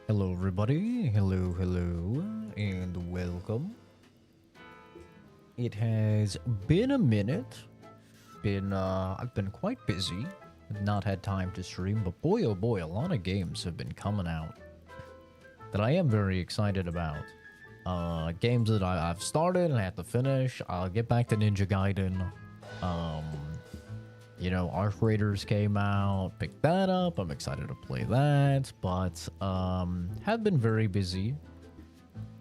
Hello everybody, hello, and welcome. It has been a minute. I've been quite busy. I've not had time to stream, but boy oh boy, a lot of games have been coming out that I am very excited about. Games that I've started and I have to finish. I'll get back to Ninja Gaiden. Arc Raiders came out, picked that up. I'm excited to play that, but have been very busy.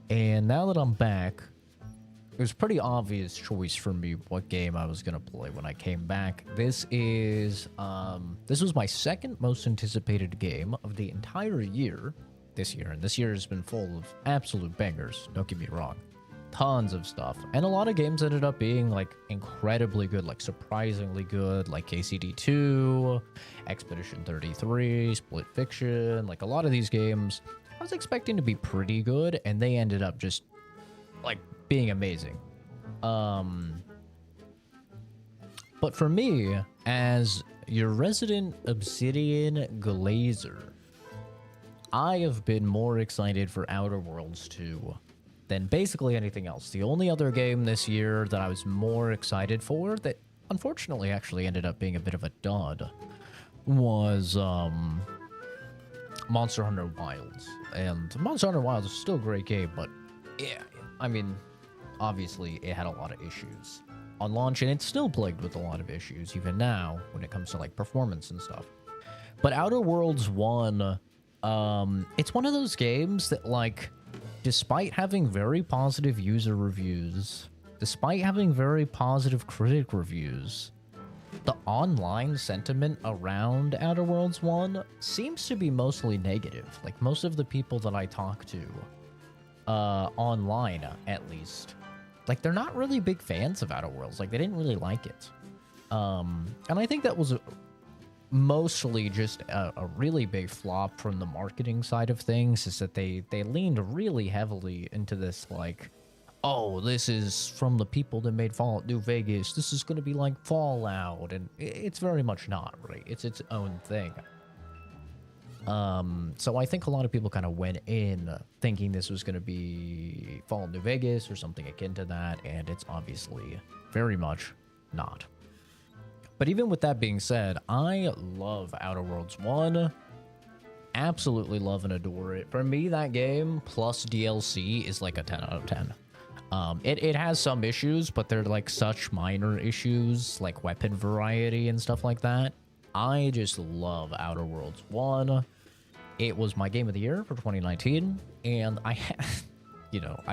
And now that I'm back, it was a pretty obvious choice for me what game I was gonna play when I came back. This was my second most anticipated game of the entire year this year, and this year has been full of absolute bangers, don't get me wrong. Tons of stuff, and a lot of games ended up being like incredibly good, like surprisingly good, like KCD2, Expedition 33, Split Fiction. Like a lot of these games I was expecting to be pretty good, and they ended up just like being amazing. But for me, as your resident Obsidian Glazer, I have been more excited for Outer Worlds 2 than basically anything else. The only other game this year that I was more excited for, that unfortunately actually ended up being a bit of a dud, was Monster Hunter Wilds. And Monster Hunter Wilds is still a great game, but yeah, I mean, obviously it had a lot of issues on launch, and it's still plagued with a lot of issues even now when it comes to like performance and stuff. But Outer Worlds 1, it's one of those games that, like, despite having very positive user reviews, despite having very positive critic reviews, the online sentiment around Outer Worlds 1 seems to be mostly negative. Like, most of the people that I talk to, online at least, like, they're not really big fans of Outer Worlds. Like, they didn't really like it. And I think that was mostly just a really big flop from the marketing side of things, is that they leaned really heavily into this, like, oh, this is from the people that made Fallout New Vegas, this is going to be like Fallout, and it's very much not, right? It's its own thing. So I think a lot of people kind of went in thinking this was going to be Fallout New Vegas or something akin to that, and it's obviously very much not. But even with that being said, I love Outer Worlds 1. Absolutely love and adore it. For me, that game plus DLC is like a 10 out of 10. It has some issues, but they're like such minor issues, like weapon variety and stuff like that. I just love Outer Worlds 1. It was my game of the year for 2019, and I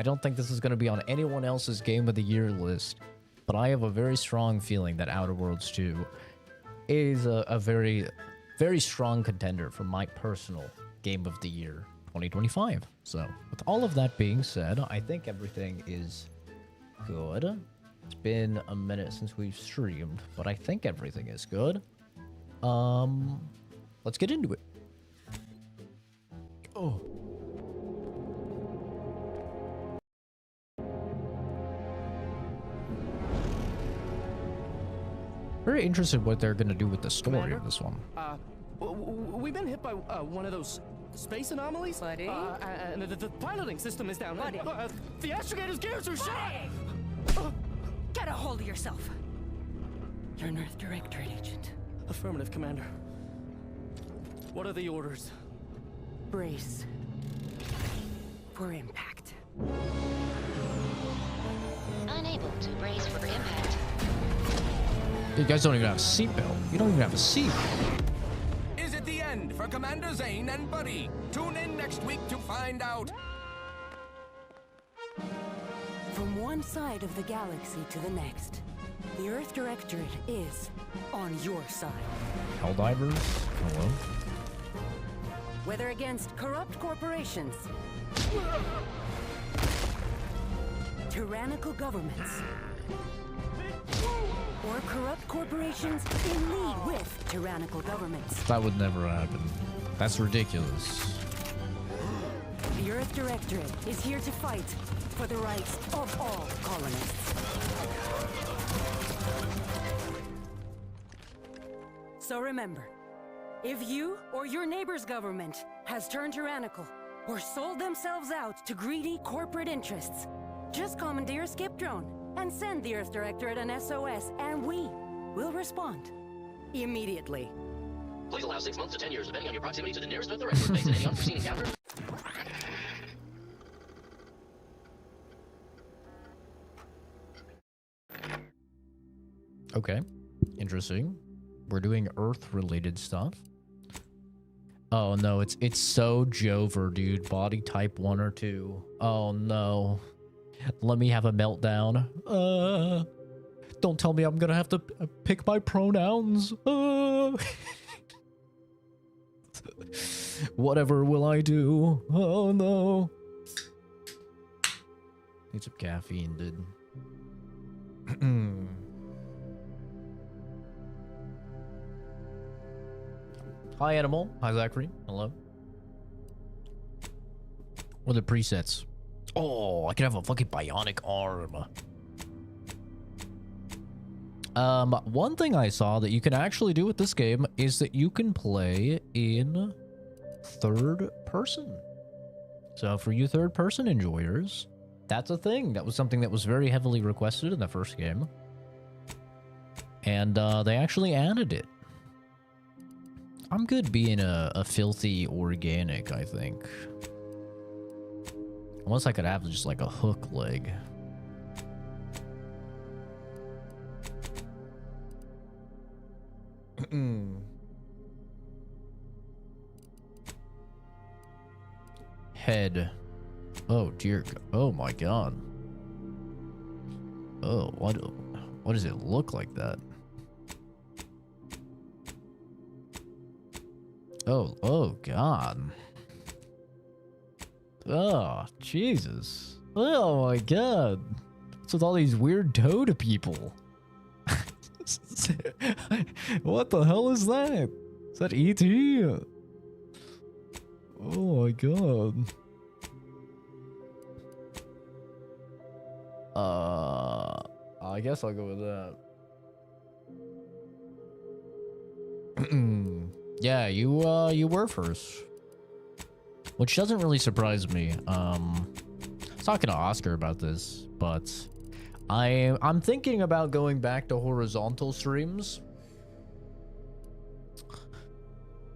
don't think this is going to be on anyone else's game of the year list, but I have a very strong feeling that Outer Worlds 2 is a very, very strong contender for my personal game of the year 2025. So with all of that being said, I think everything is good. It's been a minute since we've streamed, but I think everything is good. Let's get into it. Oh. Very interested what they're gonna do with the story Commander, of this one. We've been hit by one of those space anomalies. Buddy? And the piloting system is down. Buddy? The astrogator's gears are shot. Get a hold of yourself. You're an Earth Directorate agent. Affirmative, Commander. What are the orders? Brace for impact. Unable to brace for impact. You guys don't even have a seatbelt. You don't even have a seat. Is it the end for Commander Zane and Buddy? Tune in next week to find out. From one side of the galaxy to the next, the Earth Directorate is on your side. Helldivers? Hello? Whether against corrupt corporations, tyrannical governments, or corrupt corporations in league with tyrannical governments. That would never happen. That's ridiculous. The Earth Directorate is here to fight for the rights of all colonists. So remember, if you or your neighbor's government has turned tyrannical, or sold themselves out to greedy corporate interests. Just commandeer a skip drone and send the Earth Directorate an SOS, and we will respond immediately. Please allow 6 months to 10 years, depending on your proximity to the nearest Earth Directorate base and any unforeseen encounter. Okay, interesting. We're doing Earth-related stuff. Oh no, it's so Jover, dude. Body type 1 or 2. Oh no. Let me have a meltdown. Don't tell me I'm gonna have to pick my pronouns. Whatever will I do? Oh no. Need some caffeine, dude. Hi, Animal. Hi, Zachary. Hello. What are the presets? Oh, I can have a fucking bionic arm. One thing I saw that you can actually do with this game is that you can play in third person. So for you third person enjoyers, that's a thing. That was something that was very heavily requested in the first game. And they actually added it. I'm good being a filthy organic, I think. Unless I could have just like a hook leg. Head. Oh dear. Oh my god. Oh, what does it look like that? Oh god. Oh, Jesus. Oh my god. What's with all these weird toad people? What the hell is that? Is that E.T.? Oh my god. I guess I'll go with that. Yeah, you were first. Which doesn't really surprise me. I was talking to Oscar about this, but I'm thinking about going back to horizontal streams.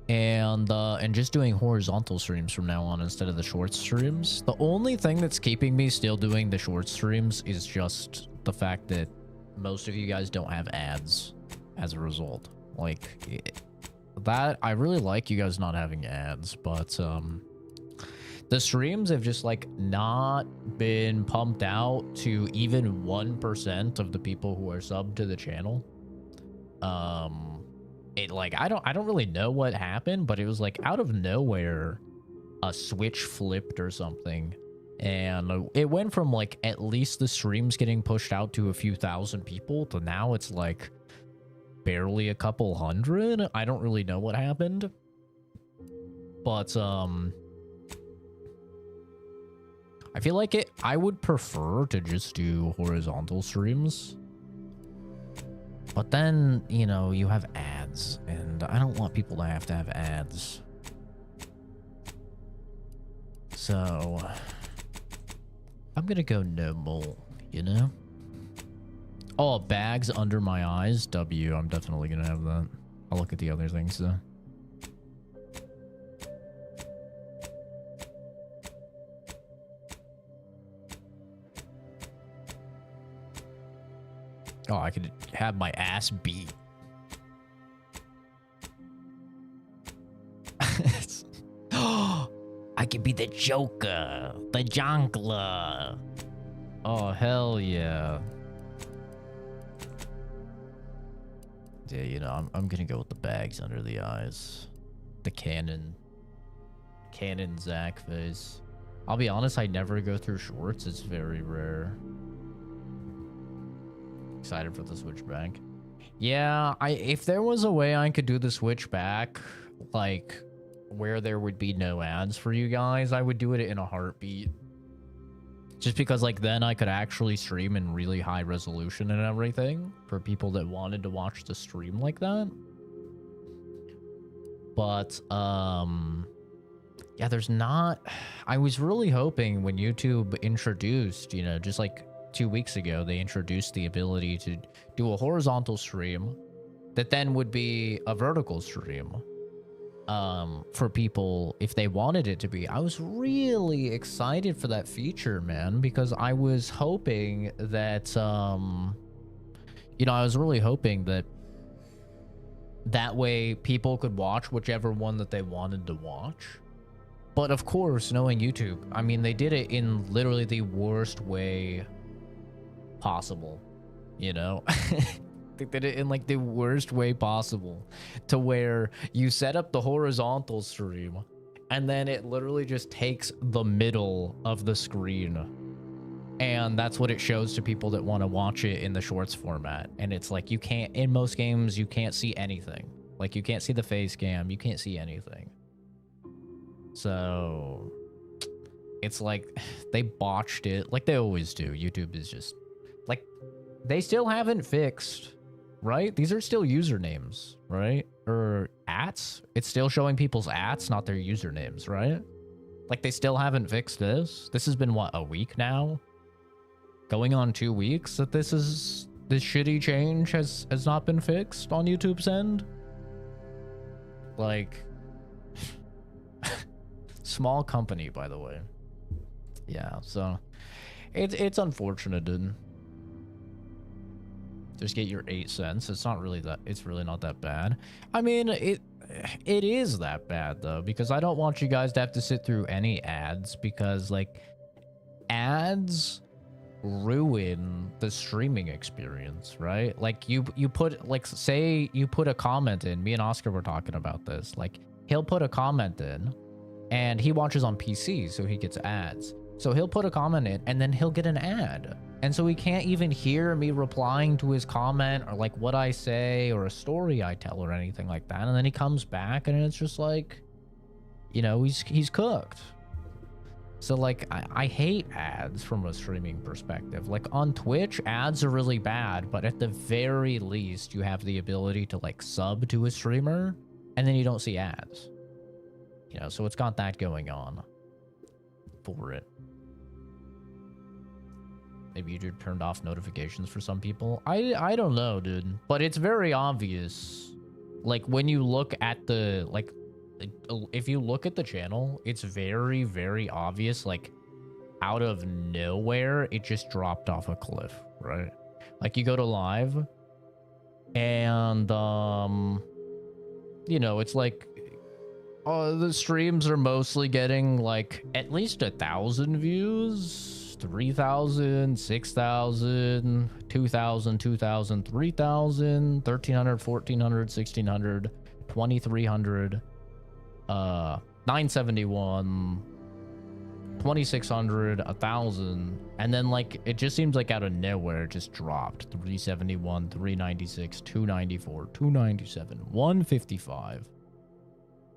And just doing horizontal streams from now on instead of the short streams. The only thing that's keeping me still doing the short streams is just the fact that most of you guys don't have ads as a result. Like, that, I really like you guys not having ads, but the streams have just like not been pumped out to even 1% of the people who are subbed to the channel. It like I don't really know what happened, but it was like out of nowhere a switch flipped or something, and it went from like at least the streams getting pushed out to a few thousand people to now it's like barely a couple hundred. I don't really know what happened, but I feel like I would prefer to just do horizontal streams. But then, you know, you have ads, and I don't want people to have ads. So, I'm gonna go normal, you know? Oh, bags under my eyes? W, I'm definitely gonna have that. I'll look at the other things, though. Oh, I could have my ass beat. I could be the Joker, the Jonkler. Oh, hell yeah. Yeah, you know, I'm gonna go with the bags under the eyes. The cannon Zach face. I'll be honest, I never go through shorts. It's very rare. Excited for the switchback. Yeah, if there was a way I could do the switchback, like where there would be no ads for you guys, I would do it in a heartbeat. Just because like then I could actually stream in really high resolution and everything for people that wanted to watch the stream like that. But Yeah, there's not. I was really hoping when YouTube introduced, you know, just like 2 weeks ago, they introduced the ability to do a horizontal stream that then would be a vertical stream for people if they wanted it to be. I was really excited for that feature, man, because I was hoping that, you know, I was really hoping that that way people could watch whichever one that they wanted to watch. But of course, knowing YouTube, I mean, they did it in literally the worst way possible, you know? They did it in like the worst way possible, to where you set up the horizontal stream and then it literally just takes the middle of the screen. And that's what it shows to people that want to watch it in the shorts format. And it's like, you can't, in most games, you can't see anything. Like, you can't see the face cam, you can't see anything. So it's like they botched it like they always do. YouTube is just like, they still haven't fixed, right? These are still usernames, right? Or ats. It's still showing people's ats, not their usernames, right? Like, they still haven't fixed this. This has been what, a week now? Going on 2 weeks that this shitty change has not been fixed on YouTube's end. Like, small company, by the way. Yeah, so it's unfortunate, dude. Just get your 8 cents. It's really not that bad. I mean, it is that bad though, because I don't want you guys to have to sit through any ads, because like ads ruin the streaming experience, right? Like you put, like, say you put a comment in, me and Oscar were talking about this, like he'll put a comment in and he watches on PC, so he gets ads. So he'll put a comment in and then he'll get an ad. And so he can't even hear me replying to his comment or like what I say or a story I tell or anything like that. And then he comes back and it's just like, you know, he's cooked. So like, I hate ads from a streaming perspective. Like on Twitch, ads are really bad, but at the very least you have the ability to like sub to a streamer and then you don't see ads. You know, so it's got that going on for it. Maybe YouTube turned off notifications for some people. I don't know, dude. But it's very obvious. Like when you look at the, like, if you look at the channel, it's very, very obvious. Like out of nowhere, it just dropped off a cliff, right? Like you go to live and, you know, it's like, the streams are mostly getting like at least 1,000 views, 3,000, 6,000, 2,000, 2,000, 3,000, 1,300, 1,400, 1,600, 2,300, 971, 2,600, 1,000, and then like it just seems like out of nowhere it just dropped. 371, 396, 294, 297, 155.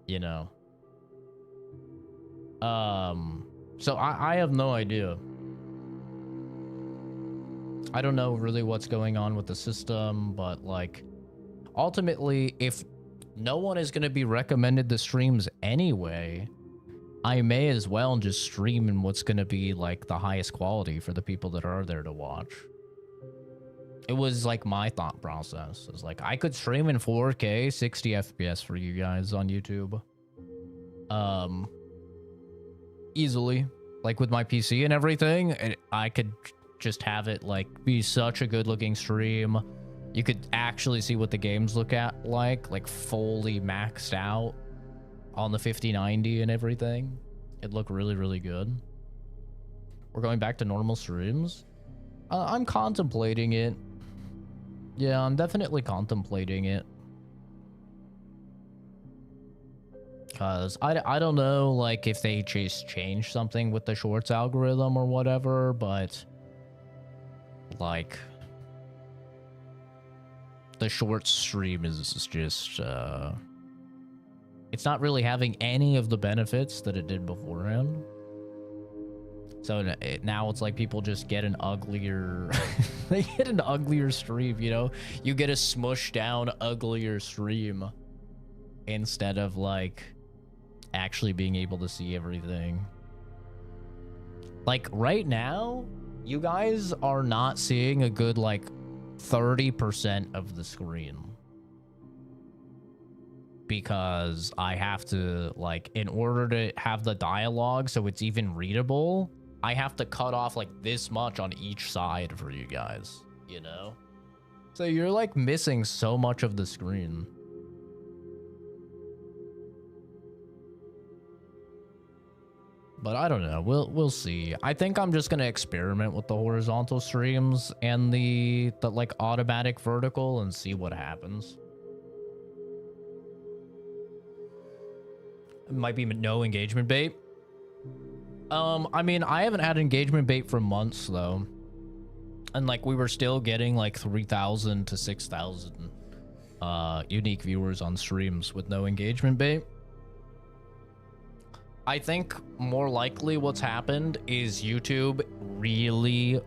You know, so I have no idea. I don't know really what's going on with the system, but like ultimately, if no one is going to be recommended the streams anyway, I may as well just stream in what's going to be like the highest quality for the people that are there to watch. It was like my thought process. It was like, I could stream in 4K, 60 FPS for you guys on YouTube. Easily. Like with my PC and everything, I could just have it like be such a good looking stream. You could actually see what the games look at like fully maxed out on the 5090 and everything. It'd look really, really good. We're going back to normal streams. I'm contemplating it. Yeah, I'm definitely contemplating it. Because I don't know, like, if they just changed something with the shorts algorithm or whatever, but, like, the shorts stream is just, it's not really having any of the benefits that it did beforehand. So now it's like people just get an uglier, they get an uglier stream, you know? You get a smushed down, uglier stream instead of like actually being able to see everything. Like right now, you guys are not seeing a good like 30% of the screen. Because I have to, like, in order to have the dialogue so it's even readable, I have to cut off like this much on each side for you guys, you know? So you're like missing so much of the screen. But I don't know. We'll see. I think I'm just gonna experiment with the horizontal streams and the like automatic vertical and see what happens. It might be no engagement bait. I mean, I haven't had engagement bait for months though, and like we were still getting like 3,000 to 6,000 unique viewers on streams with no engagement bait. I think more likely what's happened is YouTube really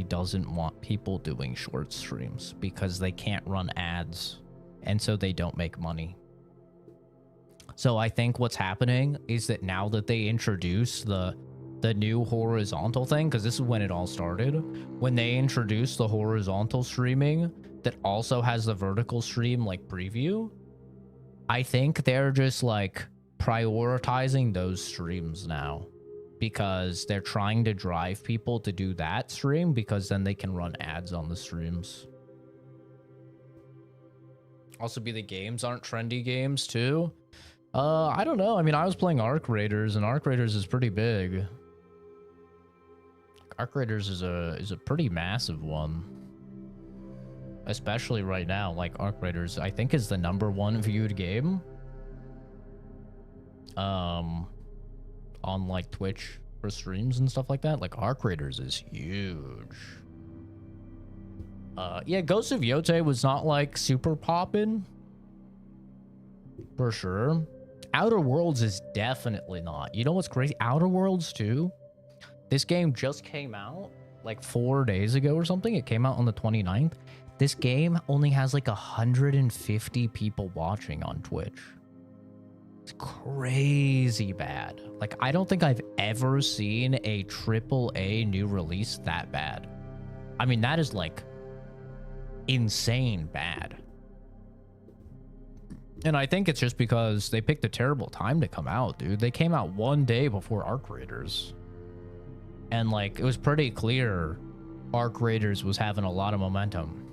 doesn't want people doing short streams because they can't run ads, and so they don't make money. So I think what's happening is that now that they introduce the new horizontal thing, because this is when it all started, when they introduced the horizontal streaming that also has the vertical stream like preview, I think they're just like prioritizing those streams now because they're trying to drive people to do that stream because then they can run ads on the streams. Also, be the games aren't trendy games too. I don't know. I mean, I was playing Arc Raiders, and Arc Raiders is pretty big. Arc Raiders is a pretty massive one, especially right now. Like Arc Raiders, I think is the #1 viewed game. On like Twitch for streams and stuff like that. Like Arc Raiders is huge. Yeah, Ghost of Yotei was not like super poppin', for sure. Outer Worlds is definitely not. You know what's crazy? Outer Worlds 2, this game just came out like 4 days ago or something. It came out on the 29th. This game only has like 150 people watching on Twitch. It's crazy bad. Like, I don't think I've ever seen a AAA new release that bad. I mean, that is like insane bad. And I think it's just because they picked a terrible time to come out, dude. They came out 1 day before Arc Raiders. And like, it was pretty clear Arc Raiders was having a lot of momentum.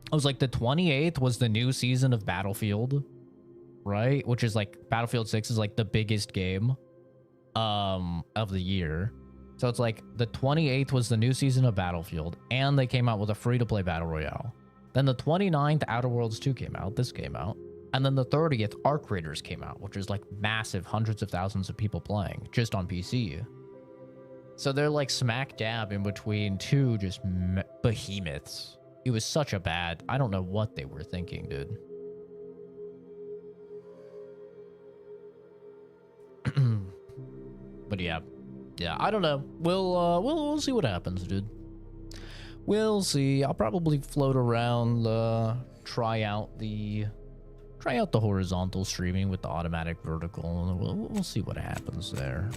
It was like the 28th was the new season of Battlefield, right? Which is like, Battlefield 6 is like the biggest game of the year. So it's like the 28th was the new season of Battlefield, and they came out with a free-to-play battle royale. Then the 29th, Outer Worlds 2 came out. This came out. And then the 30th, Arc Raiders came out, which is like massive, hundreds of thousands of people playing just on PC. So they're like smack dab in between two just behemoths. It was such a bad, I don't know what they were thinking, dude. But yeah, I don't know. We'll see what happens, dude. We'll see. I'll probably float around, try out the horizontal streaming with the automatic vertical, and we'll see what happens there.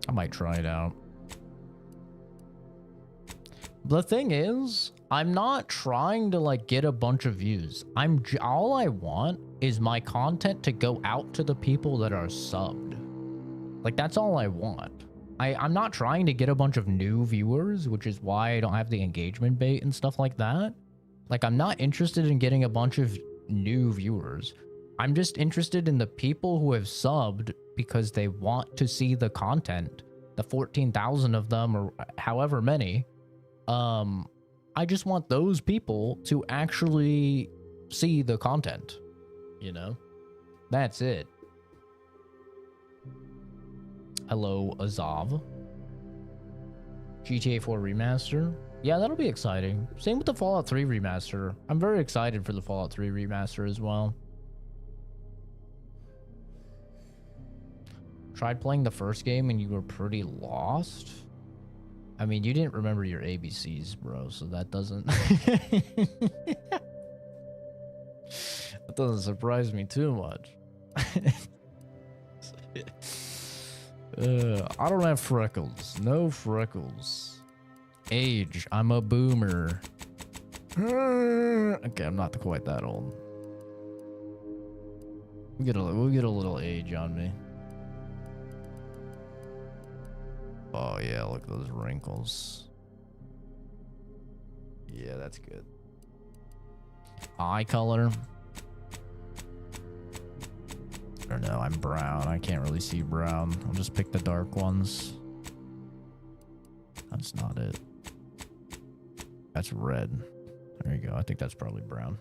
I might try it out. The thing is, I'm not trying to like get a bunch of views. All I want is my content to go out to the people that are subbed. Like, that's all I want. I'm not trying to get a bunch of new viewers, which is why I don't have the engagement bait and stuff like that. Like, I'm not interested in getting a bunch of new viewers. I'm just interested in the people who have subbed because they want to see the content. The 14,000 of them, or however many. I just want those people to actually see the content. You know? That's it. Hello, Azav. GTA 4 remaster. Yeah, that'll be exciting. Same with the Fallout 3 remaster. I'm very excited for the Fallout 3 remaster as well. Tried playing the first game and you were pretty lost? I mean, you didn't remember your ABCs, bro, so that doesn't... that doesn't surprise me too much. I don't have freckles. No freckles. Age. I'm a boomer. Okay, I'm not quite that old. We'll get a little age on me. Oh yeah, look at those wrinkles. Yeah, that's good. Eye color. Or no, I'm brown. I can't really see brown. I'll just pick the dark ones. That's not it. That's red. There you go. I think that's probably brown.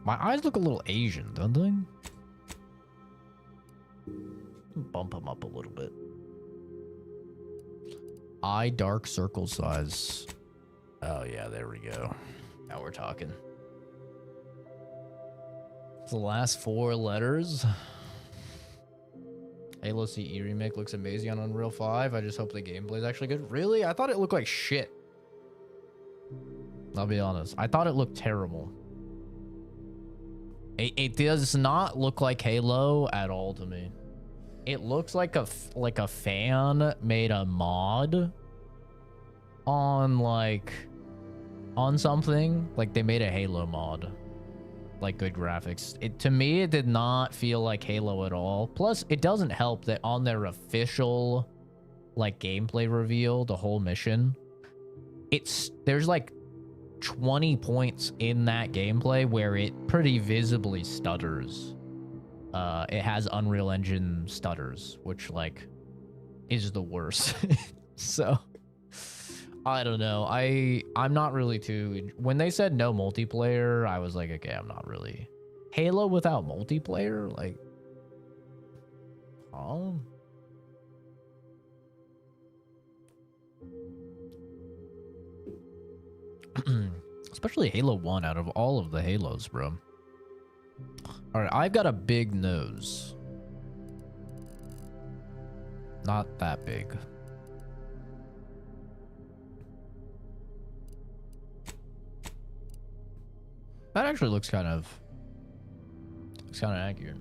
My eyes look a little Asian, don't they? Bump them up a little bit. Eye dark circle size. Oh yeah, there we go. Now we're talking. The last 4 letters. Halo CE remake looks amazing on Unreal 5. I just hope the gameplay is actually good. Really? I thought it looked like shit. I'll be honest. I thought it looked terrible. It does not look like Halo at all to me. It looks like a fan made a mod on something. Like they made a Halo mod. Like good graphics. To me, it did not feel like Halo at all. Plus, it doesn't help that on their official like gameplay reveal, the whole mission, there's like 20 points in that gameplay where it pretty visibly stutters. It has Unreal Engine stutters, which like is the worst. So I don't know. I'm not really too... When they said no multiplayer, I was like, okay, I'm not really... Halo without multiplayer? Like... Especially Halo 1 out of all of the Halos, bro. Alright, I've got a big nose. Not that big. That actually looks kind of accurate.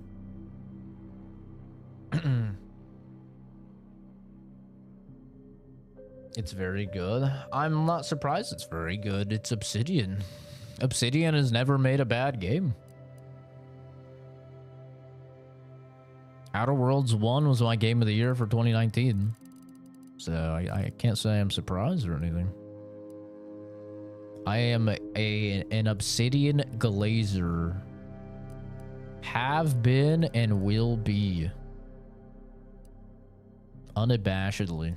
It's very good. I'm not surprised it's very good. It's Obsidian. Obsidian has never made a bad game. Outer Worlds 1 was my game of the year for 2019. So I can't say I'm surprised or anything. I am an Obsidian glazer. Have been and will be. Unabashedly.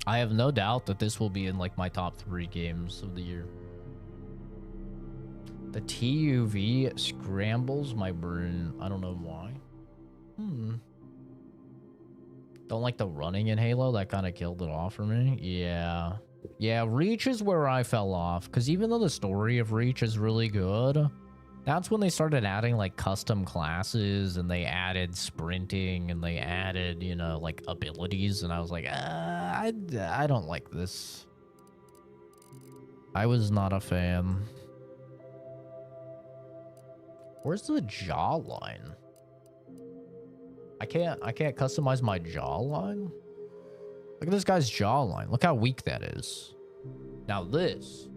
I have no doubt that this will be in like my top 3 games of the year. The TUV scrambles my brain. I don't know why. Don't like the running in Halo. That kind of killed it off for me. Yeah. Yeah, Reach is where I fell off. Because even though the story of Reach is really good, that's when they started adding like custom classes and they added sprinting and they added, you know, like abilities. And I was like, I don't like this. I was not a fan. Where's the jawline? I can't customize my jawline. Look at this guy's jawline. Look how weak that is. Now this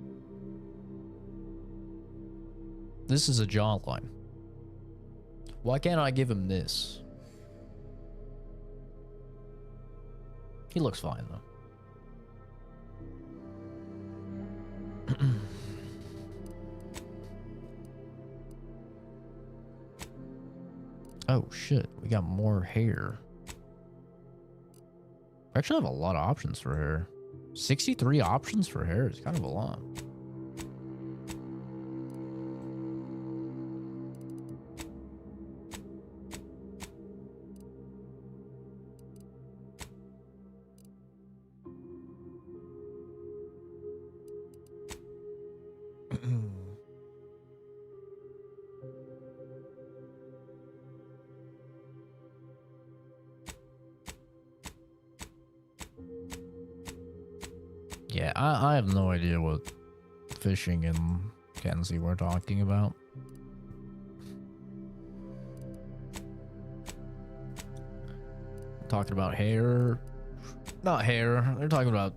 is a jawline. Why can't I give him this? He looks fine though. Oh shit, we got more hair. I actually have a lot of options for hair. 63 options for hair is kind of a lot. Yeah, I have no idea what fishing in Kenzie we're talking about. Talking about hair. Not hair. They're talking about...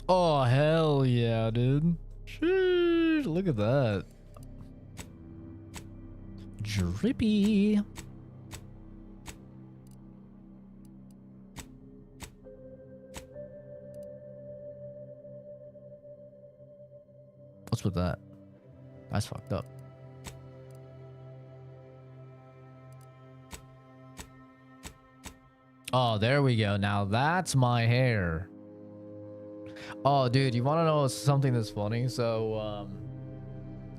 Oh, hell yeah, dude. Sheesh, look at that. Drippy. What's with that? That's fucked up. Oh, there we go. Now that's my hair. Oh, dude, you want to know something that's funny? So,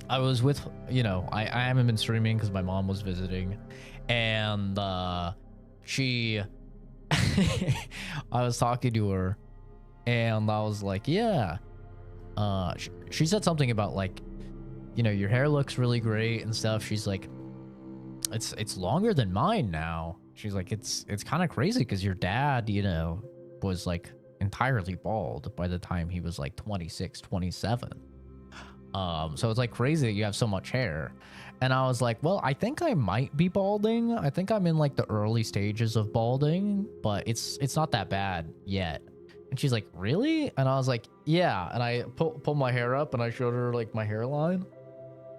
I was with, you know, I haven't been streaming because my mom was visiting, and she, I was talking to her, and I was like, yeah. She said something about like, you know, your hair looks really great and stuff. She's like, it's longer than mine now. She's like, it's kind of crazy because your dad, you know, was like entirely bald by the time he was like 26, 27. So it's like crazy that you have so much hair. And I was like, well, I think I might be balding. I think I'm in like the early stages of balding, but it's not that bad yet. And she's like, really? And I was like, yeah. And I pulled my hair up and I showed her like my hairline.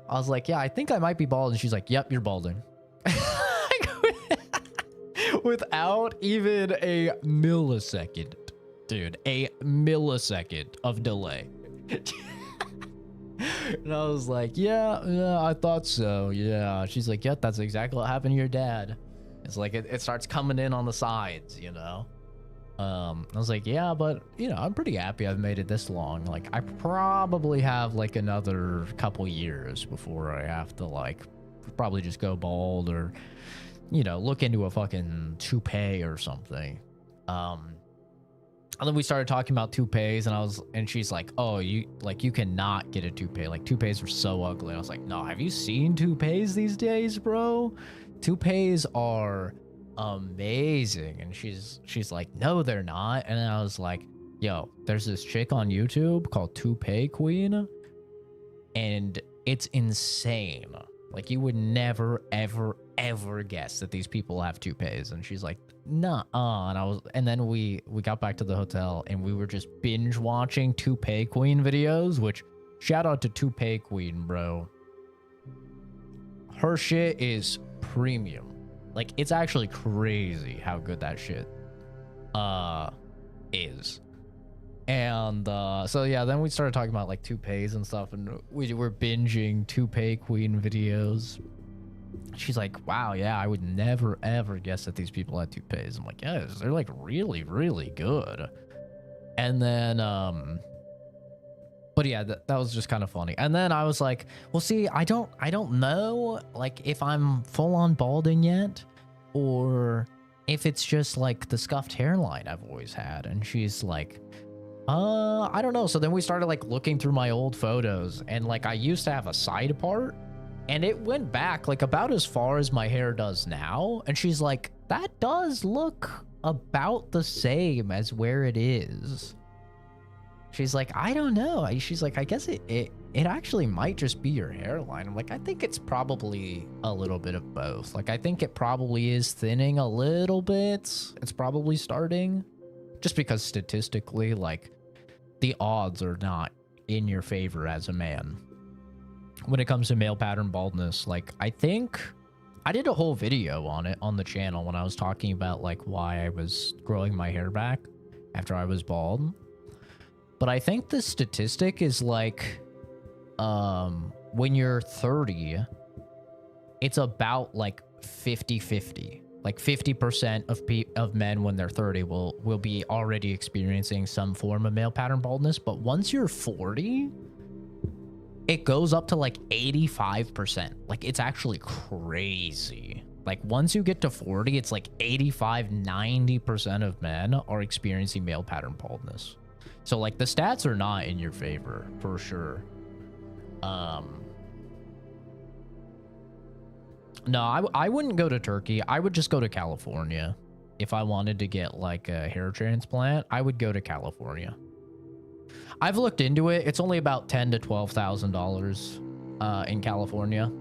I was like, yeah, I think I might be bald. And she's like, yep, you're balding. Without even a millisecond, dude, a millisecond of delay. And I was like, yeah, I thought so. Yeah. She's like, yeah, that's exactly what happened to your dad. It's like, it starts coming in on the sides, you know? I was like, yeah, but you know, I'm pretty happy I've made it this long. Like, I probably have like another couple years before I have to like probably just go bald or, you know, look into a fucking toupee or something. And then we started talking about toupees, and she's like, oh, you cannot get a toupee. Like, toupees are so ugly. And I was like, no, have you seen toupees these days, bro? Toupees are amazing. And she's like, no, they're not. And I was like, yo, there's this chick on YouTube called Toupee Queen, and it's insane. Like, you would never, ever guess that these people have toupees. And she's like, nah. And then we got back to the hotel and we were just binge watching Toupee Queen videos, which shout out to Toupee Queen, bro. Her shit is premium. Like, it's actually crazy how good that shit is. And so yeah, then we started talking about like toupees and stuff, and we were binging Toupee Queen videos. She's like, wow, yeah, I would never ever guess that these people had toupees. I'm like, yes, they're like really, really good. And then but yeah, that was just kind of funny. And then I was like, well, see, I don't know like if I'm full on balding yet, or if it's just like the scuffed hairline I've always had. And she's like, I don't know. So then we started like looking through my old photos, and like I used to have a side part, and it went back like about as far as my hair does now. And she's like, that does look about the same as where it is. She's like, I don't know. She's like, I guess it actually might just be your hairline. I'm like, I think it's probably a little bit of both. Like, I think it probably is thinning a little bit. It's probably starting. Just because statistically, like, the odds are not in your favor as a man when it comes to male pattern baldness. Like, I think I did a whole video on it on the channel when I was talking about like why I was growing my hair back after I was bald. But I think the statistic is like, when you're 30, it's about like 50-50. Like 50% of men when they're 30 will be already experiencing some form of male pattern baldness. But once you're 40, it goes up to like 85%. Like, it's actually crazy. Like, once you get to 40, it's like 85-90% of men are experiencing male pattern baldness. So like, the stats are not in your favor for sure. No, I wouldn't go to Turkey. I would just go to California. If I wanted to get like a hair transplant, I would go to California. I've looked into it. It's only about $10,000 to $12,000 in California.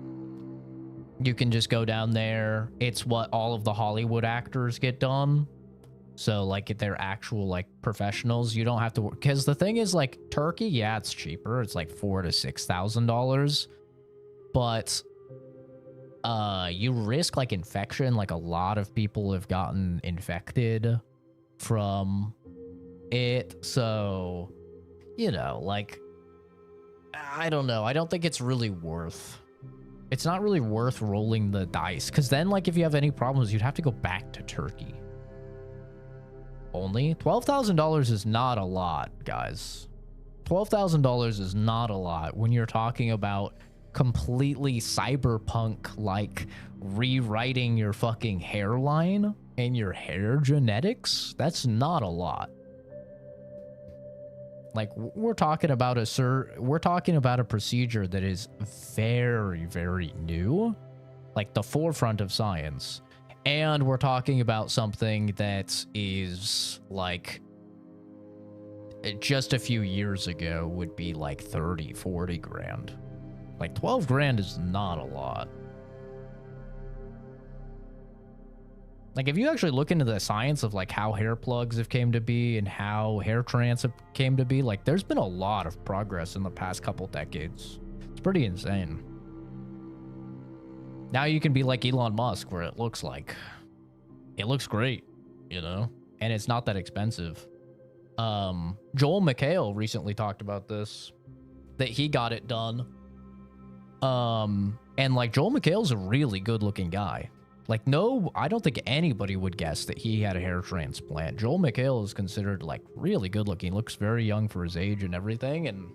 You can just go down there. It's what all of the Hollywood actors get done. So like if they're actual like professionals, you don't have to work. Because the thing is like Turkey, yeah, it's cheaper. It's like $4,000 to $6,000. But you risk like infection. Like a lot of people have gotten infected from it. So, you know, like, I don't know. I don't think it's really worth. It's not really worth rolling the dice. Because then, like, if you have any problems, you'd have to go back to Turkey. Only $12,000 is not a lot, guys. $12,000 is not a lot when you're talking about completely cyberpunk like rewriting your fucking hairline and your hair genetics. That's not a lot. Like we're talking about a procedure that is very, very new, like the forefront of science. And we're talking about something that is like just a few years ago would be like 30, 40 grand. Like 12 grand is not a lot. Like if you actually look into the science of like how hair plugs have came to be and how hair trans have came to be, like there's been a lot of progress in the past couple decades. It's pretty insane. Now you can be like Elon Musk, where it looks great, you know, and it's not that expensive. Joel McHale recently talked about this, that he got it done. And like Joel McHale's a really good looking guy. Like, no, I don't think anybody would guess that he had a hair transplant. Joel McHale is considered like really good looking, looks very young for his age and everything. And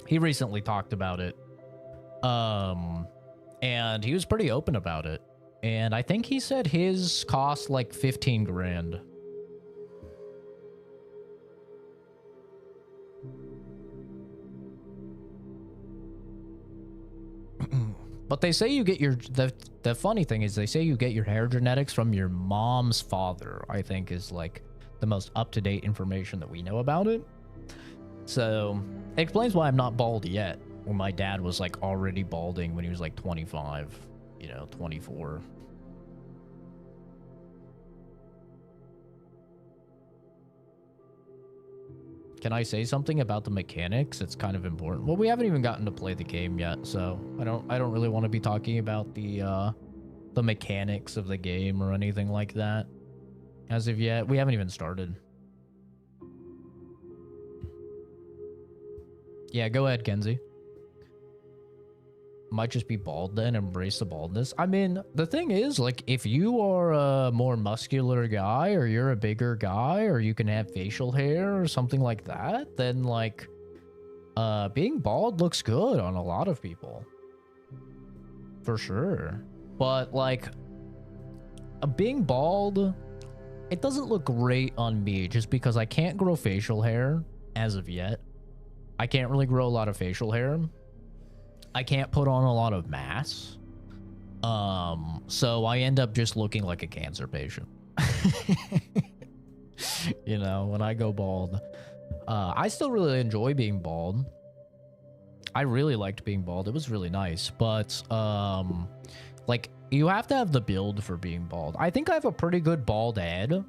he recently talked about it. And he was pretty open about it. And I think he said his cost like 15 grand. But they say you get your, the funny thing is they say you get your hair genetics from your mom's father, I think is like the most up-to-date information that we know about it. So it explains why I'm not bald yet, when my dad was like already balding when he was like 25, you know, 24. Can I say something about the mechanics? It's kind of important. Well, we haven't even gotten to play the game yet, so I don't really want to be talking about the mechanics of the game or anything like that as of yet. We haven't even started. Yeah, go ahead, Kenzie. Might just be bald then, embrace the baldness. I mean, the thing is, like, if you are a more muscular guy or you're a bigger guy or you can have facial hair or something like that, then like being bald looks good on a lot of people. For sure. But like being bald, it doesn't look great on me just because I can't grow facial hair as of yet. I can't really grow a lot of facial hair. I can't put on a lot of mass. So I end up just looking like a cancer patient. You know, when I go bald. I still really enjoy being bald. I really liked being bald. It was really nice. But, like, you have to have the build for being bald. I think I have a pretty good bald head.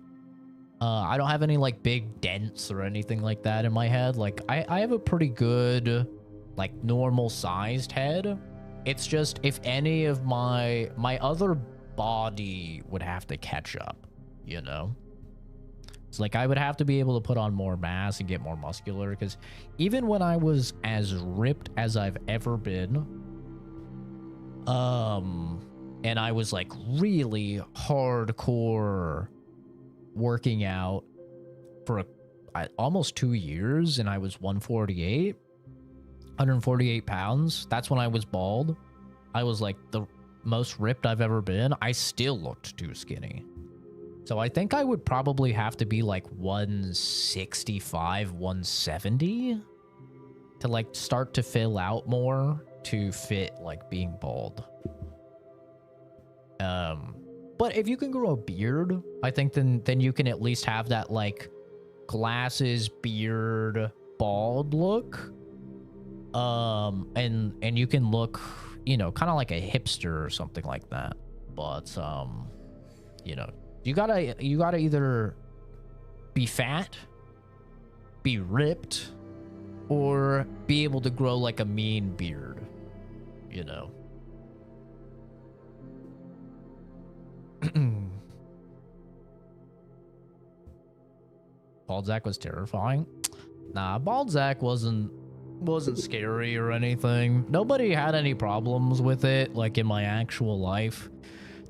I don't have any, like, big dents or anything like that in my head. Like, I have a pretty good, like, normal sized head. It's just if any of my other body would have to catch up, you know? It's like I would have to be able to put on more mass and get more muscular, because even when I was as ripped as I've ever been, and I was like really hardcore working out for almost 2 years, and I was 148 pounds. That's when I was bald. I was like the most ripped I've ever been. I still looked too skinny. So I think I would probably have to be like 165, 170 to like start to fill out more to fit like being bald. But if you can grow a beard, I think then you can at least have that like glasses, beard, bald look. And you can look, you know, kind of like a hipster or something like that. But you know, you gotta either be fat, be ripped, or be able to grow like a mean beard, you know. Bald Zach was terrifying. Nah, Bald Zach wasn't scary or anything. Nobody had any problems with it, like in my actual life.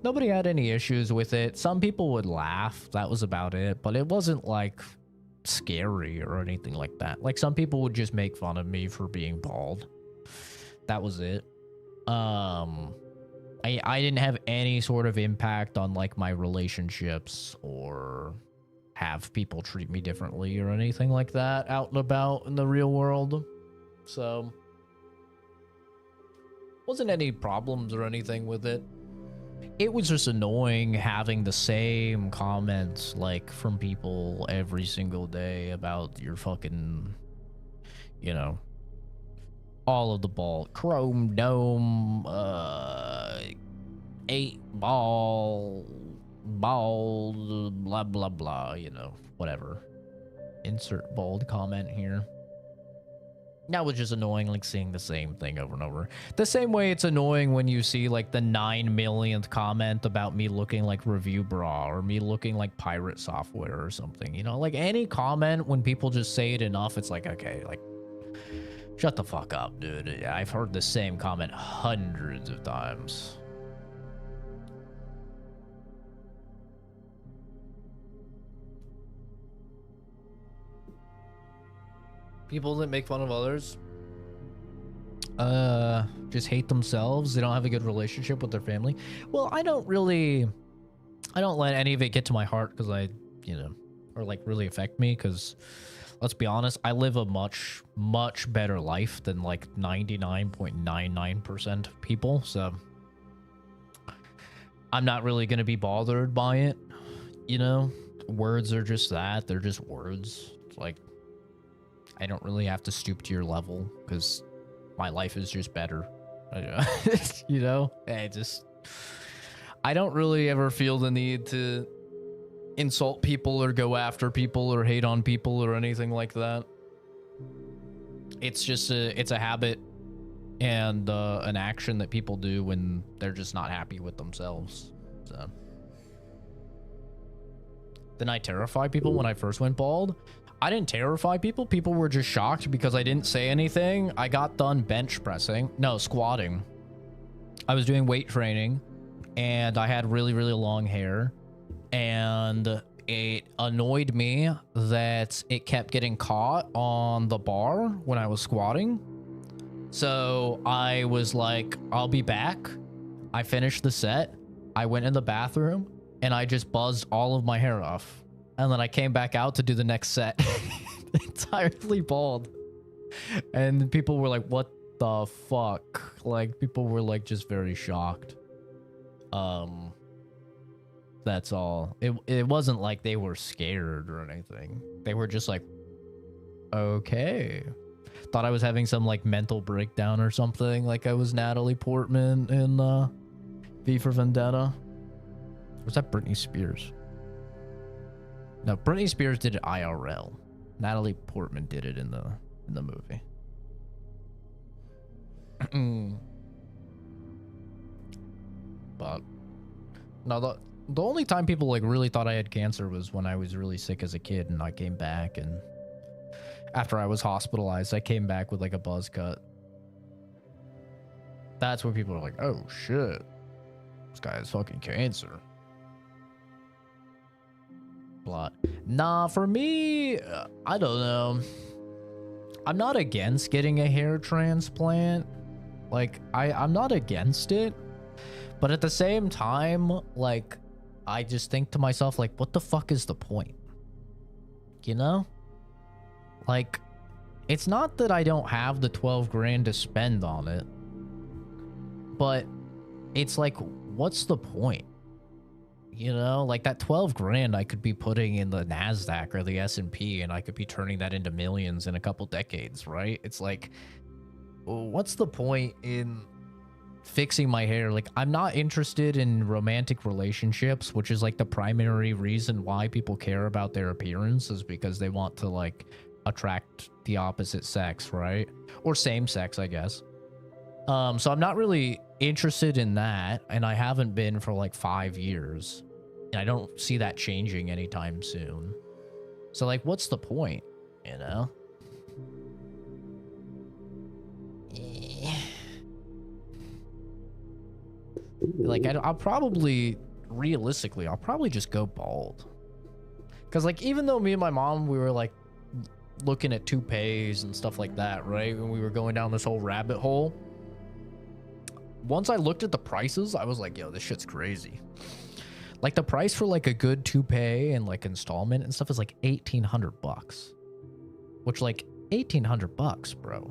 Nobody had any issues with it. Some people would laugh. That was about it. But it wasn't like scary or anything like that. Like some people would just make fun of me for being bald. That was it. I didn't have any sort of impact on like my relationships or have people treat me differently or anything like that out and about in the real world. So wasn't any problems or anything with it. It was just annoying having the same comments like from people every single day about your fucking, you know, all of the ball, chrome dome, 8 ball, bald, blah blah blah, you know, whatever. Insert bold comment here. That was just annoying, like seeing the same thing over and over. The same way it's annoying when you see like the 9 millionth comment about me looking like Review Bra or me looking like Pirate Software or something. You know, like any comment, when people just say it enough, it's like, okay, like, shut the fuck up, dude. I've heard the same comment hundreds of times. People that make fun of others just hate themselves. They don't have a good relationship with their family. Well, I don't let any of it get to my heart because you know, or like really affect me, because let's be honest, I live a much better life than like 99.99% of people, so I'm not really going to be bothered by it. You know, words are just that. They're just words. It's like, I don't really have to stoop to your level because my life is just better. You know, I don't really ever feel the need to insult people or go after people or hate on people or anything like that. It's just it's a habit and an action that people do when they're just not happy with themselves. So then I terrify people when I first went bald. I didn't terrify people. People were just shocked because I didn't say anything. I got done bench pressing. No, squatting. I was doing weight training and I had really, really long hair. And it annoyed me that it kept getting caught on the bar when I was squatting. So I was like, I'll be back. I finished the set. I went in the bathroom and I just buzzed all of my hair off. And then I came back out to do the next set entirely bald. And people were like, what the fuck? Like, people were like just very shocked. That's all. It wasn't like they were scared or anything. They were just like, okay. Thought I was having some like mental breakdown or something. Like I was Natalie Portman in V for Vendetta. Or was that Britney Spears? No, Britney Spears did it IRL. Natalie Portman did it in the movie. But no, the only time people like really thought I had cancer was when I was really sick as a kid and I came back, and after I was hospitalized, I came back with like a buzz cut. That's when people are like, oh shit, this guy has fucking cancer. Blot. Nah, for me, I don't know. I'm not against getting a hair transplant. Like, I'm not against it. But at the same time, like, I just think to myself, like, what the fuck is the point? You know? Like, it's not that I don't have the 12 grand to spend on it. But it's like, what's the point? You know, like that 12 grand I could be putting in the NASDAQ or the S&P, and I could be turning that into millions in a couple decades, right? It's like, well, what's the point in fixing my hair? Like, I'm not interested in romantic relationships, which is like the primary reason why people care about their appearance, is because they want to like attract the opposite sex, right? Or same sex, I guess. So I'm not really interested in that, and I haven't been for like 5 years, and I don't see that changing anytime soon. So like, what's the point, you know? Like, I'll probably, realistically, I'll probably just go bald. Because like, even though me and my mom, we were like looking at toupees and stuff like that, right? When we were going down this whole rabbit hole, once I looked at the prices, I was like, yo, this shit's crazy. Like, the price for like a good toupee and like installment and stuff is like $1,800, which like $1,800, bro.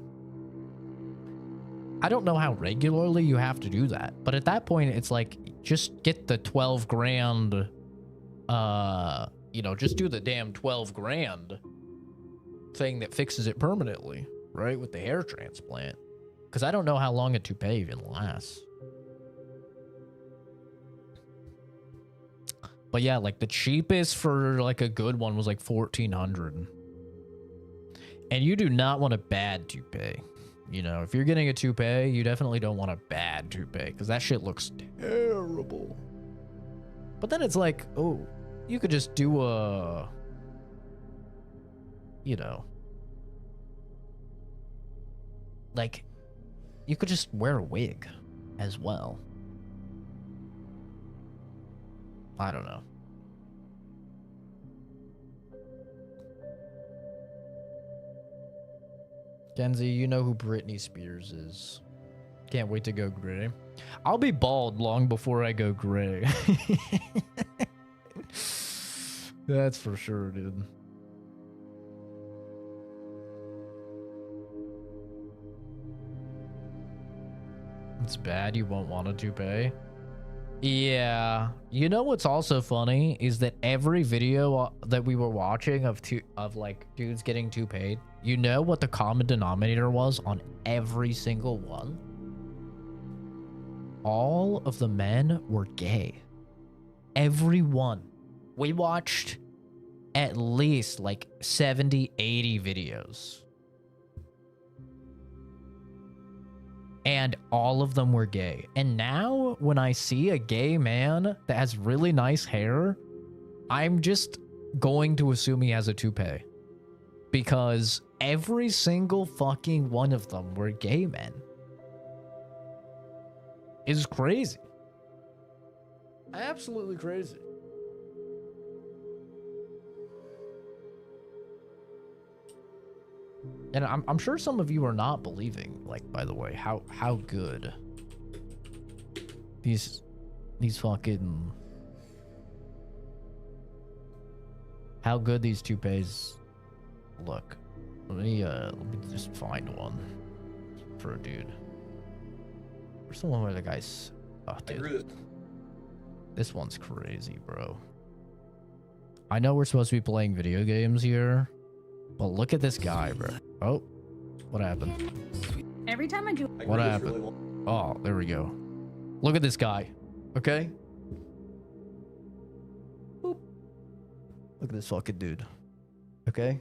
I don't know how regularly you have to do that, but at that point, it's like, just get the 12 grand, you know, just do the damn 12 grand thing that fixes it permanently, right? With the hair transplant. Because I don't know how long a toupee even lasts. But yeah, like the cheapest for like a good one was like $1,400. And you do not want a bad toupee. You know, if you're getting a toupee, you definitely don't want a bad toupee, because that shit looks terrible. But then it's like, oh, you could just do a, you know, like, you could just wear a wig as well. I don't know. Kenzie, you know who Britney Spears is. Can't wait to go gray. I'll be bald long before I go gray. That's for sure, dude. It's bad you won't want a toupee. Yeah. You know what's also funny is that every video that we were watching of like dudes getting toupeed, you know what the common denominator was on every single one? All of the men were gay. Every one. We watched at least like 70, 80 videos. And all of them were gay. And now when I see a gay man that has really nice hair, I'm just going to assume he has a toupee. Because every single fucking one of them were gay men. It's crazy. Absolutely crazy. And I'm sure some of you are not believing, like, by the way, how good these fucking, how good these toupees look. Let me just find one for a dude. Where's the one where the guy's, oh dude, this one's crazy, bro. I know we're supposed to be playing video games here, but look at this guy, bro. Oh, what happened? Every time I do. What happened? Oh, there we go. Look at this guy. Okay. Boop. Look at this fucking dude. Okay.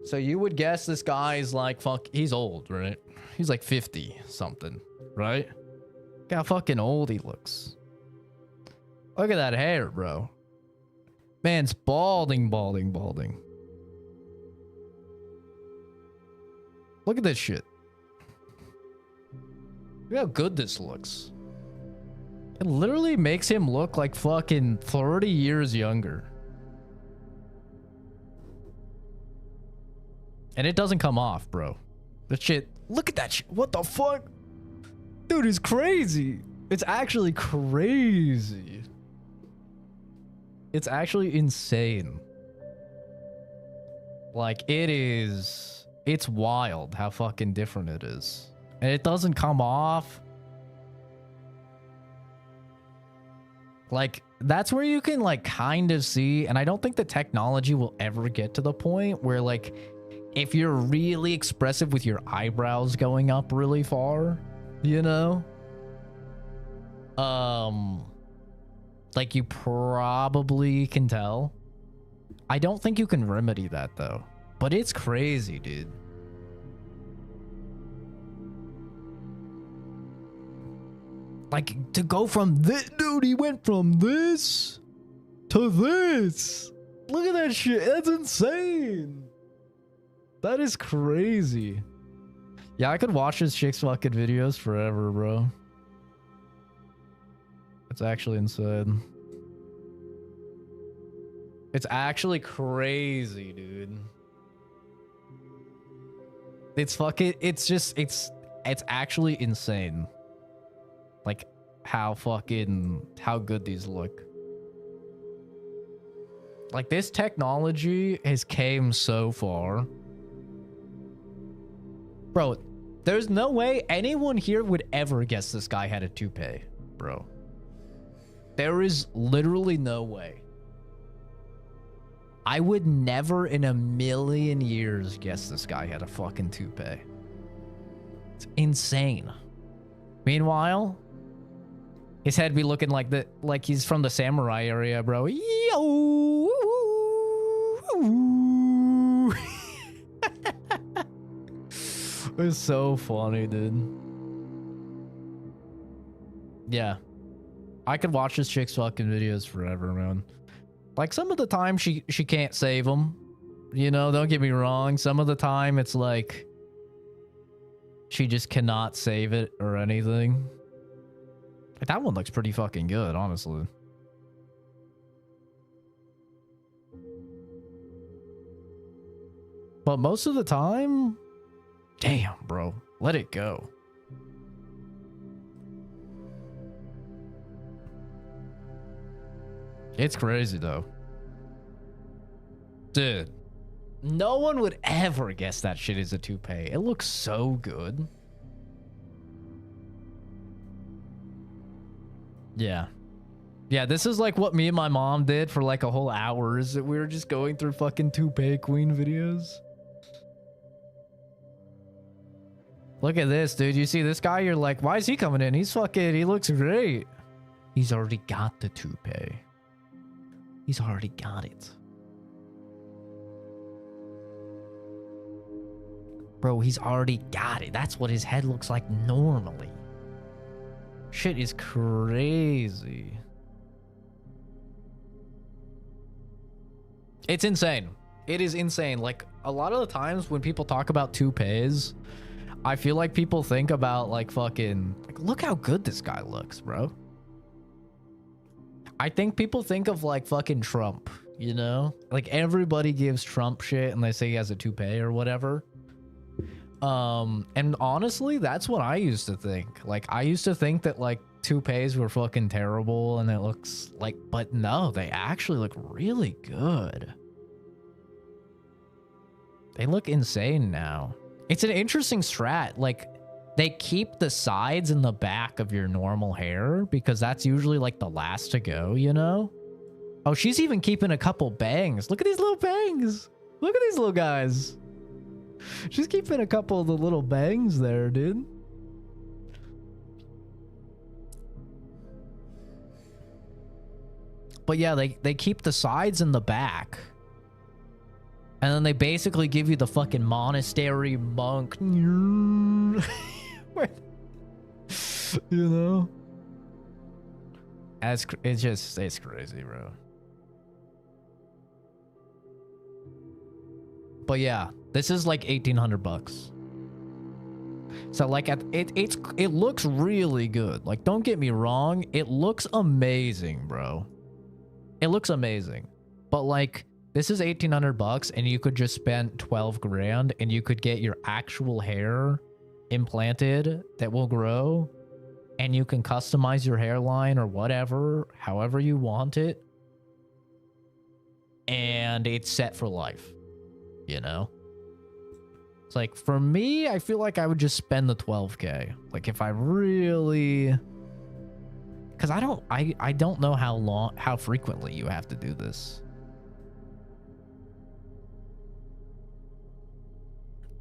So you would guess this guy's like, he's old, right? He's like 50 something, right? Look how fucking old he looks. Look at that hair, bro. Man's balding. Look at this shit. Look how good this looks. It literally makes him look like fucking 30 years younger. And it doesn't come off, bro. That shit, look at that shit. What the fuck? Dude, it's crazy. It's actually crazy. It's actually insane. Like, it's wild how fucking different it is. And it doesn't come off. Like, that's where you can, like, kind of see, and I don't think the technology will ever get to the point where, like, if you're really expressive with your eyebrows going up really far, you know? Like, you probably can tell. I don't think you can remedy that, though. But it's crazy, dude. Like, to go from this, dude, he went from this to this. Look at that shit. That's insane. That is crazy. Yeah, I could watch this chick's fucking videos forever, bro. It's actually insane. It's actually crazy, dude. It's fucking, it's just, it's actually insane. Like, how good these look. Like, this technology has came so far. Bro, there's no way anyone here would ever guess this guy had a toupee, bro. There is literally no way. I would never in a million years guess this guy had a fucking toupee. It's insane. Meanwhile, his head be looking like he's from the samurai area, bro. Yo! It's so funny, dude. Yeah. I could watch this chick's fucking videos forever, man. Like, some of the time she can't save them. You know, don't get me wrong. Some of the time it's like she just cannot save it or anything. Like, that one looks pretty fucking good, honestly. But most of the time, damn, bro, let it go. It's crazy, though. Dude, no one would ever guess that shit is a toupee. It looks so good. Yeah. Yeah, this is like what me and my mom did for like a whole hour. Is that we were just going through fucking toupee queen videos. Look at this, dude. You see this guy? You're like, why is he coming in? He's fucking, he looks great. He's already got the toupee. He's already got it. Bro, he's already got it. That's what his head looks like normally. Shit is crazy. It's insane. It is insane. Like, a lot of the times when people talk about toupees, I feel like people think about like fucking, like, look how good this guy looks, bro. I think people think of like fucking Trump, you know? Like, everybody gives Trump shit and they say he has a toupee or whatever. And honestly, that's what I used to think. Like, I used to think that like toupees were fucking terrible and it looks like, but no, they actually look really good. They look insane now. It's an interesting strat. Like, they keep the sides and the back of your normal hair because that's usually like the last to go, you know? Oh, she's even keeping a couple bangs. Look at these little bangs. Look at these little guys. She's keeping a couple of the little bangs there, dude. But yeah, they keep the sides and the back. And then they basically give you the fucking monastery monk. You know? It's crazy, bro. But yeah, this is like $1,800. So like it looks really good. Like, don't get me wrong, it looks amazing, bro. It looks amazing. But like, this is $1,800 and you could just spend 12 grand and you could get your actual hair implanted that will grow, and you can customize your hairline or whatever, however you want it. And it's set for life, you know? It's like, for me, I feel like I would just spend the 12K. Like, if I really Because I don't know how frequently you have to do this.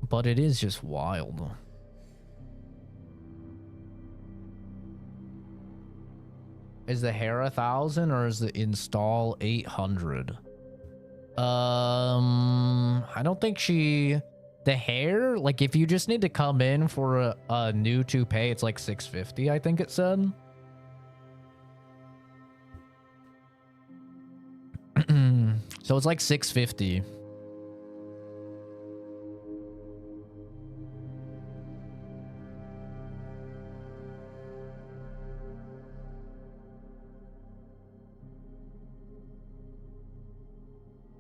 But it is just wild. Is the hair 1,000 or is the install 800? I don't think the hair, like if you just need to come in for a new toupee, it's like 650, I think it said. So it's like 650.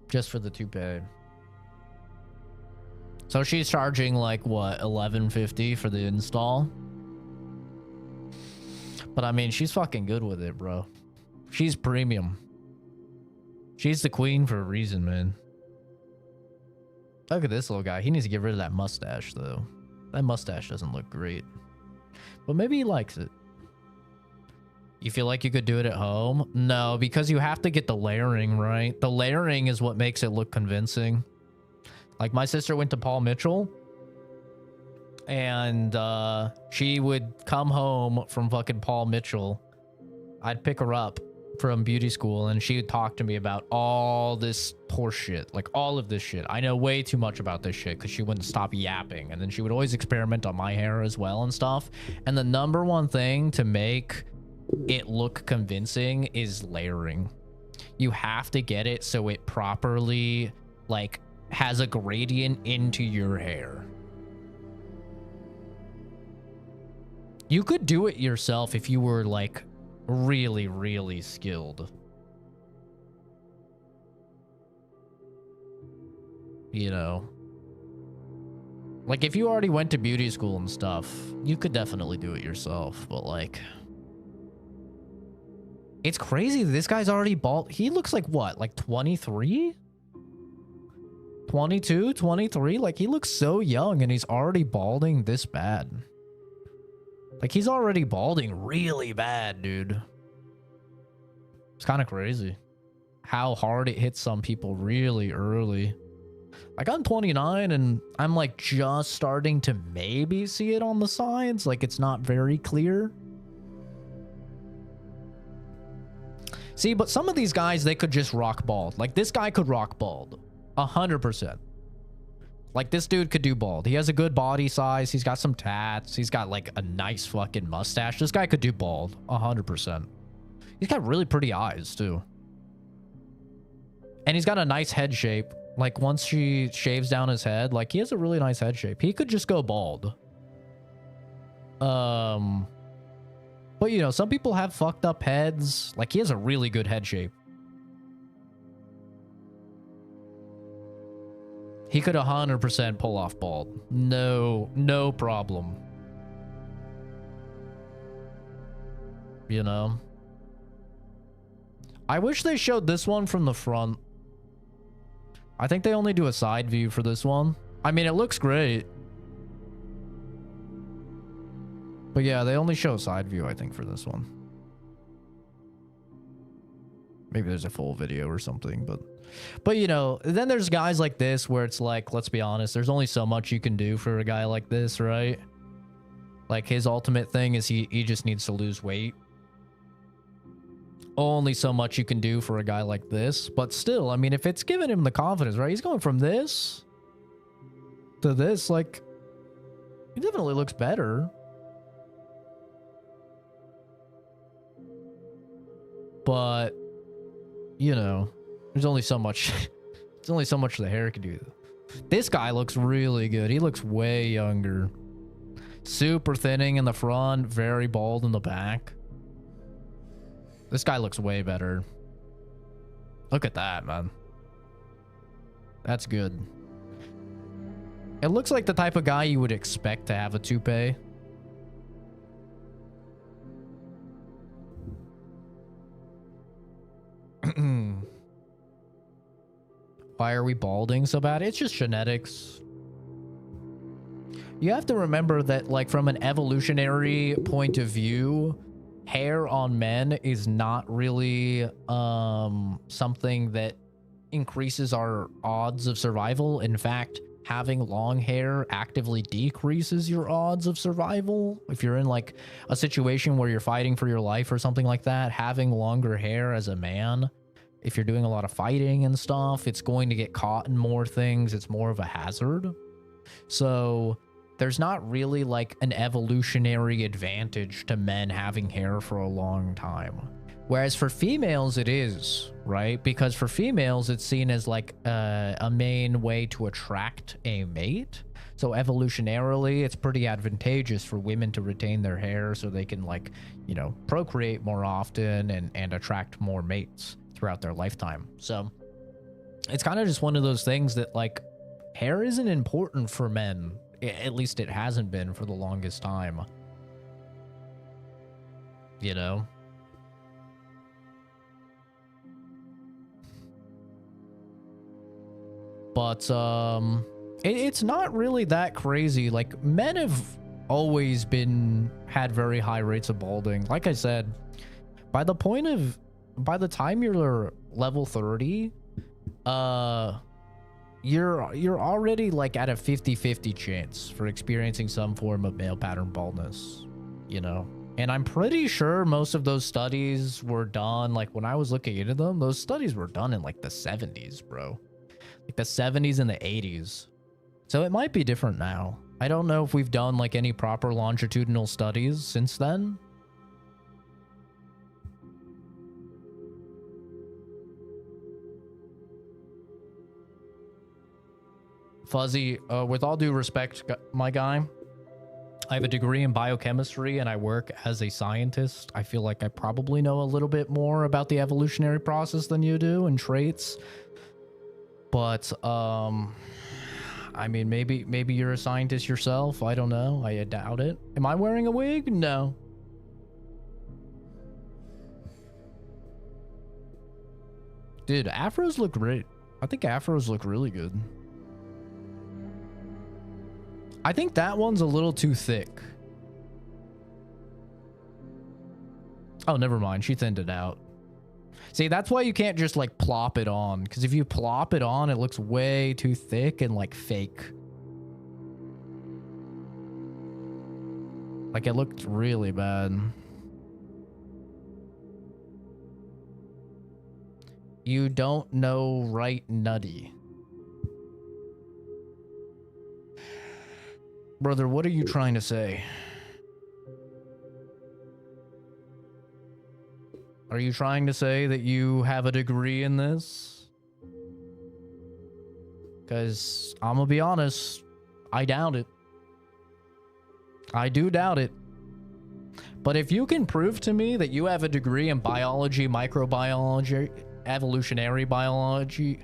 Just for the toupee. So she's charging like what, $11.50 for the install? But I mean, she's fucking good with it, bro. She's premium. She's the queen for a reason, man. Look at this little guy. He needs to get rid of that mustache, though. That mustache doesn't look great. But maybe he likes it. You feel like you could do it at home? No, because you have to get the layering right. The layering is what makes it look convincing. Like my sister went to Paul Mitchell. And she would come home from fucking Paul Mitchell. I'd pick her up from beauty school and she would talk to me about all this horse shit, like all of this shit. I know way too much about this shit because she wouldn't stop yapping, and then she would always experiment on my hair as well and stuff. And the number one thing to make it look convincing is layering. You have to get it so it properly like has a gradient into your hair. You could do it yourself if you were like really, really skilled. You know, like if you already went to beauty school and stuff, you could definitely do it yourself. But like, it's crazy. This guy's already bald. He looks like what, like 23? 22, 23? Like he looks so young and he's already balding this bad. Like, he's already balding really bad, dude. It's kind of crazy how hard it hits some people really early. Like, I'm 29, and I'm, like, just starting to maybe see it on the sides. Like, it's not very clear. See, but some of these guys, they could just rock bald. Like, this guy could rock bald. 100%. Like, this dude could do bald. He has a good body size. He's got some tats. He's got, like, a nice fucking mustache. This guy could do bald. 100%. He's got really pretty eyes, too. And he's got a nice head shape. Like, once she shaves down his head, like, he has a really nice head shape. He could just go bald. But, you know, some people have fucked up heads. Like, he has a really good head shape. He could 100% pull off bald. No problem. You know? I wish they showed this one from the front. I think they only do a side view for this one. I mean, it looks great. But yeah, they only show a side view, I think, for this one. Maybe there's a full video or something, but you know, then there's guys like this where it's like, let's be honest, there's only so much you can do for a guy like this, right? Like, his ultimate thing is he just needs to lose weight. Only so much you can do for a guy like this, but still, I mean, if it's giving him the confidence, right? He's going from this to this, like, he definitely looks better. But, you know, there's only so much. There's only so much the hair can do. This guy looks really good. He looks way younger. Super thinning in the front, very bald in the back. This guy looks way better. Look at that, man. That's good. It looks like the type of guy you would expect to have a toupee. Why are we balding so bad? It's just genetics. You have to remember that, like, from an evolutionary point of view, hair on men is not really something that increases our odds of survival. In fact, having long hair actively decreases your odds of survival. If you're in like a situation where you're fighting for your life or something like that, having longer hair as a man, if you're doing a lot of fighting and stuff, it's going to get caught in more things. It's more of a hazard. So there's not really like an evolutionary advantage to men having hair for a long time. Whereas for females, it is, right? Because for females, it's seen as like a main way to attract a mate. So evolutionarily, it's pretty advantageous for women to retain their hair so they can like, you know, procreate more often and attract more mates throughout their lifetime. So it's kind of just one of those things that like hair isn't important for men. At least it hasn't been for the longest time. You know? But it's not really that crazy. Like men have always had very high rates of balding. Like I said, by the time you're level 30, you're already like at a 50-50 chance for experiencing some form of male pattern baldness, you know? And I'm pretty sure most of those studies were done, like when I was looking into them, those studies were done in like the 70s, bro. Like the 70s and the 80s. So it might be different now. I don't know if we've done like any proper longitudinal studies since then. Fuzzy, with all due respect, my guy, I have a degree in biochemistry and I work as a scientist. I feel like I probably know a little bit more about the evolutionary process than you do and traits. But, I mean, maybe you're a scientist yourself. I don't know. I doubt it. Am I wearing a wig? No. Dude, afros look great. I think afros look really good. I think that one's a little too thick. Oh, never mind. She thinned it out. See, that's why you can't just like plop it on. Because if you plop it on, it looks way too thick and like fake. Like it looked really bad. You don't know right, nutty. Brother, what are you trying to say? Are you trying to say that you have a degree in this? Because I'm gonna be honest, I doubt it. I do doubt it. But if you can prove to me that you have a degree in biology, microbiology, evolutionary biology,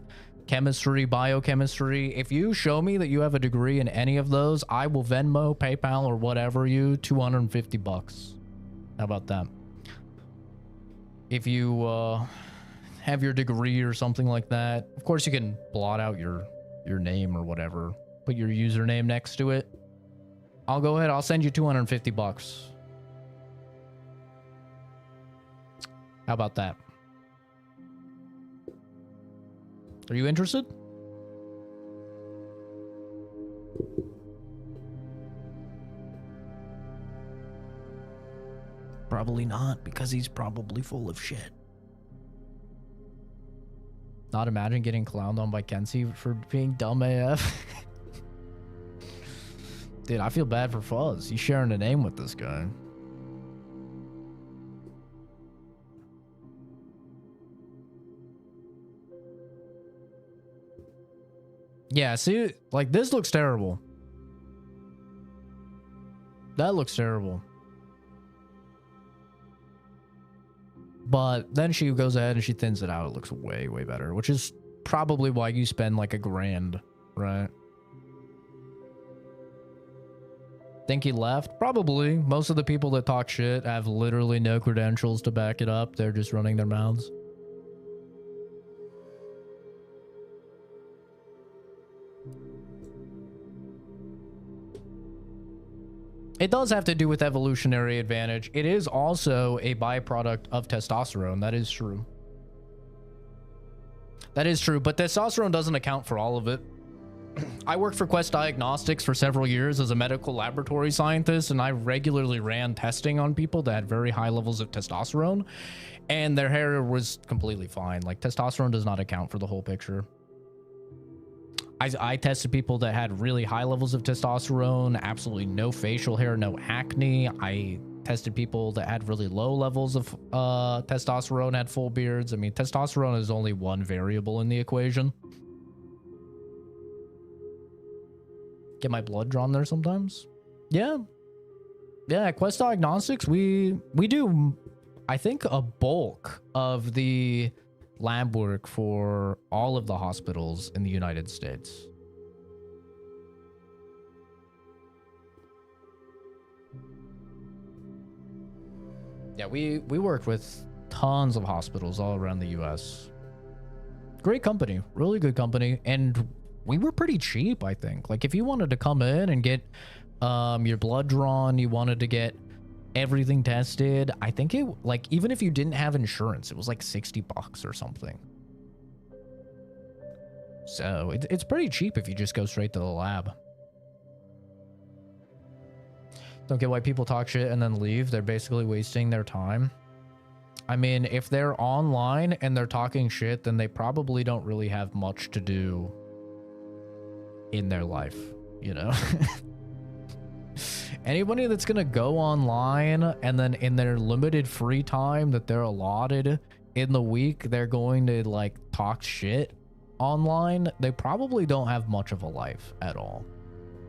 chemistry, biochemistry, if you show me that you have a degree in any of those, I will Venmo, PayPal, or whatever you $250. How about that? If you have your degree or something like that, of course you can blot out your name or whatever, put your username next to it. I'll go ahead, I'll send you $250. How about that? Are you interested? Probably not, because he's probably full of shit. Not imagine getting clowned on by Kenzie for being dumb AF. Dude, I feel bad for Fuzz. He's sharing a name with this guy. Yeah, see, like this looks terrible. That looks terrible. But then she goes ahead and she thins it out. It looks way, way better, which is probably why you spend like $1,000, right? Think he left? Probably. Most of the people that talk shit have literally no credentials to back it up. They're just running their mouths. It does have to do with evolutionary advantage. It is also a byproduct of testosterone. That is true. That is true, but testosterone doesn't account for all of it. I worked for Quest Diagnostics for several years as a medical laboratory scientist, and I regularly ran testing on people that had very high levels of testosterone, and their hair was completely fine. Like, testosterone does not account for the whole picture. I tested people that had really high levels of testosterone, absolutely no facial hair, no acne. I tested people that had really low levels of testosterone, had full beards. I mean, testosterone is only one variable in the equation. Get my blood drawn there sometimes. Yeah. Yeah, at Quest Diagnostics, we do, I think, a bulk of the lab work for all of the hospitals in the United States. Yeah, we worked with tons of hospitals all around the US. Great company, really good company, and we were pretty cheap, I think. Like, if you wanted to come in and get your blood drawn, you wanted to get everything tested, I think it, like, even if you didn't have insurance, it was like $60 or something. So it's pretty cheap if you just go straight to the lab. Don't get why people talk shit and then leave. They're basically wasting their time. I mean, if they're online and they're talking shit, then they probably don't really have much to do in their life, you know? Anybody that's gonna go online and then in their limited free time that they're allotted in the week, they're going to like talk shit online, they probably don't have much of a life at all.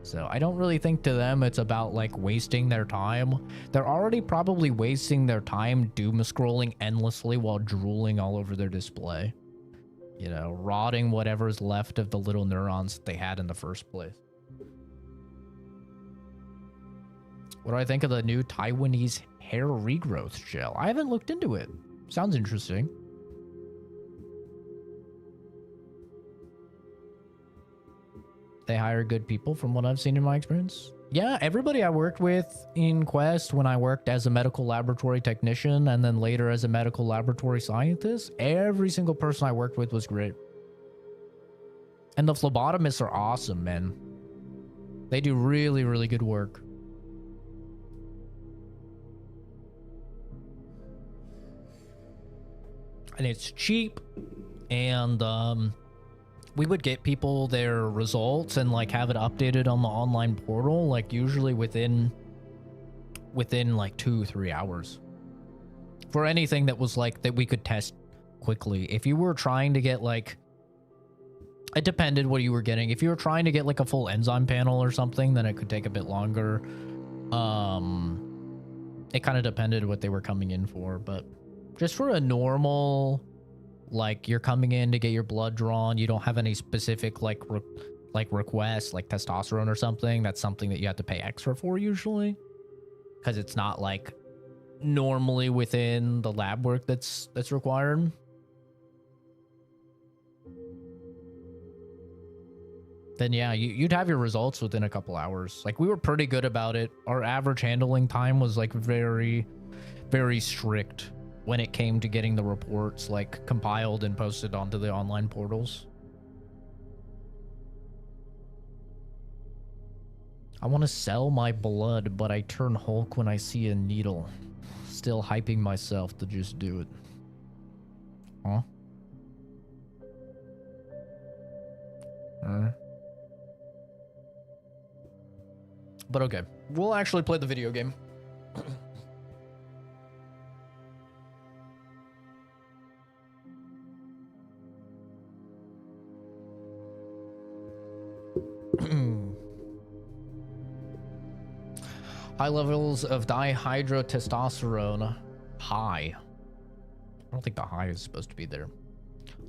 So I don't really think to them it's about like wasting their time. They're already probably wasting their time doom scrolling endlessly while drooling all over their display. You know, rotting whatever's left of the little neurons that they had in the first place. What do I think of the new Taiwanese hair regrowth gel? I haven't looked into it. Sounds interesting. They hire good people from what I've seen in my experience. Yeah, everybody I worked with in Quest when I worked as a medical laboratory technician and then later as a medical laboratory scientist, every single person I worked with was great. And the phlebotomists are awesome, man. They do really, really good work. And it's cheap, and we would get people their results and like have it updated on the online portal, like usually within like 2-3 hours for anything that was like that we could test quickly. If you were trying to get like, it depended what you were getting. If you were trying to get like a full enzyme panel or something, then it could take a bit longer. It kind of depended what they were coming in for, but just for a normal, like you're coming in to get your blood drawn, you don't have any specific like requests like testosterone or something, that's something that you have to pay extra for usually, because it's not like normally within the lab work that's required. Then yeah, you'd have your results within a couple hours. Like, we were pretty good about it. Our average handling time was like very, very strict when it came to getting the reports like compiled and posted onto the online portals. I want to sell my blood, but I turn Hulk when I see a needle. Still hyping myself to just do it. Huh? But okay, we'll actually play the video game. High levels of dihydrotestosterone. High. I don't think the high is supposed to be there.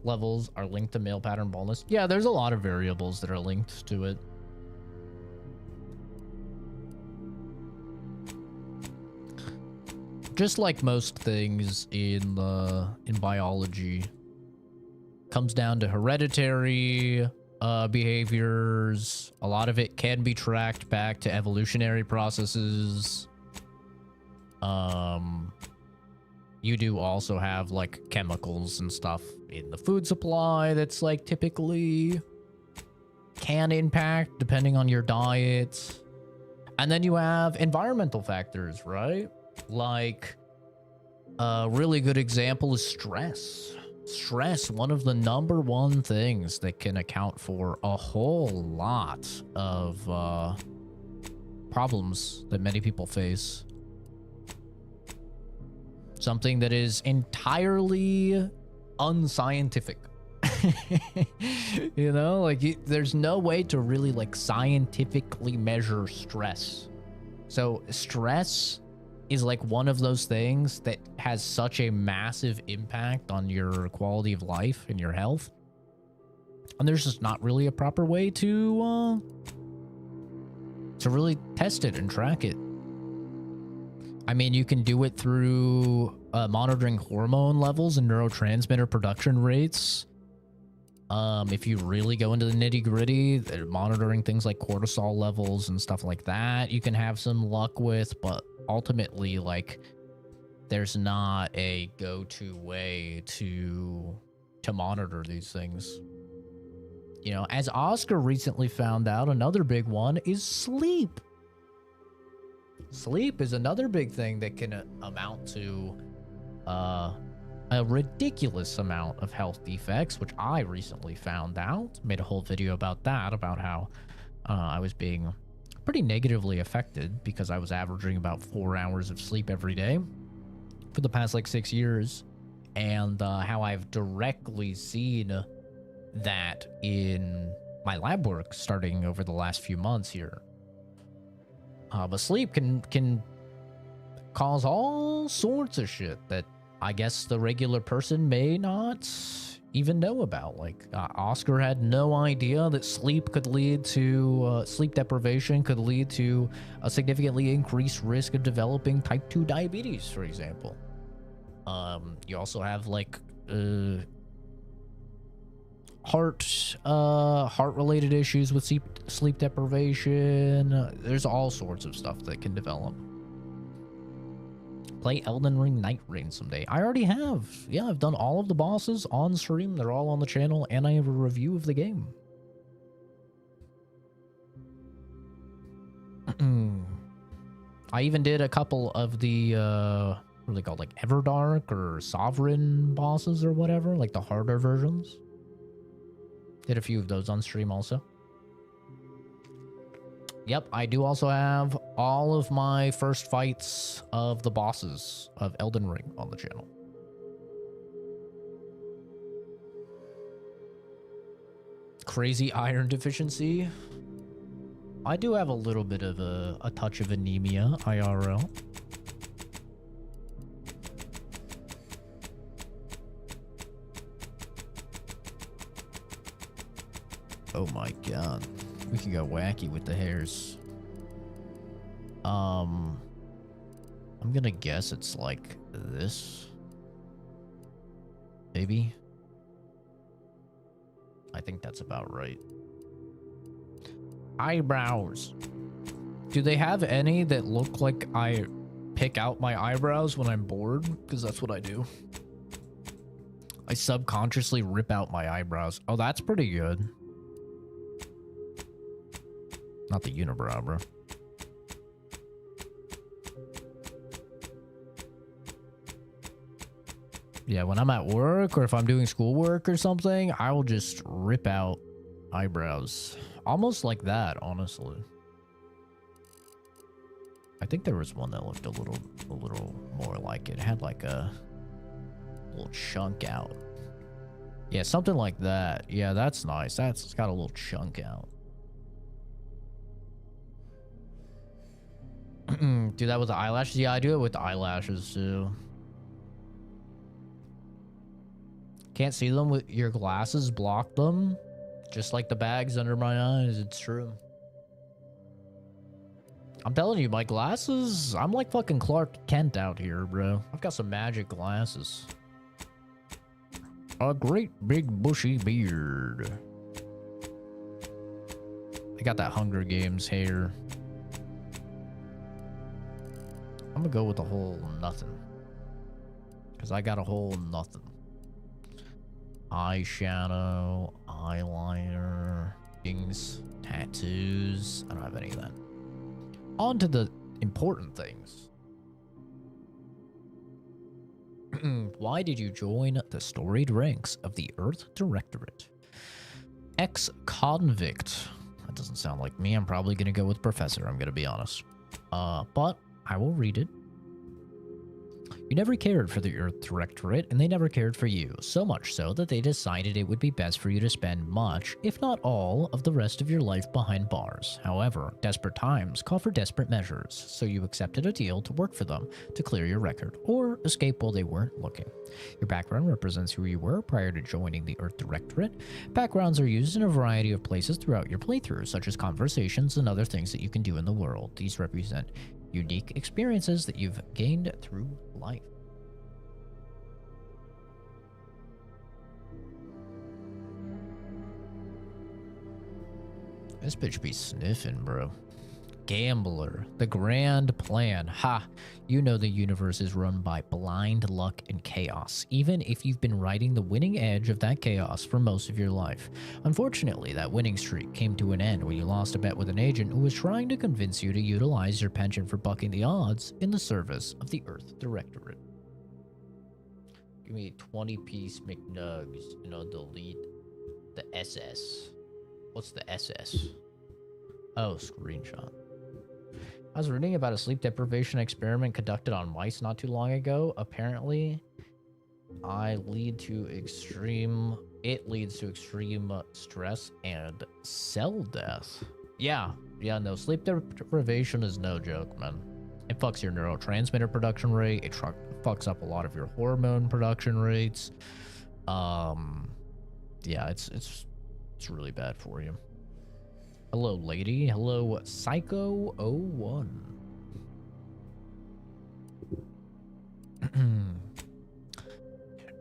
Levels are linked to male pattern baldness. Yeah, there's a lot of variables that are linked to it. Just like most things in biology, comes down to hereditary, behaviors. A lot of it can be tracked back to evolutionary processes. You do also have like chemicals and stuff in the food supply that's like typically can impact depending on your diet. And then you have environmental factors, right? Like a really good example is stress. Stress, one of the #1 things that can account for a whole lot of problems that many people face. Something that is entirely unscientific. You know, like there's no way to really like scientifically measure stress. So stress is like one of those things that has such a massive impact on your quality of life and your health. And there's just not really a proper way to really test it and track it. I mean, you can do it through monitoring hormone levels and neurotransmitter production rates. If you really go into the nitty-gritty, monitoring things like cortisol levels and stuff like that, you can have some luck with, but ultimately, like, there's not a go-to way to monitor these things. You know, as Oscar recently found out, another big one is sleep. Sleep is another big thing that can amount to a ridiculous amount of health defects, which I recently found out. Made a whole video about that, about how I was being pretty negatively affected because I was averaging about 4 hours of sleep every day for the past like 6 years, and how I've directly seen that in my lab work starting over the last few months here. But sleep can cause all sorts of shit that I guess the regular person may not even know about. Like Oscar had no idea that sleep could lead to sleep deprivation could lead to a significantly increased risk of developing type 2 diabetes, for example. You also have like heart related issues with sleep deprivation. There's all sorts of stuff that can develop. Play Elden Ring Night Rain someday. I already have. Yeah, I've done all of the bosses on stream. They're all on the channel, and I have a review of the game. I even did a couple of the what are they called, like Everdark or Sovereign bosses or whatever, like the harder versions. Did a few of those on stream also. Yep, I do also have all of my first fights of the bosses of Elden Ring on the channel. Crazy iron deficiency. I do have a little bit of a touch of anemia, IRL. Oh my god. We can go wacky with the hairs. I'm gonna guess it's like this. Maybe. I think that's about right. Eyebrows. Do they have any that look like I pick out my eyebrows when I'm bored? Because that's what I do. I subconsciously rip out my eyebrows. Oh, that's pretty good. Not the unibrow, bro. Yeah, when I'm at work or if I'm doing schoolwork or something, I will just rip out eyebrows. Almost like that, honestly. I think there was one that looked a little more like it. It had like a little chunk out. Yeah, something like that. Yeah, that's nice. It's got a little chunk out. Do that with the eyelashes? Yeah, I do it with the eyelashes too. Can't see them with your glasses, block them. Just like the bags under my eyes, it's true. I'm telling you, my glasses, I'm like fucking Clark Kent out here, bro. I've got some magic glasses. A great big bushy beard. They got that Hunger Games hair. I'm gonna go with the whole nothing. Because I got a whole nothing. Eyeshadow, eyeliner, things, tattoos. I don't have any of that. On to the important things. Why did you join the storied ranks of the Earth Directorate? Ex-convict. That doesn't sound like me. I'm probably going to go with professor, I'm going to be honest. But I will read it. You never cared for the Earth Directorate, and they never cared for you, so much so that they decided it would be best for you to spend much, if not all, of the rest of your life behind bars. However, desperate times call for desperate measures, so you accepted a deal to work for them to clear your record, or escape while they weren't looking. Your background represents who you were prior to joining the Earth Directorate. Backgrounds are used in a variety of places throughout your playthrough, such as conversations and other things that you can do in the world. These represent unique experiences that you've gained through life. This bitch be sniffing, bro. Gambler. The grand plan. Ha! You know the universe is run by blind luck and chaos, even if you've been riding the winning edge of that chaos for most of your life. Unfortunately, that winning streak came to an end when you lost a bet with an agent who was trying to convince you to utilize your penchant for bucking the odds in the service of the Earth Directorate. Give me 20-piece McNugs and I'll delete the SS. What's the SS? Oh, screenshot. I was reading about a sleep deprivation experiment conducted on mice not too long ago. Apparently, it leads to extreme stress and cell death. Yeah, no, sleep deprivation is no joke, man. It fucks your neurotransmitter production rate. It fucks up a lot of your hormone production rates. Yeah, it's really bad for you. Hello, lady. Hello, Psycho01.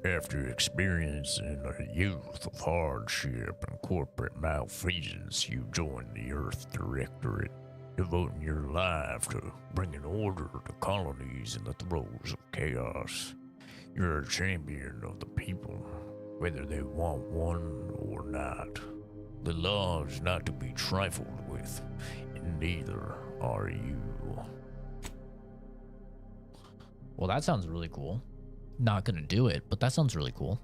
After experiencing a youth of hardship and corporate malfeasance, you joined the Earth Directorate, devoting your life to bringing order to colonies in the throes of chaos. You're a champion of the people, whether they want one or not. The law is not to be trifled with, and neither are you. Well, that sounds really cool. Not gonna do it, but that sounds really cool.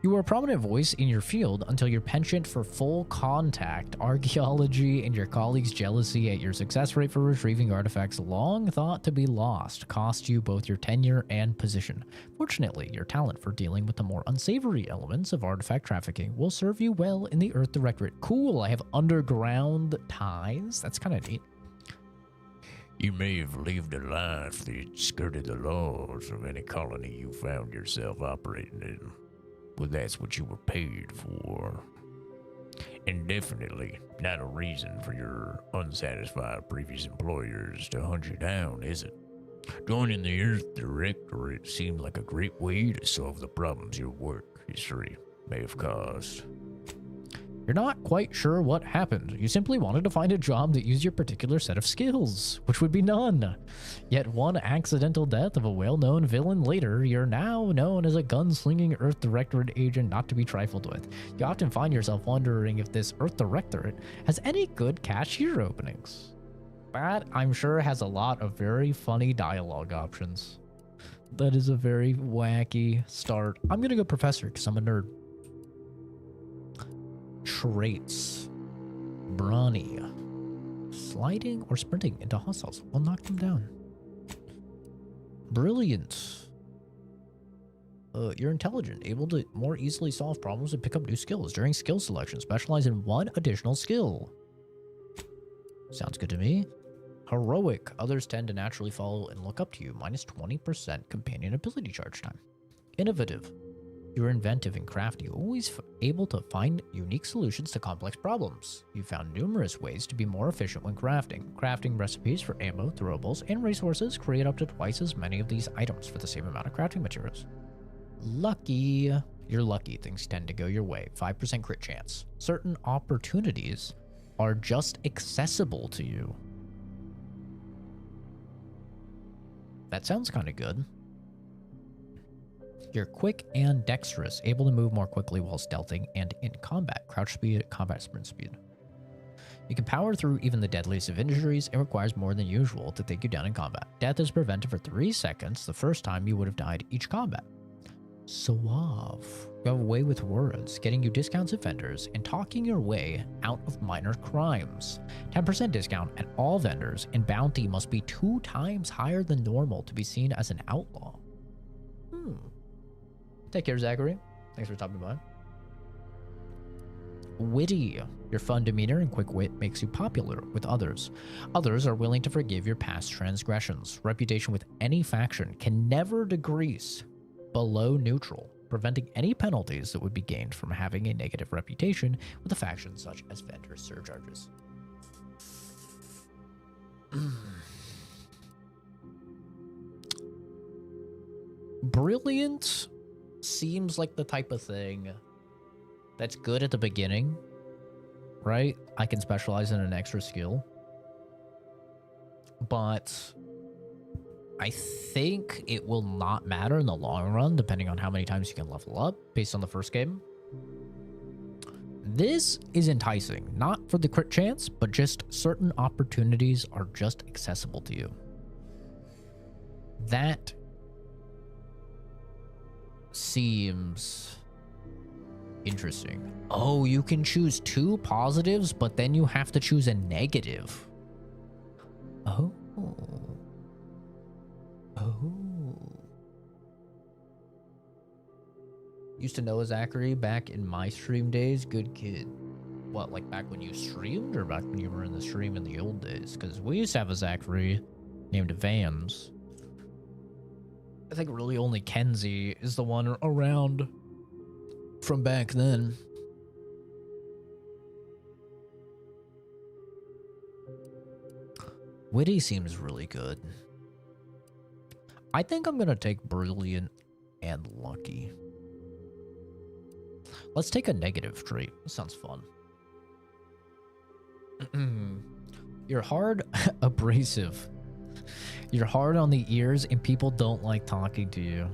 You were a prominent voice in your field until your penchant for full contact archaeology and your colleagues' jealousy at your success rate for retrieving artifacts long thought to be lost cost you both your tenure and position. Fortunately, your talent for dealing with the more unsavory elements of artifact trafficking will serve you well in the Earth Directorate. Cool, I have underground ties. That's kind of neat. You may have lived a life that skirted the laws of any colony you found yourself operating in. But that's what you were paid for. And definitely not a reason for your unsatisfied previous employers to hunt you down, is it? Joining the Earth Directorate seemed like a great way to solve the problems your work history may have caused. You're not quite sure what happened. You simply wanted to find a job that used your particular set of skills, which would be none. Yet one accidental death of a well-known villain later, you're now known as a gunslinging Earth Directorate agent not to be trifled with. You often find yourself wondering if this Earth Directorate has any good cashier openings. That, I'm sure, has a lot of very funny dialogue options. That is a very wacky start. I'm gonna go professor because I'm a nerd. Traits. Brawny. Sliding or sprinting into hostiles will knock them down. Brilliant. You're intelligent, able to more easily solve problems and pick up new skills. During skill selection, specialize in one additional skill. Sounds good to me. Heroic. Others tend to naturally follow and look up to you. Minus 20% companion ability charge time. Innovative. You're inventive and crafty, always able to find unique solutions to complex problems. You found numerous ways to be more efficient when crafting. Crafting recipes for ammo, throwables, and resources create up to twice as many of these items for the same amount of crafting materials. Lucky. You're lucky. Things tend to go your way. 5% crit chance. Certain opportunities are just accessible to you. That sounds kind of good. You're quick and dexterous, able to move more quickly while stealthing and in combat. Crouch speed, combat sprint speed. You can power through even the deadliest of injuries and requires more than usual to take you down in combat. Death is prevented for 3 seconds the first time you would have died each combat. Suave. You have a way with words, getting you discounts at vendors and talking your way out of minor crimes. 10% discount at all vendors, and bounty must be 2 times higher than normal to be seen as an outlaw. Take care, Zachary. Thanks for stopping by. Witty. Your fun demeanor and quick wit makes you popular with others. Others are willing to forgive your past transgressions. Reputation with any faction can never decrease below neutral, preventing any penalties that would be gained from having a negative reputation with a faction such as vendor surcharges. Brilliant seems like the type of thing that's good at the beginning, right? I can specialize in an extra skill. But I think it will not matter in the long run, depending on how many times you can level up based on the first game. This is enticing, not for the crit chance, but just certain opportunities are just accessible to you. That seems interesting. Oh, you can choose 2 positives, but then you have to choose a negative. Oh. Used to know a Zachary back in my stream days. Good kid. What, like back when you streamed, or back when you were in the stream in the old days? Because we used to have a Zachary named Vans. I think really only Kenzie is the one around from back then. Witty seems really good. I think I'm gonna take Brilliant and Lucky. Let's take a negative trait. This sounds fun. You're hard, abrasive. You're hard on the ears and people don't like talking to you.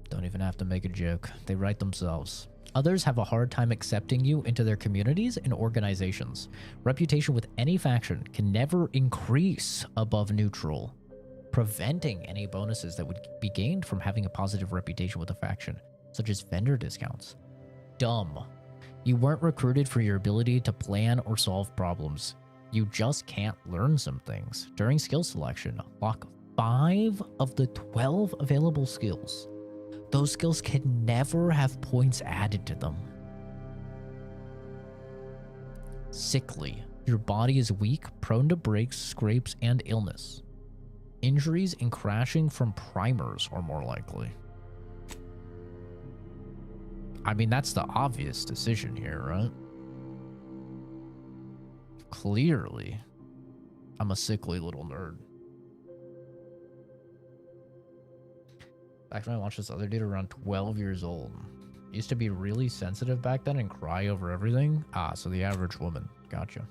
Don't even have to make a joke. They write themselves. Others have a hard time accepting you into their communities and organizations. Reputation with any faction can never increase above neutral, preventing any bonuses that would be gained from having a positive reputation with a faction, such as vendor discounts. Dumb. You weren't recruited for your ability to plan or solve problems. You just can't learn some things. During skill selection, lock 5 of the 12 available skills. Those skills can never have points added to them. Sickly. Your body is weak, prone to breaks, scrapes, and illness. Injuries and crashing from primers are more likely. I mean, that's the obvious decision here, right? Clearly, I'm a sickly little nerd. Back when I watched this other dude around 12 years old. Used to be really sensitive back then and cry over everything. Ah, so the average woman. Gotcha.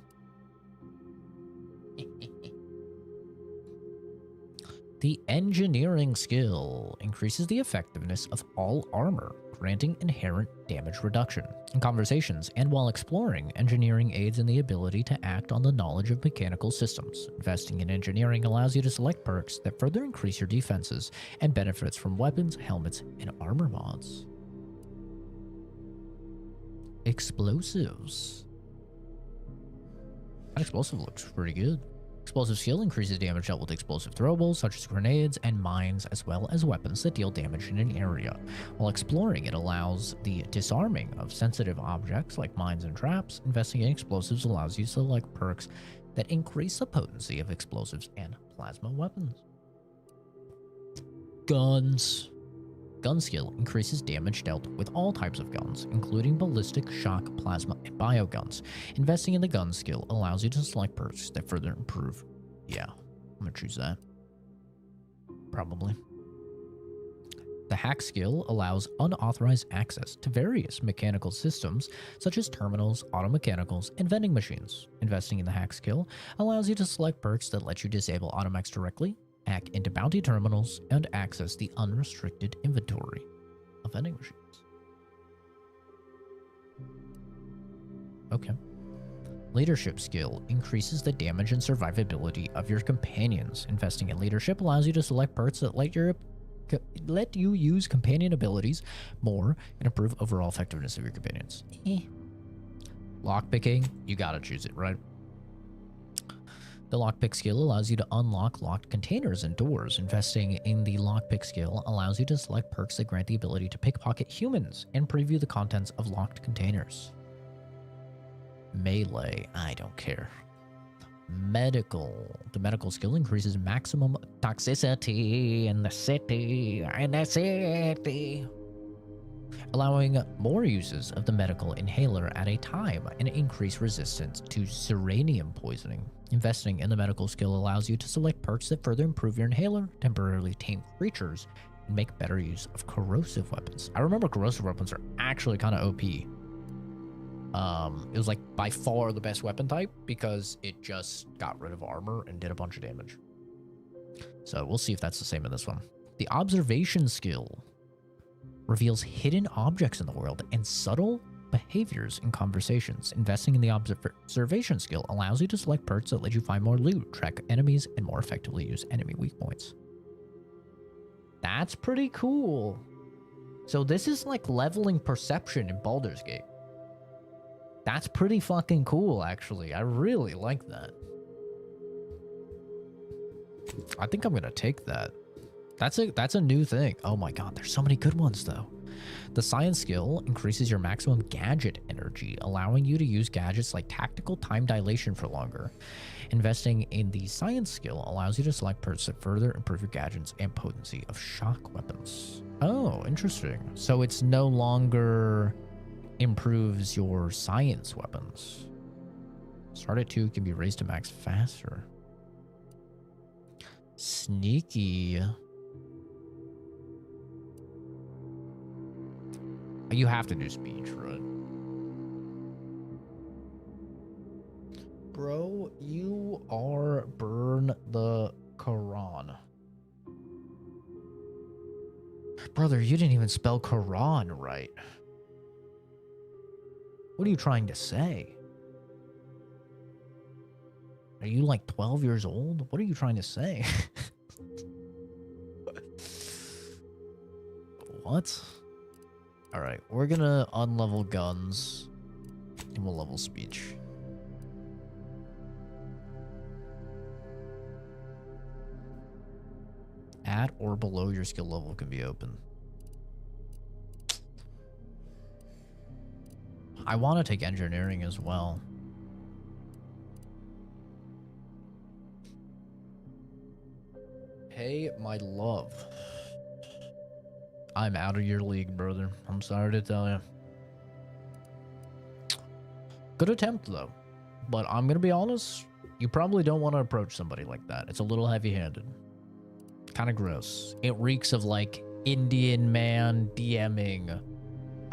The engineering skill increases the effectiveness of all armor, granting inherent damage reduction. In conversations and while exploring, engineering aids in the ability to act on the knowledge of mechanical systems. Investing in engineering allows you to select perks that further increase your defenses and benefits from weapons, helmets, and armor mods. Explosives. That explosive looks pretty good. Explosive skill increases damage dealt with explosive throwables such as grenades and mines, as well as weapons that deal damage in an area. While exploring, it allows the disarming of sensitive objects like mines and traps. Investing in explosives allows you to select perks that increase the potency of explosives and plasma weapons. Guns. Gun skill increases damage dealt with all types of guns, including ballistic, shock, plasma, and bioguns. Investing in the gun skill allows you to select perks that further improve. Yeah, I'm gonna choose that. Probably. The hack skill allows unauthorized access to various mechanical systems, such as terminals, auto mechanicals, and vending machines. Investing in the hack skill allows you to select perks that let you disable automechs directly, hack into bounty terminals, and access the unrestricted inventory of vending machines. Okay. Leadership skill increases the damage and survivability of your companions. Investing in leadership allows you to select perks that let you use companion abilities more and improve overall effectiveness of your companions. Lockpicking, you gotta choose it, right? The lockpick skill allows you to unlock locked containers and doors. Investing in the lockpick skill allows you to select perks that grant the ability to pickpocket humans and preview the contents of locked containers. Melee, I don't care. Medical. The medical skill increases maximum toxicity in the city, allowing more uses of the medical inhaler at a time and increase resistance to seranium poisoning. Investing in the medical skill allows you to select perks that further improve your inhaler, temporarily tame creatures, and make better use of corrosive weapons. I remember corrosive weapons are actually kind of OP. It was like by far the best weapon type because it just got rid of armor and did a bunch of damage. So we'll see if that's the same in this one. The observation skill reveals hidden objects in the world and subtle behaviors in conversations. Investing in the observation skill allows you to select perks that let you find more loot, track enemies, and more effectively use enemy weak points. That's pretty cool. So this is like leveling perception in Baldur's Gate. That's pretty fucking cool, actually. I really like that. I think I'm gonna take that. That's a new thing. Oh my god, there's so many good ones though. The science skill increases your maximum gadget energy, allowing you to use gadgets like tactical time dilation for longer. Investing in the science skill allows you to select perks that further improve your gadgets and potency of shock weapons. Oh, interesting. So it's no longer improves your science weapons. Start at 2 can be raised to max faster. Sneaky. You have to do speech, right? Bro, you are burn the Quran. Brother, you didn't even spell Quran right. What are you trying to say? Are you like 12 years old? What are you trying to say? What? All right, we're gonna unlevel guns and we'll level speech. At or below your skill level can be open. I want to take engineering as well. Hey, my love. I'm out of your league, brother. I'm sorry to tell you. Good attempt, though. But I'm going to be honest, you probably don't want to approach somebody like that. It's a little heavy-handed. Kind of gross. It reeks of, like, Indian man DMing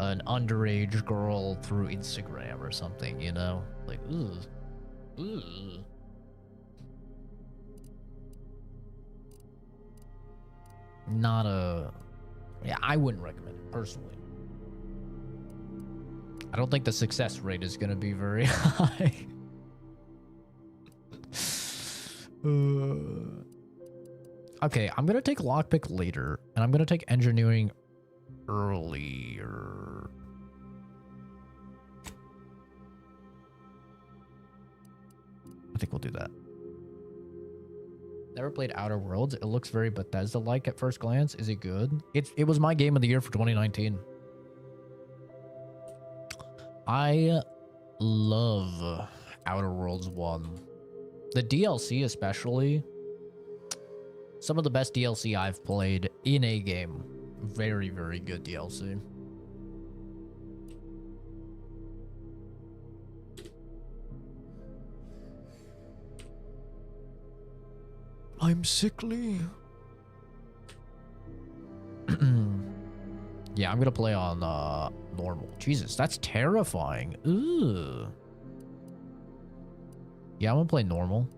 an underage girl through Instagram or something, you know? Like, ugh. Ugh. Not a... Yeah, I wouldn't recommend it, personally. I don't think the success rate is going to be very high. Okay, I'm going to take lockpick later, and I'm going to take engineering earlier. I think we'll do that. Never played Outer Worlds. It looks very Bethesda-like at first glance. Is it good? It was my game of the year for 2019. I love Outer Worlds 1. The DLC especially. Some of the best DLC I've played in a game. Very, very good DLC. I'm sickly. Yeah, I'm gonna play on normal. Jesus, that's terrifying. Ooh. Yeah, I'm gonna play normal.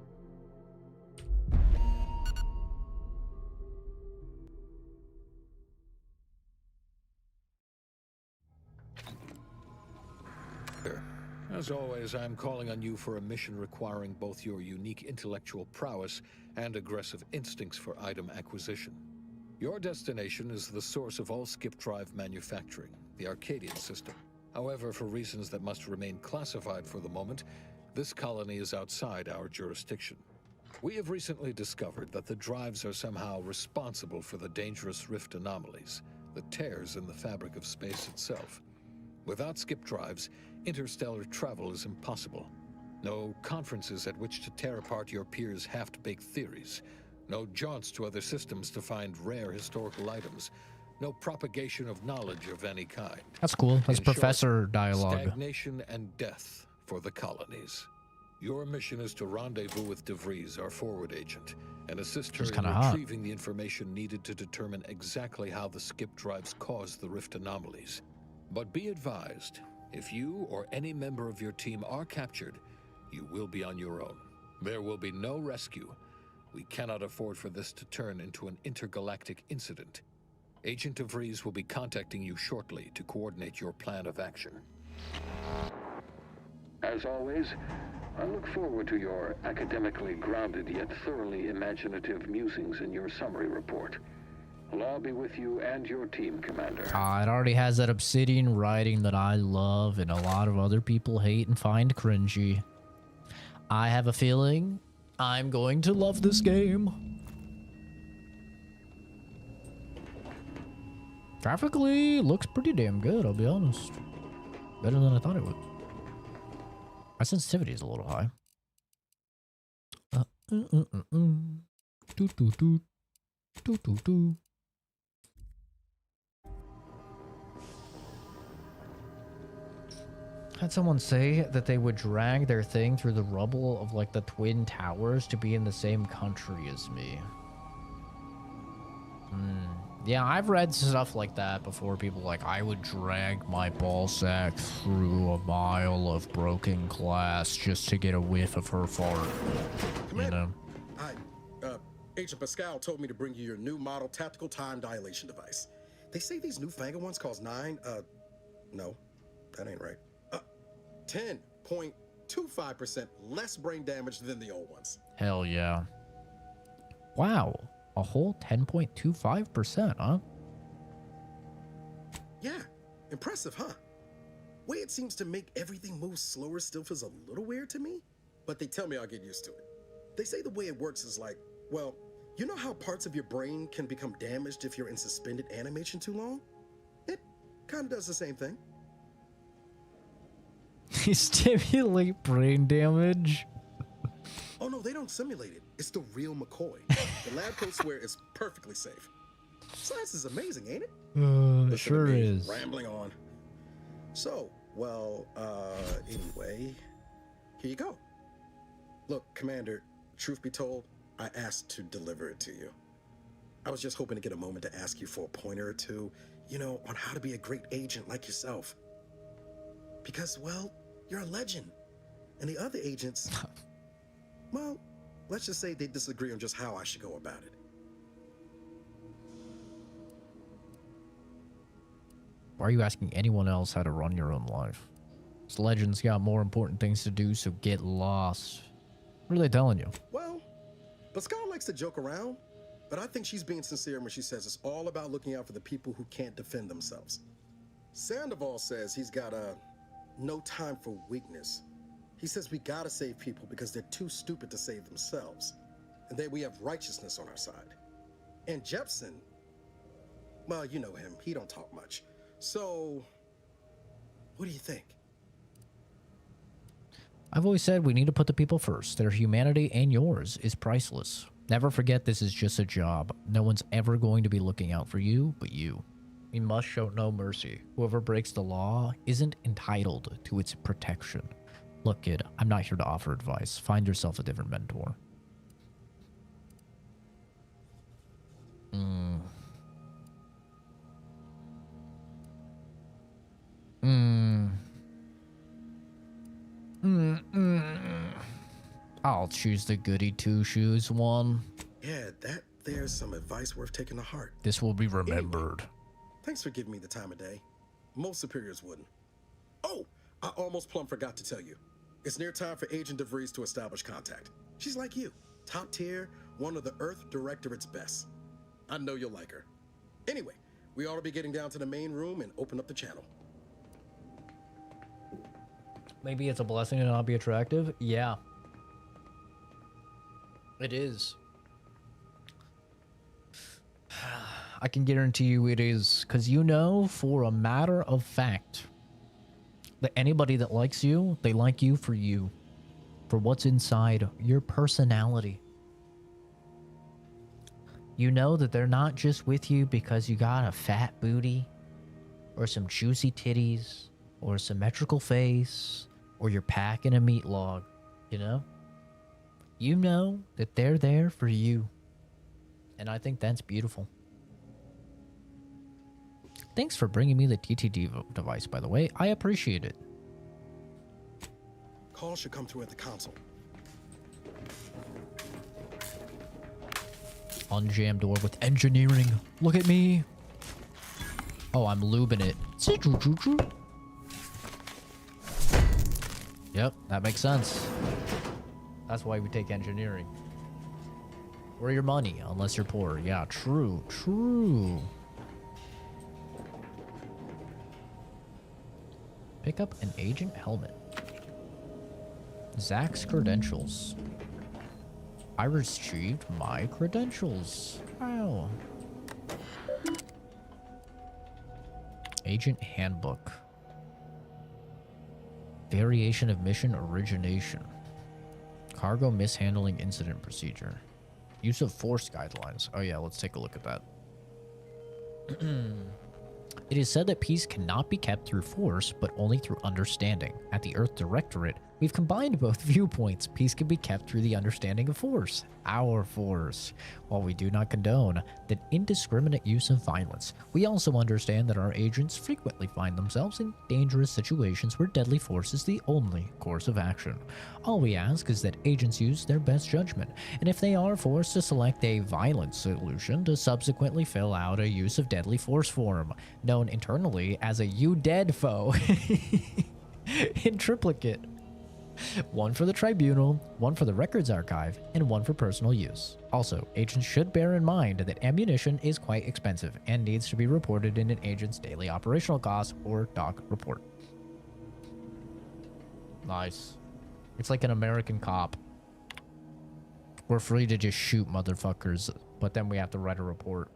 As always, I'm calling on you for a mission requiring both your unique intellectual prowess and aggressive instincts for item acquisition. Your destination is the source of all skip drive manufacturing, the Arcadian system. However, for reasons that must remain classified for the moment, this colony is outside our jurisdiction. We have recently discovered that the drives are somehow responsible for the dangerous rift anomalies, the tears in the fabric of space itself. Without skip drives, interstellar travel is impossible. No conferences at which to tear apart your peers' half-baked theories. No jaunts to other systems to find rare historical items. No propagation of knowledge of any kind. That's cool. That's In professor short, dialogue. Stagnation and death for the colonies. Your mission is to rendezvous with DeVries, our forward agent, and assist her in retrieving the information needed to determine exactly how the skip drives caused the rift anomalies. But be advised, if you or any member of your team are captured, you will be on your own. There will be no rescue. We cannot afford for this to turn into an intergalactic incident. Agent DeVries will be contacting you shortly to coordinate your plan of action. As always, I look forward to your academically grounded yet thoroughly imaginative musings in your summary report. I'll be with you and your team, Commander. It already has that obsidian writing that I love and a lot of other people hate and find cringy. I have a feeling I'm going to love this game. Graphically, looks pretty damn good, I'll be honest. Better than I thought it would. My sensitivity is a little high. Had someone say that they would drag their thing through the rubble of like the Twin Towers to be in the same country as me. Yeah, I've read stuff like that before. People like, I would drag my ball sack through a mile of broken glass just to get a whiff of her fart. You know? Hi, Agent Pascal told me to bring you your new model tactical time dilation device. They say these newfangled ones cause no, that ain't right. 10.25% less brain damage than the old ones. Hell yeah. Wow. A whole 10.25%, huh? Yeah, impressive, huh? Way it seems to make everything move slower still feels a little weird to me, but they tell me I'll get used to it. They say the way it works is like, well, you know how parts of your brain can become damaged if you're in suspended animation too long? It kind of does the same thing. Stimulate brain damage? Oh no, they don't simulate it. It's the real McCoy. The lab coats swear it's perfectly safe. Science is amazing, ain't it? It sure is. Rambling on. So, well, anyway, here you go. Look, Commander, truth be told, I asked to deliver it to you. I was just hoping to get a moment to ask you for a pointer or two, you know, on how to be a great agent like yourself. Because, well, you're a legend. And the other agents, well, let's just say they disagree on just how I should go about it. Why are you asking anyone else how to run your own life? This legend's got more important things to do, so get lost. What are they telling you? Well, Pascal likes to joke around, but I think she's being sincere when she says it's all about looking out for the people who can't defend themselves. Sandoval says he's got no time for weakness. He says we gotta save people because they're too stupid to save themselves. And then we have righteousness on our side. And Jepson, well, you know him, he don't talk much. So, what do you think? I've always said we need to put the people first. Their humanity and yours is priceless. Never forget this is just a job. No one's ever going to be looking out for you but you. We must show no mercy. Whoever breaks the law isn't entitled to its protection. Look, kid, I'm not here to offer advice. Find yourself a different mentor. I'll choose the goody two-shoes one. Yeah, that there's some advice worth taking to heart. This will be remembered. Thanks for giving me the time of day. Most superiors wouldn't. Oh, I almost plumb forgot to tell you. It's near time for Agent DeVries to establish contact. She's like you, top tier, one of the Earth Directorate's best. I know you'll like her. Anyway, we ought to be getting down to the main room and open up the channel. Maybe it's a blessing to not be attractive? Yeah. It is. I can guarantee you it is, because you know for a matter of fact that anybody that likes you, they like you, for what's inside your personality. You know that they're not just with you because you got a fat booty, or some juicy titties, or a symmetrical face, or you're packing a meat log, you know? You know that they're there for you. And I think that's beautiful. Thanks for bringing me the TTD device, by the way. I appreciate it. Call should come through at the console. Unjam door with engineering. Look at me. Oh, I'm lubing it. Yep, that makes sense. That's why we take engineering. Where your money, unless you're poor. Yeah, true, true. Pick up an agent helmet. Zach's credentials. I retrieved my credentials. Wow. Agent handbook. Variation of mission origination. Cargo mishandling incident procedure. Use of force guidelines. Oh yeah, let's take a look at that. It is said that peace cannot be kept through force, but only through understanding. At the Earth Directorate, we've combined both viewpoints. Peace can be kept through the understanding of force, our force. While we do not condone the indiscriminate use of violence, we also understand that our agents frequently find themselves in dangerous situations where deadly force is the only course of action. All we ask is that agents use their best judgment, and if they are forced to select a violent solution, to subsequently fill out a use of deadly force form, known internally as a "you dead" foe, in triplicate. One for the tribunal, one for the records archive, and one for personal use. Also, agents should bear in mind that ammunition is quite expensive and needs to be reported in an agent's daily operational costs or doc report. Nice. It's like an American cop. We're free to just shoot motherfuckers, but then we have to write a report.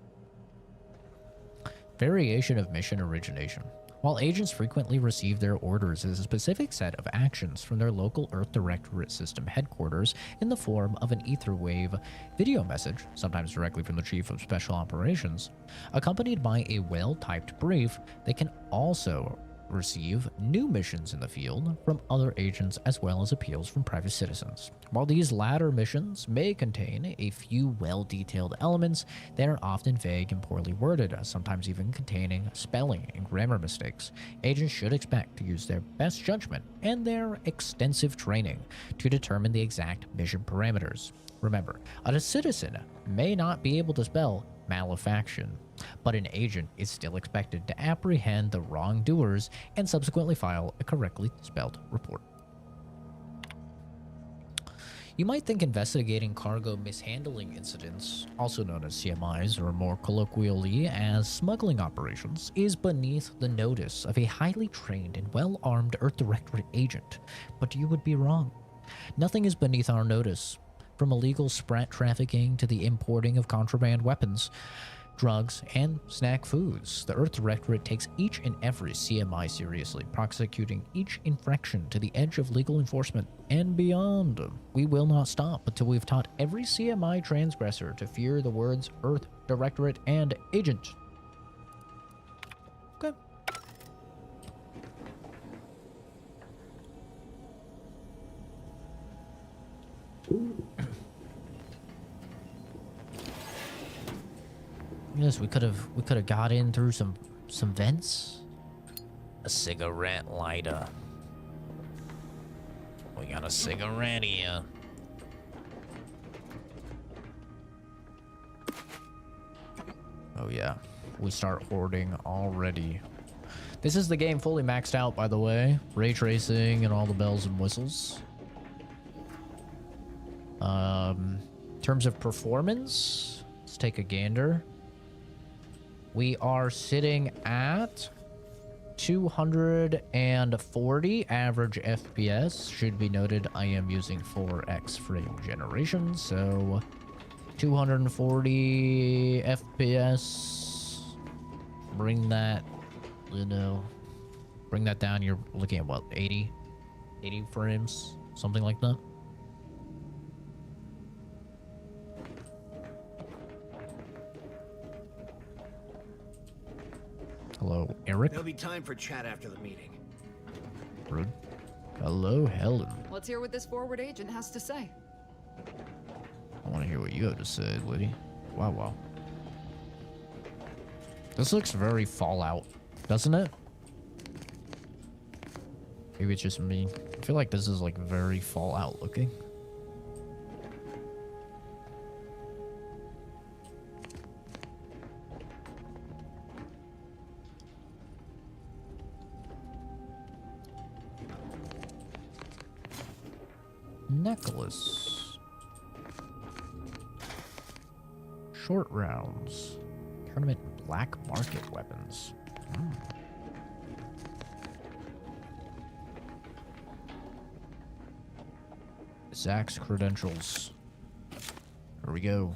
Variation of mission origination. While agents frequently receive their orders as a specific set of actions from their local Earth Directorate system headquarters in the form of an etherwave video message, sometimes directly from the Chief of Special Operations, accompanied by a well-typed brief, they can also receive new missions in the field from other agents as well as appeals from private citizens. While these latter missions may contain a few well-detailed elements, they are often vague and poorly worded, sometimes even containing spelling and grammar mistakes. Agents should expect to use their best judgment and their extensive training to determine the exact mission parameters. Remember, a citizen may not be able to spell malefaction, but an agent is still expected to apprehend the wrongdoers and subsequently file a correctly spelled report. You might think investigating cargo mishandling incidents, also known as CMIs or more colloquially as smuggling operations, is beneath the notice of a highly trained and well-armed Earth Directorate agent, but you would be wrong. Nothing is beneath our notice, from illegal sprat trafficking to the importing of contraband weapons, drugs, and snack foods. The Earth Directorate takes each and every CMI seriously, prosecuting each infraction to the edge of legal enforcement and beyond. We will not stop until we've taught every CMI transgressor to fear the words Earth Directorate and Agent. Okay. Yes, we could have got in through some vents. A cigarette lighter. We got a cigarette here. Oh yeah, we start hoarding already. This is the game fully maxed out, by the way. Ray tracing and all the bells and whistles. In terms of performance, let's take a gander. We are sitting at 240 average FPS. Should be noted, I am using 4x frame generation, so 240 FPS. Bring that, you know, bring that down. You're looking at what, 80 frames, something like that. Hello, Eric. There'll be time for chat after the meeting. Rude. Hello, Helen. Let's hear what this forward agent has to say. I want to hear what you have to say, Liddy. Wow, wow. This looks very Fallout, doesn't it? Maybe it's just me. I feel like this is like very Fallout looking. Necklace. Short rounds. Tournament black market weapons. Zach's credentials. Here we go.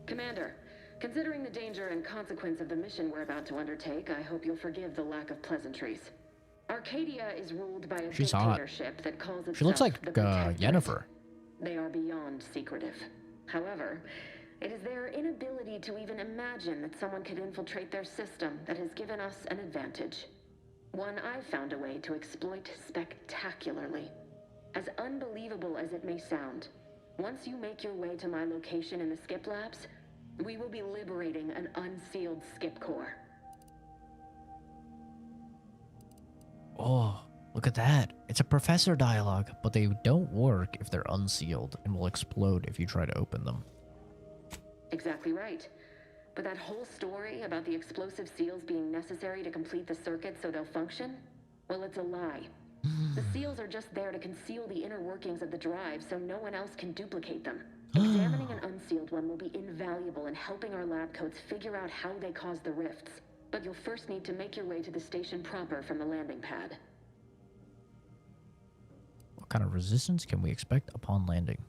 Commander, considering the danger and consequence of the mission we're about to undertake, I hope you'll forgive the lack of pleasantries. Arcadia is ruled by a dictatorship that calls itself She looks like the Protectorate. Yennefer. They are beyond secretive. However, it is their inability to even imagine that someone could infiltrate their system that has given us an advantage. One I've found a way to exploit spectacularly. As unbelievable as it may sound, once you make your way to my location in the Skip Labs, we will be liberating an unsealed Skip core. Oh, look at that. It's a professor dialogue, but they don't work if they're unsealed and will explode if you try to open them. Exactly right. But that whole story about the explosive seals being necessary to complete the circuit so they'll function, well, it's a lie. The seals are just there to conceal the inner workings of the drive so no one else can duplicate them. Examining an unsealed one will be invaluable in helping our lab coats figure out how they cause the rifts. But you'll first need to make your way to the station proper from the landing pad. What kind of resistance can we expect upon landing?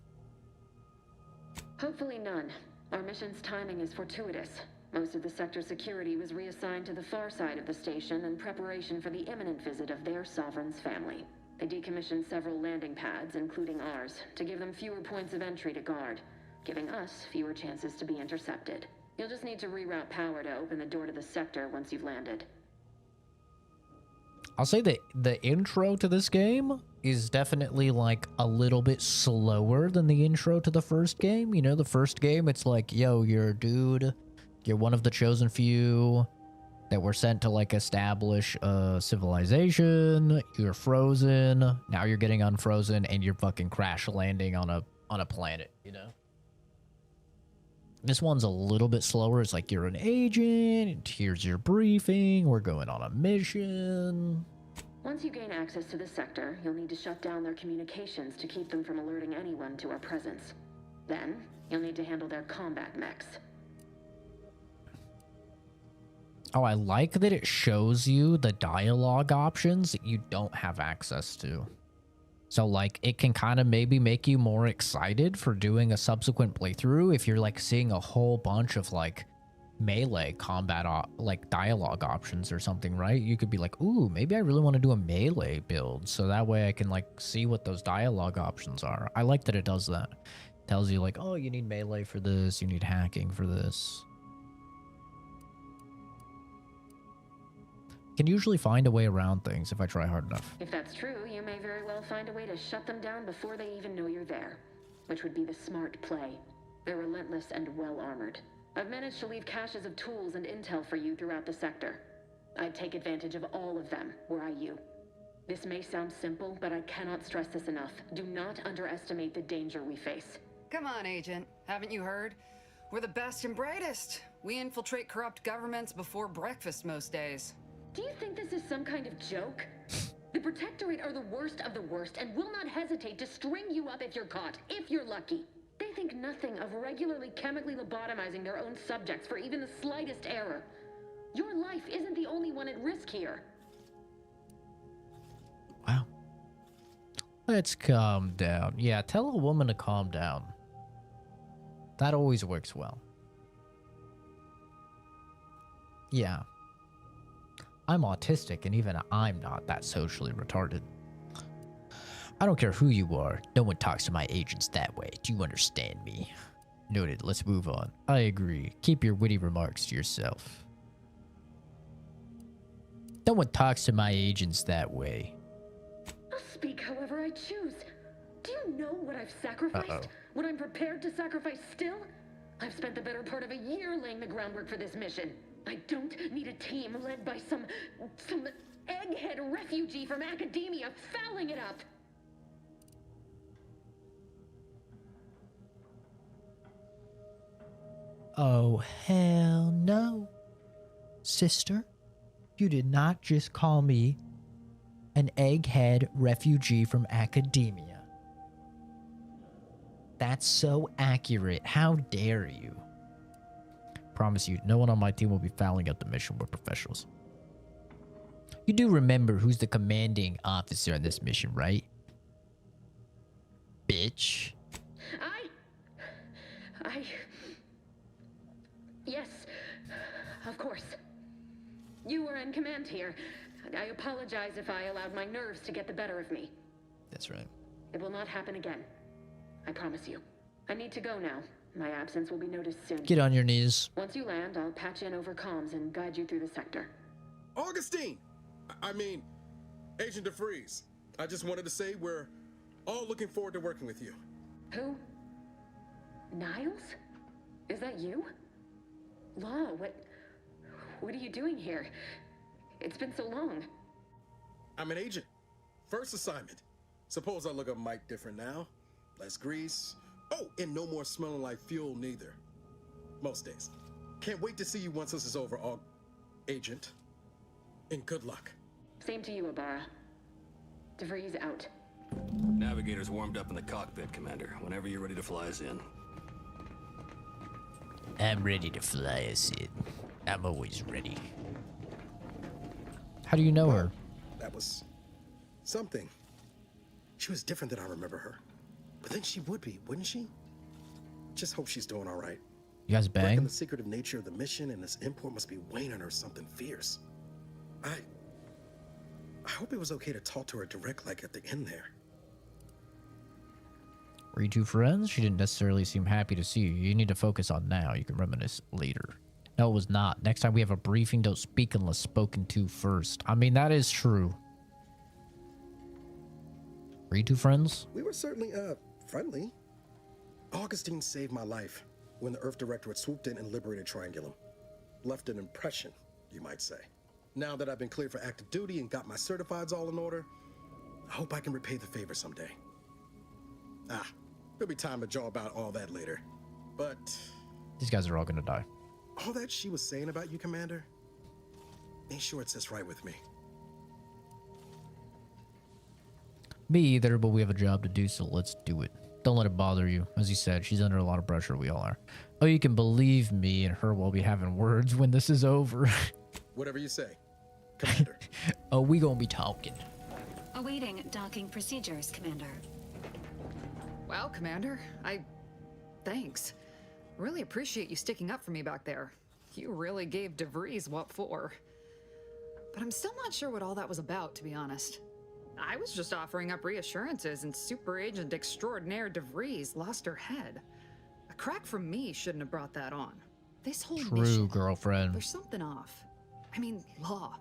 Hopefully none. Our mission's timing is fortuitous. Most of the sector security was reassigned to the far side of the station in preparation for the imminent visit of their sovereign's family. They decommissioned several landing pads, including ours, to give them fewer points of entry to guard, giving us fewer chances to be intercepted. You'll just need to reroute power to open the door to the sector once you've landed. I'll say that the intro to this game is definitely like a little bit slower than the intro to the first game. You know, the first game, it's like, yo, you're a dude. You're one of the chosen few that were sent to like establish a civilization. You're frozen. Now you're getting unfrozen and you're fucking crash landing on a planet, you know? This one's a little bit slower. It's like you're an agent. Here's your briefing. We're going on a mission. Once you gain access to the sector, you'll need to shut down their communications to keep them from alerting anyone to our presence. Then, you'll need to handle their combat mechs. Oh, I like that it shows you the dialogue options that you don't have access to. So, like, it can kind of maybe make you more excited for doing a subsequent playthrough if you're, like, seeing a whole bunch of, like, melee combat, like, dialogue options or something, right? You could be like, ooh, maybe I really want to do a melee build. So that way I can, like, see what those dialogue options are. I like that it does that. It tells you, like, oh, you need melee for this. You need hacking for this. Can usually find a way around things if I try hard enough. If that's true, you may very well find a way to shut them down before they even know you're there, which would be the smart play. They're relentless and well-armored. I've managed to leave caches of tools and intel for you throughout the sector. I'd take advantage of all of them, were I you. This may sound simple, but I cannot stress this enough. Do not underestimate the danger we face. Come on, Agent. Haven't you heard? We're the best and brightest. We infiltrate corrupt governments before breakfast most days. Do you think this is some kind of joke? The Protectorate are the worst of the worst and will not hesitate to string you up if you're caught, if you're lucky. They think nothing of regularly chemically lobotomizing their own subjects for even the slightest error. Your life isn't the only one at risk here. Wow. Let's calm down. Yeah, tell a woman to calm down. That always works well. Yeah. I'm autistic, and even I'm not that socially retarded. I don't care who you are. No one talks to my agents that way. Do you understand me? Noted. Let's move on. I agree. Keep your witty remarks to yourself. No one talks to my agents that way. I'll speak however I choose. Do you know what I've sacrificed? What I'm prepared to sacrifice still? I've spent the better part of a year laying the groundwork for this mission. I don't need a team led by some egghead refugee from academia fouling it up. Oh, hell no. Sister, you did not just call me an egghead refugee from academia. That's so accurate. How dare you? Promise you, no one on my team will be fouling up the mission. We're professionals. You do remember who's the commanding officer on this mission, right? Bitch. Yes, of course. You were in command here. I apologize if I allowed my nerves to get the better of me. That's right. It will not happen again. I promise you. I need to go now. My absence will be noticed soon. Get on your knees. Once you land, I'll patch in over comms and guide you through the sector. Augustine! I mean, Agent DeFreeze. I just wanted to say we're all looking forward to working with you. Who? Niles? Is that you? Law, what are you doing here? It's been so long. I'm an agent. First assignment. Suppose I look a mite different now. Less grease. Oh, and no more smelling like fuel neither. Most days. Can't wait to see you once this is over, Agent. And good luck. Same to you, Ibarra. DeVries out. Navigator's warmed up in the cockpit, Commander. Whenever you're ready to fly us in. I'm ready to fly us in. I'm always ready. How do you know her? That was something. She was different than I remember her. But then she would be, wouldn't she? Just hope she's doing all right. You guys bang? The secretive nature of the mission and this import must be weighing on her something fierce. I hope it was okay to talk to her direct like at the end there. Were you two friends? She didn't necessarily seem happy to see you. You need to focus on now. You can reminisce later. No, it was not. Next time we have a briefing, don't speak unless spoken to first. I mean, that is true. Were you two friends? We were certainly, friendly. Augustine saved my life when the Earth Directorate swooped in and liberated Triangulum. Left an impression, you might say. Now that I've been cleared for active duty and got my certifieds all in order, I hope I can repay the favor someday. There'll be time to jaw about all that later. But these guys are all gonna die. All that she was saying about you, Commander, ain't sure it sits right with me. Me either, but we have a job to do, so let's do it. Don't let it bother you. As you said, she's under a lot of pressure. We all are. Oh, you can believe me and her will be having words when this is over. Whatever you say, Commander. Oh, we gonna be talking. Awaiting docking procedures, Commander. Well, Commander, thanks. Really appreciate you sticking up for me back there. You really gave DeVries what for. But I'm still not sure what all that was about, to be honest. I was just offering up reassurances and Super Agent Extraordinaire DeVries lost her head. A crack from me shouldn't have brought that on. This whole mission, girlfriend. There's something off. I mean, Law.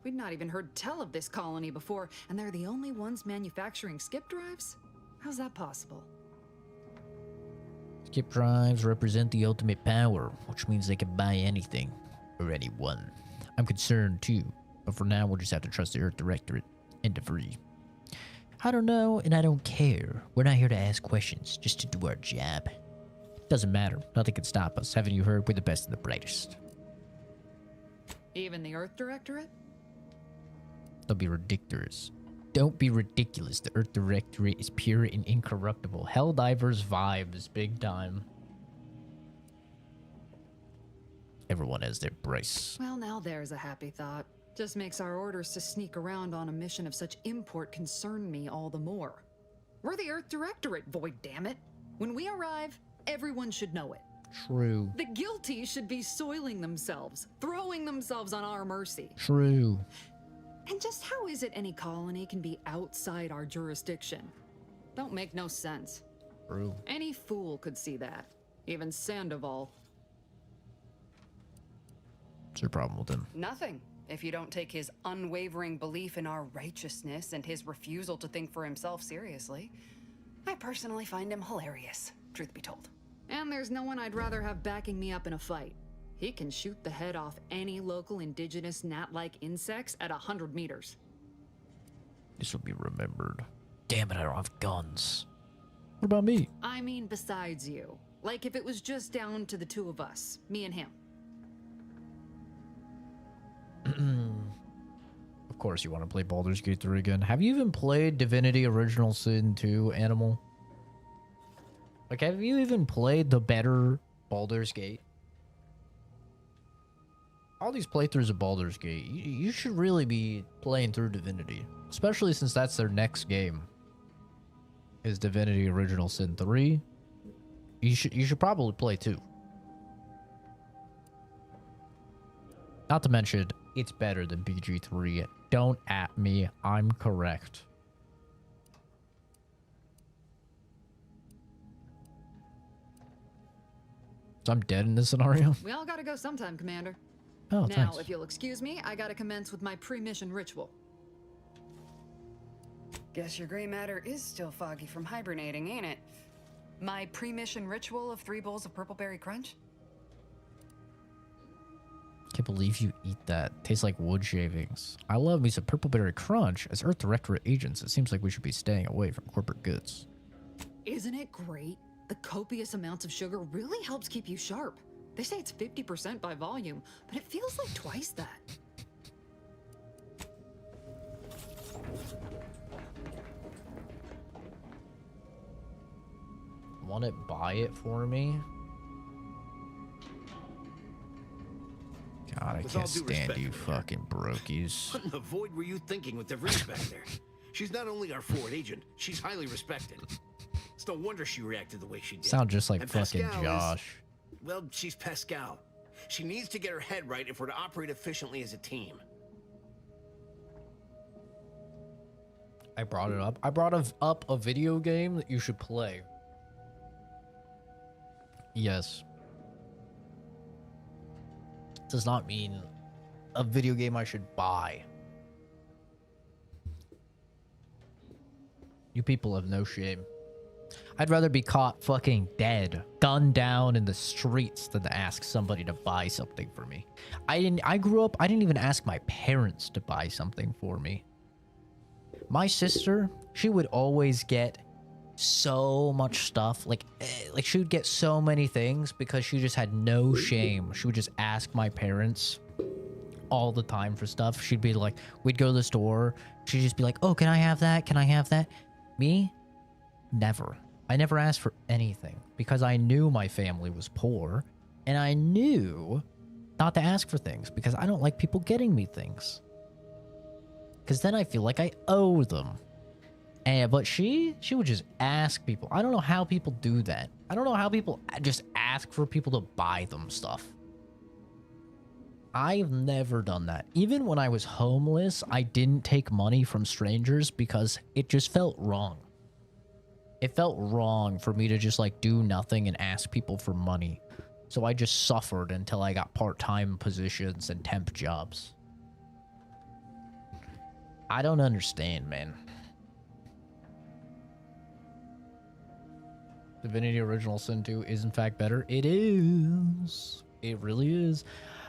We'd not even heard tell of this colony before, and they're the only ones manufacturing skip drives? How's that possible? Skip drives represent the ultimate power, which means they can buy anything or anyone. I'm concerned too, but for now we'll just have to trust the Earth Directorate and DeVries. I don't know, and I don't care. We're not here to ask questions, just to do our job. Doesn't matter. Nothing can stop us. Haven't you heard? We're the best and the brightest. Even the Earth Directorate? Don't be ridiculous. Don't be ridiculous. The Earth Directorate is pure and incorruptible. Helldivers vibes, big time. Everyone has their price. Well, now there's a happy thought. Just makes our orders to sneak around on a mission of such import concern me all the more. We're the Earth Directorate, Void, damn it. When we arrive, everyone should know it. True. The guilty should be soiling themselves, throwing themselves on our mercy. True. And just how is it any colony can be outside our jurisdiction? Don't make no sense. True. Any fool could see that. Even Sandoval. What's your problem with him? Nothing. If you don't take his unwavering belief in our righteousness and his refusal to think for himself seriously. I personally find him hilarious, truth be told. And there's no one I'd rather have backing me up in a fight. He can shoot the head off any local indigenous gnat-like insects at 100 meters. This will be remembered. Damn it, I don't have guns. What about me? I mean, besides you. Like if it was just down to the two of us, me and him. Of course you want to play Baldur's Gate 3 again. Have you even played Divinity Original Sin 2, Animal? Like, have you even played the better Baldur's Gate? All these playthroughs of Baldur's Gate, you should really be playing through Divinity. Especially since that's their next game. Is Divinity Original Sin 3. You should probably play 2. Not to mention, it's better than BG3. Don't at me. I'm correct. So I'm dead in this scenario? We all gotta go sometime, Commander. Oh, now, thanks. if you'll excuse me, I gotta commence with my pre-mission ritual. Guess your gray matter is still foggy from hibernating, ain't it? My pre-mission ritual of 3 bowls of purple berry crunch? Can't believe you eat that. Tastes like wood shavings. I love me some Purple Berry Crunch. As Earth Directorate agents, it seems like we should be staying away from corporate goods. Isn't it great? The copious amounts of sugar really helps keep you sharp. They say it's 50% by volume, but it feels like twice that. Want it? Buy it for me? God, I With all can't due stand respect, you fucking brokies. What in the void were you thinking with DeVries back there? She's not only our forward agent, she's highly respected. It's no wonder she reacted the way she did. Sound just like And fucking Pascal Josh. Well, she's Pascal. She needs to get her head right if we're to operate efficiently as a team. I brought it up. I brought up a video game that you should play. Yes. Does not mean a video game I should buy. You people have no shame. I'd rather be caught fucking dead, gunned down in the streets than to ask somebody to buy something for me. I grew up, I didn't even ask my parents to buy something for me. My sister, she would always get so much stuff. Like she would get so many things because she just had no shame. She would just ask my parents all the time for stuff. She'd be like, we'd go to the store. She'd just be like, oh, can I have that? Can I have that? Me? Never. I never asked for anything because I knew my family was poor and I knew not to ask for things because I don't like people getting me things. Because then I feel like I owe them. But she would just ask people. I don't know how people do that. I don't know how people just ask for people to buy them stuff. I've never done that. Even when I was homeless, I didn't take money from strangers because it just felt wrong. It felt wrong for me to just like do nothing and ask people for money. So I just suffered until I got part-time positions and temp jobs. I don't understand, man. Divinity Original Sin 2 is in fact better. It is. It really is.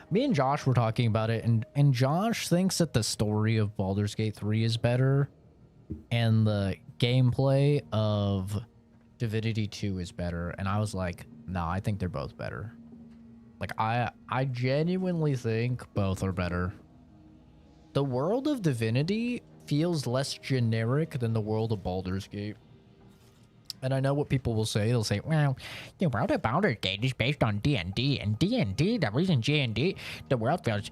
Me and Josh were talking about it, and Josh thinks that the story of Baldur's Gate 3 is better, and the gameplay of Divinity 2 is better. And I was like, nah, I think they're both better. Like, I genuinely think both are better. The world of Divinity feels less generic than the world of Baldur's Gate. And I know what people will say. They'll say, well, the world of Baldur's Gate is based on D&D, and D&D, the reason D&D, the world feels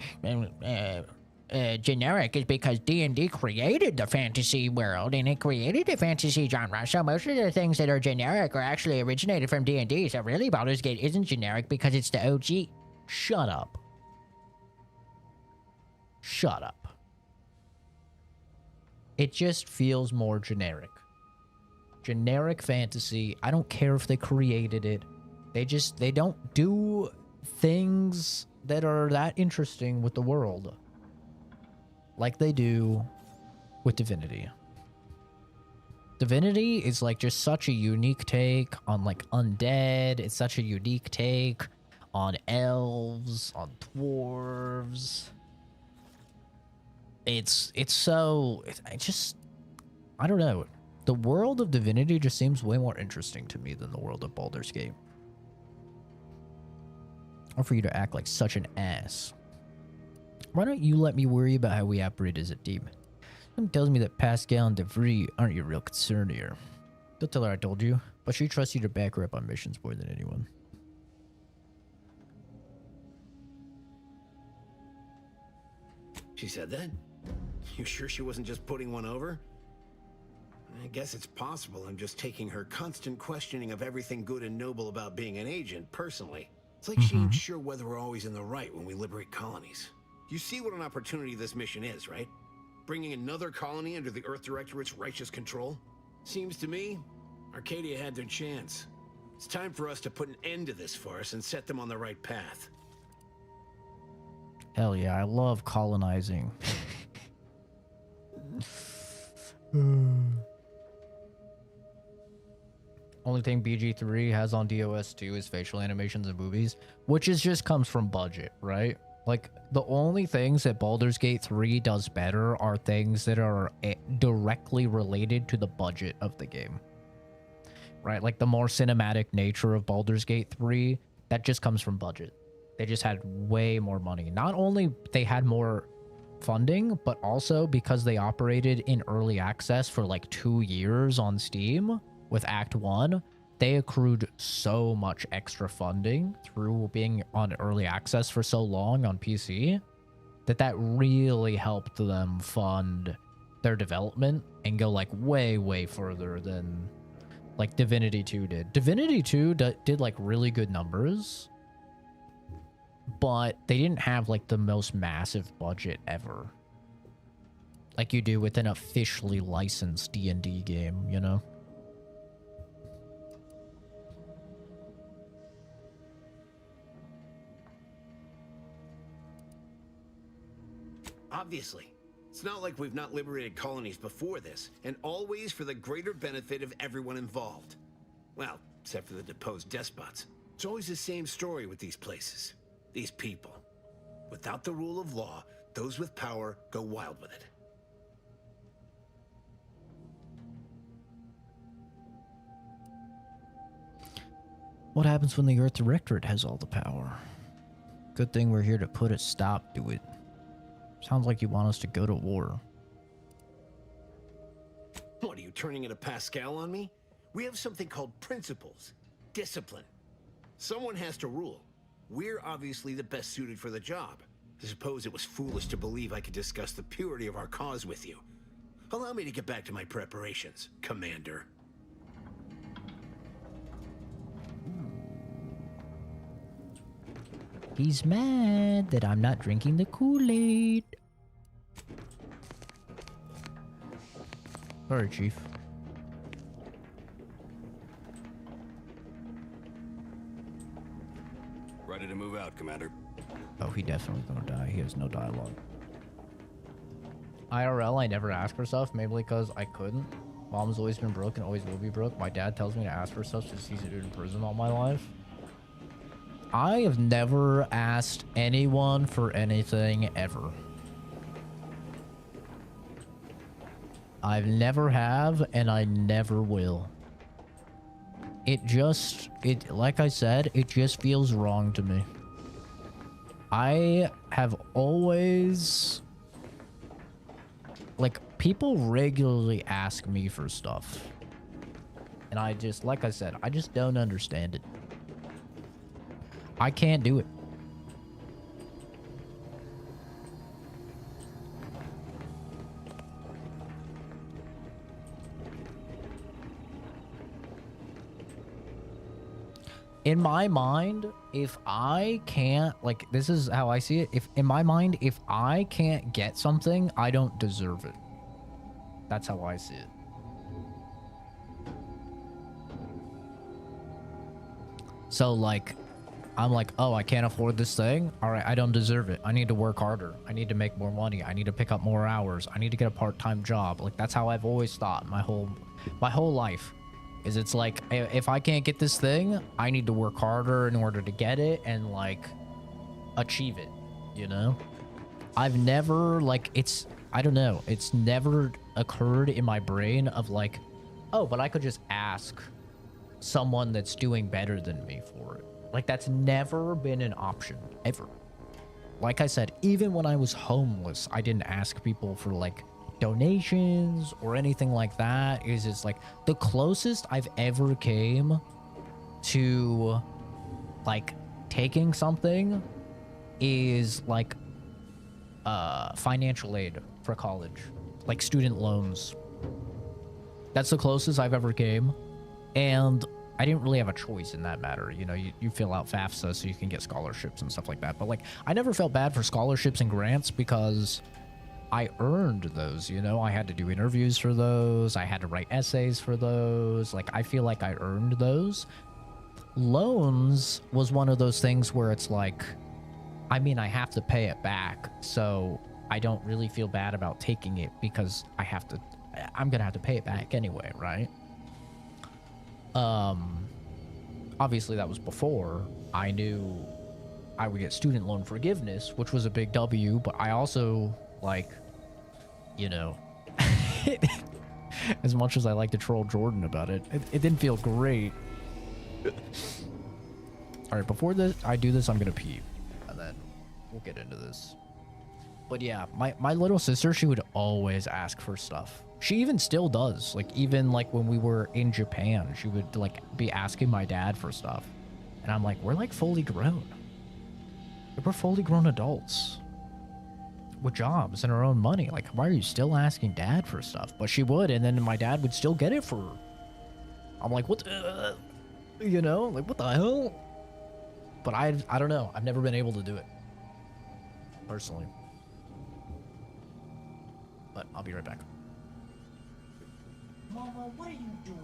generic is because D&D created the fantasy world, and it created the fantasy genre. So most of the things that are generic are actually originated from D&D. So really, Baldur's Gate isn't generic because it's the OG. Shut up. Shut up. It just feels more generic. Generic fantasy. I don't care if they created it. They don't do things that are that interesting with the world like they do with Divinity. Divinity is like just such a unique take on like undead. It's such a unique take on elves, on dwarves. I don't know. The world of Divinity just seems way more interesting to me than the world of Baldur's Gate. Or for you to act like such an ass. Why don't you let me worry about how we operate as a team? Something tells me that Pascal and DeVry aren't your real concern here. Don't tell her I told you, but she trusts you to back her up on missions more than anyone. She said that? You sure she wasn't just putting one over? I guess it's possible I'm just taking her constant questioning of everything good and noble about being an agent personally. It's like she ain't sure whether we're always in the right when we liberate colonies. You see what an opportunity this mission is, right? Bringing another colony under the Earth Directorate's righteous control? Seems to me, Arcadia had their chance. It's time for us to put an end to this farce and set them on the right path. Hell yeah, I love colonizing. Only thing BG3 has on DOS2 is facial animations and movies, which is just comes from budget, right? Like, the only things that Baldur's Gate 3 does better are things that are directly related to the budget of the game. Right? Like, the more cinematic nature of Baldur's Gate 3, that just comes from budget. They just had way more money. Not only they had more funding, but also because they operated in early access for like 2 years on Steam with Act 1, they accrued so much extra funding through being on early access for so long on PC that really helped them fund their development and go like way further than like Divinity 2 did. Divinity 2 did like really good numbers, but they didn't have like the most massive budget ever, like you do with an officially licensed D&D game, you know? Obviously. It's not like we've not liberated colonies before this, and always for the greater benefit of everyone involved. Well, except for the deposed despots. It's always the same story with these places. These people. Without the rule of law, those with power go wild with it. What happens when the Earth Directorate has all the power? Good thing we're here to put a stop to it. Sounds like you want us to go to war. What, are you turning into Pascal on me? We have something called principles. Discipline. Someone has to rule. We're obviously the best suited for the job. I suppose it was foolish to believe I could discuss the purity of our cause with you. Allow me to get back to my preparations, Commander. He's mad that I'm not drinking the Kool-Aid. Sorry, Chief. Ready to move out, Commander. Oh, he definitely gonna die. He has no dialogue. IRL, I never ask for stuff, mainly because I couldn't. Mom's always been broke and always will be broke. My dad tells me to ask for stuff since he's in prison all my life. I have never asked anyone for anything ever. I've never have, and I never will. Like I said, it just feels wrong to me. I have always, like, people regularly ask me for stuff. And I just, like I said, I just don't understand it. I can't do it. In my mind, if I can't, like, this is how I see it. If in my mind, if I can't get something, I don't deserve it. That's how I see it. So, like, I'm like, oh, I can't afford this thing. All right, I don't deserve it. I need to work harder. I need to make more money. I need to pick up more hours. I need to get a part-time job. Like, that's how I've always thought my whole life. Is it's like, if I can't get this thing, I need to work harder in order to get it and, like, achieve it, you know? I've never, like, I don't know. It's never occurred in my brain of, like, oh, but I could just ask someone that's doing better than me for it. Like, that's never been an option, ever. Like I said, even when I was homeless, I didn't ask people for, like, donations or anything like that. It's like the closest I've ever came to, like, taking something is, like, financial aid for college, like student loans. That's the closest I've ever came. And I didn't really have a choice in that matter. You know, you fill out FAFSA so you can get scholarships and stuff like that. But, like, I never felt bad for scholarships and grants because I earned those, you know? I had to do interviews for those. I had to write essays for those. Like, I feel like I earned those. Loans was one of those things where it's like, I mean, I have to pay it back. So I don't really feel bad about taking it because I'm going to have to pay it back anyway, right? Obviously that was before I knew I would get student loan forgiveness, which was a big W, but I also, like, you know, as much as I like to troll Jordan about it, it didn't feel great. All right, before I do this, I'm gonna pee, and then we'll get into this. But yeah, my little sister, she would always ask for stuff. She even still does. Like, even, like, when we were in Japan, she would, like, be asking my dad for stuff. And I'm like, we're, like, fully grown. We're fully grown adults with jobs and our own money. Like, why are you still asking dad for stuff? But she would, and then my dad would still get it for her. I'm like, what the, you know, like, what the hell? But I don't know. I've never been able to do it personally. But I'll be right back. Mama, what are you doing?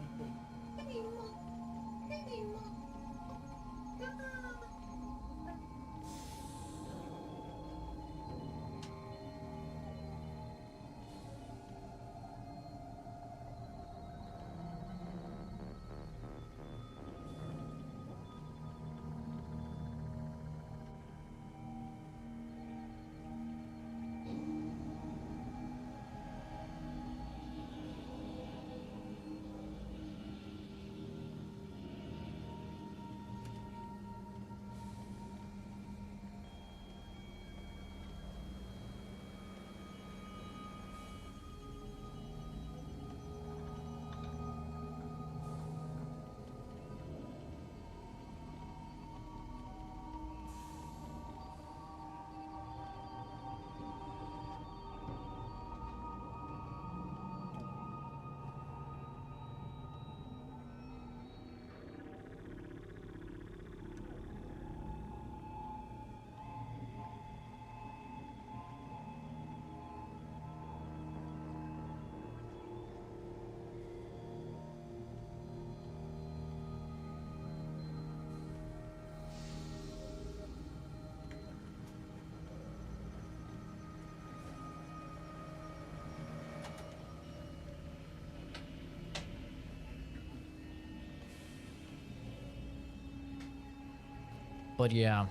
But yeah,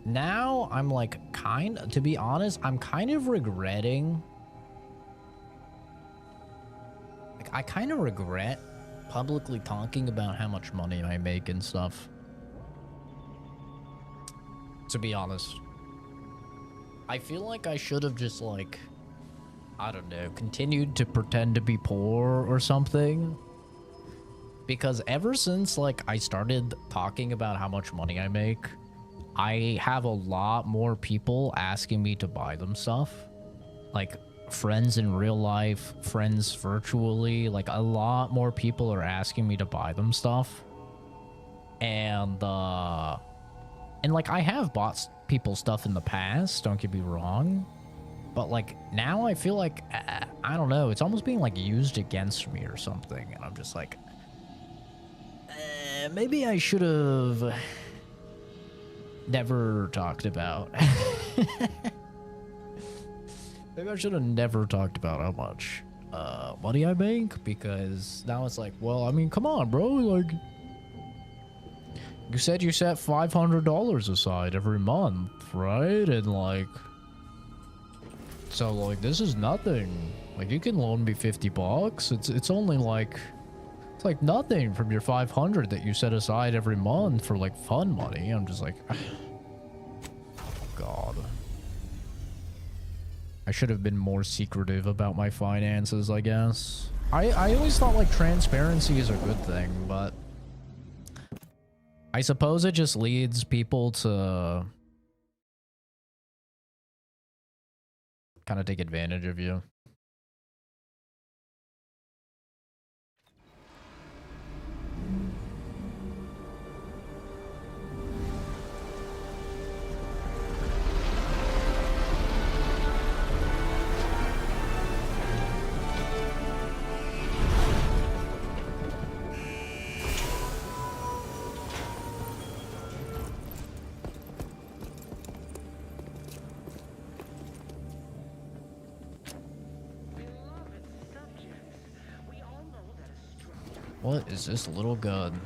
now I'm like to be honest, I'm kind of regretting. Like, I kind of regret publicly talking about how much money I make and stuff. To be honest. I feel like I should have just, like, I don't know, continued to pretend to be poor or something. Because ever since, like, I started talking about how much money I make, I have a lot more people asking me to buy them stuff. Like, friends in real life, friends virtually, like, a lot more people are asking me to buy them stuff. And like, I have bought people stuff in the past, don't get me wrong. But, like, now I feel like, I don't know, it's almost being, like, used against me or something. And I'm just like, maybe I should have never talked about. Maybe I should have never talked about how much money I make, because now it's like, well, I mean, come on, bro. Like, you said you set $500 aside every month, right? And like, so like, this is nothing. Like, you can loan me $50. It's only like, it's like nothing from your 500 that you set aside every month for like fun money. I'm just like, God. I should have been more secretive about my finances, I guess. I always thought like transparency is a good thing, but I suppose it just leads people to kind of take advantage of you. What is this little gun?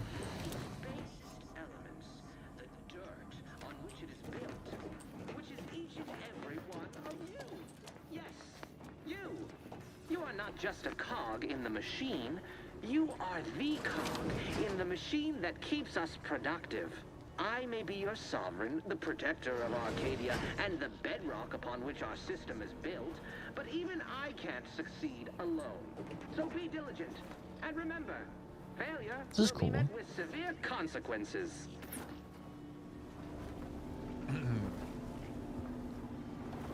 You are not just a cog in the machine. You are the cog in the machine that keeps us productive. I may be your sovereign, the protector of Arcadia, and the bedrock upon which our system is built, but even I can't succeed alone. So be diligent, and remember, failure This is will cool. be met with severe consequences.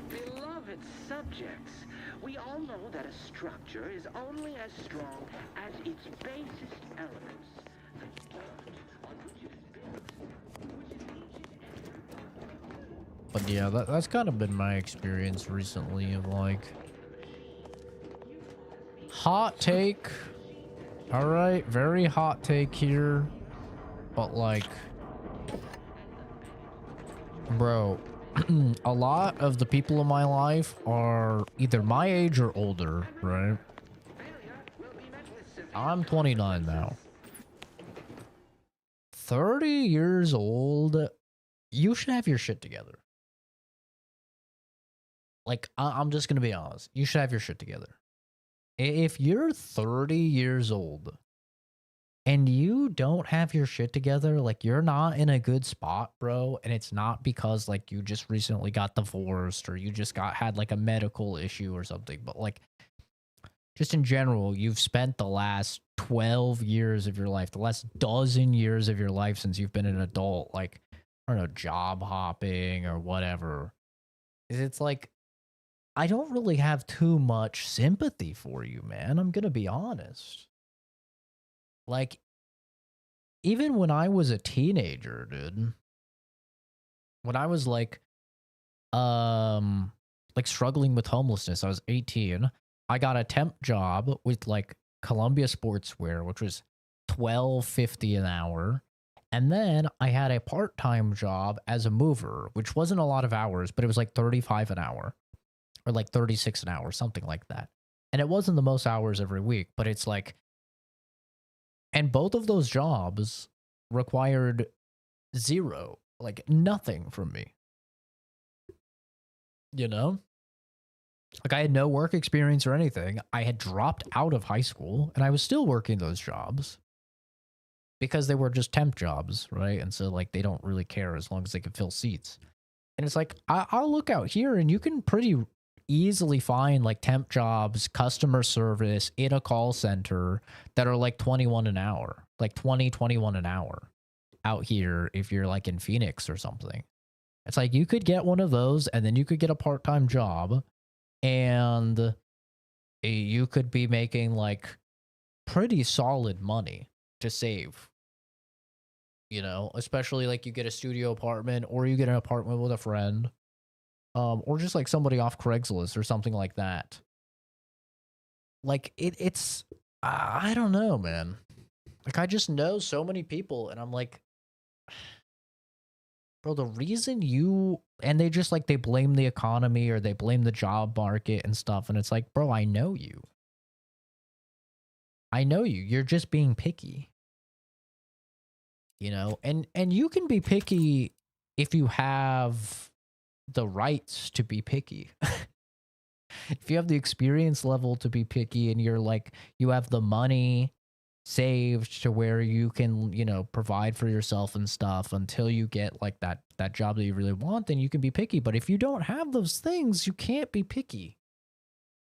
Beloved subjects, we all know that a structure is only as strong as its basest elements. The dirt on which it is built, which is But yeah, that's kind of been my experience recently of like, hot take. All right, very hot take here. But like, bro, a lot of the people in my life are either my age or older, right? I'm 29 now. 30 years old, you should have your shit together. Like, I'm just gonna be honest. You should have your shit together. If you're 30 years old and you don't have your shit together, like, you're not in a good spot, bro. And it's not because like you just recently got divorced or you just had like a medical issue or something, but like, just in general, you've spent the last 12 years of your life, the last dozen years of your life since you've been an adult, like, I don't know, job hopping or whatever. It's like, I don't really have too much sympathy for you, man. I'm gonna be honest. Like, even when I was a teenager, dude, when I was like struggling with homelessness, I was 18. I got a temp job with like Columbia Sportswear, which was $12.50 an hour. And then I had a part-time job as a mover, which wasn't a lot of hours, but it was like 35 an hour or like 36 an hour, something like that. And it wasn't the most hours every week, but it's like, and both of those jobs required zero Like, nothing from me. You know? Like, I had no work experience or anything. I had dropped out of high school, and I was still working those jobs. Because they were just temp jobs, right? And so, like, they don't really care as long as they can fill seats. And it's like, I'll look out here, and you can pretty easily find, like, temp jobs, customer service, in a call center that are, like, 21 an hour. Like, 21 an hour out here if you're, like, in Phoenix or something. It's like, you could get one of those, and then you could get a part-time job, and you could be making, like, pretty solid money to save. You know, especially, like, you get a studio apartment, or you get an apartment with a friend, or just, like, somebody off Craigslist or something like that. Like, it's, I don't know, man. Like, I just know so many people, and I'm like, bro, the reason you, and they just, like, they blame the economy, or they blame the job market and stuff, and it's like, bro, I know you. I know you. You're just being picky. You know, and you can be picky if you have the rights to be picky. If you have the experience level to be picky, and you're like, you have the money saved to where you can, you know, provide for yourself and stuff until you get, like, that job that you really want, then you can be picky. But if you don't have those things, you can't be picky.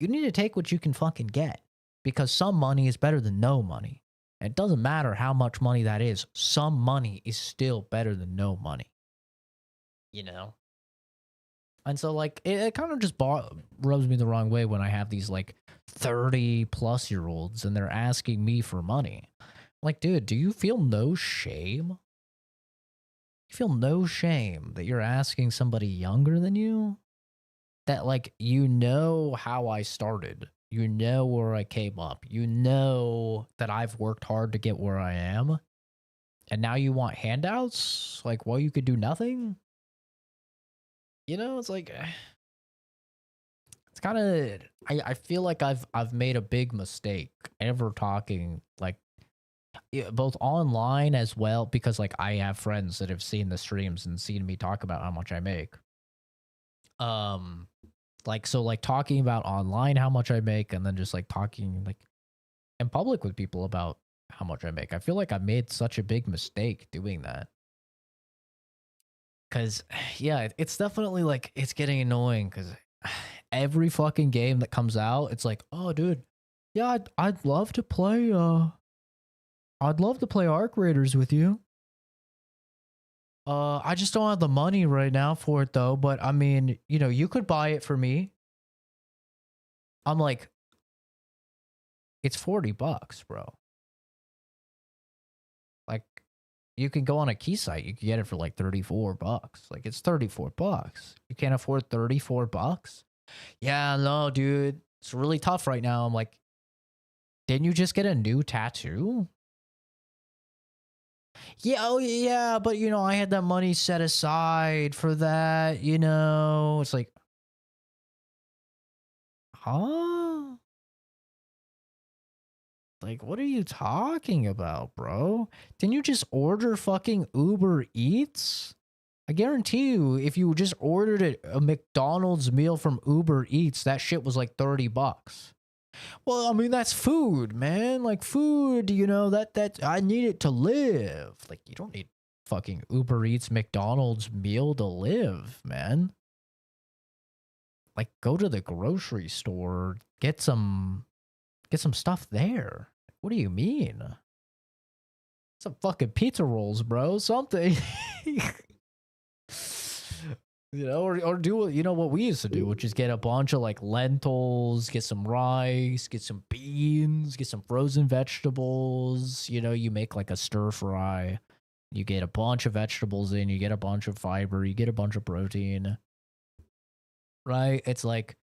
You need to take what you can fucking get, because some money is better than no money. And it doesn't matter how much money that is. Some money is still better than no money. You know? And so, like, it kind of just rubs me the wrong way when I have these, like, 30-plus-year-olds and they're asking me for money. Like, dude, do you feel no shame? You feel no shame that you're asking somebody younger than you? That, like, you know how I started. You know where I came up. You know that I've worked hard to get where I am. And now you want handouts? Like, well, you could do nothing? You know, it's like, it's kind of, I feel like I've made a big mistake ever talking, like, both online as well, because, like, I have friends that have seen the streams and seen me talk about how much I make. Like, so, like, talking about online how much I make, and then just, like, talking, like, in public with people about how much I make. I feel like I made such a big mistake doing that. Because, yeah, it's definitely, like, it's getting annoying, because every fucking game that comes out, it's like, oh, dude, yeah, I'd love to play, Arc Raiders with you. I just don't have the money right now for it, though. But, I mean, you know, you could buy it for me. I'm like, it's $40, bro. Like, you can go on a key site. You can get it for, like, $34. Like, it's $34. You can't afford $34? Yeah, no, dude. It's really tough right now. I'm like, didn't you just get a new tattoo? Yeah, oh yeah, but, you know, I had that money set aside for that, you know. It's like, huh? Like, what are you talking about, bro? Didn't you just order fucking Uber Eats? I guarantee you, if you just ordered a McDonald's meal from Uber Eats, that shit was like $30. Well, I mean, that's food, man. Like, food, you know, that I need it to live. Like, you don't need fucking Uber Eats McDonald's meal to live, man. Like, go to the grocery store, get some stuff there. What do you mean? Some fucking pizza rolls, bro. Something. You know, or do, you know, what we used to do, which is get a bunch of, like, lentils, get some rice, get some beans, get some frozen vegetables. You know, you make, like, a stir fry. You get a bunch of vegetables in, you get a bunch of fiber, you get a bunch of protein. Right? It's like,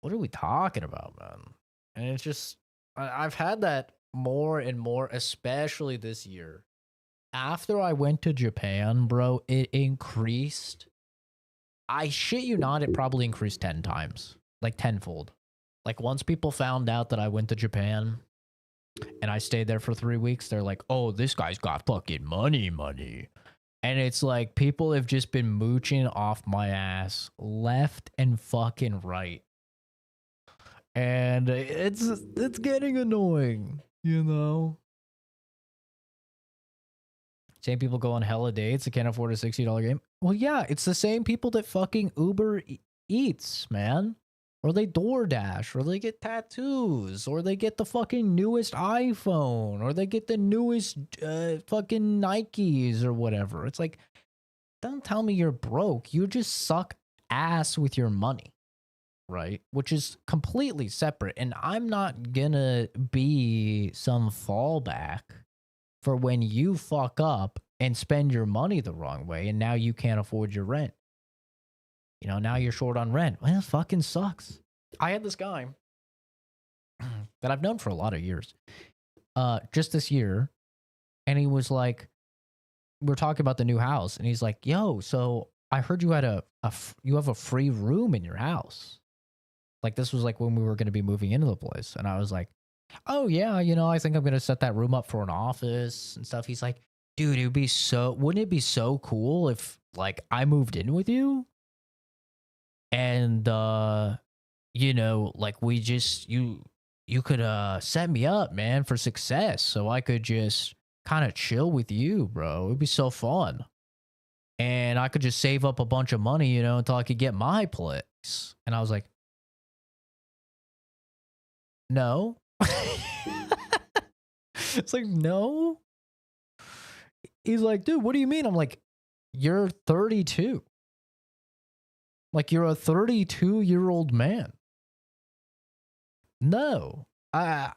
what are we talking about, man? And it's just, I've had that more and more, especially this year. After I went to Japan, bro, it increased. I shit you not, it probably increased 10 times. Like, tenfold. Like, once people found out that I went to Japan and I stayed there for 3 weeks, they're like, oh, this guy's got fucking money. And it's like people have just been mooching off my ass left and fucking right. And it's getting annoying, you know? Same people go on hella dates that can't afford a $60 game. Well, yeah, it's the same people that fucking Uber Eats, man. Or they DoorDash, or they get tattoos, or they get the fucking newest iPhone, or they get the newest fucking Nikes or whatever. It's like, don't tell me you're broke. You just suck ass with your money, right? Which is completely separate. And I'm not gonna be some fallback for when you fuck up and spend your money the wrong way, and now you can't afford your rent. You know, now you're short on rent. Well, it fucking sucks. I had this guy that I've known for a lot of years, just this year, and he was like, we're talking about the new house, and he's like, yo, so I heard you had you have a free room in your house. Like, this was like when we were going to be moving into the place. And I was like, oh yeah, you know, I think I'm going to set that room up for an office and stuff. He's like, dude, wouldn't it be so cool if like I moved in with you? And, you know, like we just, you could set me up, man, for success. So I could just kind of chill with you, bro. It'd be so fun. And I could just save up a bunch of money, you know, until I could get my place. And I was like, no. It's like, no. He's like, dude, what do you mean? I'm like, you're 32. Like, you're a 32-year-old man. No. I'm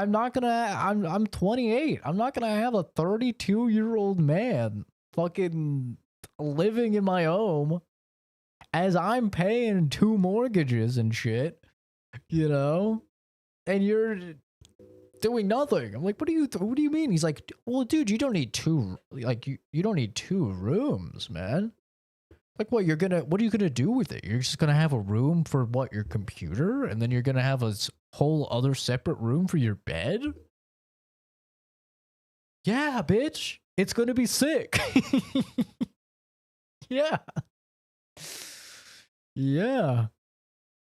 not gonna, I'm 28. I'm not gonna have a 32-year-old man fucking living in my home as I'm paying 2 mortgages and shit, you know? And you're doing nothing. I'm like, what do you mean? He's like, well, dude, you don't need 2, like, you don't need 2 rooms, man. Like, what are you gonna do with it? You're just gonna have a room for what, your computer? And then you're gonna have a whole other separate room for your bed? Yeah, bitch. It's gonna be sick. Yeah. Yeah.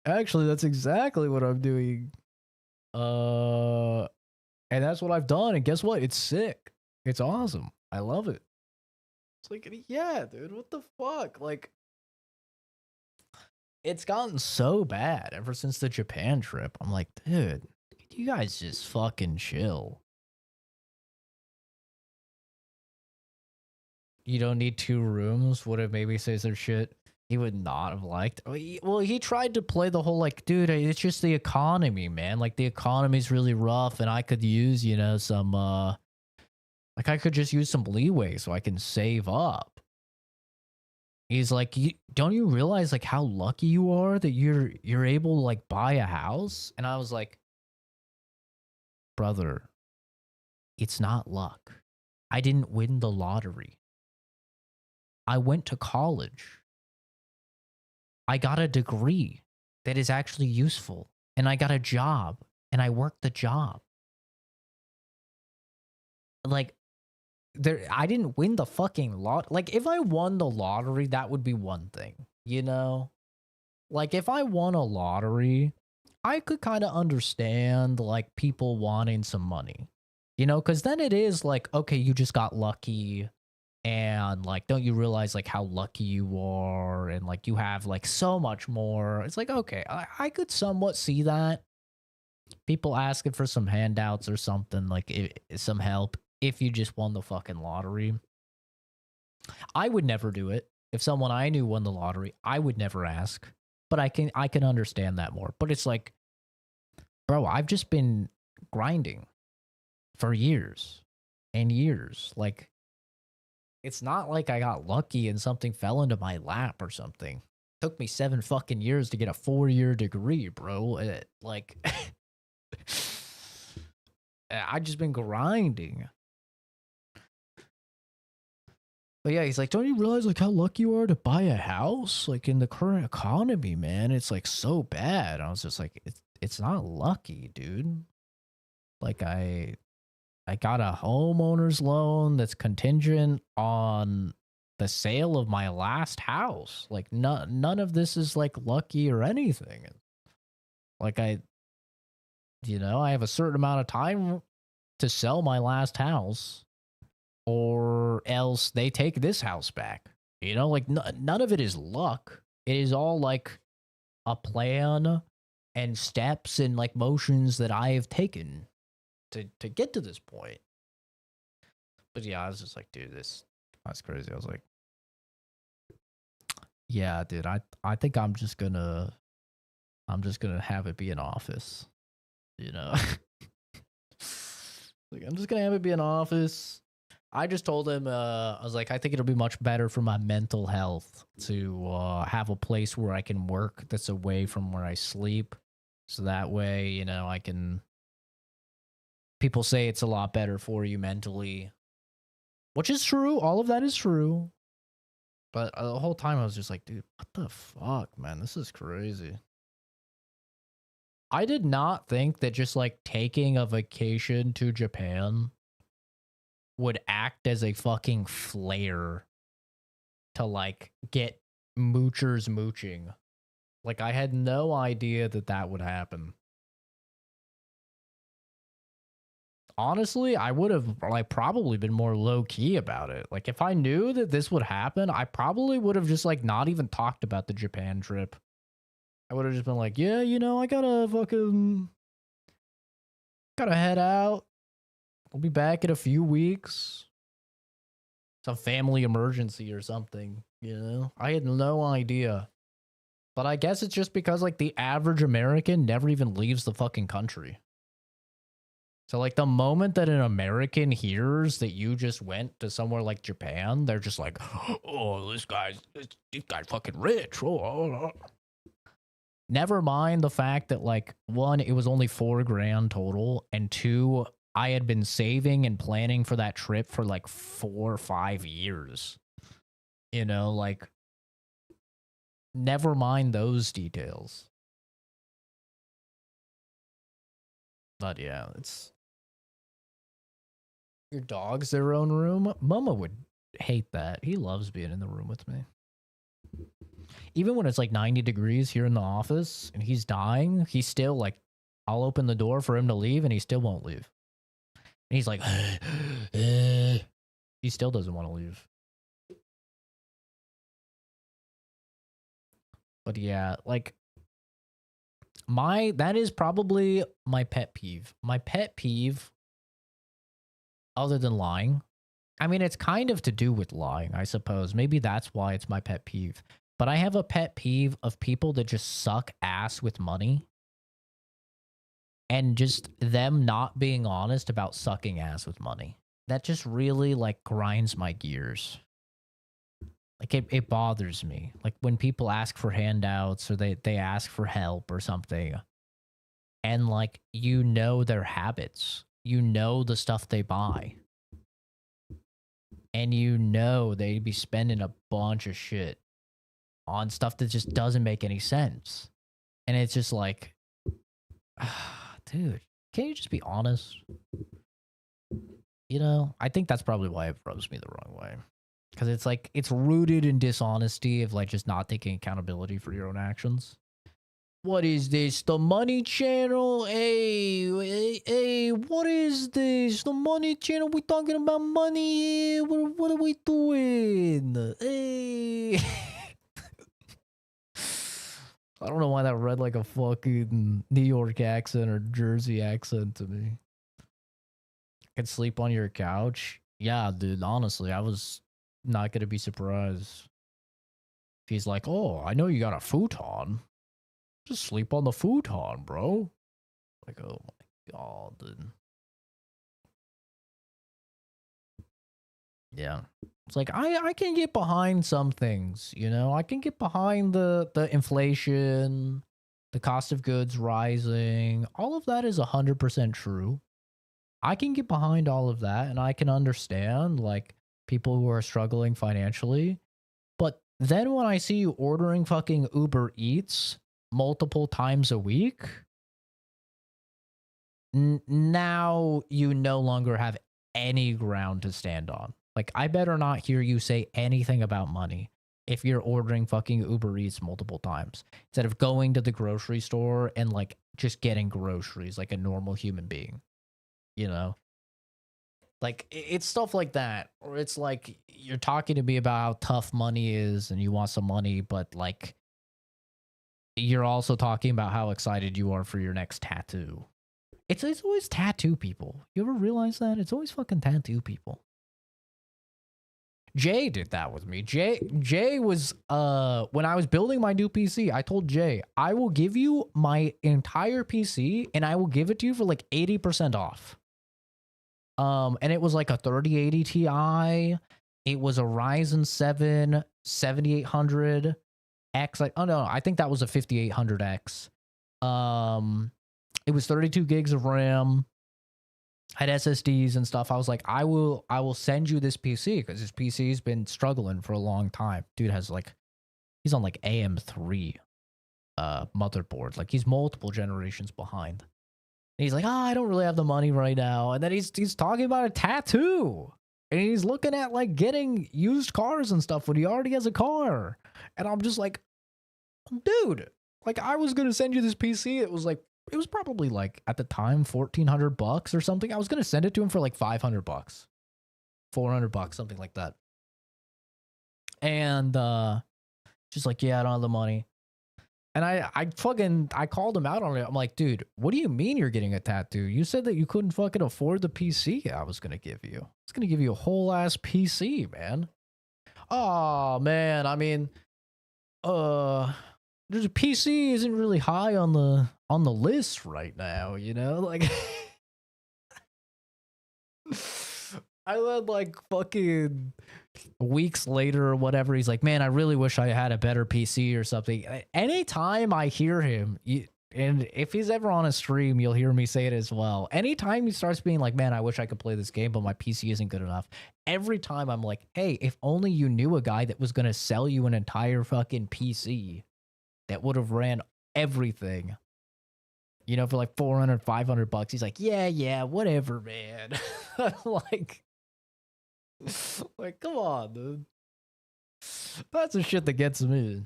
Actually, that's exactly what I'm doing. And that's what I've done. And guess what? It's sick. It's awesome. I love it. It's like, yeah, dude, what the fuck? Like, it's gotten so bad ever since the Japan trip. I'm like, dude, you guys just fucking chill. You don't need 2 rooms? Would have maybe said some shit he would not have liked. Well, he tried to play the whole, like, dude, it's just the economy, man. Like, the economy's really rough, and I could use, you know, some, like, I could just use some leeway so I can save up. He's like, don't you realize, like, how lucky you are that you're able to, like, buy a house? And I was like, brother, it's not luck. I didn't win the lottery. I went to college. I got a degree that is actually useful. And I got a job. And I worked the job. Like, I didn't win the fucking lot. Like, if I won the lottery, that would be one thing, you know? Like, if I won a lottery, I could kind of understand, like, people wanting some money, you know? Because then it is like, okay, you just got lucky. And, like, don't you realize, like, how lucky you are? And, like, you have, like, so much more. It's like, okay, I could somewhat see that. People asking for some handouts or something, like, some help. If you just won the fucking lottery. I would never do it. If someone I knew won the lottery, I would never ask. But I can understand that more. But it's like, bro, I've just been grinding for years and years. Like, it's not like I got lucky and something fell into my lap or something. It took me 7 fucking years to get a 4-year degree, bro. Like, I've just been grinding. But yeah, he's like, don't you realize, like, how lucky you are to buy a house? Like, in the current economy, man, it's, like, so bad. I was just like, it's not lucky, dude. Like, I got a homeowner's loan that's contingent on the sale of my last house. Like, none of this is like lucky or anything. Like, I have a certain amount of time to sell my last house, or else they take this house back. Like, none of it is luck. It is all like a plan and steps and like motions that I have taken to get to this point. But yeah, I was just like, dude, that's crazy. I was like, yeah, dude, I think I'm just gonna have it be an office. Like, I'm just gonna have it be an office. I just told him, I was like, I think it'll be much better for my mental health to have a place where I can work that's away from where I sleep. So that way, I can. People say it's a lot better for you mentally, which is true. All of that is true. But the whole time I was just like, dude, what the fuck, man? This is crazy. I did not think that just like taking a vacation to Japan would act as a fucking flare to like get moochers mooching. Like, I had no idea that would happen. Honestly, I would have like probably been more low key about it. Like, if I knew that this would happen, I probably would have just like not even talked about the Japan trip. I would have just been like, yeah, I gotta head out. I'll be back in a few weeks. Some family emergency or something, I had no idea. But I guess it's just because like the average American never even leaves the fucking country. So like the moment that an American hears that you just went to somewhere like Japan, they're just like, oh, this guy's fucking rich. Oh. Never mind the fact that like, one, it was only $4,000 total, and two, I had been saving and planning for that trip for like 4 or 5 years. Like, never mind those details. But yeah, it's... Your dog's their own room? Mama would hate that. He loves being in the room with me. Even when it's like 90 degrees here in the office and he's dying, he's still like, I'll open the door for him to leave and he still won't leave. And he's like, he still doesn't want to leave. But yeah, like, that is probably my pet peeve. My pet peeve, other than lying, I mean, it's kind of to do with lying, I suppose. Maybe that's why it's my pet peeve. But I have a pet peeve of people that just suck ass with money. And just them not being honest about sucking ass with money. That just really, like, grinds my gears. Like, it bothers me. Like, when people ask for handouts or they ask for help or something. And, like, their habits. The stuff they buy. And they'd be spending a bunch of shit on stuff that just doesn't make any sense. And it's just like, dude, can't you just be honest? I think that's probably why it rubs me the wrong way. Because it's like, it's rooted in dishonesty of like just not taking accountability for your own actions. What is this? The Money Channel? Hey, what is this? The Money Channel? We talking about money here? What are we doing? Hey. I don't know why that read like a fucking New York accent or Jersey accent to me. I could sleep on your couch? Yeah, dude, honestly, I was not going to be surprised. He's like, oh, I know you got a futon. Just sleep on the futon, bro. Like, oh my god, dude. Yeah. It's like, I can get behind some things, I can get behind the inflation, the cost of goods rising. All of that is 100% true. I can get behind all of that, and I can understand, like, people who are struggling financially. But then when I see you ordering fucking Uber Eats multiple times a week, now you no longer have any ground to stand on. Like, I better not hear you say anything about money if you're ordering fucking Uber Eats multiple times instead of going to the grocery store and like just getting groceries like a normal human being, you know? Like, it's stuff like that, or it's like you're talking to me about how tough money is and you want some money, but like you're also talking about how excited you are for your next tattoo. It's always tattoo people. You ever realize that? It's always fucking tattoo people. Jay did that with me. Jay was when I was building my new PC, I told Jay, I will give you my entire PC and I will give it to you for like 80% off. And it was like a 3080 Ti. It was a Ryzen 7 7800X. Like, oh no, I think that was a 5800X. It was 32 gigs of RAM. Had SSDs and stuff. I was like, I will send you this PC because this PC's been struggling for a long time. Dude has like, he's on like AM3 motherboard. Like, he's multiple generations behind. And he's like, I don't really have the money right now. And then he's talking about a tattoo. And he's looking at like getting used cars and stuff when he already has a car. And I'm just like, dude, like, I was gonna send you this PC. It was probably like at the time $1,400 or something. I was gonna send it to him for like $500, $400, something like that. And just like, yeah, I don't have the money. And I called him out on it. I'm like, dude, what do you mean you're getting a tattoo? You said that you couldn't fucking afford the PC I was gonna give you. I was gonna give you a whole ass PC, man. Oh man, I mean, there's a PC isn't really high on the list right now, you know? Like, I then like fucking weeks later or whatever, he's like, man, I really wish I had a better PC or something. Anytime I hear him, and if he's ever on a stream, you'll hear me say it as well. Anytime he starts being like, man, I wish I could play this game, but my PC isn't good enough. Every time I'm like, hey, if only you knew a guy that was going to sell you an entire fucking PC that would have ran everything, you know, for like $400, $500. He's like, yeah, whatever, man. like, come on, dude. That's the shit that gets me.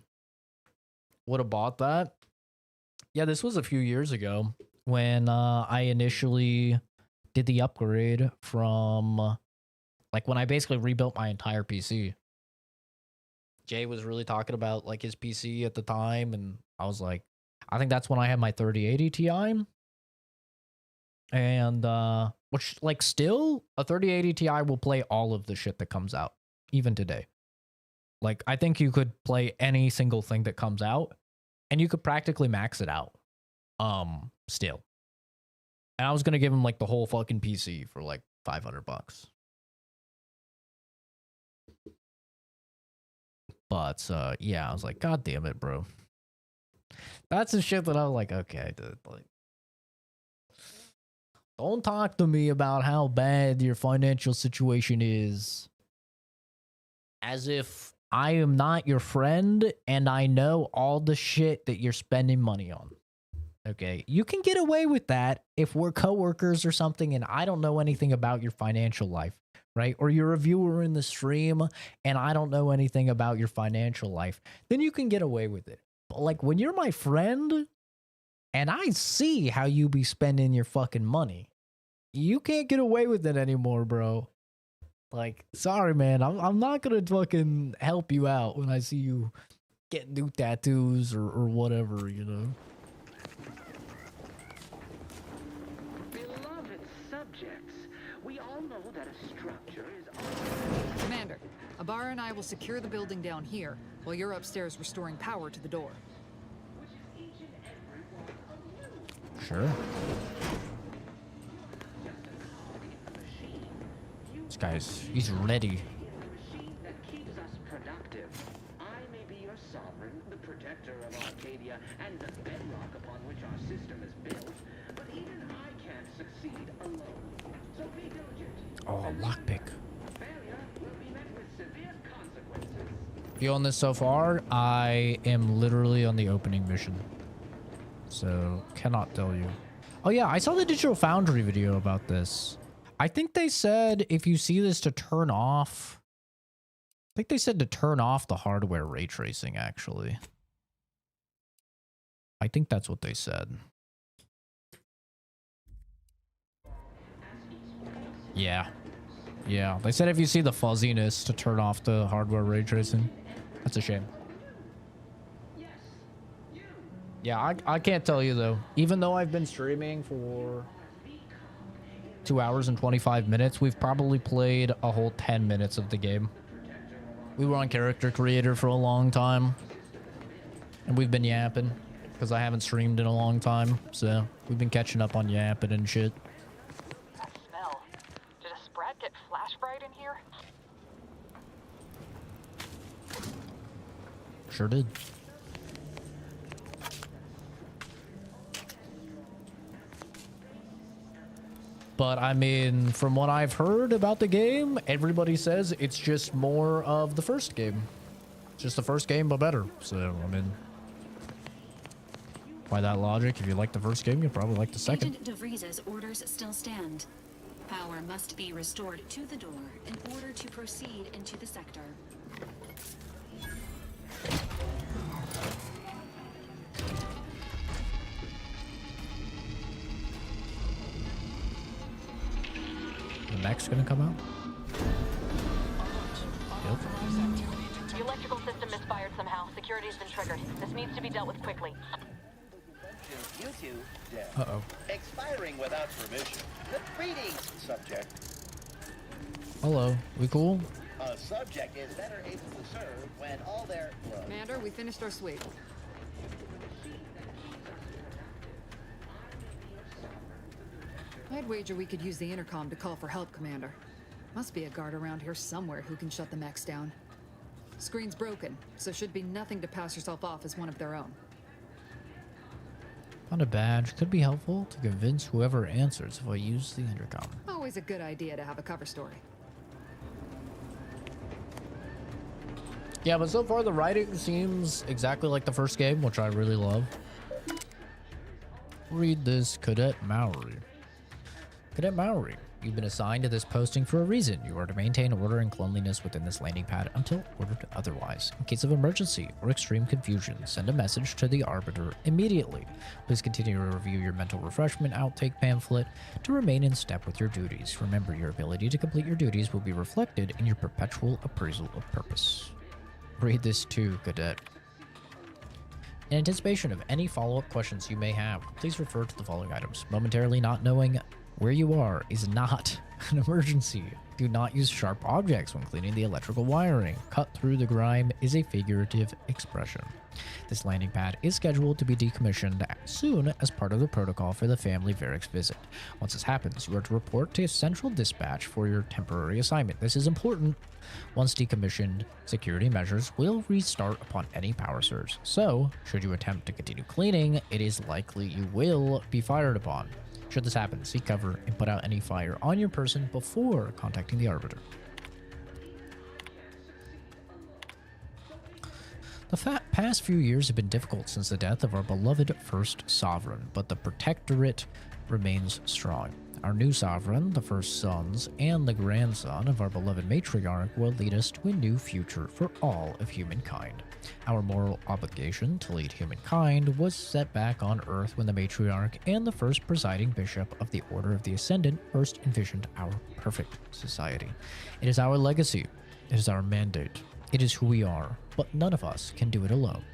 Would have bought that. Yeah, this was a few years ago when I initially did the upgrade from, like, when I basically rebuilt my entire PC. Jay was really talking about like his PC at the time, and I was like, I think that's when I had my 3080 Ti. And which, like, still a 3080 Ti will play all of the shit that comes out even today. Like, I think you could play any single thing that comes out and you could practically max it out still. And I was going to give him like the whole fucking PC for like $500. But yeah, I was like, God damn it, bro. That's the shit that I was like, okay, dude, like, don't talk to me about how bad your financial situation is as if I am not your friend and I know all the shit that you're spending money on. Okay, you can get away with that if we're coworkers or something and I don't know anything about your financial life, right? Or you're a viewer in the stream and I don't know anything about your financial life. Then you can get away with it. But like, when you're my friend and I see how you be spending your fucking money, you can't get away with it anymore, bro. Like, sorry, man. I'm not gonna fucking help you out when I see you get new tattoos or whatever, you know? Beloved subjects, we all know that a structure is... Commander, Ibarra and I will secure the building down here while you're upstairs restoring power to the door. Sure. This guy's, he's ready. That keeps us productive. I may be your sovereign, the protector of Arcadia, and the bedrock upon which our system is built, but even I can't succeed alone. So be diligent. Oh, lockpick. Failure will be met with severe consequences. Feeling this so far, I am literally on the opening mission. So, cannot tell you. Oh yeah, I saw the Digital Foundry video about this. I think they said if you see this to turn off... I think they said to turn off the hardware ray tracing, actually. I think that's what they said. Yeah. Yeah, they said if you see the fuzziness to turn off the hardware ray tracing. That's a shame. Yeah, I can't tell you though. Even though I've been streaming for 2 hours and 25 minutes, we've probably played a whole 10 minutes of the game. We were on Character Creator for a long time. And we've been yapping. Because I haven't streamed in a long time. So, we've been catching up on yapping and shit. That smell. Did a sprat get flash fried in here? Sure did. But I mean, from what I've heard about the game, everybody says it's just more of the first game. It's just the first game, but better. So, I mean, by that logic, if you like the first game, you'll probably like the second. Agent DeVries's orders still stand. Power must be restored to the door in order to proceed into the sector. The mech's gonna come out? Yep. The electrical system misfired somehow. Security's been triggered. This needs to be dealt with quickly. You two, dead. Uh-oh. Expiring without permission. Greetings, subject. Hello. We cool? A subject is better able to serve when all their... Commander, we finished our sweep. I'd wager we could use the intercom to call for help, Commander. Must be a guard around here somewhere who can shut the mechs down. Screen's broken, so should be nothing to pass yourself off as one of their own. Found a badge. Could be helpful to convince whoever answers if I use the intercom. Always a good idea to have a cover story. Yeah, but so far the writing seems exactly like the first game, which I really love. Read this, Cadet Maori. Cadet Maori, you've been assigned to this posting for a reason. You are to maintain order and cleanliness within this landing pad until ordered otherwise. In case of emergency or extreme confusion, send a message to the Arbiter immediately. Please continue to review your mental refreshment outtake pamphlet to remain in step with your duties. Remember, your ability to complete your duties will be reflected in your perpetual appraisal of purpose. Read this too, Cadet. In anticipation of any follow-up questions you may have, please refer to the following items. Momentarily not knowing where you are is not an emergency. Do not use sharp objects when cleaning the electrical wiring. Cut through the grime is a figurative expression. This landing pad is scheduled to be decommissioned soon as part of the protocol for the family Varix visit. Once this happens, you are to report to Central Dispatch for your temporary assignment. This is important. Once decommissioned, security measures will restart upon any power surge. So, should you attempt to continue cleaning, it is likely you will be fired upon. Should this happen, seek cover and put out any fire on your person before contacting the Arbiter. The past few years have been difficult since the death of our beloved first sovereign, but the Protectorate remains strong. Our new sovereign, the first sons, and the grandson of our beloved matriarch will lead us to a new future for all of humankind. Our moral obligation to lead humankind was set back on Earth when the matriarch and the first presiding bishop of the Order of the Ascendant first envisioned our perfect society. It is our legacy. It is our mandate. It is who we are, but none of us can do it alone.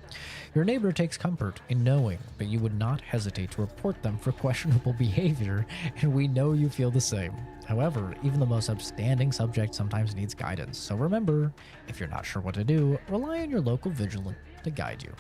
Your neighbor takes comfort in knowing that you would not hesitate to report them for questionable behavior, and we know you feel the same. However, even the most upstanding subject sometimes needs guidance, so remember, if you're not sure what to do, rely on your local vigilant to guide you.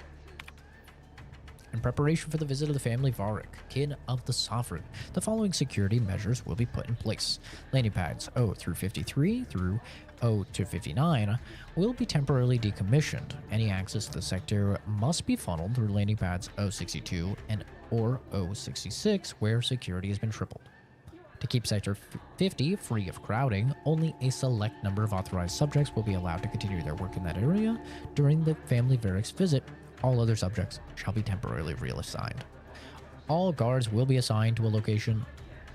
In preparation for the visit of the family Varric, kin of the Sovereign, the following security measures will be put in place. Landing pads O through 53 through O to 59 will be temporarily decommissioned. Any access to the sector must be funneled through landing pads O62 and or O66 where security has been tripled. To keep Sector 50 free of crowding, only a select number of authorized subjects will be allowed to continue their work in that area during the family Varric's visit. All other subjects shall be temporarily reassigned. All guards will be assigned to a location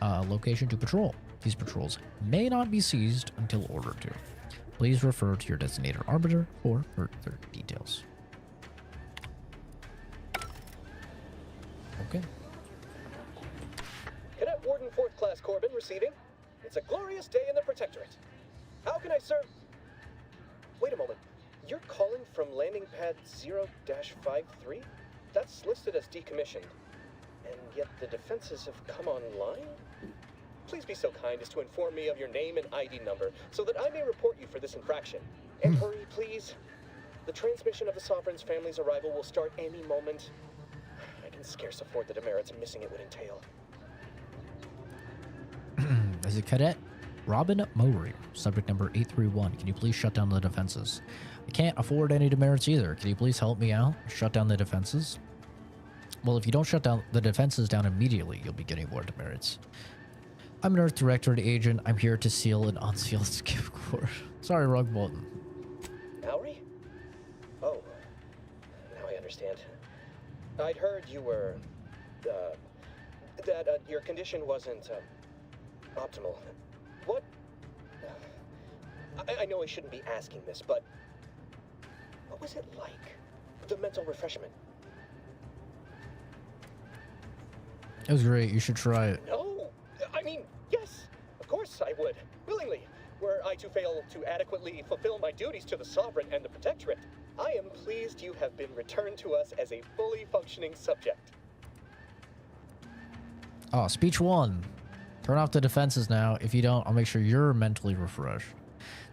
to patrol. These patrols may not be seized until ordered to. Please refer to your designated arbiter for further details. Okay. Cadet Warden 4th Class Corbin receiving. It's a glorious day in the Protectorate. How can I serve? Wait a moment. You're calling from landing pad 0-53? That's listed as decommissioned. And yet the defenses have come online? Please be so kind as to inform me of your name and ID number so that I may report you for this infraction. And hurry, please. The transmission of the Sovereign's family's arrival will start any moment. I can scarce afford the demerits missing it would entail. As a cadet, Robin Mowry, subject number 831. Can you please shut down the defenses? I can't afford any demerits either. Can you please help me out? Shut down the defenses? Well, if you don't shut down the defenses down immediately, you'll be getting more demerits. I'm an Earth Directorate agent. I'm here to seal and unseal this gift core. Sorry, Rug Bolton. Mowry? Oh, now I understand. I'd heard you were, that your condition wasn't, optimal. What? I know I shouldn't be asking this, but what was it like? The mental refreshment? It was great. You should try it. No! I mean, yes! Of course I would. Willingly. Were I to fail to adequately fulfill my duties to the Sovereign and the Protectorate, I am pleased you have been returned to us as a fully functioning subject. Oh, speech 1. Turn off the defenses now. If you don't, I'll make sure you're mentally refreshed.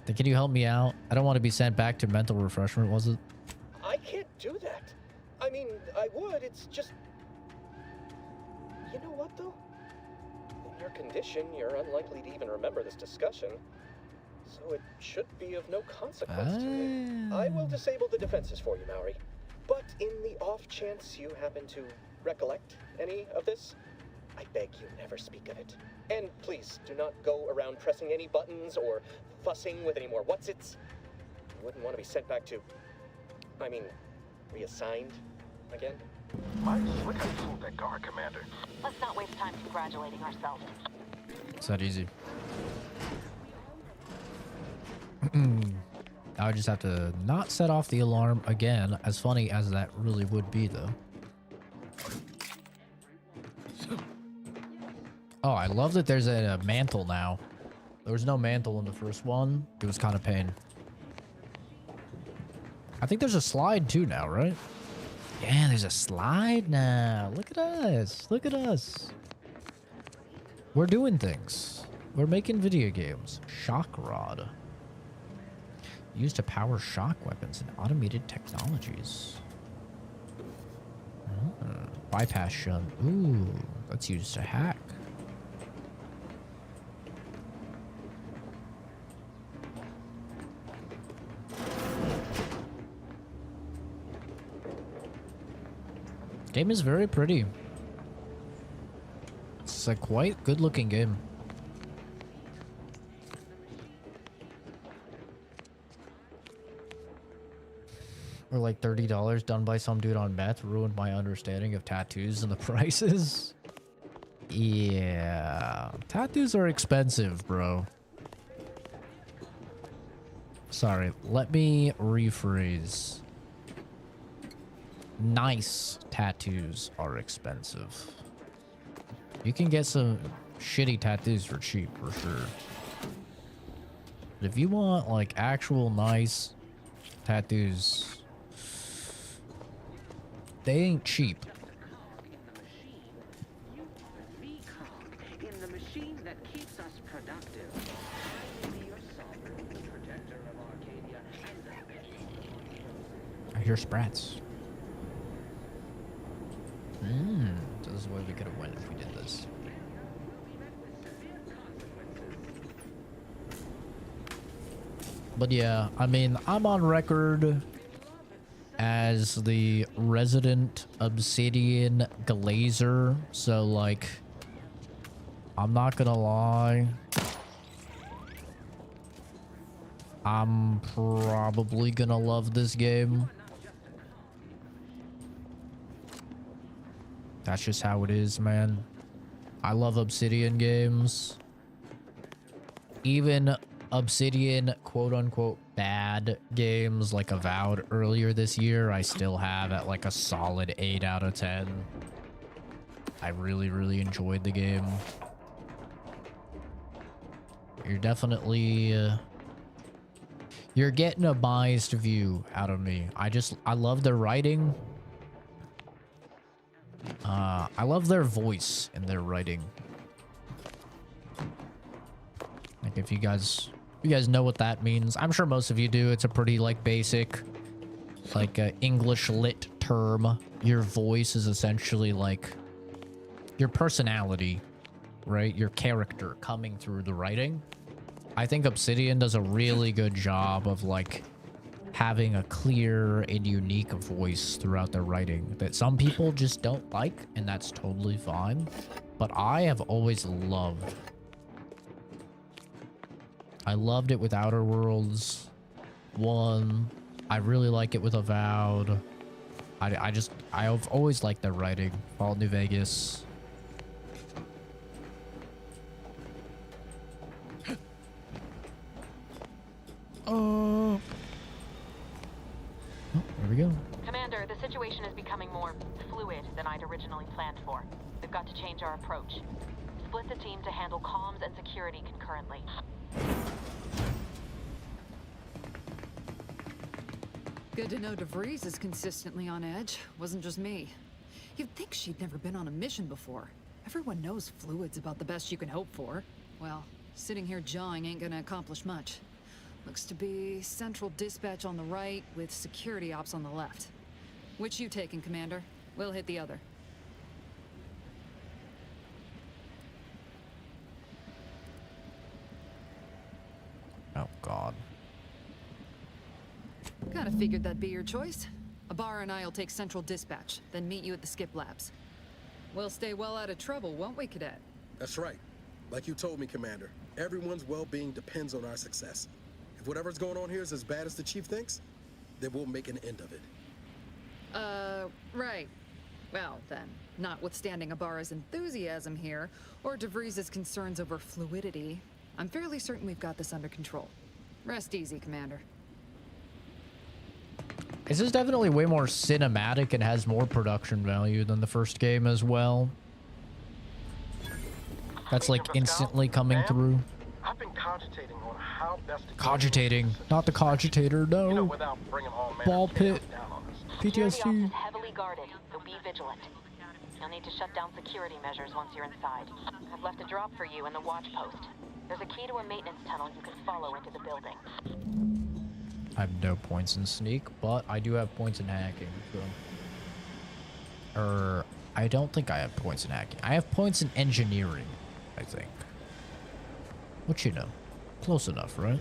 Then can you help me out? I don't want to be sent back to mental refreshment, was it? I can't do that. I mean, I would, it's just... You know what, though? In your condition, you're unlikely to even remember this discussion. So it should be of no consequence to me. I will disable the defenses for you, Mowry. But in the off chance you happen to recollect any of this, I beg you never speak of it. And please, do not go around pressing any buttons or fussing with any more whatsits. You wouldn't want to be sent back to... I mean, reassigned again? Look how you fooled that guard, Commander. Let's not waste time congratulating ourselves. It's that easy. I would just have to not set off the alarm again, as funny as that really would be, though. Oh, I love that there's a mantle now. There was no mantle in the first one. It was kind of pain. I think there's a slide too now, right? Yeah, there's a slide now. Look at us. Look at us. We're doing things. We're making video games. Shock rod. Used to power shock weapons and automated technologies. Bypass shun. Ooh, that's used to hack. Game is very pretty. It's a quite good looking game. Or like $30 done by some dude on meth ruined my understanding of tattoos and the prices. Yeah, tattoos are expensive, bro. Sorry, let me rephrase. Nice tattoos are expensive. You can get some shitty tattoos for cheap, for sure. But if you want like actual nice tattoos, they ain't cheap. In the machine that keeps us productive. Your sovereign, the protector of Arcadia, I hear sprats. So this is why we could have won if we did this. But yeah, I mean, I'm on record as the resident Obsidian Glazer, so like, I'm not gonna lie. I'm probably gonna love this game. That's just how it is, man. I love Obsidian games. Even Obsidian quote-unquote bad games like Avowed earlier this year, I still have at like a solid 8 out of 10. I really, really enjoyed the game. You're definitely... you're getting a biased view out of me. I love their writing. I love their voice and their writing. Like if you guys know what that means. I'm sure most of you do. It's a pretty like basic like English lit term. Your voice is essentially like your personality, right? Your character coming through the writing. I think Obsidian does a really good job of like having a clear and unique voice throughout their writing that some people just don't like, and that's totally fine. But I have always loved. I loved it with Outer Worlds 1. I really like it with Avowed. I've always liked their writing. Fallout New Vegas. Oh, there we go. Commander, the situation is becoming more fluid than I'd originally planned for. We've got to change our approach. Split the team to handle comms and security concurrently. Good to know DeVries is consistently on edge. Wasn't just me. You'd think she'd never been on a mission before. Everyone knows fluid's about the best you can hope for. Well, sitting here jawing ain't gonna accomplish much. Looks to be central dispatch on the right with security ops on the left. Which you taking, Commander? We'll hit the other. Oh, God. Kinda figured that'd be your choice. Ibarra and I'll take central dispatch, then meet you at the skip labs. We'll stay well out of trouble, won't we, Cadet? That's right. Like you told me, Commander, everyone's well-being depends on our success. If whatever's going on here is as bad as the Chief thinks, then we'll make an end of it. Right. Well, then, notwithstanding Ibarra's enthusiasm here, or DeVries' concerns over fluidity, I'm fairly certain we've got this under control. Rest easy, Commander. This is definitely way more cinematic and has more production value than the first game as well. That's like instantly coming through. I've been cogitating on how best to Cogitating, not the cogitator, no. You know, without bringing all manner Ball of pit. chaos down on us. Security ops PTSD. is heavily guarded, so be vigilant. You'll need to shut down security measures once you're inside. I've left a drop for you in the watch post. There's a key to a maintenance tunnel you can follow into the building. I have no points in sneak, but I do have points in hacking. So. I don't think I have points in hacking. I have points in engineering, I think. What you know? Close enough, right?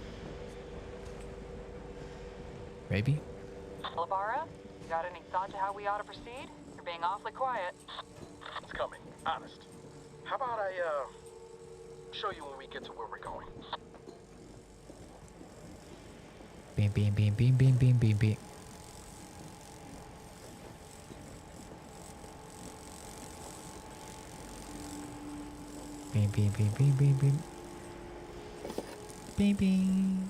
Maybe? Ibarra, you got any thought to how we ought to proceed? You're being awfully quiet. It's coming, honest. How about I, show you when we get to where we're going? Beam, beam, beam, beam, beam, beam, beam, beam. Beam, beam, beam, beam, beam, beam. Beam, beam.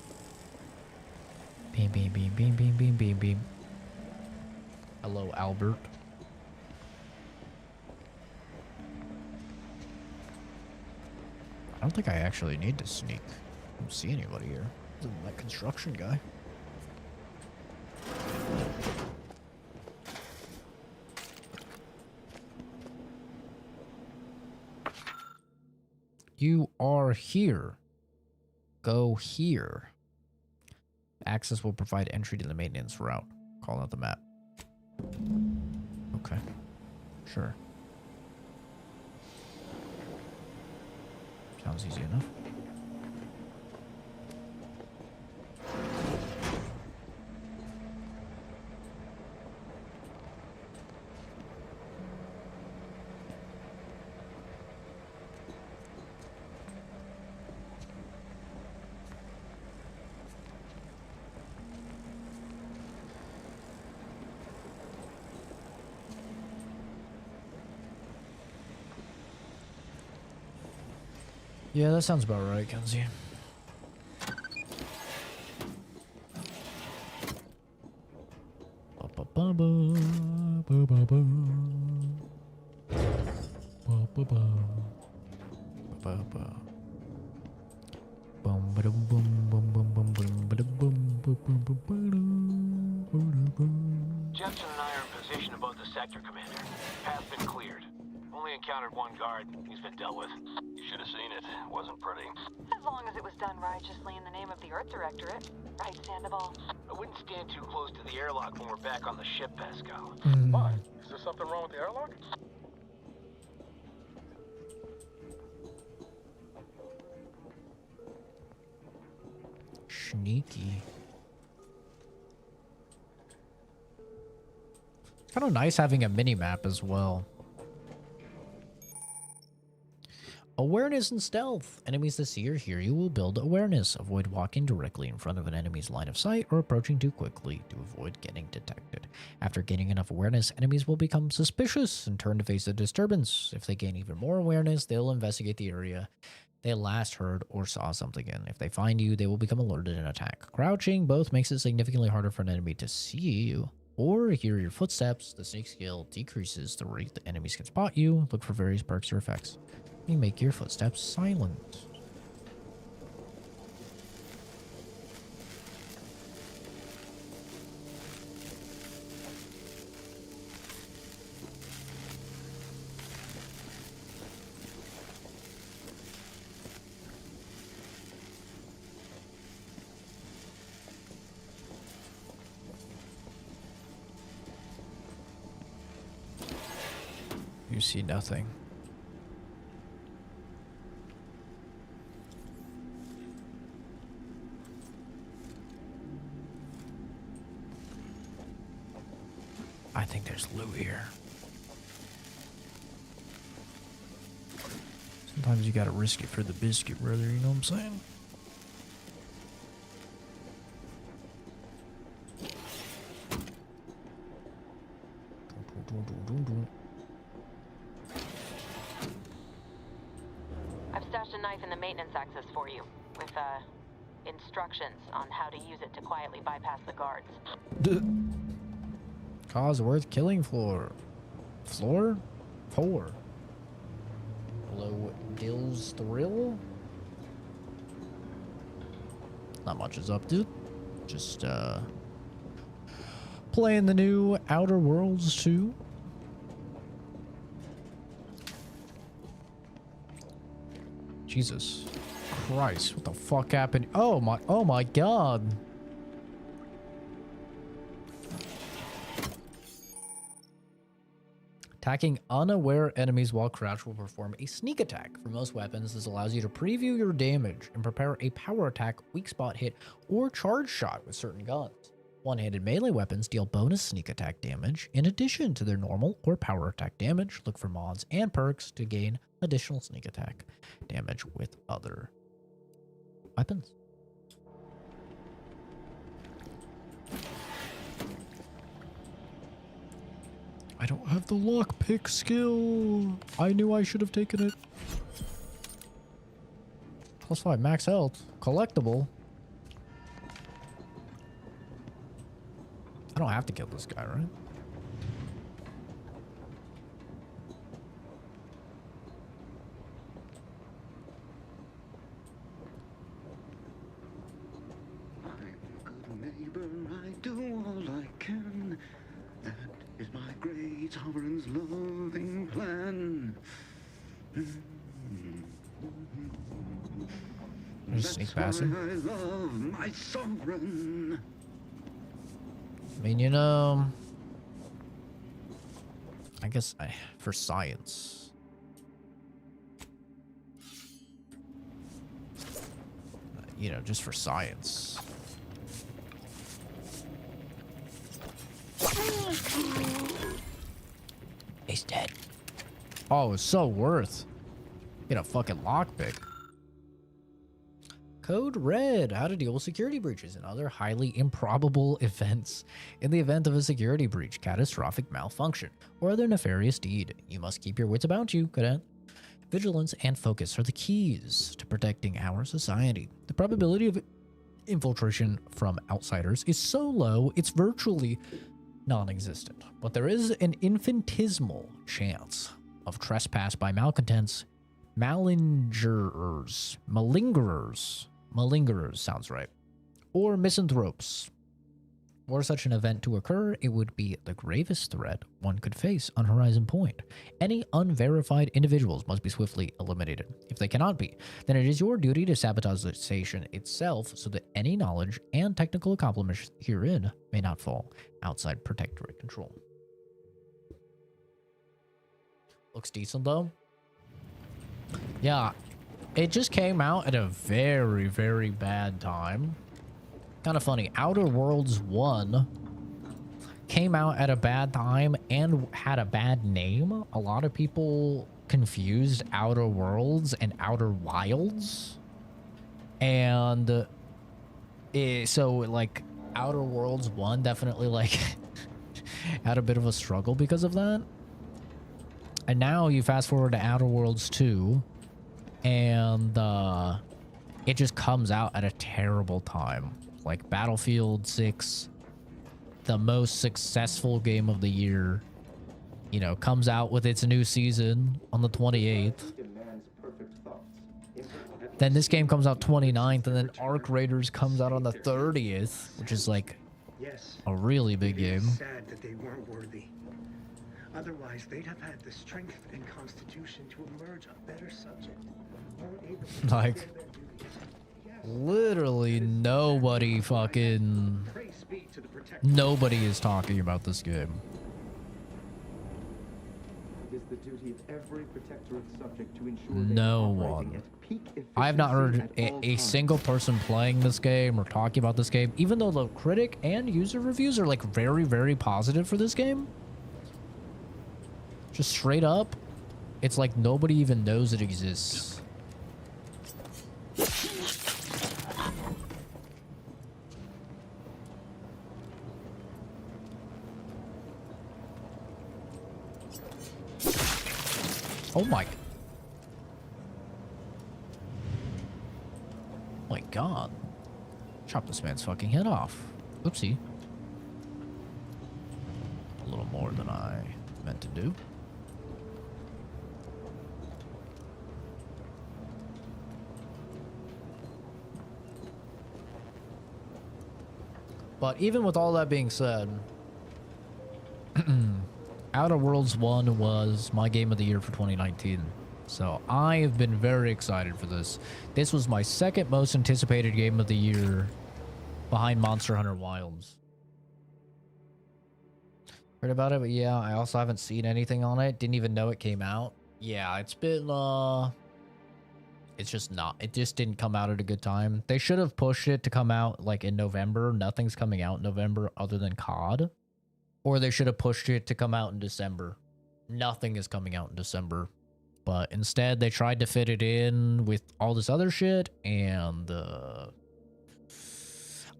Beam, beam, beam, beam, beam, beam, beam, beam. Hello, Albert. I don't think I actually need to sneak. I don't see anybody here. Other than that construction guy. You are here. Go here. Access will provide entry to the maintenance route. Call out the map. Okay. Sure. Sounds easy enough. Yeah, that sounds about right, Kenzie. Jensen and I are in position above the sector, Commander. Path's been cleared. Only encountered one guard. He's been dealt with. You should have seen it. Wasn't pretty. As long as it was done righteously in the name of the Earth Directorate. Right, Sandoval? I wouldn't stand too close to the airlock when we're back on the ship, Pascal. Why? Is there something wrong with the airlock? Sneaky. It's kind of nice having a mini map as well. Awareness and stealth. Enemies that see or hear you will build awareness. Avoid walking directly in front of an enemy's line of sight or approaching too quickly to avoid getting detected. After gaining enough awareness, enemies will become suspicious and turn to face the disturbance. If they gain even more awareness, they'll investigate the area they last heard or saw something in. If they find you, they will become alerted and attack. Crouching both makes it significantly harder for an enemy to see you or hear your footsteps. The sneak skill decreases the rate the enemies can spot you. Look for various perks or effects. You make your footsteps silent. You see nothing. I think there's loot here. Sometimes you gotta risk it for the biscuit, brother, you know what I'm saying? I've stashed a knife in the maintenance access for you, with, instructions on how to use it to quietly bypass the guards. Cause worth killing floor. Floor? 4. Below Dill's Thrill? Not much is up, dude. Just, playing the new Outer Worlds 2. Jesus Christ, what the fuck happened? Oh my god. Attacking unaware enemies while crouched will perform a sneak attack. For most weapons, this allows you to preview your damage and prepare a power attack, weak spot hit, or charge shot with certain guns. One-handed melee weapons deal bonus sneak attack damage in addition to their normal or power attack damage. Look for mods and perks to gain additional sneak attack damage with other weapons. I don't have the lockpick skill. I knew I should have taken it. +5 max health. Collectible. I don't have to kill this guy, right? I do all I can. That is my great sovereign's loving plan. Just sneak past him. I love my sovereign. I mean, you know, I guess for science. You know, just for science. He's dead. Oh, it's so worth. Get a fucking lockpick. Code Red, how to deal with security breaches and other highly improbable events. In the event of a security breach, catastrophic malfunction, or other nefarious deed, you must keep your wits about you, cadet. If vigilance, and focus are the keys to protecting our society. The probability of infiltration from outsiders is so low, it's virtually non-existent. But there is an infinitesimal chance of trespass by malcontents, malingerers sounds right, or misanthropes. Were such an event to occur, it would be the gravest threat one could face on Horizon Point. Any unverified individuals must be swiftly eliminated. If they cannot be, then it is your duty to sabotage the station itself so that any knowledge and technical accomplishments herein may not fall outside Protectorate control. Looks decent though. Yeah, it just came out at a very, very bad time. Kind of funny. Outer Worlds 1 came out at a bad time and had a bad name. A lot of people confused Outer Worlds and Outer Wilds. And so like Outer Worlds 1 definitely like had a bit of a struggle because of that. And now you fast forward to Outer Worlds 2 and it just comes out at a terrible time. Like Battlefield 6, the most successful game of the year, you know, comes out with its new season on the 28th. Then this game comes out 29th, and then Arc Raiders comes out on the 30th, which is like a really big game. Sad that they weren't worthy. Otherwise, they'd have had the strength and constitution to emerge a better subject. Like, literally nobody is talking about this game. It is the duty of every Protectorate subject to ensure No one. I have not heard a single person playing this game or talking about this game, even though the critic and user reviews are like very, very positive for this game. Just straight up, it's like nobody even knows it exists. Oh my god. Chop this man's fucking head off. Oopsie. A little more than I meant to do. But even with all that being said, Outer Worlds 1 was my game of the year for 2019. So I have been very excited for this. This was my second most anticipated game of the year behind Monster Hunter Wilds. Heard about it, but yeah, I also haven't seen anything on it. Didn't even know it came out. Yeah, it's been, it's just not, it just didn't come out at a good time. They should have pushed it to come out like in November. Nothing's coming out in November other than COD. Or they should have pushed it to come out in December. Nothing is coming out in December. But instead, they tried to fit it in with all this other shit. And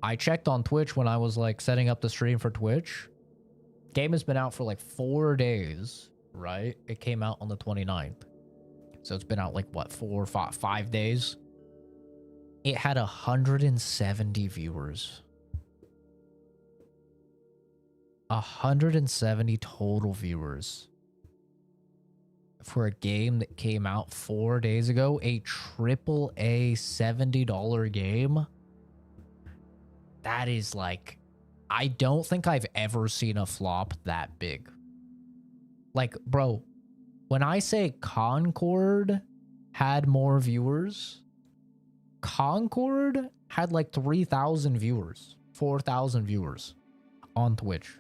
I checked on Twitch when I was like setting up the stream for Twitch. Game has been out for like 4 days, right? It came out on the 29th. So it's been out like what, 5 days? It had 170 viewers. 170 total viewers for a game that came out 4 days ago, a AAA $70 game. That is like, I don't think I've ever seen a flop that big. Like, bro, when I say Concord had more viewers, Concord had like 3,000 viewers, 4,000 viewers on Twitch.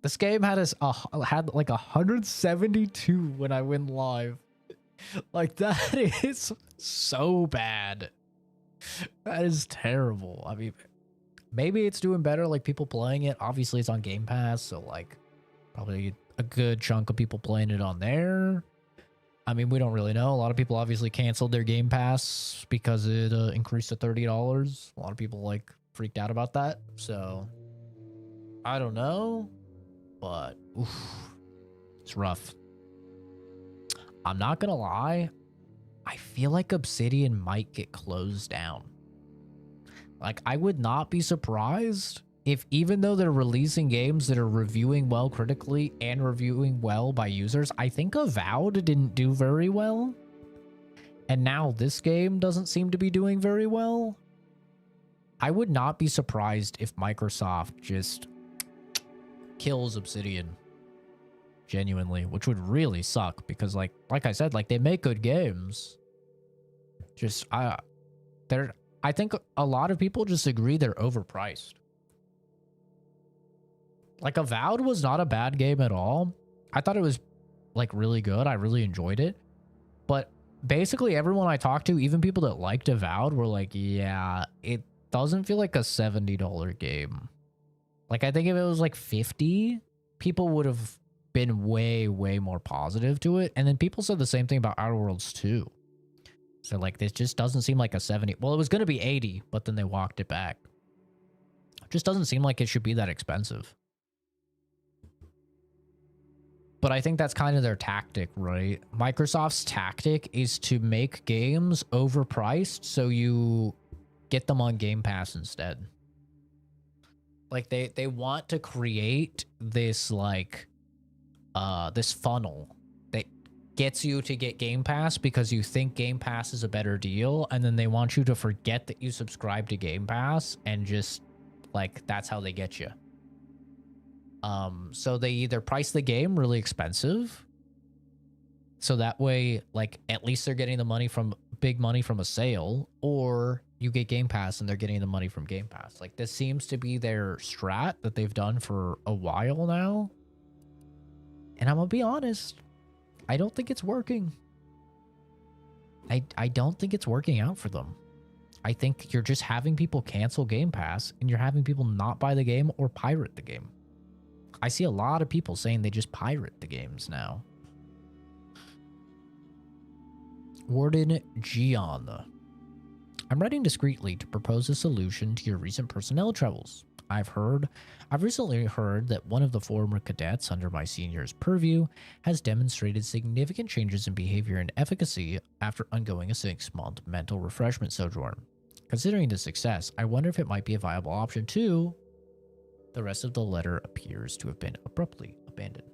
This game had had like 172 when I went live. Like, that is so bad. That is terrible. I mean, maybe it's doing better, like people playing it. Obviously, it's on Game Pass, so like probably a good chunk of people playing it on there. I mean, we don't really know. A lot of people obviously canceled their Game Pass because it increased to $30. A lot of people like freaked out about that. So I don't know, but oof, it's rough. I'm not gonna lie, I feel like Obsidian might get closed down. Like, I would not be surprised if, even though they're releasing games that are reviewing well critically and reviewing well by users, I think Avowed didn't do very well. And now this game doesn't seem to be doing very well. I would not be surprised if Microsoft just kills Obsidian. Genuinely, which would really suck because like I said, like they make good games. Just I think a lot of people just agree they're overpriced. Like Avowed was not a bad game at all. I thought it was like really good. I really enjoyed it. But basically everyone I talked to, even people that liked Avowed, were like, yeah, it doesn't feel like a $70 game. Like I think if it was like 50, people would have been way more positive to it. And then people said the same thing about Outer Worlds 2. So like this just doesn't seem like a 70. Well, it was going to be 80, but then they walked it back. It just doesn't seem like it should be that expensive. But I think that's kind of their tactic, right? Microsoft's tactic is to make games overpriced so you get them on Game Pass instead. Like they want to create this like this funnel that gets you to get Game Pass because you think Game Pass is a better deal, and then they want you to forget that you subscribe to Game Pass and just like that's how they get you. So they either price the game really expensive, so that way like at least they're getting the money from big money from a sale, or you get Game Pass and they're getting the money from Game Pass. Like this seems to be their strat that they've done for a while now. And I'm gonna be honest, I don't think it's working. I don't think it's working out for them. I think you're just having people cancel Game Pass and you're having people not buy the game or pirate the game. I see a lot of people saying they just pirate the games now. Warden Gian. I'm writing discreetly to propose a solution to your recent personnel troubles. I've recently heard that one of the former cadets under my senior's purview has demonstrated significant changes in behavior and efficacy after undergoing a 6-month mental refreshment sojourn. Considering the success, I wonder if it might be a viable option too. The rest of the letter appears to have been abruptly abandoned.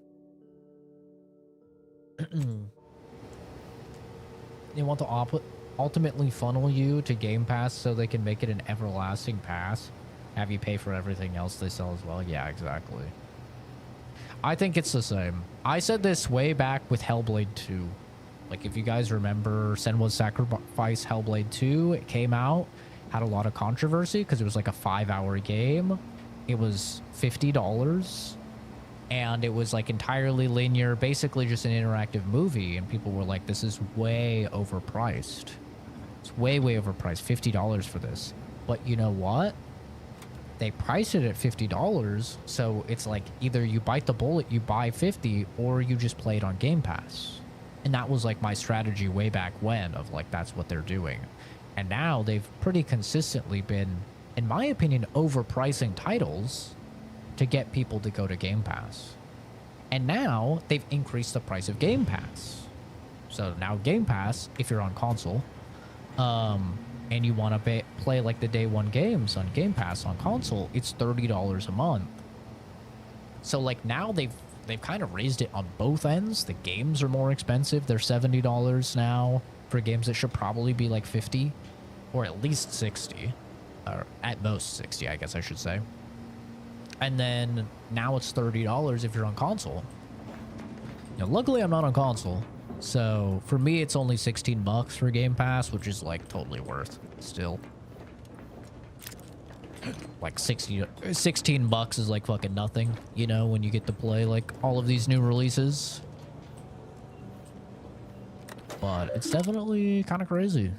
They want to ultimately funnel you to Game Pass so they can make it an everlasting pass. Have you pay for everything else they sell as well? Yeah, exactly. I think it's the same. I said this way back with Hellblade 2. Like, if you guys remember Senua's Sacrifice Hellblade 2, it came out, had a lot of controversy because it was like a 5-hour game. It was $50, and it was like entirely linear, basically just an interactive movie, and people were like, this is way overpriced. It's way overpriced, $50 for this. But you know what? They priced it at $50, so it's like either you bite the bullet, you buy 50, or you just play it on Game Pass. And that was like my strategy way back when, of like that's what they're doing. And now they've pretty consistently been, in my opinion, overpricing titles to get people to go to Game Pass. And now they've increased the price of Game Pass. So now Game Pass, if you're on console, and you want to play like the day one games on Game Pass on console, it's $30 a month. So like now they've kind of raised it on both ends. The games are more expensive. They're $70 now for games that should probably be like 50 or at least 60, or at most 60, I guess I should say. And then now it's $30 if you're on console. Now, luckily I'm not on console. So for me, it's only $16 for Game Pass, which is like totally worth still. Like $16 is like fucking nothing, you know, when you get to play like all of these new releases. But it's definitely kind of crazy.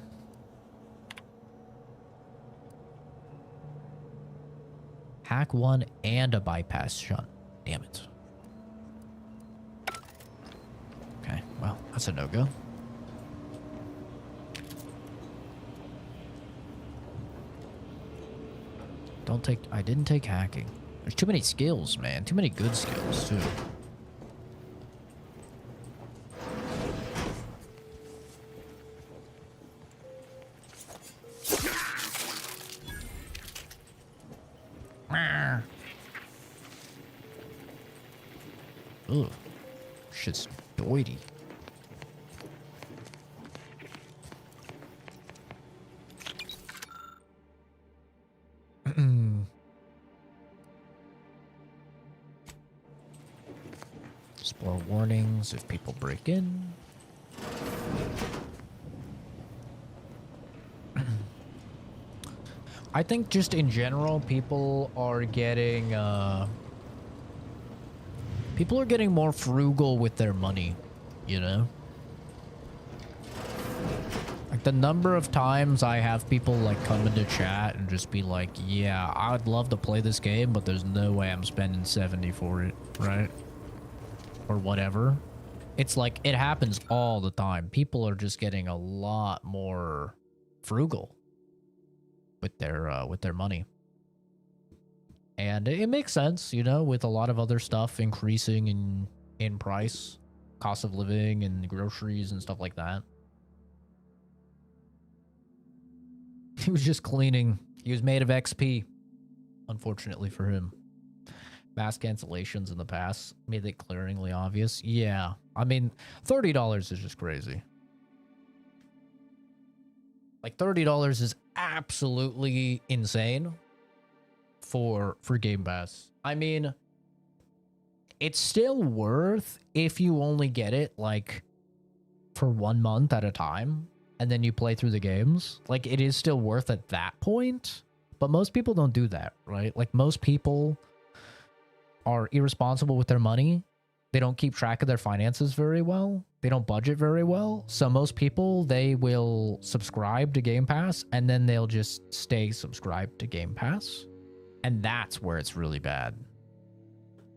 Hack one and a bypass shunt. Damn it. Okay, well, that's a no-go. I didn't take hacking. There's too many skills, man. Too many good skills, too. Ugh. Shit's doity. Explore warnings if people break in. I think just in general, people are getting more frugal with their money, you know? Like the number of times I have people like come into chat and just be like, yeah, I'd love to play this game, but there's no way I'm spending 70 for it, right? Or whatever. It's like, it happens all the time. People are just getting a lot more frugal with their money. And it makes sense, you know, with a lot of other stuff increasing in price, cost of living and groceries and stuff like that. He was just cleaning. He was made of XP, unfortunately for him. Mass cancellations in the past made it glaringly obvious. Yeah, I mean, $30 is just crazy. Like $30 is absolutely insane for Game Pass. I mean, it's still worth if you only get it like for 1 month at a time and then you play through the games. Like it is still worth at that point, but most people don't do that, right? Like most people are irresponsible with their money. They don't keep track of their finances very well. They don't budget very well. So most people, they will subscribe to Game Pass and then they'll just stay subscribed to Game Pass. And that's where it's really bad.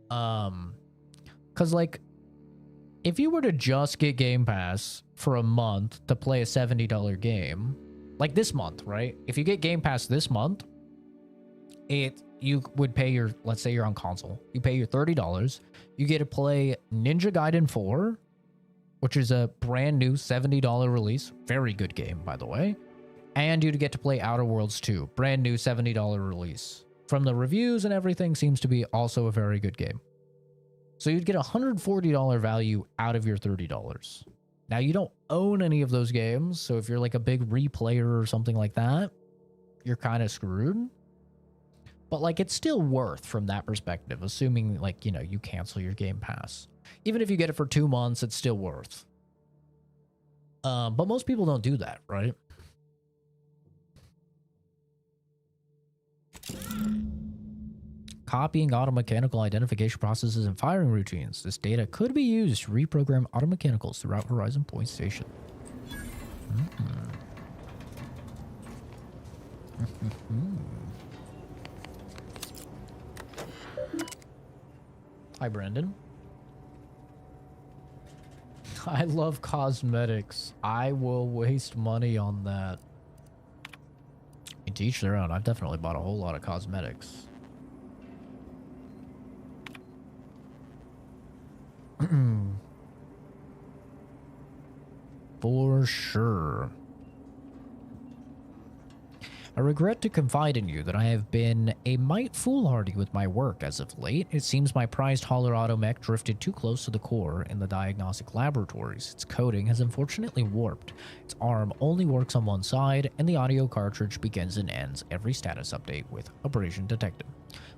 Cause like, if you were to just get Game Pass for a month to play a $70 game, like this month, right? If you get Game Pass this month, you would pay your, let's say you're on console, you pay your $30, you get to play Ninja Gaiden 4, which is a brand new $70 release, very good game, by the way, and you'd get to play Outer Worlds 2, brand new $70 release. From the reviews and everything, seems to be also a very good game. So you'd get a $140 value out of your $30. Now, you don't own any of those games, so if you're like a big replayer or something like that, you're kind of screwed. But like, it's still worth from that perspective, assuming like, you know, you cancel your Game Pass. Even if you get it for 2 months, it's still worth. But most people don't do that, right? Copying automechanical identification processes and firing routines. This data could be used to reprogram automechanicals throughout Horizon Point Station. Hi, Brandon. I love cosmetics. I will waste money on that. To each their own. I've definitely bought a whole lot of cosmetics. For sure. I regret to confide in you that I have been a mite foolhardy with my work as of late. It seems my prized hauler automech drifted too close to the core in the diagnostic laboratories. Its coating has unfortunately warped. Its arm only works on one side, and the audio cartridge begins and ends every status update with abrasion detected.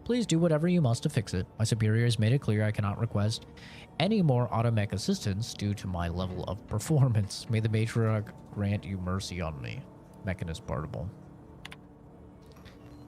Please do whatever you must to fix it. My superior has made it clear I cannot request any more automech assistance due to my level of performance. May the matriarch grant you mercy on me. Mechanist Bartable.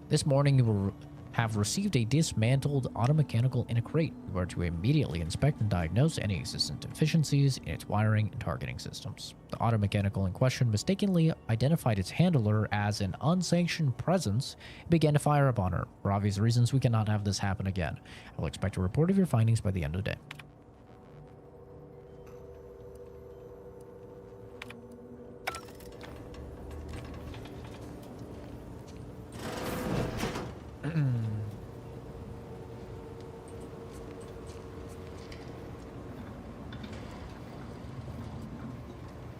This morning you will have received a dismantled automechanical in a crate. You are to immediately inspect and diagnose any existing deficiencies in its wiring and targeting systems. The automechanical in question mistakenly identified its handler as an unsanctioned presence and began to fire upon her. For obvious reasons, we cannot have this happen again. I will expect a report of your findings by the end of the day.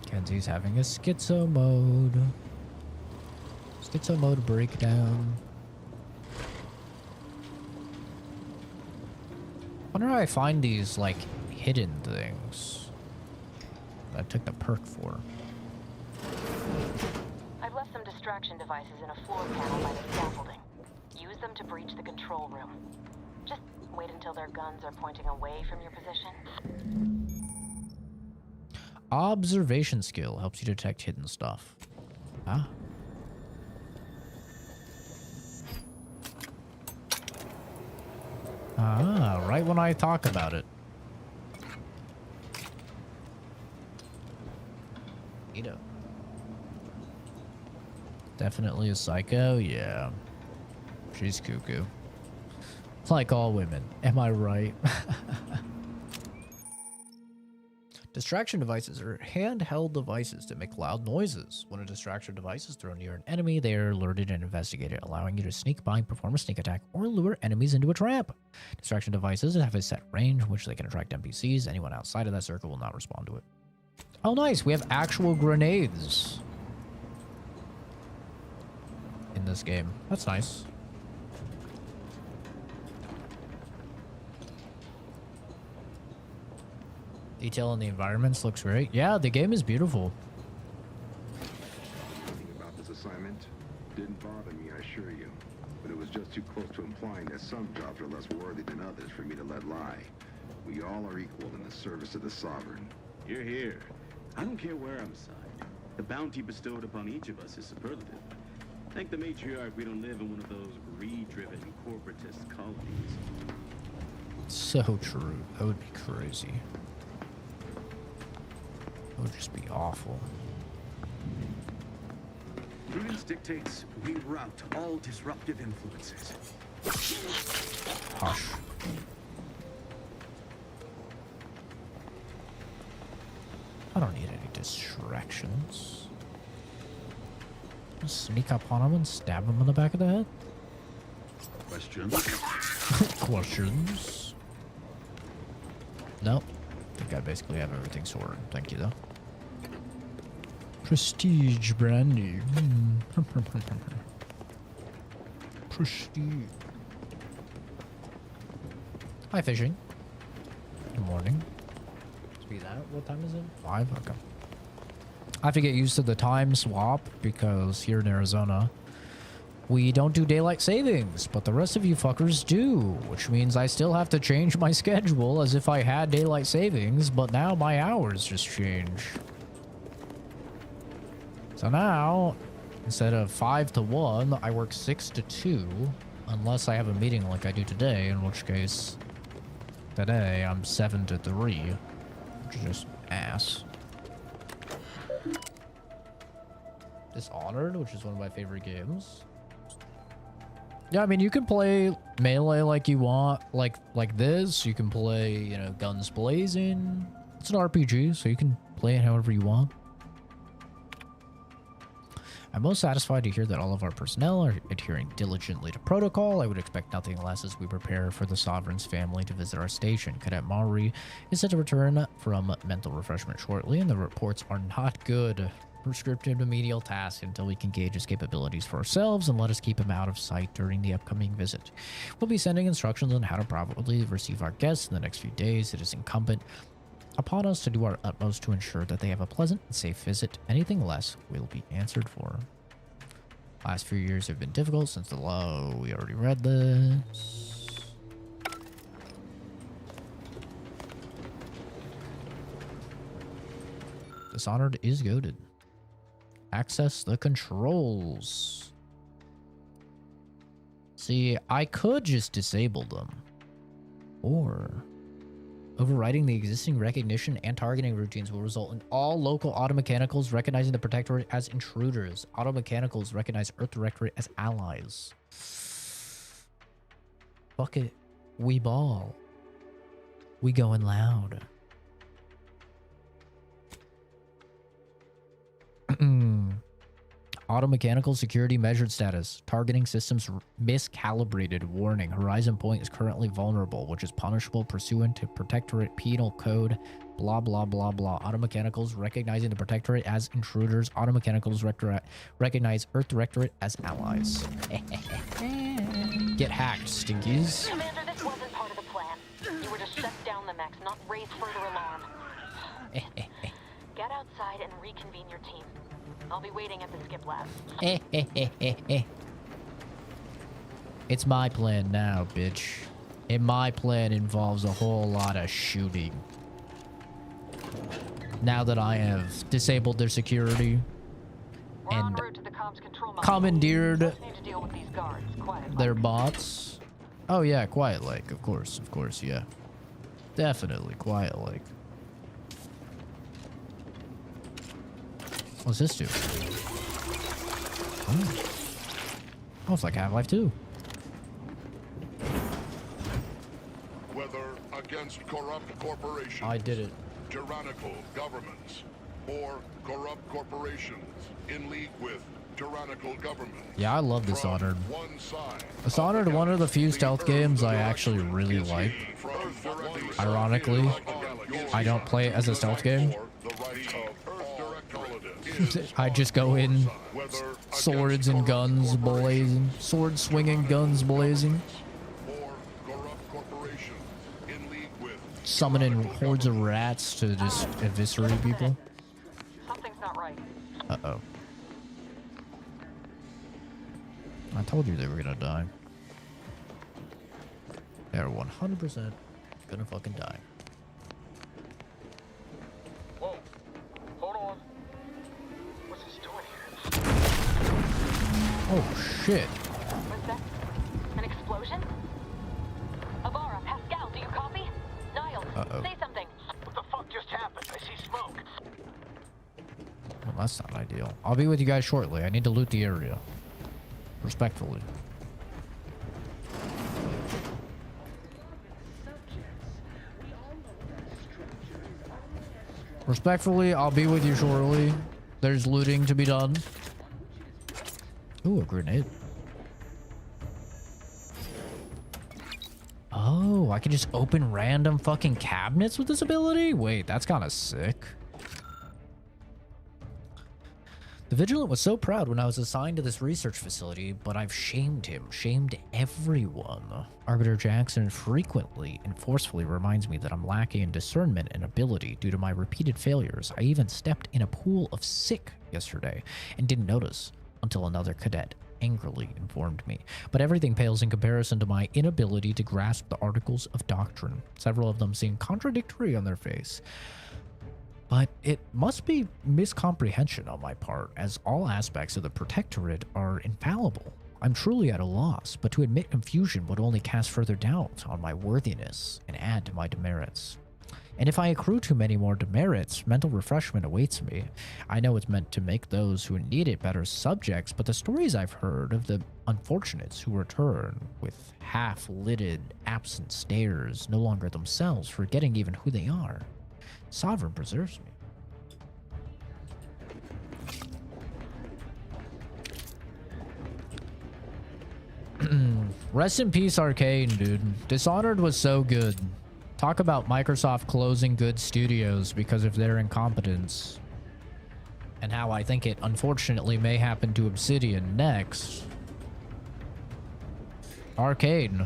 Kenzie's having a schizo mode. Schizo mode breakdown. Wonder how I find these, like, hidden things that I took the perk for. I've left some distraction devices in a floor panel by the scaffolding. Use them to breach the control room. Just wait until their guns are pointing away from your position. Observation skill helps you detect hidden stuff. Huh? Ah, right when I talk about it. Neato. Definitely a psycho, yeah. She's cuckoo. Like all women, am I right? Distraction devices are handheld devices that make loud noises. When a distraction device is thrown near an enemy, they are alerted and investigated, allowing you to sneak by, perform a sneak attack, or lure enemies into a trap. Distraction devices have a set range in which they can attract NPCs. Anyone outside of that circle will not respond to it. Oh, nice. We have actual grenades in this game. That's nice. Detail in the environments looks great. Yeah, the game is beautiful. About this assignment didn't bother me, I assure you. But it was just too close to implying that some jobs are less worthy than others for me to let lie. We all are equal in the service of the Sovereign. You're here. I don't care where I'm assigned. The bounty bestowed upon each of us is superlative. Thank the matriarch we don't live in one of those greed-driven corporatist colonies. So true. That would be crazy. It would just be awful. Prudence dictates we rout all disruptive influences. Hush. I don't need any distractions. Just sneak up on him and stab him in the back of the head. Questions? Questions? Nope. I think I basically have everything sorted. Thank you, though. Prestige brandy. Prestige. Hi, fishing. Good morning. Be that. What time is it? 5? Okay. I have to get used to the time swap because here in Arizona, we don't do daylight savings, but the rest of you fuckers do, which means I still have to change my schedule as if I had daylight savings, but now my hours just change. So now, instead of 5 to 1, I work 6 to 2, unless I have a meeting like I do today, in which case, today I'm 7 to 3, which is just ass. Dishonored, which is one of my favorite games. Yeah, I mean, you can play Melee like you want, like this. You can play, you know, guns blazing. It's an RPG, so you can play it however you want. I'm most satisfied to hear that all of our personnel are adhering diligently to protocol. I would expect nothing less as we prepare for the Sovereign's family to visit our station. Cadet Mauri is set to return from mental refreshment shortly, and the reports are not good. Prescriptive remedial tasks until we can gauge his capabilities for ourselves and let us keep him out of sight during the upcoming visit. We'll be sending instructions on how to properly receive our guests in the next few days. It is incumbent upon us to do our utmost to ensure that they have a pleasant and safe visit. Anything less will be answered for. Last few years have been difficult since the law. We already read this. Dishonored is goaded. Access the controls. See, I could just disable them. Or overriding the existing recognition and targeting routines will result in all local automechanicals recognizing the Protectorate as intruders. Automechanicals recognize Earth Directorate as allies. Fuck it. We ball. We going loud. Automechanical security measured status. Targeting systems miscalibrated. Warning. Horizon Point is currently vulnerable, which is punishable pursuant to Protectorate Penal Code. Blah, blah, blah, blah. Automechanicals recognizing the Protectorate as intruders. Automechanicals recognize Earth Directorate as allies. Get hacked, stinkies. Commander, this wasn't part of the plan. You were distracted next, not raise further alarm. Get outside and reconvene your team. I'll be waiting at the skip lab. It's my plan now, bitch. And my plan involves a whole lot of shooting. Now that I have disabled their security and commandeered their bots. Oh yeah, Quiet Lake, of course, yeah. Definitely Quiet Lake. What's this do? Oh, it's like Half-Life 2. Whether against corrupt corporations, I did it. tyrannical governments, or corrupt corporations in league with tyrannical governments. Yeah, I love Dishonored. Dishonored, one of the few stealth games I actually really like. Ironically, I don't play it as a stealth game. I just go in, swords and guns blazing, sword swinging, guns blazing, summoning hordes of rats to just eviscerate people. Something's not right. Uh-oh. I told you they were gonna die. They're 100% gonna fucking die. Whoa. Hold on. What's this doing here? Oh, shit. Was that an explosion? Avara, Pascal, do you copy? Niles, say something. What the fuck just happened? I see smoke. Well, that's not ideal. I'll be with you guys shortly. I need to loot the area. Respectfully. Respectfully, I'll be with you shortly. There's looting to be done. Ooh, a grenade. Oh, I can just open random fucking cabinets with this ability? Wait, that's kind of sick. The Vigilant was so proud when I was assigned to this research facility, but I've shamed him, shamed everyone. Arbiter Jackson frequently and forcefully reminds me that I'm lacking in discernment and ability due to my repeated failures. I even stepped in a pool of sick yesterday and didn't notice until another cadet angrily informed me. But everything pales in comparison to my inability to grasp the articles of doctrine. Several of them seem contradictory on their face. But it must be miscomprehension on my part, as all aspects of the Protectorate are infallible. I'm truly at a loss, but to admit confusion would only cast further doubt on my worthiness and add to my demerits. And if I accrue too many more demerits, mental refreshment awaits me. I know it's meant to make those who need it better subjects, but the stories I've heard of the unfortunates who return with half-lidded, absent stares, no longer themselves, forgetting even who they are. Sovereign preserves me. Rest in peace, Arcane, dude. Dishonored was so good. Talk about Microsoft closing good studios because of their incompetence. And how I think it unfortunately may happen to Obsidian next. Arcane.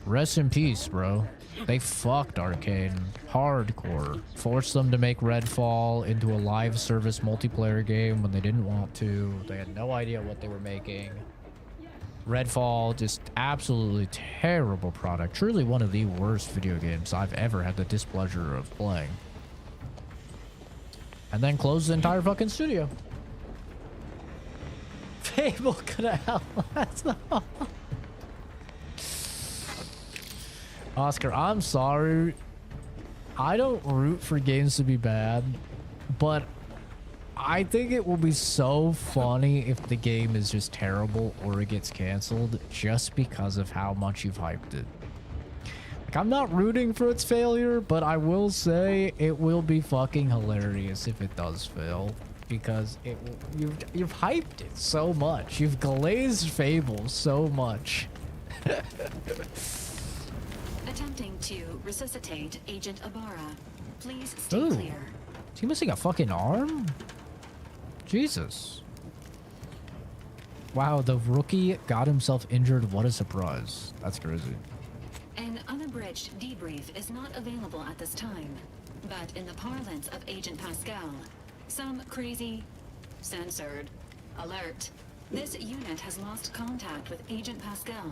Rest in peace, bro. They fucked Arcane hardcore. Forced them to make Redfall into a live service multiplayer game when they didn't want to. They had no idea what they were making. Redfall, just absolutely terrible product. Truly one of the worst video games I've ever had the displeasure of playing. And then closed the entire fucking studio. Fable could have outlast all. Oscar, I'm sorry. I don't root for games to be bad, but I think it will be so funny if the game is just terrible or it gets canceled just because of how much you've hyped it. Like, I'm not rooting for its failure, but I will say it will be fucking hilarious if it does fail, because you've hyped it so much. You've glazed Fable so much. Attempting to resuscitate Agent Ibarra. Please stay Ooh. clear. Is he missing a fucking arm? Jesus. Wow, the rookie got himself injured. What a surprise. That's crazy. An unabridged unabridged debrief is not available at this time, but in the parlance of Agent Pascal, some crazy, censored, alert. This unit has lost contact with Agent Pascal.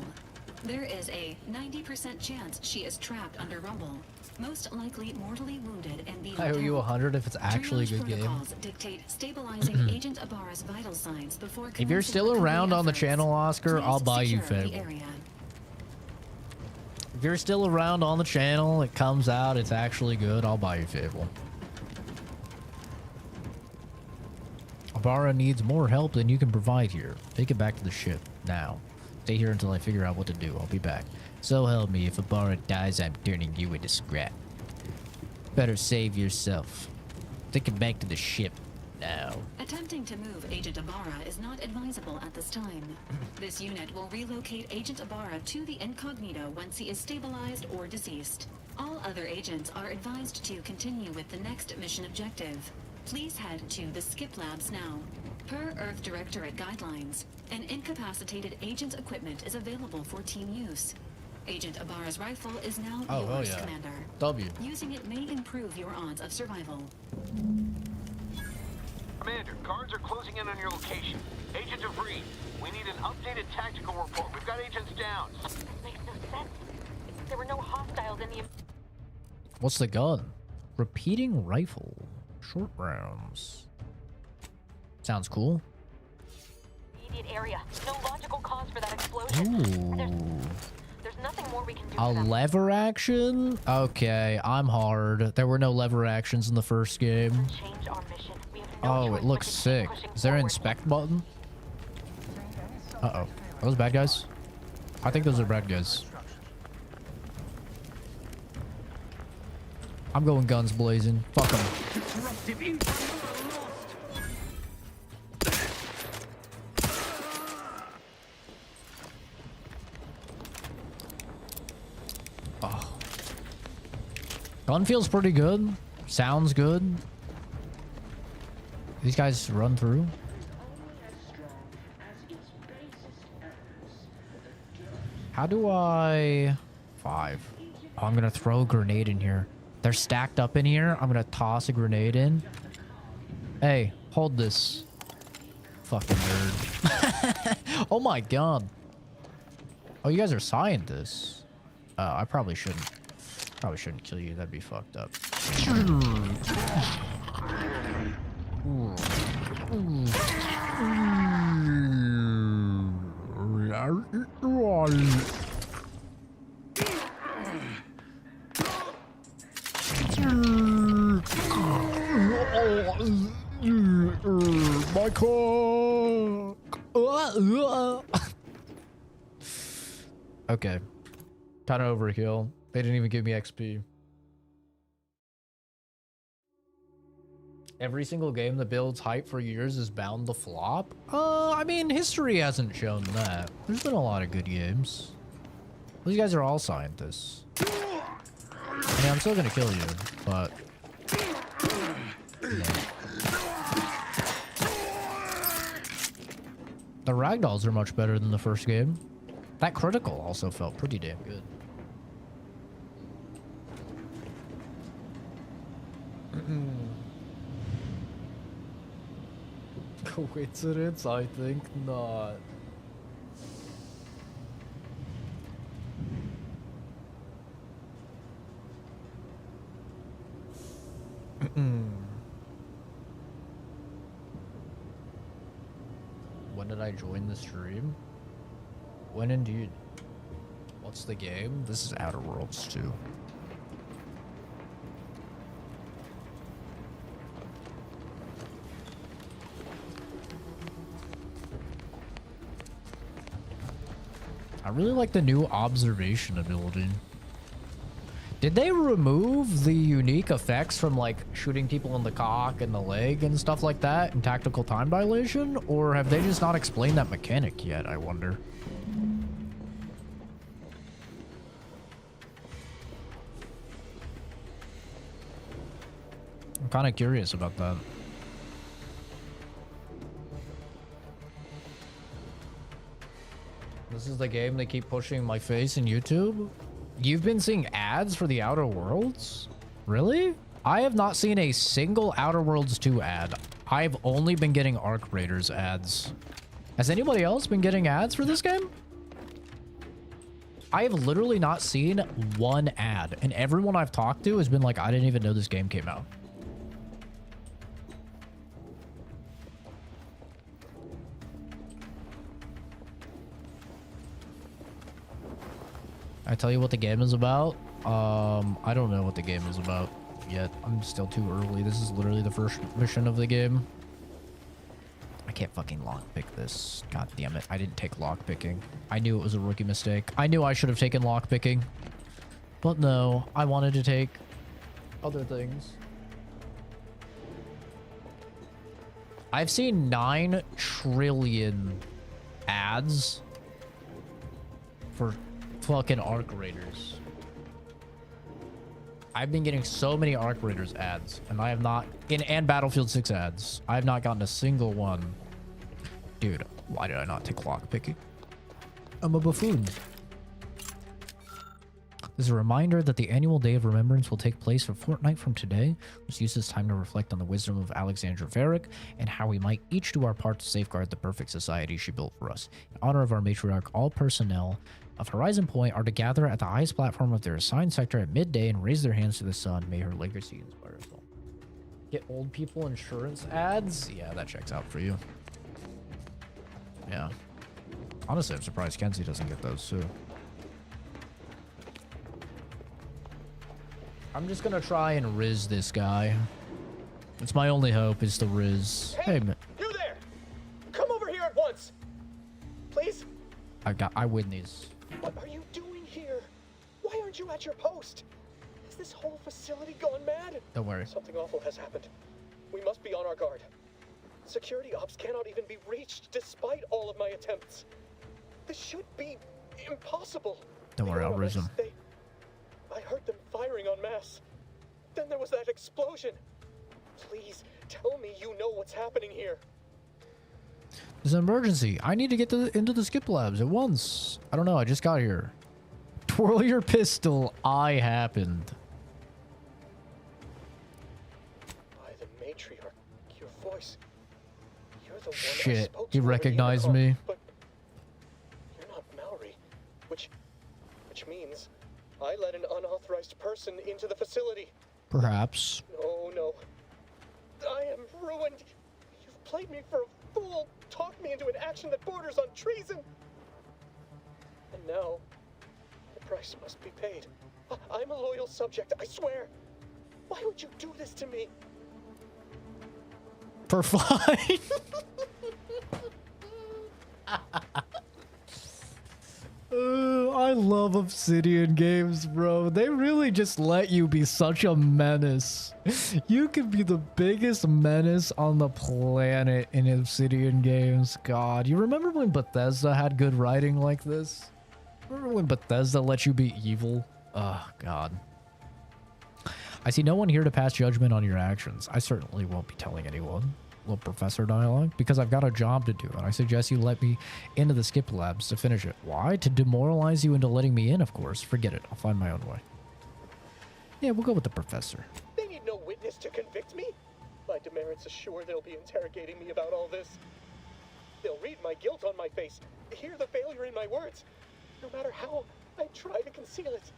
There is a 90% chance she is trapped under rubble, most likely mortally wounded and the I owe you 100 if it's actually a good game. Dictate stabilizing Agent Ibarra's vital signs before If you're still around on the channel, Oscar, I'll buy you Fable. If you're still around on the channel, it comes out, it's actually good, I'll buy you Fable. Ibarra needs more help than you can provide here. Take it back to the ship, now. Stay here until I figure out what to do. I'll be back. So help me, if Ibarra dies, I'm turning you into scrap. Better save yourself. Take it back to the ship, now. Attempting to move Agent Ibarra is not advisable at this time. This unit will relocate Agent Ibarra to the incognito once he is stabilized or deceased. All other agents are advised to continue with the next mission objective. Please head to the Skip Labs now. Per Earth Directorate guidelines, an incapacitated agent's equipment is available for team use. Agent Ibarra's rifle is now yours, Commander. W. Using it may improve your odds of survival. Commander, guards are closing in on your location. Agent DeVries, we need an updated tactical report. We've got agents down. This makes no sense. There were no hostiles in the... What's the gun? Repeating rifle. Short rounds. Sounds cool. Immediate area. No logical cause for that explosion. Ooh. There's nothing more we can do. A for them. lever action? Okay, I'm hard. There were no lever actions in the first game. Change our mission. We have no Oh, choice it looks but to sick. keep pushing Is there an forward. inspect button? Uh-oh. Are those bad guys? I think those are bad guys. I'm going guns blazing. Fuck them. Oh. Gun feels pretty good. Sounds good. These guys run through. How do I... 5. Oh, I'm gonna throw a grenade in here. They're stacked up in here. I'm gonna toss a grenade in. Hey, hold this. Fucking nerd. Oh my god. Oh, you guys are scientists. I probably shouldn't kill you. That'd be fucked up. My cock. Okay. Kind of overkill. They didn't even give me XP. Every single game that builds hype for years is bound to flop? I mean, history hasn't shown that. There's been a lot of good games. These guys are all scientists. I mean, I'm still gonna kill you, but... you know. The ragdolls are much better than the first game. That critical also felt pretty damn good. Coincidence? I think not. When did I join the stream? When indeed? What's the game? This is Outer Worlds 2. I really like the new observation ability. Did they remove the unique effects from like shooting people in the cock and the leg and stuff like that in tactical time dilation? Or have they just not explained that mechanic yet, I wonder? I'm kind of curious about that. This is the game they keep pushing my face in YouTube? You've been seeing ads for the Outer Worlds? Really? I have not seen a single Outer Worlds 2 ad. I've only been getting Arc Raiders ads. Has anybody else been getting ads for this game? I have literally not seen one ad, and everyone I've talked to has been like, I didn't even know this game came out. I tell you what the game is about? I don't know what the game is about yet. I'm still too early. This is literally the first mission of the game. I can't fucking lockpick this. God damn it. I didn't take lockpicking. I knew it was a rookie mistake. I knew I should have taken lockpicking. But no, I wanted to take other things. I've seen 9 trillion ads for fucking Arc Raiders. I've been getting so many Arc Raiders ads, and I have not, and Battlefield 6 ads. I have not gotten a single one. Dude, why did I not take lockpicking? I'm a buffoon. This is a reminder that the annual Day of Remembrance will take place a fortnight from today. Let's use this time to reflect on the wisdom of Alexandra Varick and how we might each do our part to safeguard the perfect society she built for us. In honor of our matriarch, all personnel of Horizon Point are to gather at the highest platform of their assigned sector at midday and raise their hands to the sun. May her legacy inspire us all. Get old people insurance ads? Yeah, that checks out for you. Yeah. Honestly, I'm surprised Kenzie doesn't get those too. I'm just gonna try and Riz this guy. It's my only hope is to Riz. Hey, man. You there! Come over here at once! Please? I win these. What are you doing here? Why aren't you at your post? Has this whole facility gone mad? Don't worry. Something awful has happened. We must be on our guard. Security ops cannot even be reached despite all of my attempts. This should be impossible. Don't worry, I'll Riz him. I heard them firing en masse. Then there was that explosion. Please, tell me you know what's happening here. There's an emergency. I need to get into the skip labs at once. I don't know. I just got here. Twirl your pistol. I happened. By the matriarch, your voice. You're the one Shit. I spoke He to recognized over the me. intercom, but you're not Mallory, which means I let an unauthorized person into the facility. Perhaps. No. I am ruined. You've played me for a fool, talked me into an action that borders on treason. And now, the price must be paid. I'm a loyal subject, I swear. Why would you do this to me? For fun. I love Obsidian games, bro. They really just let you be such a menace. You could be the biggest menace on the planet in Obsidian games. God, you remember when Bethesda had good writing like this? Remember when Bethesda let you be evil? Oh, God. I see no one here to pass judgment on your actions. I certainly won't be telling anyone. Little professor dialogue, because I've got a job to do, and I suggest you let me into the skip labs to finish it. Why? To demoralize you into letting me in, of course. Forget it. I'll find my own way. Yeah, we'll go with the professor. They need no witness to convict me. My demerits assure they'll be interrogating me about all this. They'll read my guilt on my face, hear the failure in my words. No matter how I try to conceal it,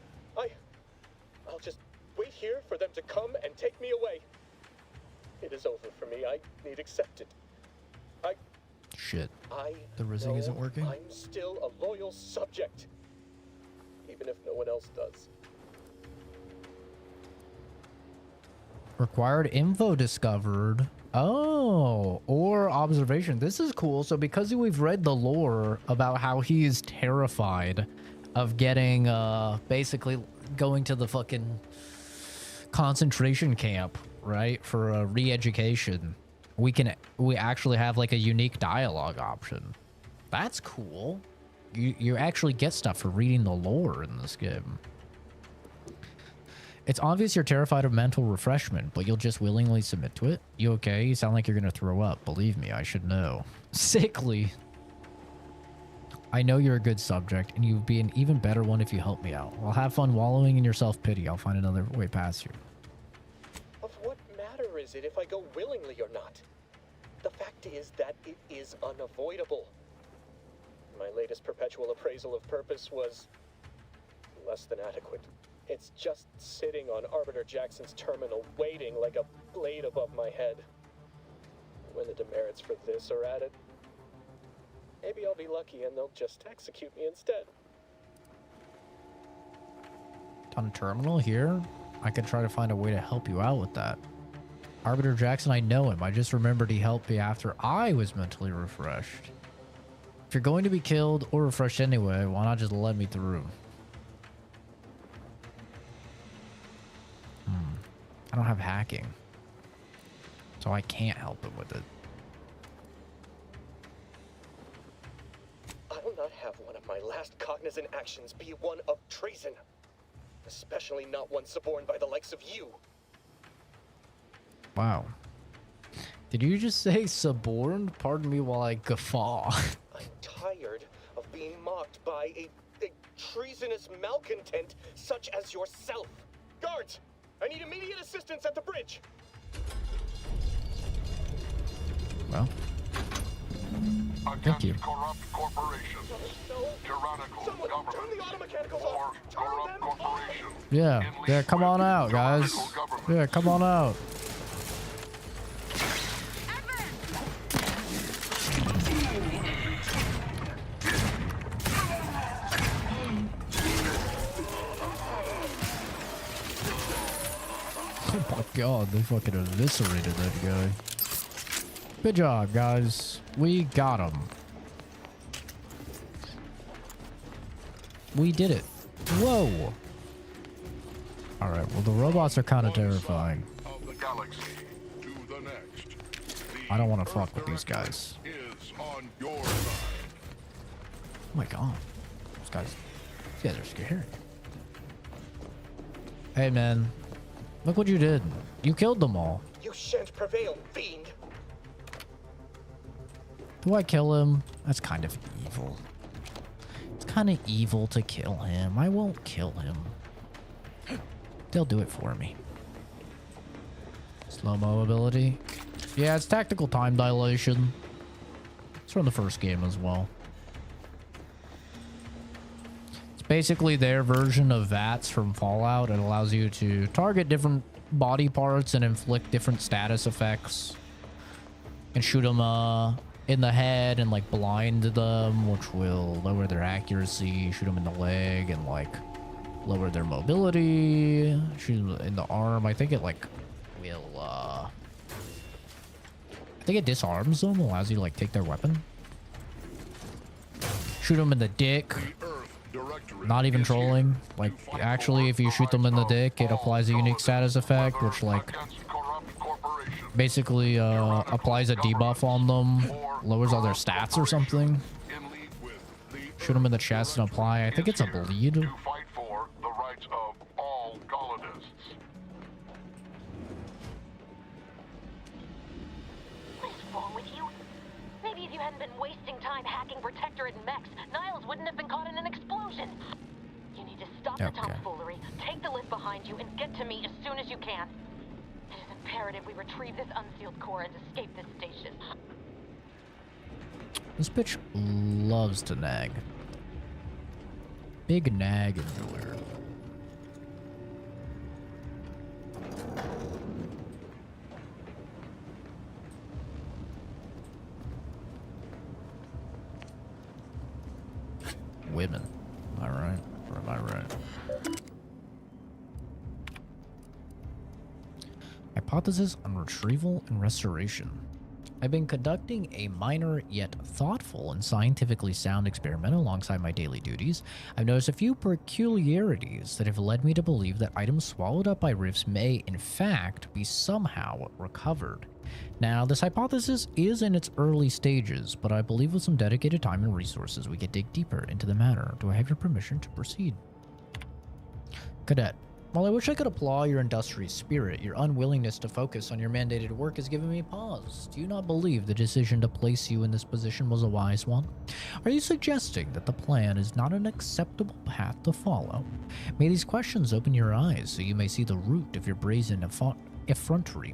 I'll just wait here for them to come and take me away. It is over for me. I need accepted. Shit. The rizzing isn't working? I'm still a loyal subject. Even if no one else does. Required info discovered. Oh, or observation. This is cool. So because we've read the lore about how he is terrified of getting, basically going to the fucking concentration camp, right, for a re-education, we actually have like a unique dialogue option. That's cool. You actually get stuff for reading the lore in this game. It's obvious you're terrified of mental refreshment, but you'll just willingly submit to it. You okay? You sound like you're gonna throw up. Believe me, I should know. Sickly. I know you're a good subject, and you'd be an even better one if you help me out. Well, have fun wallowing in your self-pity. I'll find another way past you. Of what matter is it if I go willingly or not? The fact is that it is unavoidable. My latest perpetual appraisal of purpose was less than adequate. It's just sitting on Arbiter Jackson's terminal, waiting like a blade above my head. When the demerits for this are added, maybe I'll be lucky and they'll just execute me instead. On terminal here, I could try to find a way to help you out with that. Arbiter Jackson, I know him. I just remembered he helped me after I was mentally refreshed. If you're going to be killed or refreshed anyway, why not just let me through? I don't have hacking, so I can't help him with it. I'll not have one of my last cognizant actions be one of treason. Especially not one suborned by the likes of you. Wow. Did you just say suborned? Pardon me while I guffaw. I'm tired of being mocked by a treasonous malcontent such as yourself. Guards, I need immediate assistance at the bridge. Well, thank you. Corrupt corporation. Tyrannical government. Turn the auto mechanicals or corrupt corporation. Yeah, come on out, guys. Yeah, come on out. Oh my god, they fucking eviscerated that guy. Good job, guys. We got him. We did it. Whoa. Alright, well the robots are kind of terrifying. I don't want to fuck with these guys. Oh my god. These guys are scary. Hey man. Look what you did. You killed them all. You shan't prevail, fiend. Do I kill him? That's kind of evil. It's kind of evil to kill him. I won't kill him. They'll do it for me. Slow-mo ability. Yeah, it's tactical time dilation. It's from the first game as well. It's basically their version of VATS from Fallout. It allows you to target different body parts and inflict different status effects. And shoot them in the head and like blind them, which will lower their accuracy. Shoot them in the leg and like lower their mobility. Shoot them in the arm. I think it like will I think it disarms them, allows you to like take their weapon. Shoot them in the dick. Not even trolling. Like actually if you shoot them in the dick, it applies a unique status effect, which like basically applies a debuff on them, lowers all their stats or something. Shoot them in the chest and apply, I think it's a bleed. Maybe if you hadn't been wasting time hacking Protectorate and mechs, Niles wouldn't have been caught in an explosion. You need to stop the tomfoolery, take the lift behind you, and get to me as soon as you can. It is imperative we retrieve this unsealed core and escape this station. This bitch loves to nag. Big nag enjoyer. Women. Am I right? Or am I right? Hypothesis on retrieval and restoration. I've been conducting a minor yet thoughtful and scientifically sound experiment alongside my daily duties. I've noticed a few peculiarities that have led me to believe that items swallowed up by rifts may, in fact, be somehow recovered. Now, this hypothesis is in its early stages, but I believe with some dedicated time and resources we can dig deeper into the matter. Do I have your permission to proceed? Cadet, While I wish I could applaud your industrious spirit, your unwillingness to focus on your mandated work has given me pause. Do you not believe the decision to place you in this position was a wise one? Are you suggesting that the plan is not an acceptable path to follow? May these questions open your eyes so you may see the root of your brazen effrontery.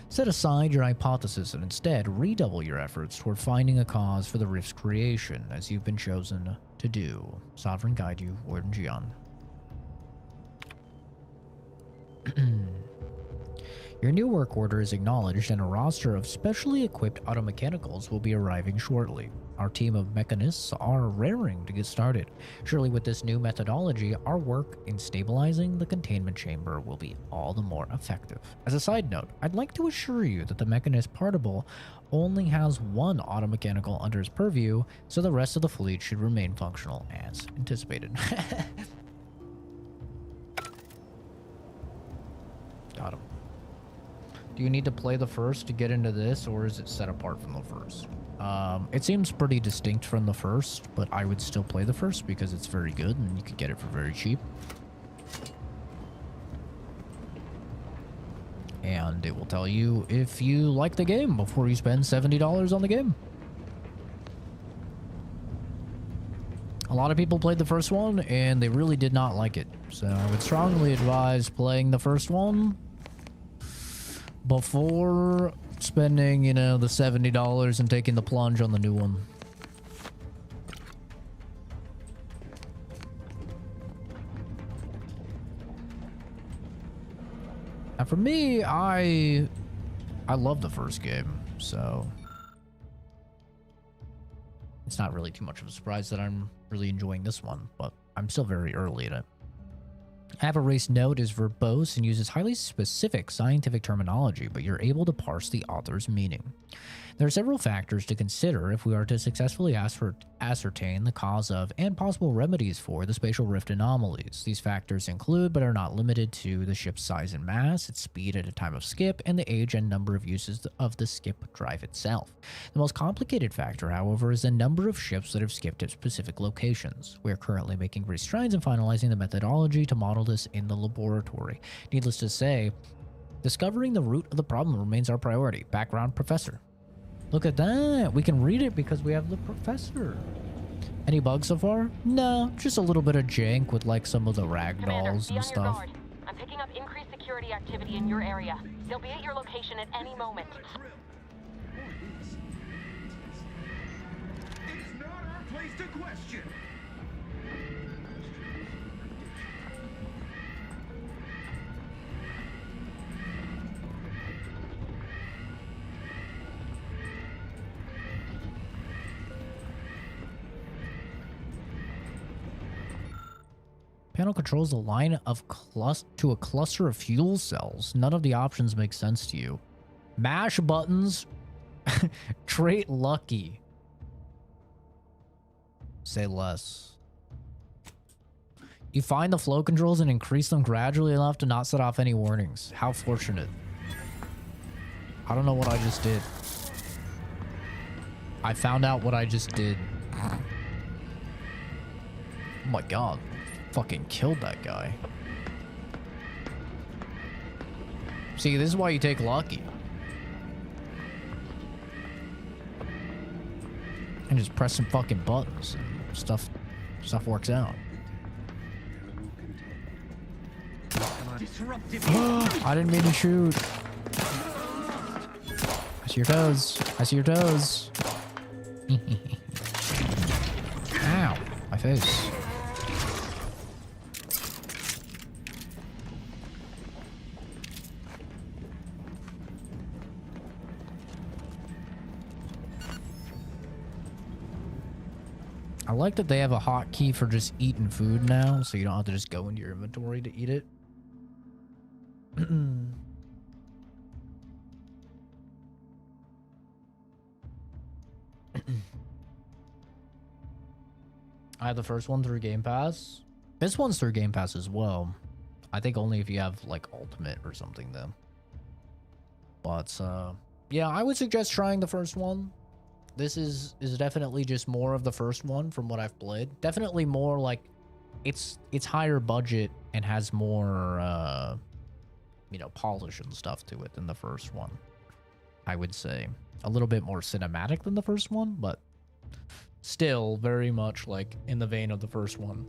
Set aside your hypothesis and instead redouble your efforts toward finding a cause for the rift's creation, as you've been chosen to do. Sovereign guide you, Warden Jian. Your new work order is acknowledged, and a roster of specially equipped automechanicals will be arriving shortly. Our team of mechanists are raring to get started. Surely with this new methodology, our work in stabilizing the containment chamber will be all the more effective. As a side note, I'd like to assure you that the mechanist partible only has one automechanical under his purview, so the rest of the fleet should remain functional as anticipated. Got him. Do you need to play the first to get into this, or is it set apart from the first? It seems pretty distinct from the first, but I would still play the first because it's very good and you could get it for very cheap. And it will tell you if you like the game before you spend $70 on the game. A lot of people played the first one and they really did not like it. So I would strongly advise playing the first one before spending, you know, the $70 and taking the plunge on the new one. And for me, I love the first game, so it's not really too much of a surprise that I'm really enjoying this one, but I'm still very early in it. Avarice Note is verbose and uses highly specific scientific terminology, but you're able to parse the author's meaning. There are several factors to consider if we are to successfully ascertain the cause of and possible remedies for the spatial rift anomalies. These factors include, but are not limited to, the ship's size and mass, its speed at a time of skip, and the age and number of uses of the skip drive itself. The most complicated factor, however, is the number of ships that have skipped at specific locations. We are currently making great strides in finalizing the methodology to model this in the laboratory. Needless to say, discovering the root of the problem remains our priority. Background Professor. Look at that. We can read it because we have the professor. Any bugs so far? No, just a little bit of jank with like some of the ragdolls and stuff. I'm picking up increased security activity in your area. They'll be at your location at any moment. It's not our place to question. Panel controls the line of to a cluster of fuel cells. None of the options make sense to you. Mash buttons. Trait lucky. Say less. You find the flow controls and increase them gradually enough to not set off any warnings. How fortunate. I don't know what I just did. I found out what I just did. Oh my god. Fucking killed that guy. See, this is why you take lucky. And just press some fucking buttons and stuff works out. I didn't mean to shoot. I see your toes. I see your toes. Ow, my face. I like that they have a hotkey for just eating food now, so you don't have to just go into your inventory to eat it. I have the first one through Game Pass. This one's through Game Pass as well. I think only if you have like Ultimate or something though. But yeah, I would suggest trying the first one. This is definitely just more of the first one from what I've played. Definitely more like it's higher budget and has more, you know, polish and stuff to it than the first one. I would say a little bit more cinematic than the first one, but still very much like in the vein of the first one.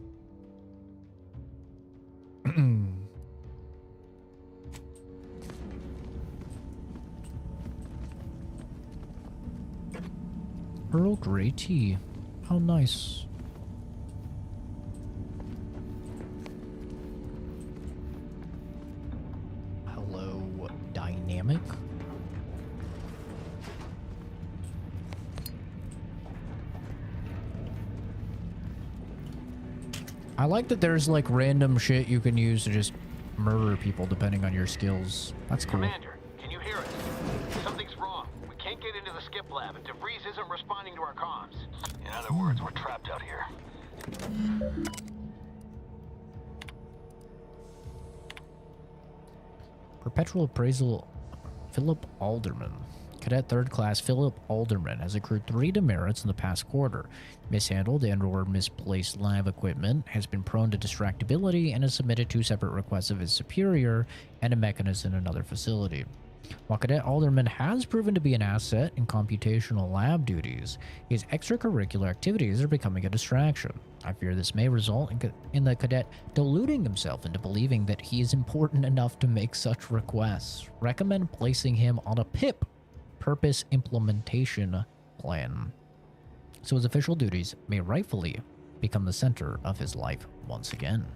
Earl Grey tea. How nice. Hello, dynamic. I like that there's like random shit you can use to just murder people depending on your skills. That's cool. Commander, can you hear us? Something's wrong. We can't get into the skip lab, and DeVries isn't responding to our comms. In other words, we're trapped out here. Perpetual appraisal, Philip Alderman. Cadet 3rd Class Philip Alderman has accrued 3 demerits in the past quarter. Mishandled and/or misplaced lab equipment, has been prone to distractibility, and has submitted 2 separate requests of his superior and a mechanist in another facility. While Cadet Alderman has proven to be an asset in computational lab duties, his extracurricular activities are becoming a distraction. I fear this may result in the cadet deluding himself into believing that he is important enough to make such requests. Recommend placing him on a PIP, Purpose Implementation Plan, so his official duties may rightfully become the center of his life once again.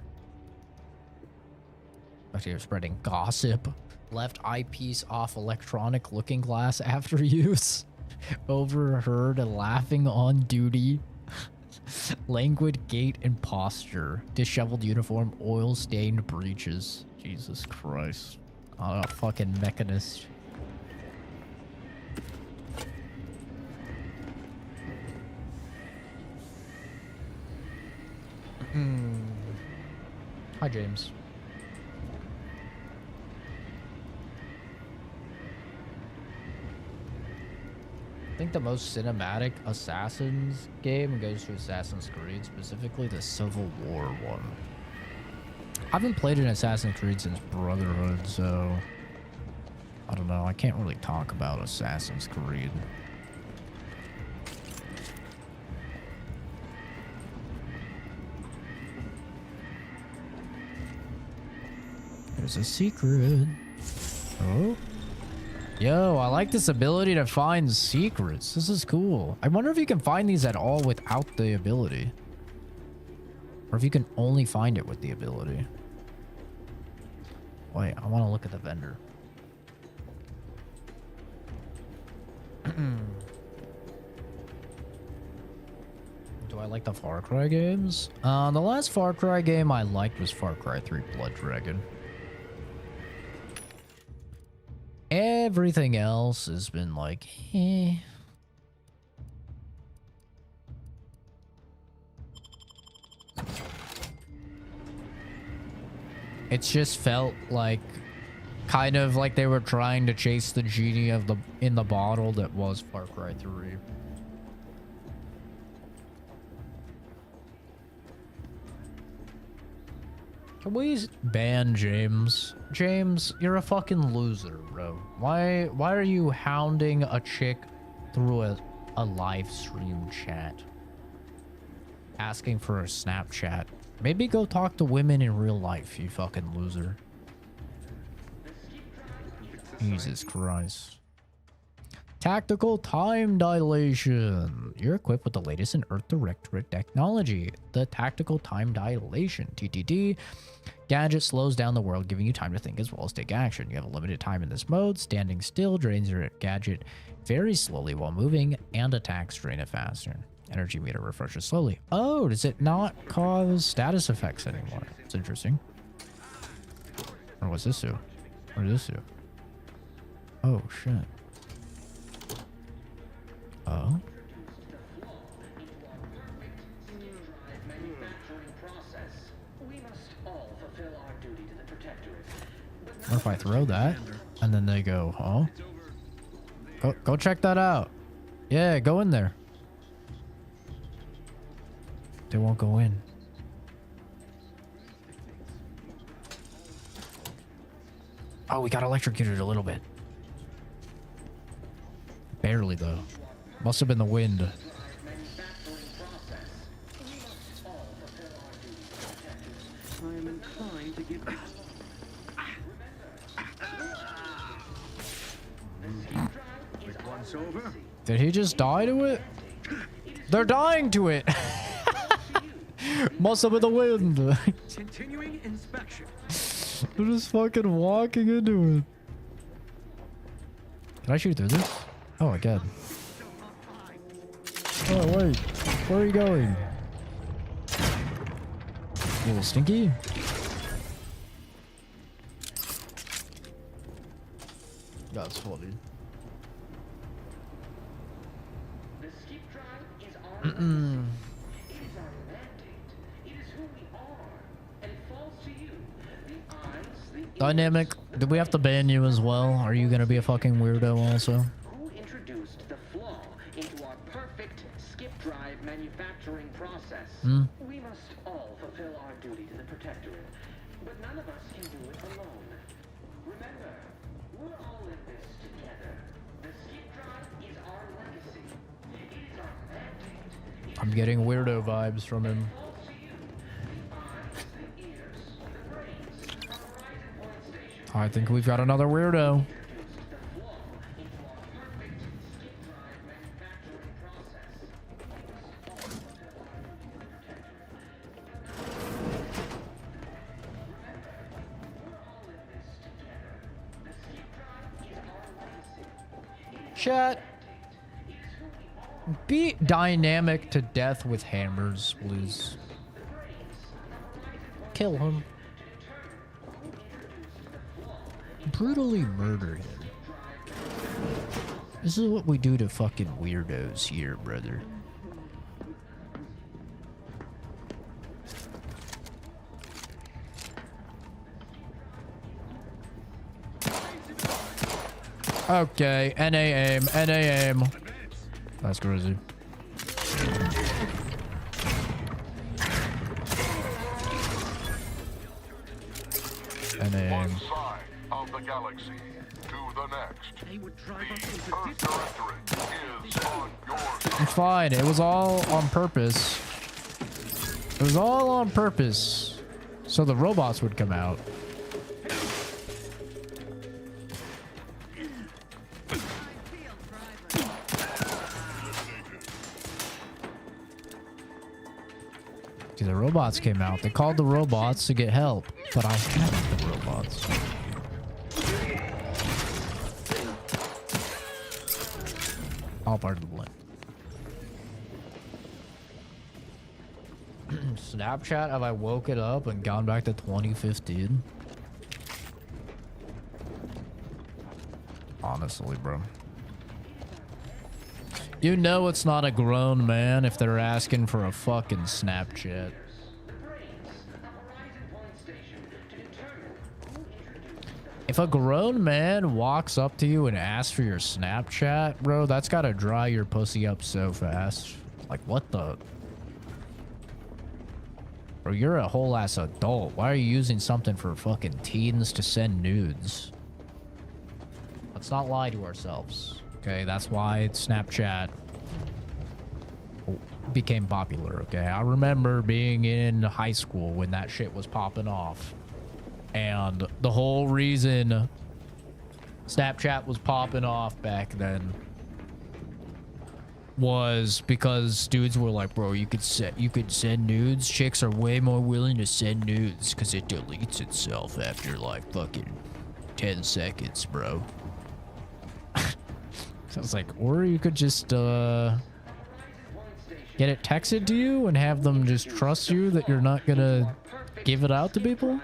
Actually, you're spreading gossip. Left eyepiece off electronic looking glass after use. Overheard laughing on duty. Languid gait and posture. Disheveled uniform, oil-stained breeches. Jesus Christ. Oh, fucking mechanist. Hi, James. I think the most cinematic Assassin's game goes to Assassin's Creed, specifically the Civil War one. I haven't played an Assassin's Creed since Brotherhood, so I don't know. I can't really talk about Assassin's Creed. There's a secret. Oh. Yo, I like this ability to find secrets. This is cool. I wonder if you can find these at all without the ability. Or if you can only find it with the ability. Wait, I want to look at the vendor. Do I like the Far Cry games? The last Far Cry game I liked was Far Cry 3 Blood Dragon. Everything else has been like, eh. It's just felt like, kind of like they were trying to chase the genie of in the bottle that was Far Cry 3. Can we ban James? James, you're a fucking loser, bro. Why are you hounding a chick through a live stream chat? Asking for a Snapchat. Maybe go talk to women in real life, you fucking loser. Jesus Christ. Tactical time dilation. You're equipped with the latest in Earth Directorate technology. The Tactical Time Dilation, TTD. Gadget slows down the world, giving you time to think as well as take action. You have a limited time in this mode. Standing still drains your gadget very slowly while moving, and attacks drain it faster. Energy meter refreshes slowly. Oh, does it not cause status effects anymore? It's interesting. Or what's this do? What does this do? Oh, shit. Oh. What if I throw that and then they go, huh? Go check that out. Yeah, go in there. They won't go in. Oh, we got electrocuted a little bit. Barely, though. Must have been the wind. I am inclined to give. Which one's over? Did he just die to it? They're dying to it. Must have been the wind. Continuing inspection. They're just fucking walking into it. Can I shoot through this? Oh my god. Oh wait. Where are you going? You little stinky? That's funny. Mm-mm. Dynamic, do we have to ban you as well? Are you gonna be a fucking weirdo also? Who introduced the flaw into our perfect skip drive manufacturing process? We must all fulfill our duty to the Protectorate, but none of us can do it alone. Remember, we're all in this together. The skip drive is our legacy. It is our mandate. I'm getting weirdo vibes from him. I think we've got another weirdo. Chat. Be dynamic to death with hammers, please. Kill him. Brutally murder him. This is what we do to fucking weirdos here, brother. Okay, NA aim, NA aim. That's crazy. NA aim. Of the galaxy to the next. They would drive us into Earth Directorate is on your side. I'm fine. It was all on purpose. It was all on purpose. So the robots would come out. See, the robots came out. They called the robots to get help, but I hated the robots. All part of the blame. Snapchat, have I woke it up and gone back to 2015? Honestly, bro. You know it's not a grown man if they're asking for a fucking Snapchat. If a grown man walks up to you and asks for your Snapchat, bro, that's gotta dry your pussy up so fast. Like, what the? Bro, you're a whole ass adult. Why are you using something for fucking teens to send nudes? Let's not lie to ourselves. Okay, that's why Snapchat became popular, okay? I remember being in high school when that shit was popping off. And the whole reason Snapchat was popping off back then was because dudes were like, bro, you could send nudes. Chicks are way more willing to send nudes because it deletes itself after like fucking 10 seconds, bro. So I was like, or you could just get it texted to you and have them just trust you that you're not gonna give it out to people.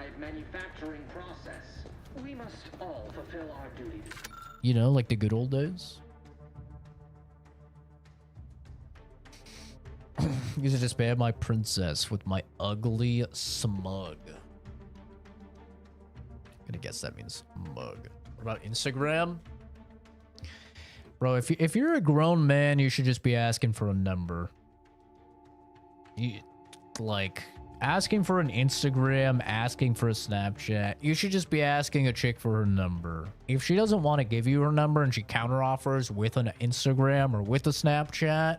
You know, like the good old days. You should just spam my princess with my ugly smug. I'm gonna guess that means mug. What about Instagram? Bro, if you're a grown man, you should just be asking for a number. You, like, asking for an Instagram, asking for a Snapchat, you should just be asking a chick for her number. If she doesn't want to give you her number and she counteroffers with an Instagram or with a Snapchat,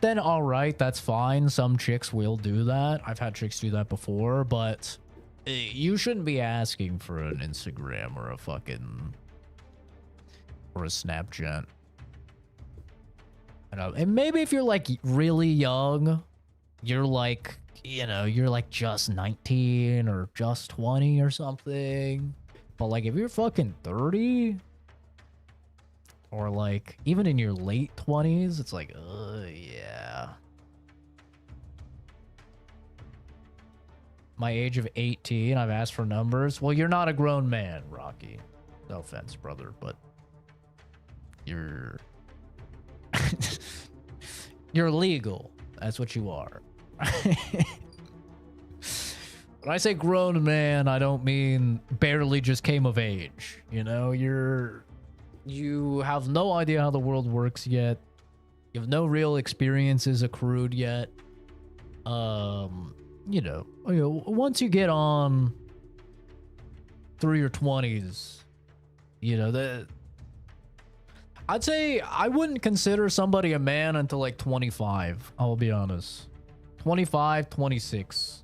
then all right, that's fine. Some chicks will do that. I've had chicks do that before, but you shouldn't be asking for an Instagram or a Snapchat. And maybe if you're like really young, you're like, you know, you're like just 19 or just 20 or something. But like if you're fucking 30 or like even in your late 20s, it's like, yeah. My age of 18, I've asked for numbers. Well, you're not a grown man, Rocky. No offense, brother, but you're you're legal. That's what you are. When I say grown man, I don't mean barely just came of age. You know, you have no idea how the world works yet. You have no real experiences accrued yet. You know, once you get on through your 20s, you know, I'd say I wouldn't consider somebody a man until like 25. I'll be honest. 25, 26.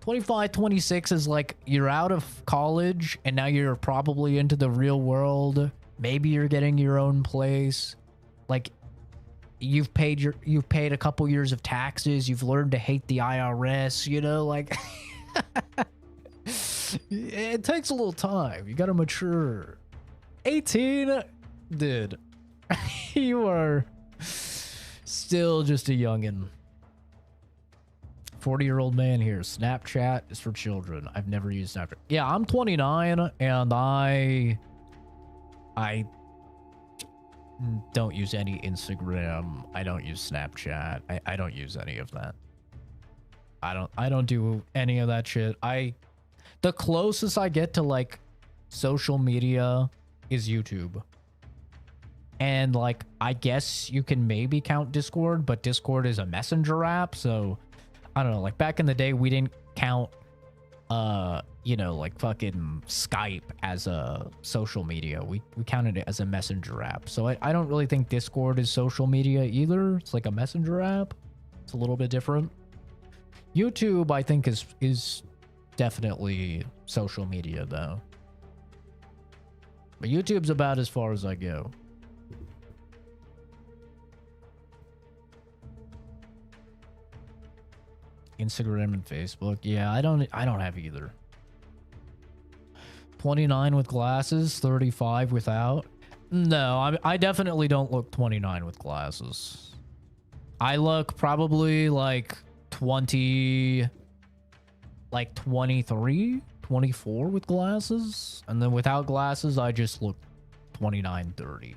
25, 26 is like you're out of college and now you're probably into the real world. Maybe you're getting your own place. Like you've paid a couple years of taxes. You've learned to hate the IRS, you know, like it takes a little time. You got to mature. 18, dude, you are still just a youngin'. 40-year-old man here. Snapchat is for children. I've never used Snapchat. Yeah, I'm 29 and I don't use any Instagram. I don't use Snapchat. I don't use any of that. I don't do any of that shit. The closest I get to like social media is YouTube. And like I guess you can maybe count Discord, but Discord is a messenger app, so I don't know, like back in the day we didn't count you know, like fucking Skype as a social media. We counted it as a messenger app. So I don't really think Discord is social media either. It's like a messenger app. It's a little bit different. YouTube I think is definitely social media though. But YouTube's about as far as I go. Instagram and Facebook. Yeah, I don't have either. 29 with glasses, 35 without. No, I definitely don't look 29 with glasses. I look probably like 20, like 23, 24 with glasses. And then without glasses, I just look 29, 30.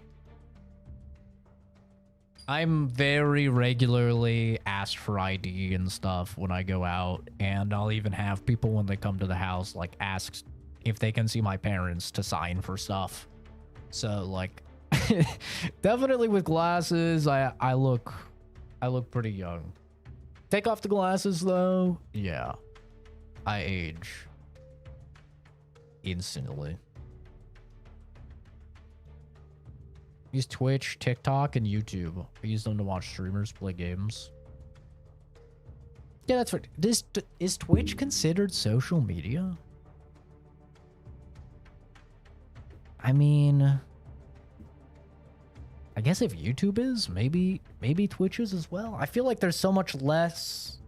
I'm very regularly asked for ID and stuff when I go out, and I'll even have people when they come to the house like ask if they can see my parents to sign for stuff. So like definitely with glasses, I look pretty young. Take off the glasses though, yeah, I age instantly. Use Twitch, TikTok, and YouTube. I use them to watch streamers play games. Yeah, that's right. Is Twitch considered social media? I mean, I guess if YouTube is, maybe Twitch is as well. I feel like there's so much less.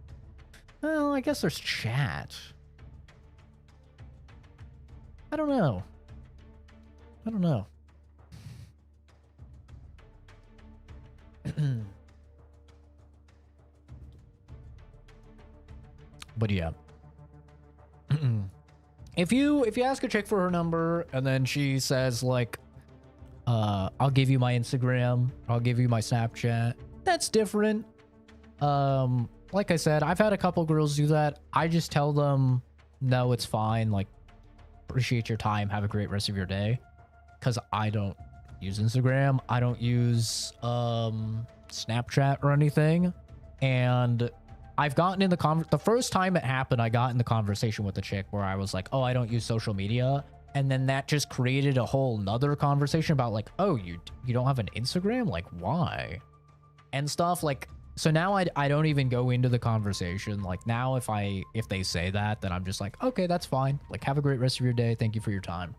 Well, I guess there's chat. I don't know. But yeah. If you ask a chick for her number and then she says like, I'll give you my Instagram, I'll give you my Snapchat, that's different. Like I said, I've had a couple girls do that. I just tell them, no, it's fine. Like, appreciate your time. Have a great rest of your day. Because I don't use Instagram. I don't use Snapchat or anything. And I've gotten in the first time it happened, I got in the conversation with the chick where I was like, oh, I don't use social media. And then that just created a whole nother conversation about like, oh, you don't have an Instagram? Like, why? And stuff like, so now I don't even go into the conversation. Like now if they say that, then I'm just like, okay, that's fine. Like, have a great rest of your day. Thank you for your time.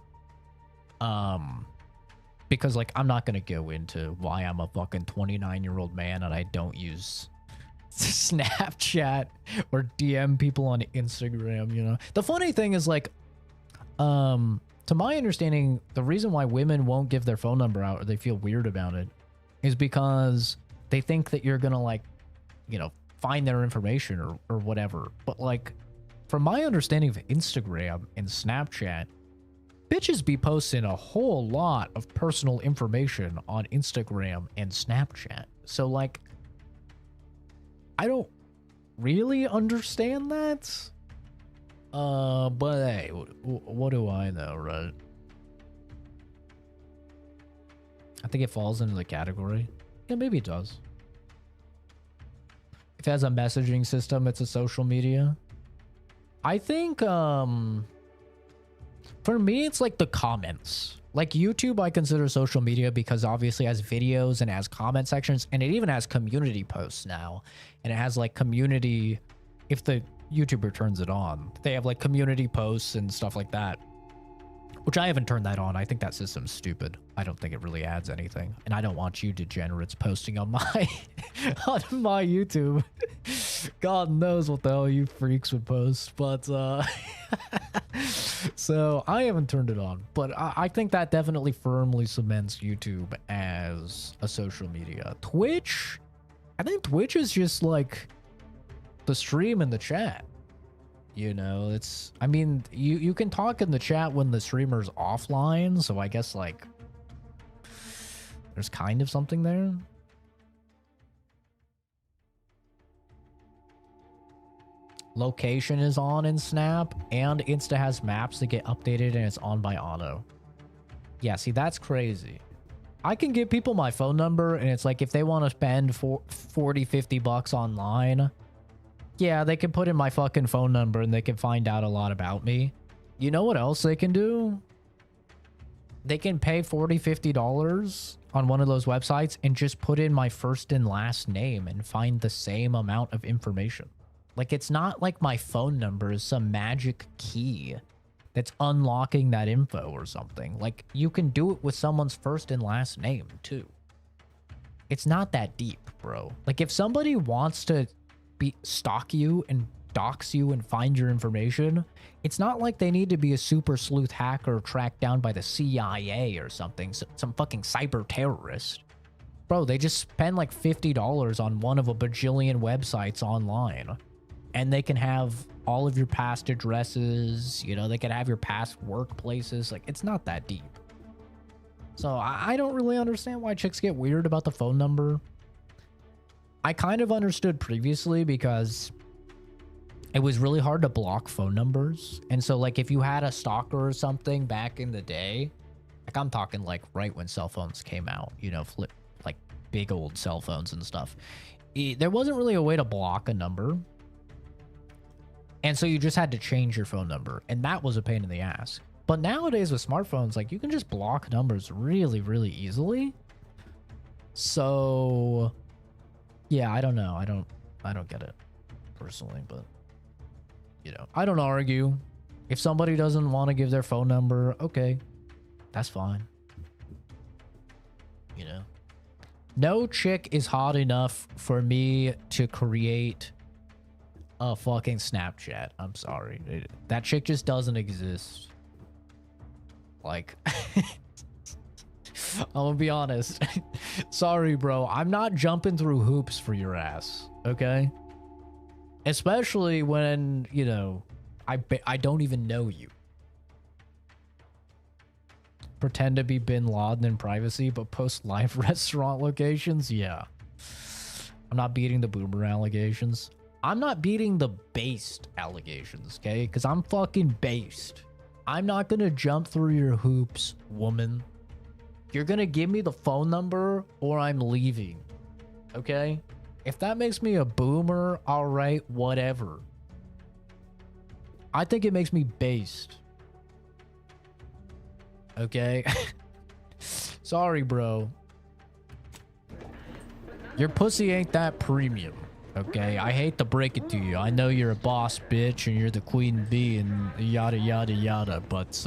Because like, I'm not going to go into why I'm a fucking 29-year-old man and I don't use Snapchat or DM people on Instagram, you know? The funny thing is like, to my understanding, the reason why women won't give their phone number out or they feel weird about it is because they think that you're gonna like, you know, find their information or whatever. But like, from my understanding of Instagram and Snapchat, bitches be posting a whole lot of personal information on Instagram and Snapchat. So like, I don't really understand that. But hey, what do I know, right? I think it falls into the category. Yeah, maybe it does. If it has a messaging system, it's a social media. I think, for me, it's like the comments. Like YouTube, I consider social media because obviously it has videos and it has comment sections, and it even has community posts now. And it has like community, if the YouTuber turns it on, they have like community posts and stuff like that, which I haven't turned that on. I think that system's stupid. I don't think it really adds anything, and I don't want you degenerates posting on my on my YouTube. God knows what the hell you freaks would post, but so I haven't turned it on. But I think that definitely firmly cements YouTube as a social media. Twitch, I think Twitch is just like the stream and the chat, you know. It's, I mean, you can talk in the chat when the streamer's offline, so I guess like there's kind of something there. Location is on in Snap, and Insta has maps that get updated and it's on by auto. Yeah, see, that's crazy. I can give people my phone number and it's like if they want to spend $40-50 online, yeah, they can put in my fucking phone number and they can find out a lot about me. You know what else they can do? They can pay $40-50 on one of those websites and just put in my first and last name and find the same amount of information. Like, it's not like my phone number is some magic key that's unlocking that info or something. Like, you can do it with someone's first and last name, too. It's not that deep, bro. Like, if somebody wants to stalk you and dox you and find your information, it's not like they need to be a super sleuth hacker tracked down by the CIA or something, some fucking cyber terrorist. Bro, they just spend like $50 on one of a bajillion websites online, and they can have all of your past addresses, you know, they can have your past workplaces. Like, it's not that deep. So I don't really understand why chicks get weird about the phone number. I kind of understood previously because it was really hard to block phone numbers. And so like if you had a stalker or something back in the day, like I'm talking like right when cell phones came out, you know, like big old cell phones and stuff, there wasn't really a way to block a number. And so you just had to change your phone number, and that was a pain in the ass. But nowadays with smartphones, like you can just block numbers really, really easily. So yeah, I don't know. I don't get it personally, but you know, I don't argue. If somebody doesn't want to give their phone number, okay, that's fine. You know, no chick is hot enough for me to create a fucking Snapchat. I'm sorry. That chick just doesn't exist. Like, I'm gonna be honest. Sorry, bro. I'm not jumping through hoops for your ass, okay? Especially when, you know, I don't even know you. Pretend to be Bin Laden in privacy, but post live restaurant locations? Yeah. I'm not beating the boomer allegations. I'm not beating the based allegations, okay? Because I'm fucking based. I'm not gonna jump through your hoops, woman. You're gonna give me the phone number or I'm leaving, okay? If that makes me a boomer, all right, whatever. I think it makes me based. Okay? Sorry, bro. Your pussy ain't that premium. Okay? I hate to break it to you. I know you're a boss bitch and you're the queen bee and yada yada yada, but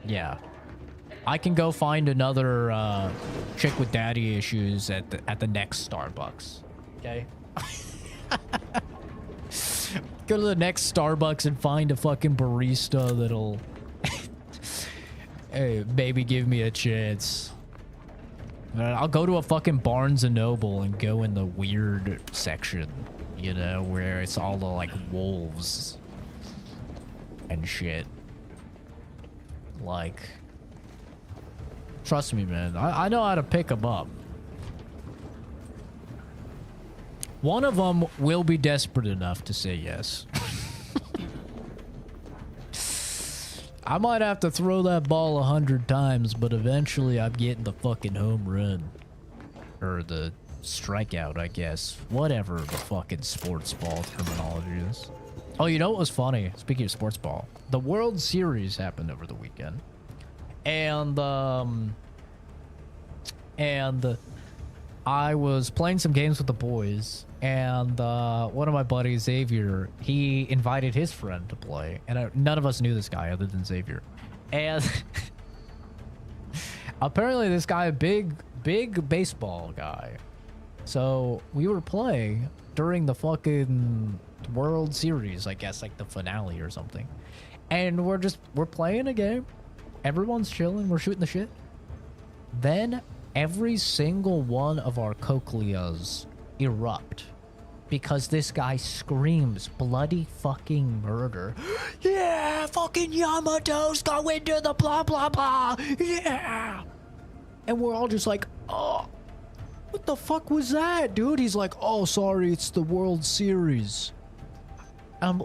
yeah. I can go find another chick with daddy issues at the next Starbucks. Okay? Go to the next Starbucks and find a fucking barista that'll hey, baby, give me a chance. I'll go to a fucking Barnes and Noble and go in the weird section, you know, where it's all the like wolves and shit. Like, trust me, man. I know how to pick them up. One of them will be desperate enough to say yes. I might have to throw that ball 100 times, but eventually I'm getting the fucking home run. Or the strikeout, I guess. Whatever the fucking sports ball terminology is. Oh, you know what was funny? Speaking of sports ball. The World Series happened over the weekend. And I was playing some games with the boys, and one of my buddies, Xavier, he invited his friend to play, and none of us knew this guy other than Xavier. And apparently this guy, big baseball guy. So we were playing during the fucking World Series, I guess, like the finale or something. And we're playing a game. Everyone's chilling. We're shooting the shit. Then every single one of our cochleas erupt because this guy screams bloody fucking murder. Yeah, fucking Yamato's going to the blah blah blah. Yeah. And we're all just like, oh, what the fuck was that, dude? He's like, oh, sorry, it's the World Series.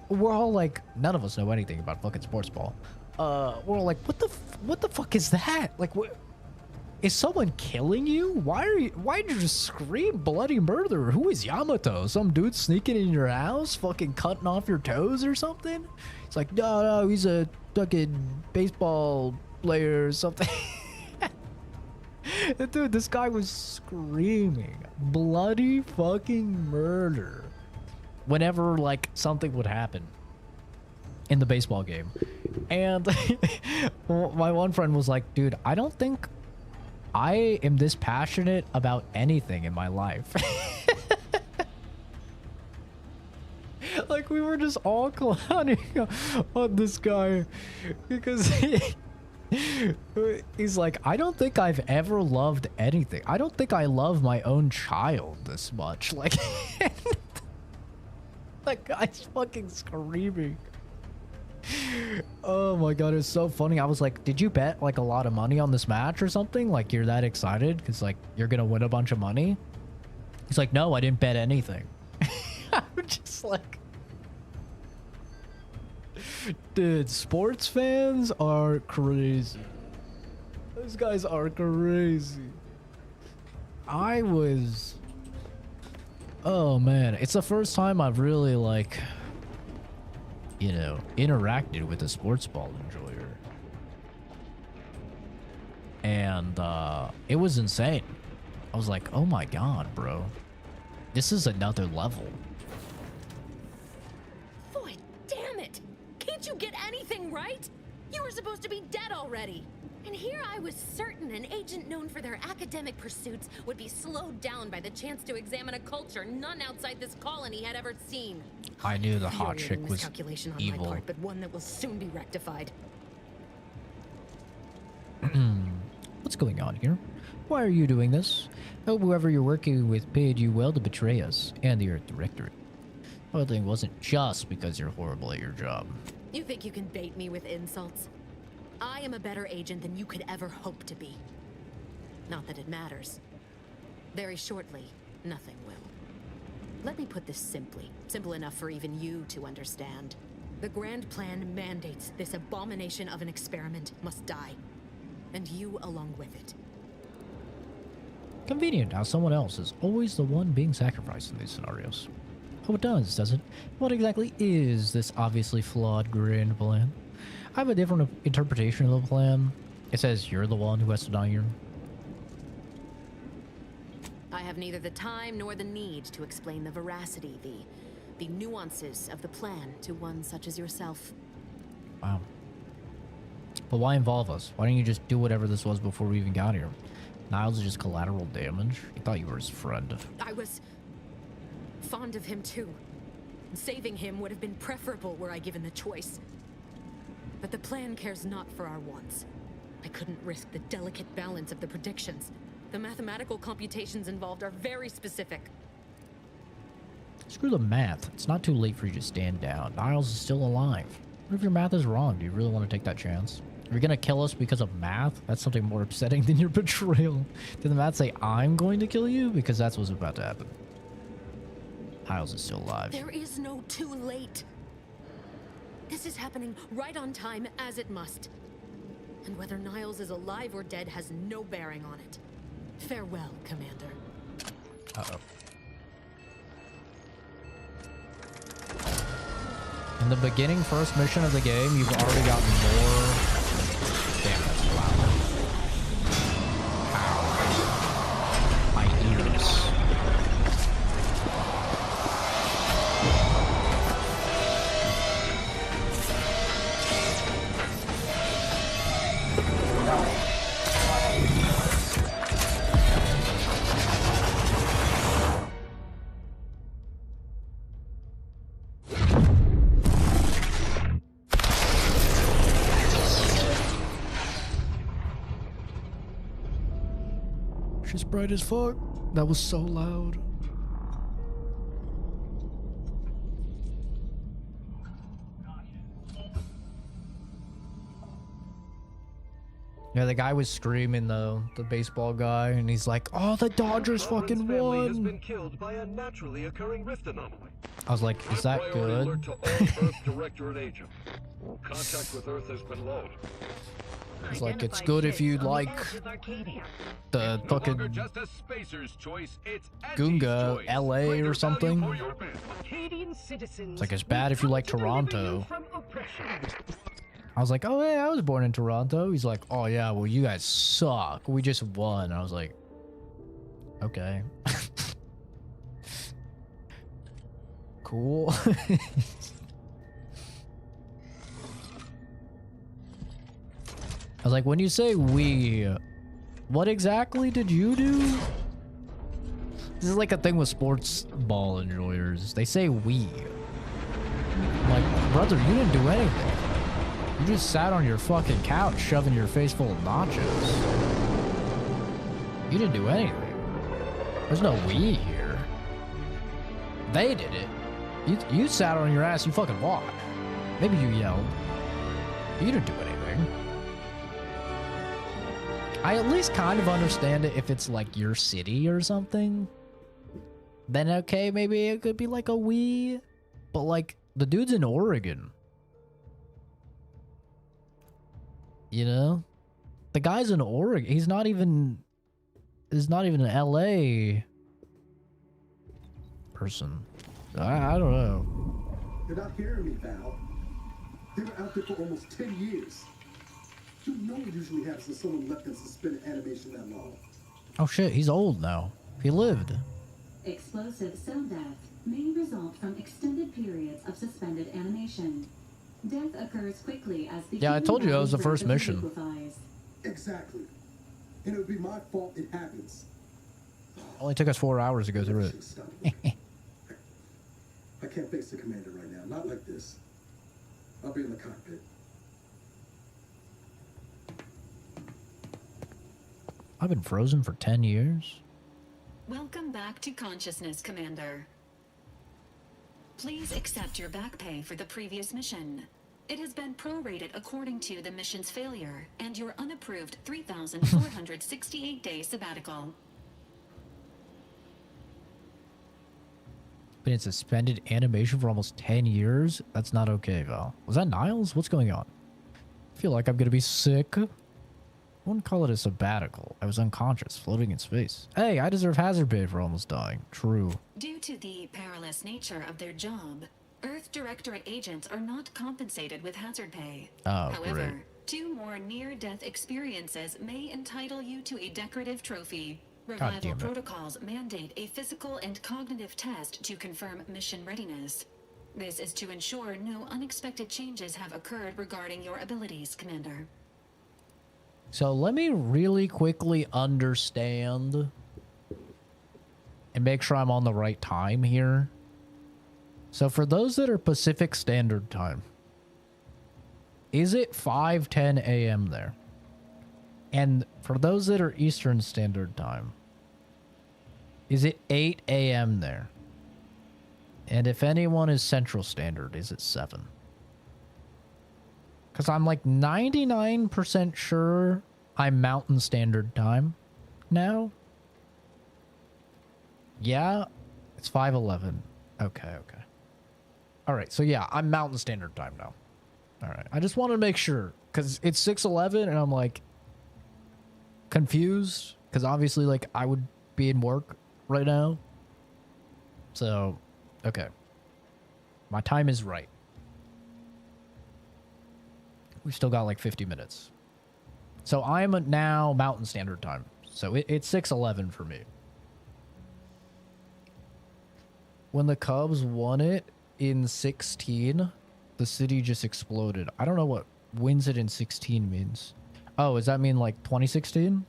We're all like, none of us know anything about fucking sports ball. We're all like, what the fuck is that? Like, what? Is someone killing you? Why did you just scream bloody murder? Who is Yamato? Some dude sneaking in your house, fucking cutting off your toes or something? It's like, no, he's a fucking baseball player or something. Dude, this guy was screaming bloody fucking murder whenever, like, something would happen in the baseball game. And my one friend was like, dude, I don't think I am this passionate about anything in my life. Like, we were just all clowning on this guy because he's like, I don't think I've ever loved anything. I don't think I love my own child this much. Like, that guy's fucking screaming. Oh my god, it's so funny. I was like, did you bet like a lot of money on this match or something? Like, you're that excited because like you're gonna win a bunch of money? He's like, no, I didn't bet anything. I'm just like, dude, sports fans are crazy. Those guys are crazy. Oh man, it's the first time I've really like, you know, interacted with a sports ball enjoyer. And it was insane. I was like, oh my god, bro. This is another level. Boy, damn it! Can't you get anything right? You were supposed to be dead already. And here I was certain an agent known for their academic pursuits would be slowed down by the chance to examine a culture none outside this colony had ever seen. I knew the hot chick was miscalculation on evil. my part, but one that will soon be rectified. What's going on here? Why are you doing this? Hope whoever you're working with paid you well to betray us and the Earth Directorate. Well, it wasn't just because you're horrible at your job. You think you can bait me with insults? I am a better agent than you could ever hope to be. Not that it matters. Very shortly, nothing will. Let me put this simply, simple enough for even you to understand. The grand plan mandates this abomination of an experiment must die, and you along with it. Convenient how someone else is always the one being sacrificed in these scenarios. Oh, it does, does it? What exactly is this obviously flawed grand plan? I have a different interpretation of the plan. It says you're the one who has to die here. I have neither the time nor the need to explain the veracity, the nuances of the plan to one such as yourself. Wow. But why involve us? Why don't you just do whatever this was before we even got here? Niles is just collateral damage. He thought you were his friend. I was fond of him too. Saving him would have been preferable were I given the choice. But the plan cares not for our wants. I couldn't risk the delicate balance of the predictions. The mathematical computations involved are very specific. Screw the math. It's not too late for you to stand down. Niles is still alive. What if your math is wrong? Do you really want to take that chance? Are you going to kill us because of math? That's something more upsetting than your betrayal. Did the math say, I'm going to kill you? Because that's what's about to happen. Niles is still alive. There is no too late. This is happening right on time, as it must. And whether Niles is alive or dead has no bearing on it. Farewell, Commander. Uh-oh. In the beginning first mission of the game, you've already gotten more... Damn, that's loud. Ow. My ears. She's bright as fuck. That was so loud. Yeah, the guy was screaming though, the baseball guy, and he's like, "Oh, the Dodgers fucking won!" Has been killed by a naturally occurring rift anomaly. I was like, "Is that good?" Alert to all Earth Directorate agents. Contact with Earth has been low. It's like, it's good if you like the fucking Gunga, LA or something. It's like, it's bad if you like Toronto. I was like, oh yeah, I was born in Toronto. He's like, oh yeah, well you guys suck. We just won. I was like, okay. Cool. I was like, when you say we, what exactly did you do? This is like a thing with sports ball enjoyers. They say we. I'm like, brother, you didn't do anything. You just sat on your fucking couch shoving your face full of nachos. You didn't do anything. There's no we here. They did it. You sat on your ass, you fucking walked. Maybe you yelled. You didn't do anything. I at least kind of understand it if it's like your city or something. Then okay, maybe it could be like a we. But like, the dude's in Oregon. You know? The guy's in Oregon. He's not even an LA person. I don't know. You're not hearing me, Val. They were out there for almost 10 years. You know what usually happens when someone left in suspended animation that long. Oh shit, he's old now. He lived. Explosive cell death may result from extended periods of suspended animation. Death occurs quickly as the Yeah, I told you that was the first mission. liquefies. Exactly. And it would be my fault it happens. Only took us 4 hours to go through it. I can't face the commander right now. Not like this. I'll be in the cockpit. I've been frozen for 10 years. Welcome back to consciousness, Commander. Please accept your back pay for the previous mission. It has been prorated according to the mission's failure and your unapproved 3,468-day sabbatical. Been in suspended animation for almost 10 years? That's not okay, Val. Was that Niles? What's going on? I feel like I'm gonna be sick. wouldn't call it a sabbatical. I was unconscious, floating in space. Hey, I deserve hazard pay for almost dying. True. Due to the perilous nature of their job, Earth Directorate agents are not compensated with hazard pay. Oh, However, great. 2 more near-death experiences may entitle you to a decorative trophy. God Revival damn it. protocols mandate a physical and cognitive test to confirm mission readiness. This is to ensure no unexpected changes have occurred regarding your abilities, Commander. So let me really quickly understand and make sure I'm on the right time here. So for those that are Pacific Standard Time, is it 5:10 a.m. there? And for those that are Eastern Standard Time, is it 8 a.m. there? And if anyone is Central Standard, is it 7? Because I'm like 99% sure I'm Mountain Standard Time now. Yeah, it's 5:11. Okay. All right, so yeah, I'm Mountain Standard Time now. All right, I just wanted to make sure because it's 6:11 and I'm like confused because obviously like I would be in work right now. So, okay, my time is right. We've still got like 50 minutes. So I'm now Mountain Standard Time. So it's 6:11 for me. When the Cubs won it in 16, the city just exploded. I don't know what wins it in 16 means. Oh, does that mean like 2016?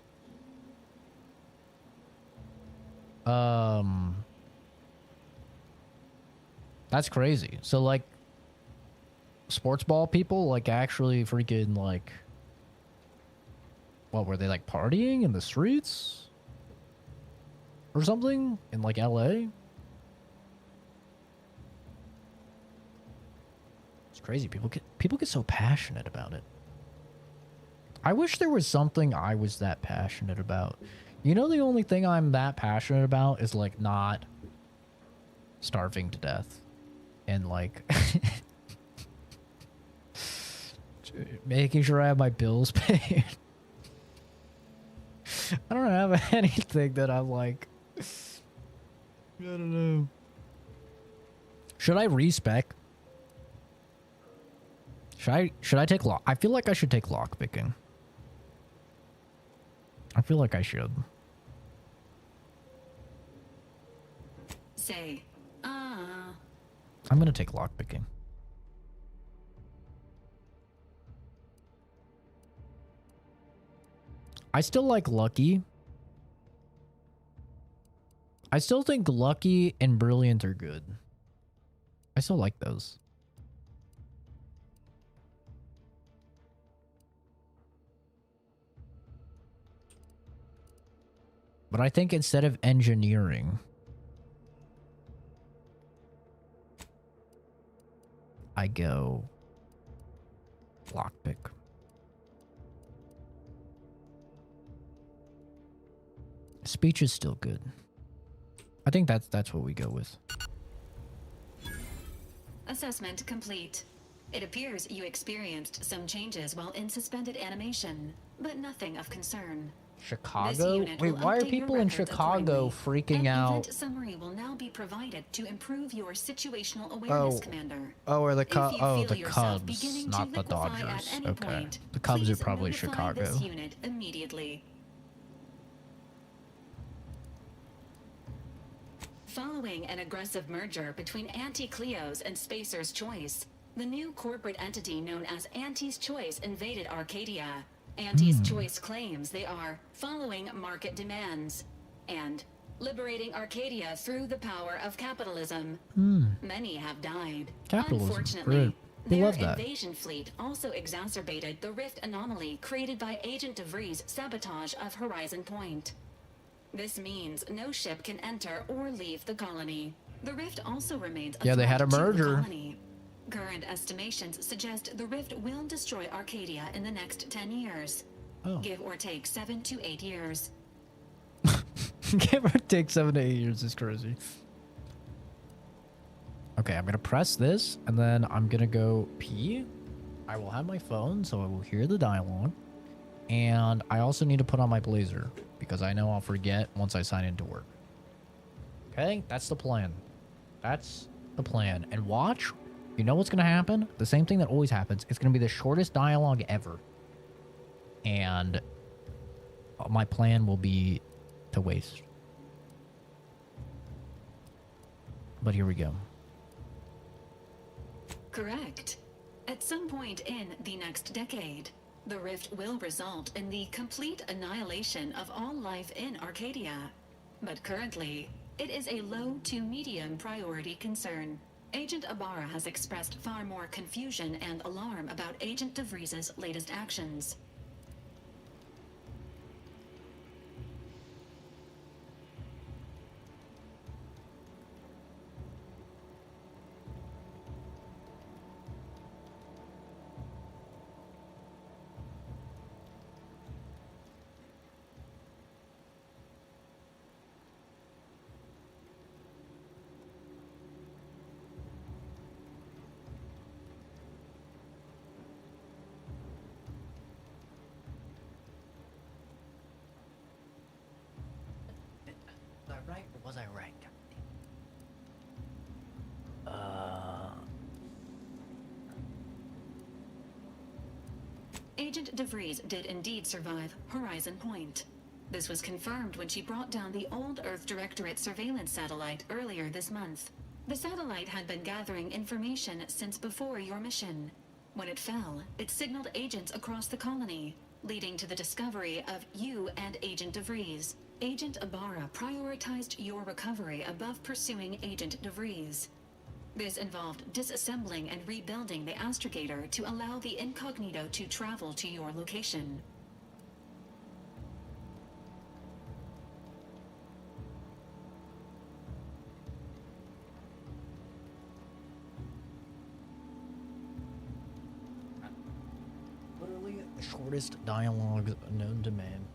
That's crazy. So like sports ball people like actually freaking like, what were they like partying in the streets or something in like LA? It's crazy. People get so passionate about it. I wish there was something I was that passionate about. You know, the only thing I'm that passionate about is like not starving to death and like making sure I have my bills paid. I don't have anything that I'm like, I don't know. Should I respec? Should I take lock? I feel like I should take lock picking. I feel like I should. Say, I'm gonna take lock picking. I still like Lucky. I still think Lucky and Brilliant are good. I still like those. But I think instead of engineering, I go lockpick. Speech is still good. I think that's what we go with. Assessment complete. It appears you experienced some changes while in suspended animation, but nothing of concern. Chicago? Wait, why are people in Chicago freaking out? Event summary will now be provided to improve your situational awareness, Commander. Oh, or the the Cubs, not the Dodgers. Okay, the Cubs are probably Chicago. This unit immediately. Following an aggressive merger between Anti-Cleo's and Spacer's Choice, the new corporate entity known as Anti's Choice invaded Arcadia. Anti's Choice claims they are following market demands and liberating Arcadia through the power of capitalism. Many have died. Capitalism. Unfortunately, We their love that. invasion fleet also exacerbated the rift anomaly created by Agent DeVries' sabotage of Horizon Point. This means no ship can enter or leave the colony. The rift also remains a Yeah, they had a threat to the merger. colony. Current estimations suggest the rift will destroy Arcadia in the next 10 years. Oh. Give or take 7 to 8 years. Give or take 7 to 8 years is crazy. Okay, I'm gonna press this, and then I'm gonna go pee. I will have my phone, so I will hear the dialogue. And I also need to put on my blazer because I know I'll forget once I sign into work. Okay, that's the plan. That's the plan. And watch, you know what's going to happen? The same thing that always happens. It's going to be the shortest dialogue ever. And my plan will be to waste. But here we go. Correct. At some point in the next decade, the rift will result in the complete annihilation of all life in Arcadia. But currently, it is a low to medium priority concern. Agent Ibarra has expressed far more confusion and alarm about Agent DeVries' latest actions. Was I right or was I right? Agent DeVries did indeed survive Horizon Point. This was confirmed when she brought down the old Earth Directorate surveillance satellite earlier this month. The satellite had been gathering information since before your mission. When it fell, it signaled agents across the colony, leading to the discovery of you and Agent DeVries. Agent Ibarra prioritized your recovery above pursuing Agent DeVries. This involved disassembling and rebuilding the astrogator to allow the incognito to travel to your location. Literally the shortest dialogue known to man.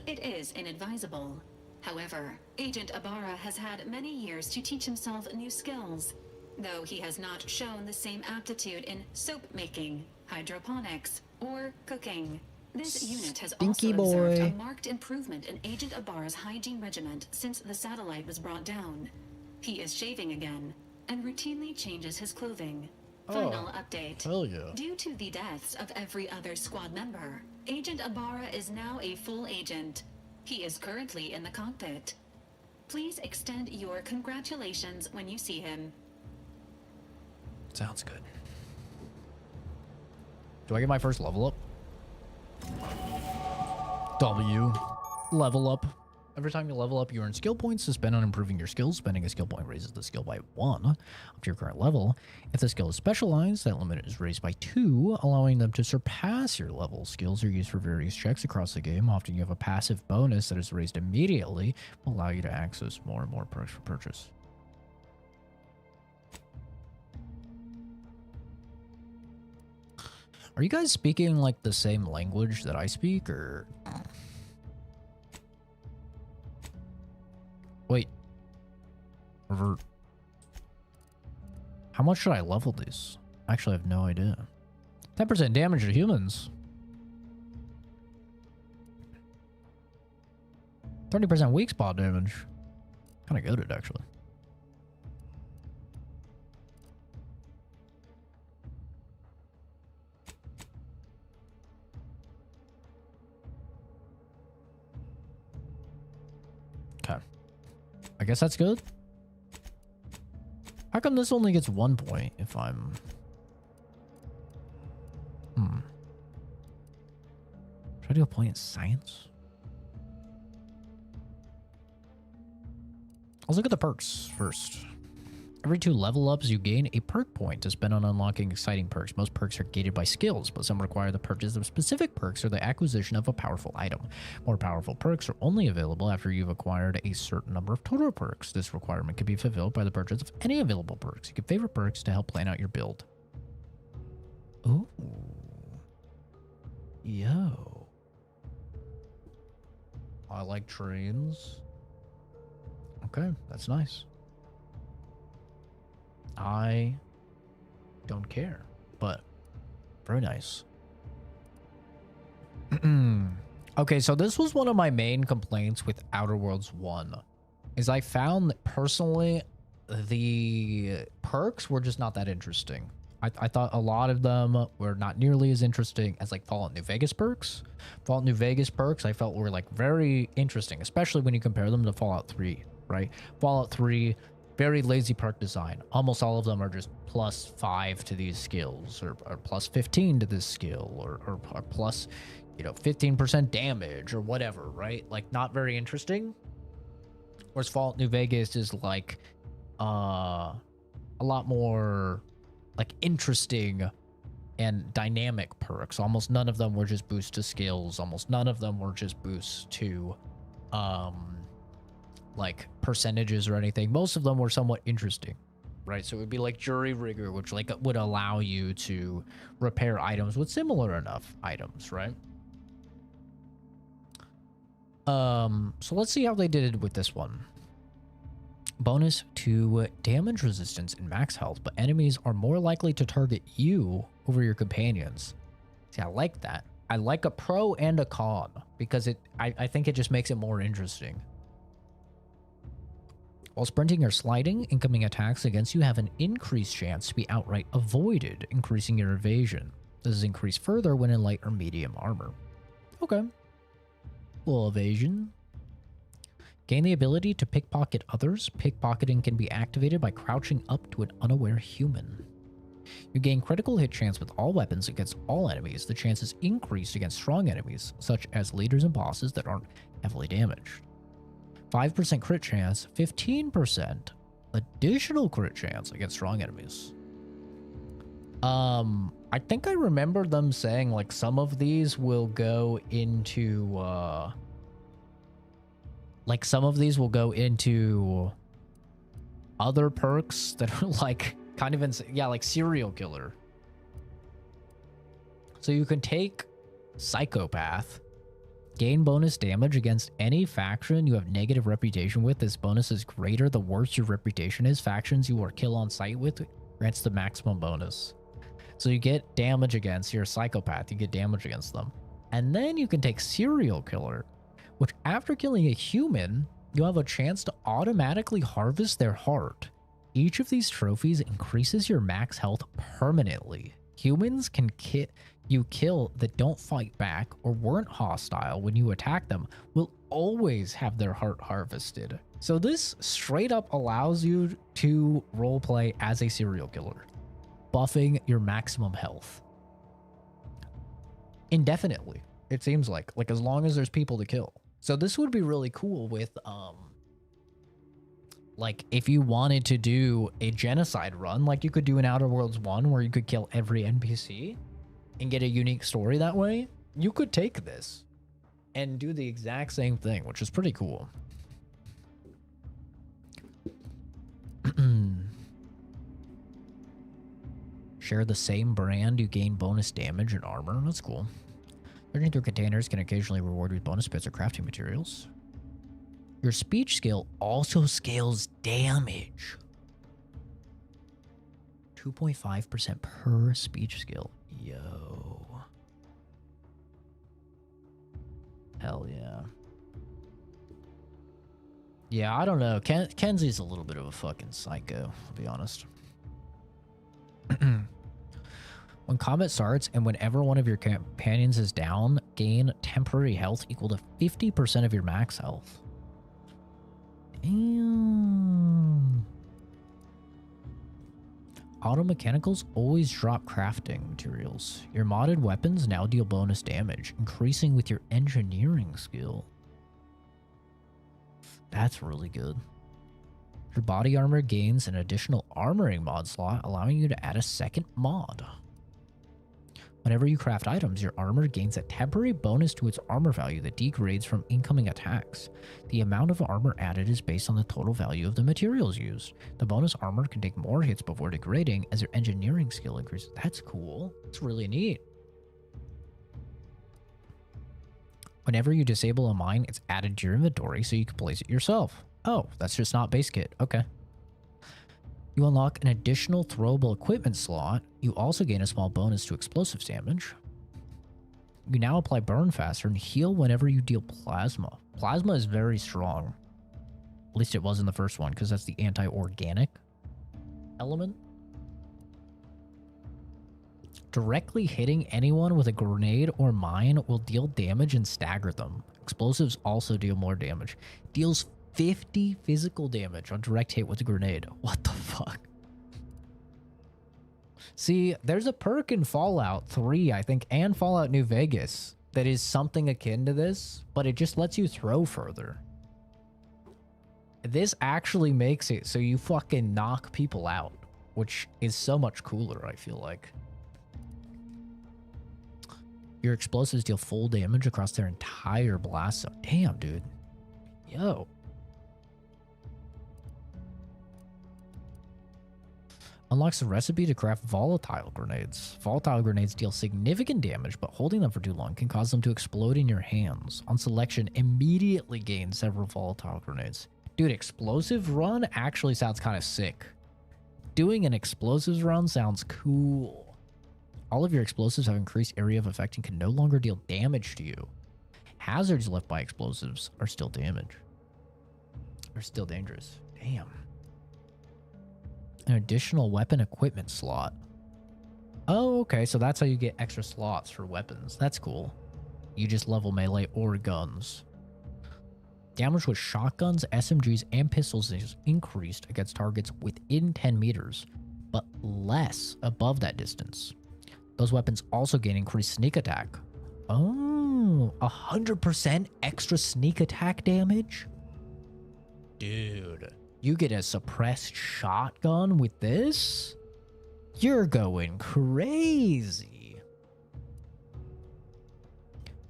It is inadvisable. However, Agent Ibarra has had many years to teach himself new skills, though he has not shown the same aptitude in soap making, hydroponics, or cooking. This unit has also observed a marked improvement in Agent Ibarra's hygiene regiment since the satellite was brought down. He is shaving again, and routinely changes his clothing. Final update. Hell yeah. Due to the deaths of every other squad member, Agent Ibarra is now a full agent. He is currently in the cockpit. Please extend your congratulations when you see him. Sounds good. Do I get my first level up? W. Level up. Every time you level up, you earn skill points to spend on improving your skills. Spending a skill point raises the skill by 1 up to your current level. If the skill is specialized, that limit is raised by 2, allowing them to surpass your level. Skills are used for various checks across the game. Often you have a passive bonus that is raised immediately, will allow you to access more and more perks for purchase. Are you guys speaking like the same language that I speak, or... Wait. Revert. How much should I level these? Actually, I have no idea. 10% damage to humans. 30% weak spot damage. Kind of goated, actually. Okay. I guess that's good. How come this only gets 1 point if I'm... Should I do a point in science? Let's look at the perks first. Every 2 level ups, you gain a perk point to spend on unlocking exciting perks. Most perks are gated by skills, but some require the purchase of specific perks or the acquisition of a powerful item. More powerful perks are only available after you've acquired a certain number of total perks. This requirement can be fulfilled by the purchase of any available perks. You can favorite perks to help plan out your build. Ooh. Yo. I like trains. Okay, that's nice. I don't care, but very nice. Okay, so this was one of my main complaints with Outer Worlds 1, is I found that personally the perks were just not that interesting. I thought a lot of them were not nearly as interesting as like Fallout New Vegas perks. Fallout New Vegas perks I felt were like very interesting, especially when you compare them to Fallout 3, right? Fallout 3, very lazy perk design. Almost all of them are just +5 to these skills, or +15 to this skill, or plus, you know, 15% damage or whatever, right? Like, not very interesting. Whereas Fallout New Vegas is like a lot more like interesting and dynamic perks. Almost none of them were just boosts to skills. Almost none of them were just boosts to like percentages or anything. Most of them were somewhat interesting, right? So it would be like Jury Rigger, which like would allow you to repair items with similar enough items, right? So let's see how they did it with this one. Bonus to damage resistance and max health, but enemies are more likely to target you over your companions. See, I like that. I like a pro and a con because I think it just makes it more interesting. While sprinting or sliding, incoming attacks against you have an increased chance to be outright avoided, increasing your evasion. This is increased further when in light or medium armor. Okay. Little evasion. Gain the ability to pickpocket others. Pickpocketing can be activated by crouching up to an unaware human. You gain critical hit chance with all weapons against all enemies. The chance is increased against strong enemies, such as leaders and bosses that aren't heavily damaged. 5% crit chance, 15% additional crit chance against strong enemies. I think I remember them saying like some of these will go into other perks that are like kind of insane. Yeah, like serial killer. So you can take Psychopath, gain bonus damage against any faction you have negative reputation with. This bonus is greater the worse your reputation is. Factions you are kill on sight with grants the maximum bonus. So you get damage against your Psychopath, you get damage against them. And then you can take Serial Killer, which after killing a human, you have a chance to automatically harvest their heart. Each of these trophies increases your max health permanently. Humans can you kill that don't fight back or weren't hostile when you attack them will always have their heart harvested. So this straight up allows you to roleplay as a serial killer, buffing your maximum health indefinitely. It seems like as long as there's people to kill. So this would be really cool with like if you wanted to do a genocide run, like you could do an Outer Worlds 1 where you could kill every NPC and get a unique story that way. You could take this and do the exact same thing, which is pretty cool. Share the same brand, you gain bonus damage and armor. That's cool. Searching through containers can occasionally reward with bonus bits or crafting materials. Your speech skill also scales damage. 2.5% per speech skill. Yo. Hell yeah. Yeah, I don't know. Kenzie's a little bit of a fucking psycho, I'll be honest. When combat starts and whenever one of your companions is down, gain temporary health equal to 50% of your max health. Damn. Auto mechanicals always drop crafting materials. Your modded weapons now deal bonus damage, increasing with your engineering skill. That's really good. Your body armor gains an additional armoring mod slot, allowing you to add a second mod. Whenever you craft items, your armor gains a temporary bonus to its armor value that degrades from incoming attacks. The amount of armor added is based on the total value of the materials used. The bonus armor can take more hits before degrading as your engineering skill increases. That's cool. That's really neat. Whenever you disable a mine, it's added to your inventory so you can place it yourself. Oh, that's just not base kit. Okay. You unlock an additional throwable equipment slot. You also gain a small bonus to explosives damage. You now apply burn faster and heal whenever you deal plasma. Plasma is very strong. At least it was in the first one, because that's the anti-organic element. Directly hitting anyone with a grenade or mine will deal damage and stagger them. Explosives also deal more damage. Deals 50 physical damage on direct hit with a grenade. What the fuck? See, there's a perk in Fallout 3, I think, and Fallout New Vegas that is something akin to this, but it just lets you throw further. This actually makes it so you fucking knock people out, which is so much cooler, I feel like. Your explosives deal full damage across their entire blast zone. Damn, dude. Yo. Unlocks a recipe to craft volatile grenades. Volatile grenades deal significant damage, but holding them for too long can cause them to explode in your hands. On selection, immediately gain several volatile grenades. Dude, explosive run actually sounds kind of sick. Doing an explosives run sounds cool. All of your explosives have increased area of effect and can no longer deal damage to you. Hazards left by explosives are still damage. Are still dangerous. Damn. An additional weapon equipment slot. Oh, okay, so that's how you get extra slots for weapons. That's cool. You just level melee or guns. Damage with shotguns, SMGs, and pistols is increased against targets within 10 meters, but less above that distance. Those weapons also gain increased sneak attack. Oh, 100% extra sneak attack damage? Dude. You get a suppressed shotgun with this? You're going crazy.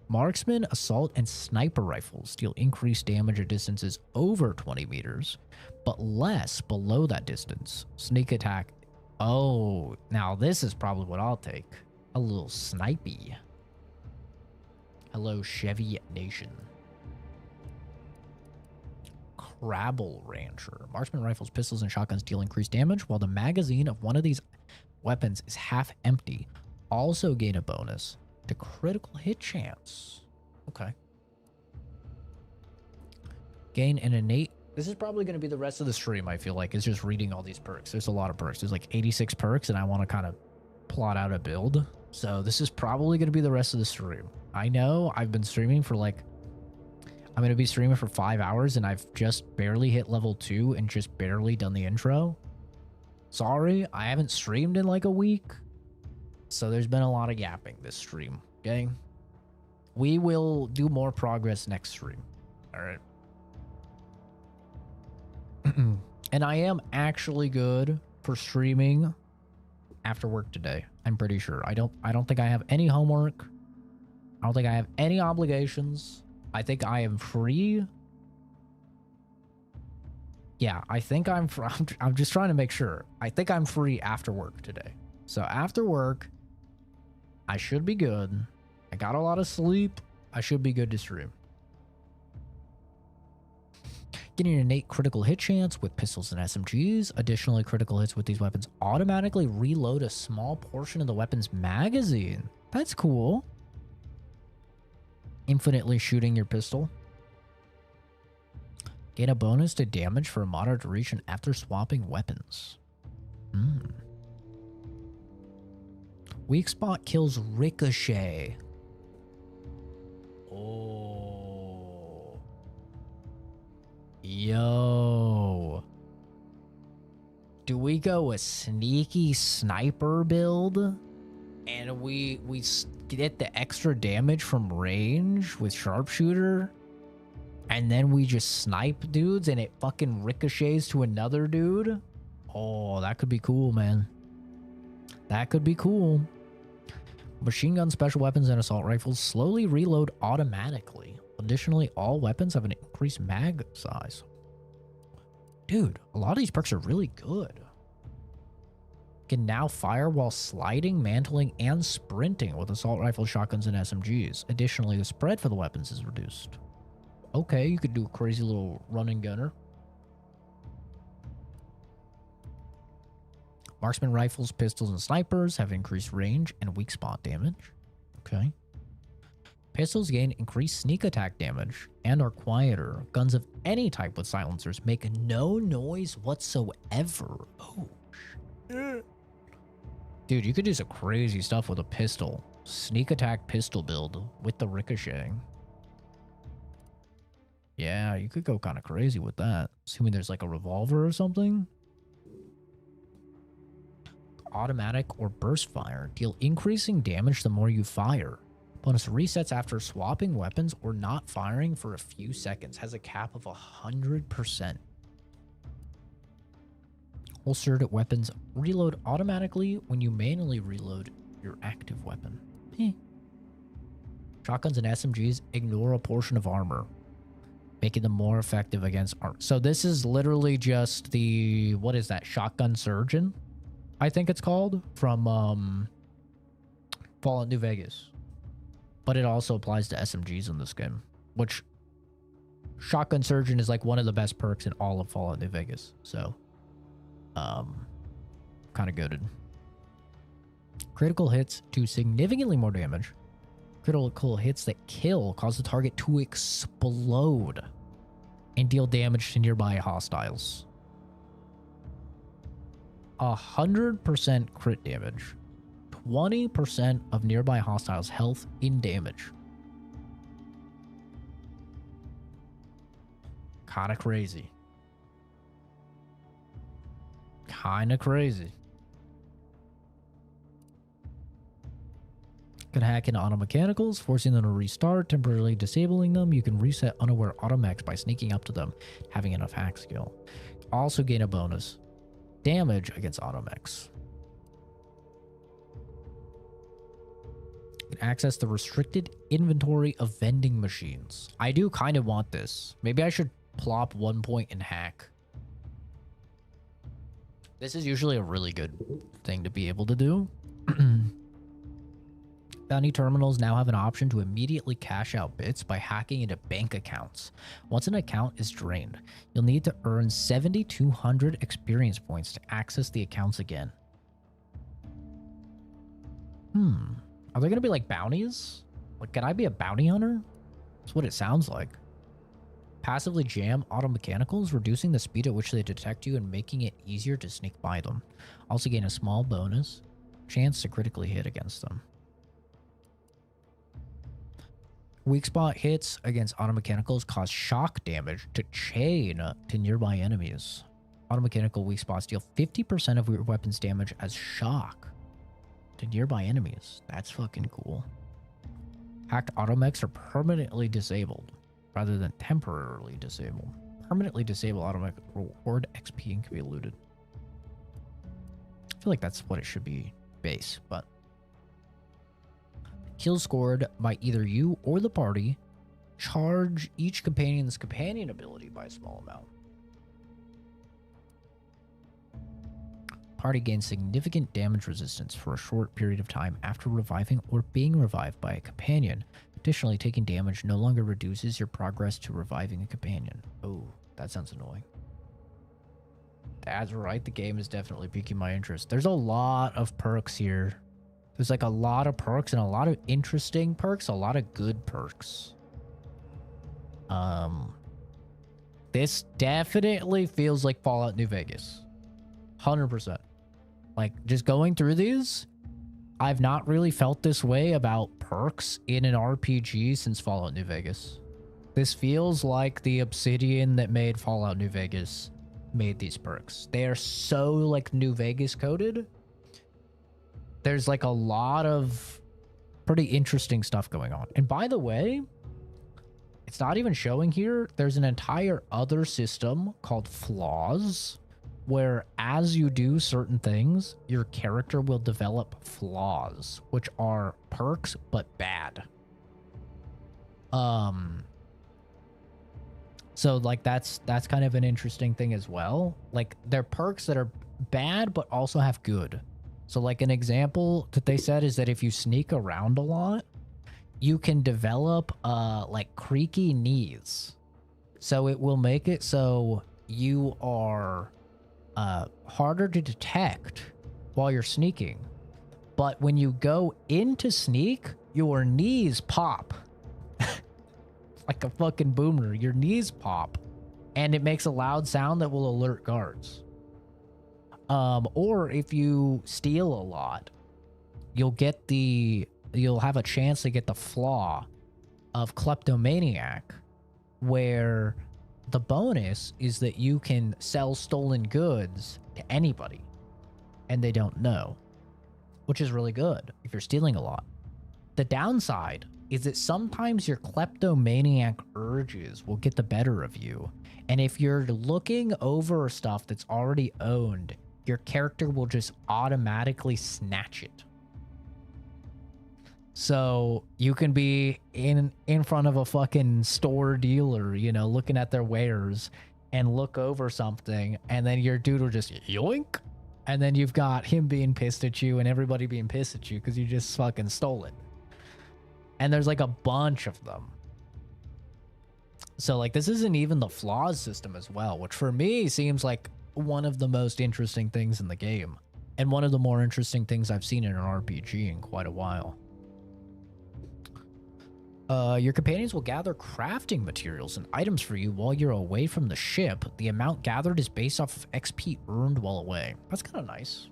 Marksman, assault, and sniper rifles deal increased damage at distances over 20 meters, but less below that distance. Sneak attack. Oh, now this is probably what I'll take. A little snipey. Hello, Chevy Nation. Rabble Rancher. Marksman rifles, pistols, and shotguns deal increased damage, while the magazine of one of these weapons is half empty. Also gain a bonus to critical hit chance. Okay. Gain an innate... This is probably going to be the rest of the stream, I feel like, is just reading all these perks. There's a lot of perks. There's like 86 perks, and I want to kind of plot out a build. So this is probably going to be the rest of the stream. I know I've been streaming for like... I'm going to be streaming for 5 hours, and I've just barely hit level 2 and just barely done the intro. Sorry, I haven't streamed in like a week. So there's been a lot of yapping this stream, okay? We will do more progress next stream. All right. And I am actually good for streaming after work today. I'm pretty sure. I don't think I have any homework. I don't think I have any obligations. I think I am free. Yeah, I think I'm just trying to make sure. I think I'm free after work today. So after work, I should be good. I got a lot of sleep. I should be good to stream. Getting an innate critical hit chance with pistols and SMGs. Additionally, critical hits with these weapons automatically reload a small portion of the weapon's magazine. That's cool. Infinitely shooting your pistol. Gain a bonus to damage for a moderate duration after swapping weapons. Weak spot kills ricochet. Oh. Yo. Do we go a sneaky sniper build? And we get the extra damage from range with sharpshooter, and then we just snipe dudes and it fucking ricochets to another dude? Oh, that could be cool, man. That could be cool. Machine guns, special weapons, and assault rifles slowly reload automatically. Additionally, all weapons have an increased mag size. Dude, a lot of these perks are really good. Can now fire while sliding, mantling, and sprinting with assault rifles, shotguns, and SMGs. Additionally, the spread for the weapons is reduced. Okay, you could do a crazy little running gunner. Marksman rifles, pistols, and snipers have increased range and weak spot damage. Okay. Pistols gain increased sneak attack damage and are quieter. Guns of any type with silencers make no noise whatsoever. Oh, shit. Dude, you could do some crazy stuff with a pistol. Sneak attack pistol build with the ricocheting. Yeah, you could go kind of crazy with that. Assuming there's like a revolver or something. Automatic or burst fire. Deal increasing damage the more you fire. Bonus resets after swapping weapons or not firing for a few seconds. Has a cap of 100%. Holstered weapons reload automatically when you manually reload your active weapon. Shotguns and SMGs ignore a portion of armor, making them more effective against armor. So this is literally just the, what is that? Shotgun Surgeon, I think it's called, from Fallout New Vegas. But it also applies to SMGs in this game, which Shotgun Surgeon is like one of the best perks in all of Fallout New Vegas. So, kind of goated. Critical hits do significantly more damage. Critical hits that kill cause the target to explode and deal damage to nearby hostiles. 100% crit damage. 20% of nearby hostiles' health in damage. Kinda crazy. Kinda crazy. Can hack into auto mechanicals, forcing them to restart, temporarily disabling them. You can reset unaware automechs by sneaking up to them, having enough hack skill. Also gain a bonus damage against automechs. You can access the restricted inventory of vending machines. I do kind of want this. Maybe I should plop 1 point in hack. This is usually a really good thing to be able to do. Bounty terminals now have an option to immediately cash out bits by hacking into bank accounts. Once an account is drained, you'll need to earn 7,200 experience points to access the accounts again. Are there going to be like bounties? Like, can I be a bounty hunter? That's what it sounds like. Passively jam auto mechanicals, reducing the speed at which they detect you and making it easier to sneak by them. Also gain a small bonus chance to critically hit against them. Weak spot hits against auto mechanicals cause shock damage to chain to nearby enemies. Auto mechanical weak spots deal 50% of your weapon's damage as shock to nearby enemies. That's fucking cool. Hacked automechs are permanently disabled rather than temporarily disabled. Permanently disabled automech reward XP and can be looted. I feel like that's what it should be base, but kills scored by either you or the party charge each companion's companion ability by a small amount. Party gains significant damage resistance for a short period of time after reviving or being revived by a companion. Additionally, taking damage no longer reduces your progress to reviving a companion. Oh, that sounds annoying. That's right, the game is definitely piquing my interest. There's a lot of perks here. There's like a lot of perks and a lot of interesting perks, a lot of good perks. This definitely feels like Fallout New Vegas. 100%. Like, just going through these, I've not really felt this way about perks in an RPG since Fallout New Vegas. This feels like the Obsidian that made Fallout New Vegas made these perks. They are so, like, New Vegas coded. There's like a lot of pretty interesting stuff going on. And by the way, it's not even showing here. There's an entire other system called Flaws where as you do certain things, your character will develop flaws, which are perks but bad. So like that's kind of an interesting thing as well. Like they're perks that are bad but also have good. So like an example that they said is that if you sneak around a lot, you can develop like creaky knees. So it will make it so you are harder to detect while you're sneaking. But when you go into sneak, your knees pop. Like a fucking boomer. Your knees pop. And it makes a loud sound that will alert guards. Or if you steal a lot, you'll have a chance to get the flaw of kleptomaniac, where the bonus is that you can sell stolen goods to anybody and they don't know, which is really good if you're stealing a lot. The downside is that sometimes your kleptomaniac urges will get the better of you. And if you're looking over stuff that's already owned, your character will just automatically snatch it. So you can be in front of a fucking store dealer, you know, looking at their wares and look over something, and then your dude will just yoink, and then you've got him being pissed at you and everybody being pissed at you because you just fucking stole it. And there's like a bunch of them. So like this isn't even the flaws system as well, which for me seems like one of the most interesting things in the game, and one of the more interesting things I've seen in an RPG in quite a while. Your companions will gather crafting materials and items for you while you're away from the ship. The amount gathered is based off of XP earned while away. That's kind of nice.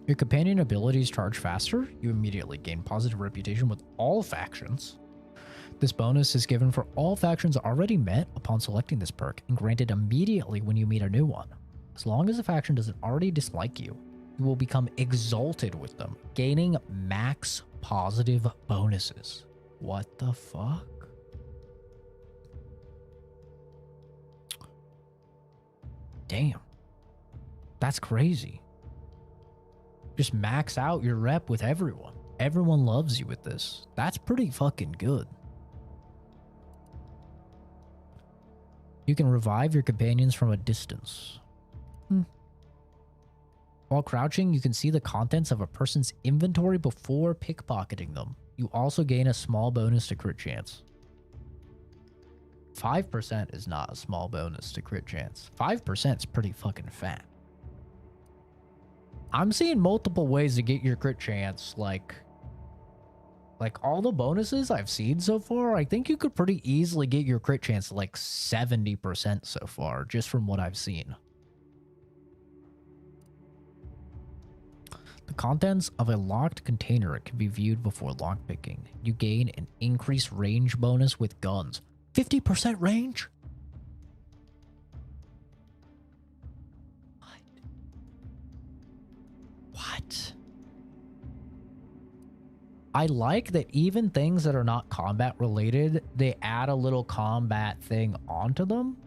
Your companion abilities charge faster. You immediately gain positive reputation with all factions. This bonus is given for all factions already met upon selecting this perk and granted immediately when you meet a new one. As long as a faction doesn't already dislike you, you will become exalted with them, gaining max positive bonuses. What the fuck? Damn. That's crazy. Just max out your rep with everyone. Everyone loves you with this. That's pretty fucking good. You can revive your companions from a distance. While crouching, you can see the contents of a person's inventory before pickpocketing them. You also gain a small bonus to crit chance. 5% is not a small bonus to crit chance. 5% is pretty fucking fat. I'm seeing multiple ways to get your crit chance. Like all the bonuses I've seen so far, I think you could pretty easily get your crit chance to like 70% so far, just from what I've seen. The contents of a locked container can be viewed before lockpicking. You gain an increased range bonus with guns. 50% range? What? I like that even things that are not combat related, they add a little combat thing onto them.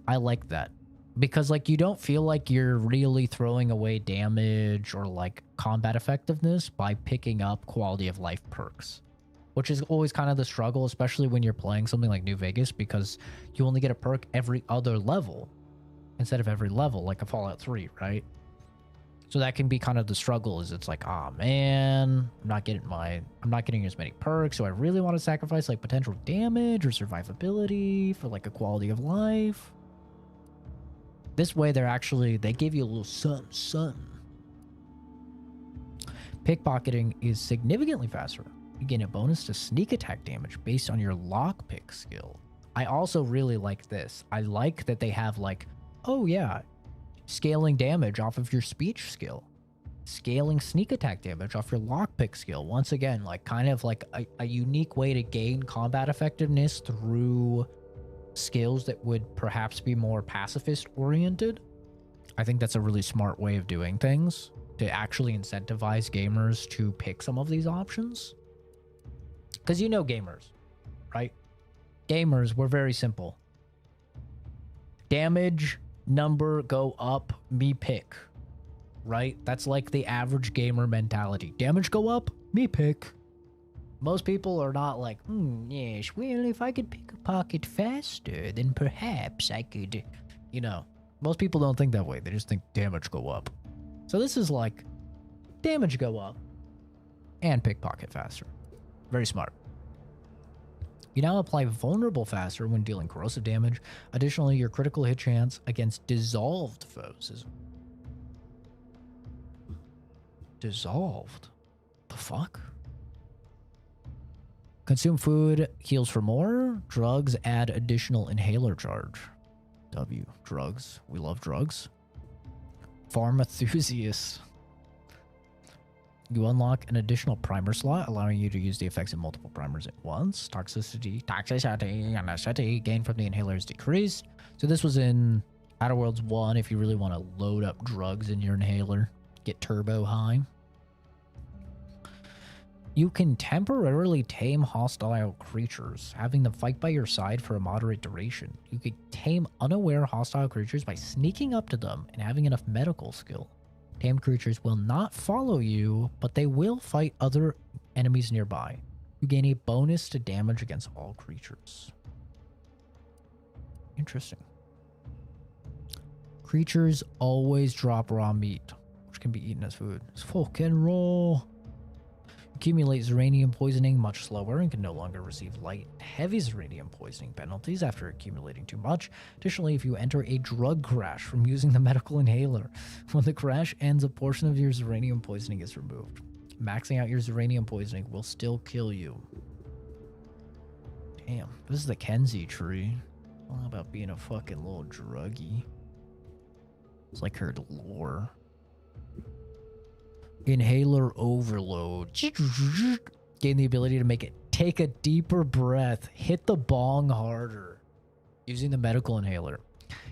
I like that. Because, like, you don't feel like you're really throwing away damage or, like, combat effectiveness by picking up quality of life perks. Which is always kind of the struggle, especially when you're playing something like New Vegas, because you only get a perk every other level instead of every level, like a Fallout 3, right? So that can be kind of the struggle, is it's like, oh man, I'm not getting as many perks, so I really want to sacrifice, like, potential damage or survivability for, like, a quality of life. This way, they give you a little something. Pickpocketing is significantly faster. You gain a bonus to sneak attack damage based on your lockpick skill. I also really like this. I like that they have, like, oh yeah, scaling damage off of your speech skill. Scaling sneak attack damage off your lockpick skill. Once again, like, kind of like a unique way to gain combat effectiveness through skills that would perhaps be more pacifist oriented. I think that's a really smart way of doing things, to actually incentivize gamers to pick some of these options. Because you know gamers, right? Gamers, we're very simple. Damage number go up, me pick. Right? That's like the average gamer mentality. Damage go up, me pick. Most people are not like, yes, well, if I could pick a pocket faster, then perhaps I could, you know. Most people don't think that way. They just think damage go up. So this is like, damage go up and pickpocket faster. Very smart. You now apply vulnerable faster when dealing corrosive damage. Additionally, your critical hit chance against dissolved foes is dissolved. The fuck? Consume food, heals for more. Drugs add additional inhaler charge. W. Drugs. We love drugs. Farm enthusiasts. You unlock an additional primer slot, allowing you to use the effects of multiple primers at once. Toxicity gained from the inhaler is decreased. So this was in Outer Worlds 1 if you really want to load up drugs in your inhaler. Get turbo high. You can temporarily tame hostile creatures, having them fight by your side for a moderate duration. You can tame unaware hostile creatures by sneaking up to them and having enough medical skill. Tamed creatures will not follow you, but they will fight other enemies nearby. You gain a bonus to damage against all creatures. Interesting. Creatures always drop raw meat, which can be eaten as food. It's fucking raw. Accumulate Zeranium poisoning much slower and can no longer receive light and heavy Zeranium poisoning penalties after accumulating too much. Additionally, if you enter a drug crash from using the medical inhaler, when the crash ends, a portion of your Zeranium poisoning is removed. Maxing out your Zeranium poisoning will still kill you. Damn, this is the Kenzie tree. All about being a fucking little druggie. It's like her lore. Inhaler overload. Gain the ability to make it take a deeper breath. Hit the bong harder. Using the medical inhaler.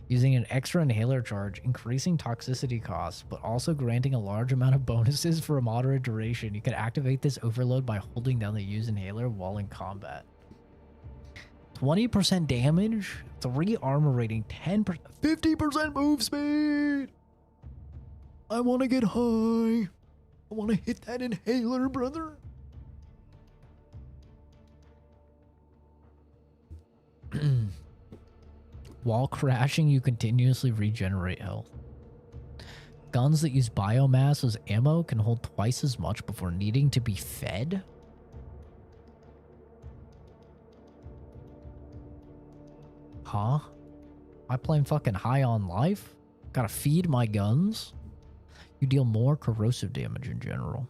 Using an extra inhaler charge, increasing toxicity costs, but also granting a large amount of bonuses for a moderate duration. You can activate this overload by holding down the use inhaler while in combat. 20% damage, 3 armor rating, 10%, 50% move speed. I want to get high. I want to hit that inhaler, brother. While crashing, you continuously regenerate health. Guns that use biomass as ammo can hold twice as much before needing to be fed. Huh? I playing fucking high on life? Gotta feed my guns? You deal more corrosive damage in general.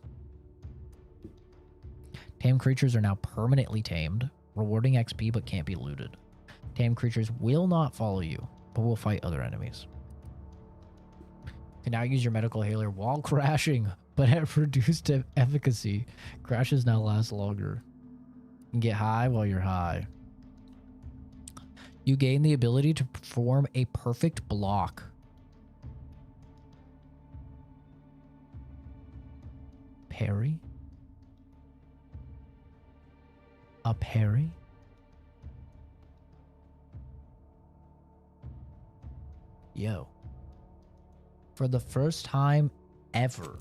Tamed creatures are now permanently tamed, rewarding XP but can't be looted. Tamed creatures will not follow you, but will fight other enemies. You can now use your medical inhaler while crashing, but at reduced efficacy. Crashes now last longer. You can get high while you're high. You gain the ability to perform a perfect block. Parry? A parry? Yo. For the first time ever.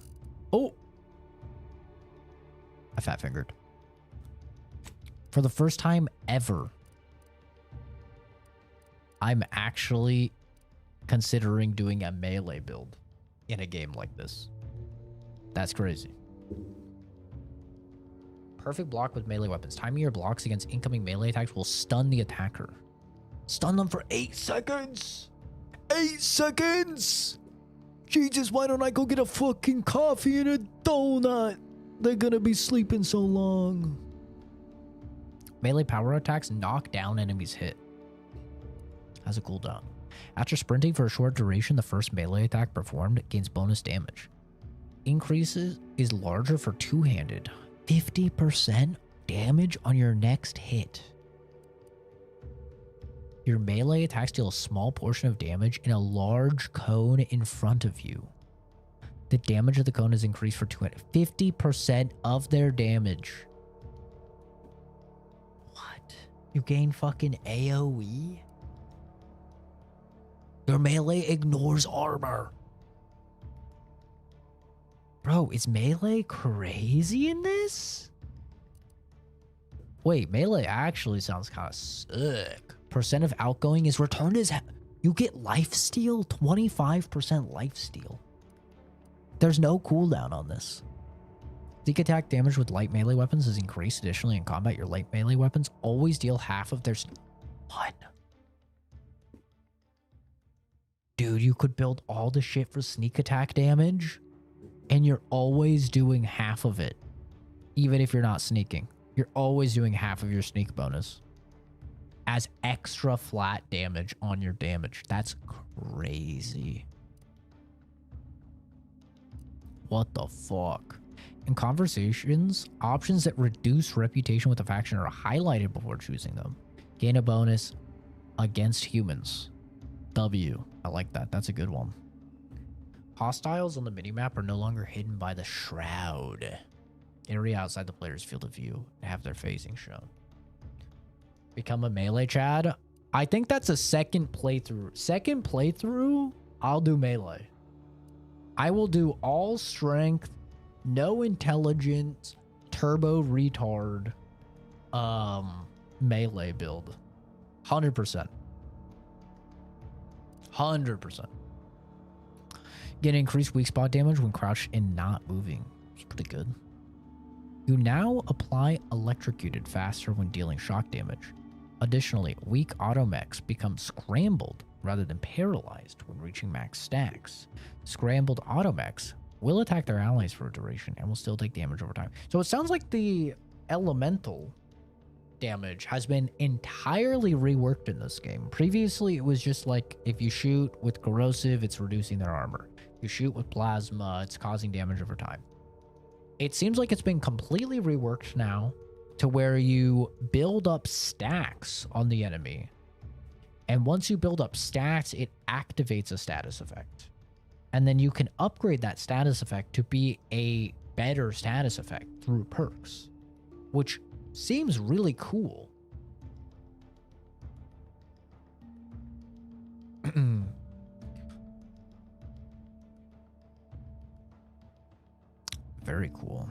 Oh! I fat fingered. For the first time ever, I'm actually considering doing a melee build in a game like this. That's crazy. Perfect block with melee weapons. Timing your blocks against incoming melee attacks will stun the attacker. Stun them for 8 seconds! 8 seconds! Jesus, why don't I go get a fucking coffee and a donut? They're gonna be sleeping so long. Melee power attacks knock down enemies hit. Has a cooldown. After sprinting for a short duration, the first melee attack performed gains bonus damage. Increases is larger for two-handed. 50% damage on your next hit. Your melee attacks deal a small portion of damage in a large cone in front of you. The damage of the cone is increased for 50% of their damage. What? You gain fucking AoE? Your melee ignores armor. Bro, is melee crazy in this? Wait, melee actually sounds kind of sick. Percent of outgoing is returned as... You get lifesteal? 25% lifesteal. There's no cooldown on this. Sneak attack damage with light melee weapons is increased. Additionally, in combat, your light melee weapons always deal half of their... What? Dude, you could build all the shit for sneak attack damage, and you're always doing half of it. Even if you're not sneaking. You're always doing half of your sneak bonus as extra flat damage on your damage. That's crazy. What the fuck? In conversations, options that reduce reputation with a faction are highlighted before choosing them. Gain a bonus against humans. W. I like that. That's a good one. Hostiles on the minimap are no longer hidden by the shroud. Area outside the player's field of view and have their facing shown. Become a melee Chad. I think that's a second playthrough. Second playthrough, I'll do melee. I will do all strength, no intelligence, turbo retard, melee build. 100%. 100%. Get increased weak spot damage when crouched and not moving. It's pretty good. You now apply electrocuted faster when dealing shock damage. Additionally, weak automechs become scrambled rather than paralyzed when reaching max stacks. Scrambled automechs will attack their allies for a duration and will still take damage over time. So it sounds like the elemental damage has been entirely reworked in this game. Previously, it was just like if you shoot with corrosive, it's reducing their armor. You shoot with plasma, it's causing damage over time. It seems like it's been completely reworked now to where you build up stacks on the enemy. And once you build up stacks, it activates a status effect. And then you can upgrade that status effect to be a better status effect through perks, which seems really cool. Very cool.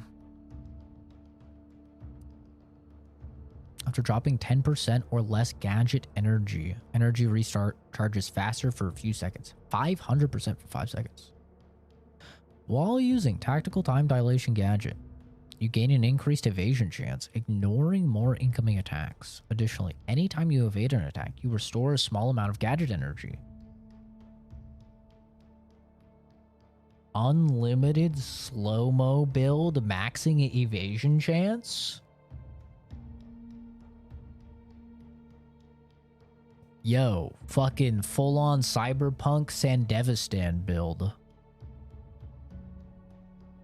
After dropping 10% or less gadget energy, energy restart charges faster for a few seconds. 500% for 5 seconds. While using tactical time dilation gadget, you gain an increased evasion chance, ignoring more incoming attacks. Additionally, anytime you evade an attack, you restore a small amount of gadget energy. Unlimited slow-mo build, maxing evasion chance? Yo, fucking full-on cyberpunk Sandevistan build.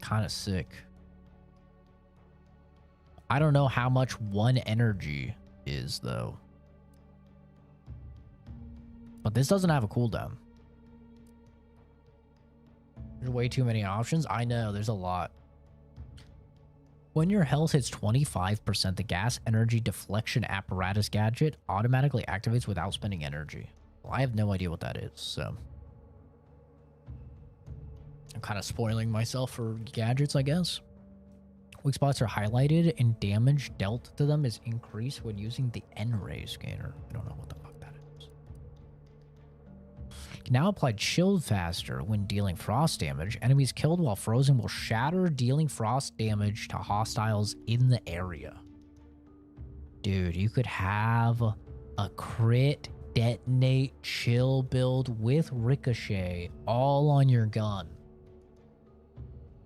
Kinda sick. I don't know how much one energy is, though. But this doesn't have a cooldown. There's way too many options. I know, there's a lot. When your health hits 25%, the gas energy deflection apparatus gadget automatically activates without spending energy. Well, I have no idea what that is, so... I'm kind of spoiling myself for gadgets, I guess. Weak spots are highlighted and damage dealt to them is increased when using the N-ray scanner. I don't know what the fuck that is. Can now apply chilled faster when dealing frost damage. Enemies killed while frozen will shatter, dealing frost damage to hostiles in the area. Dude, you could have a crit, detonate, chill build with ricochet all on your gun.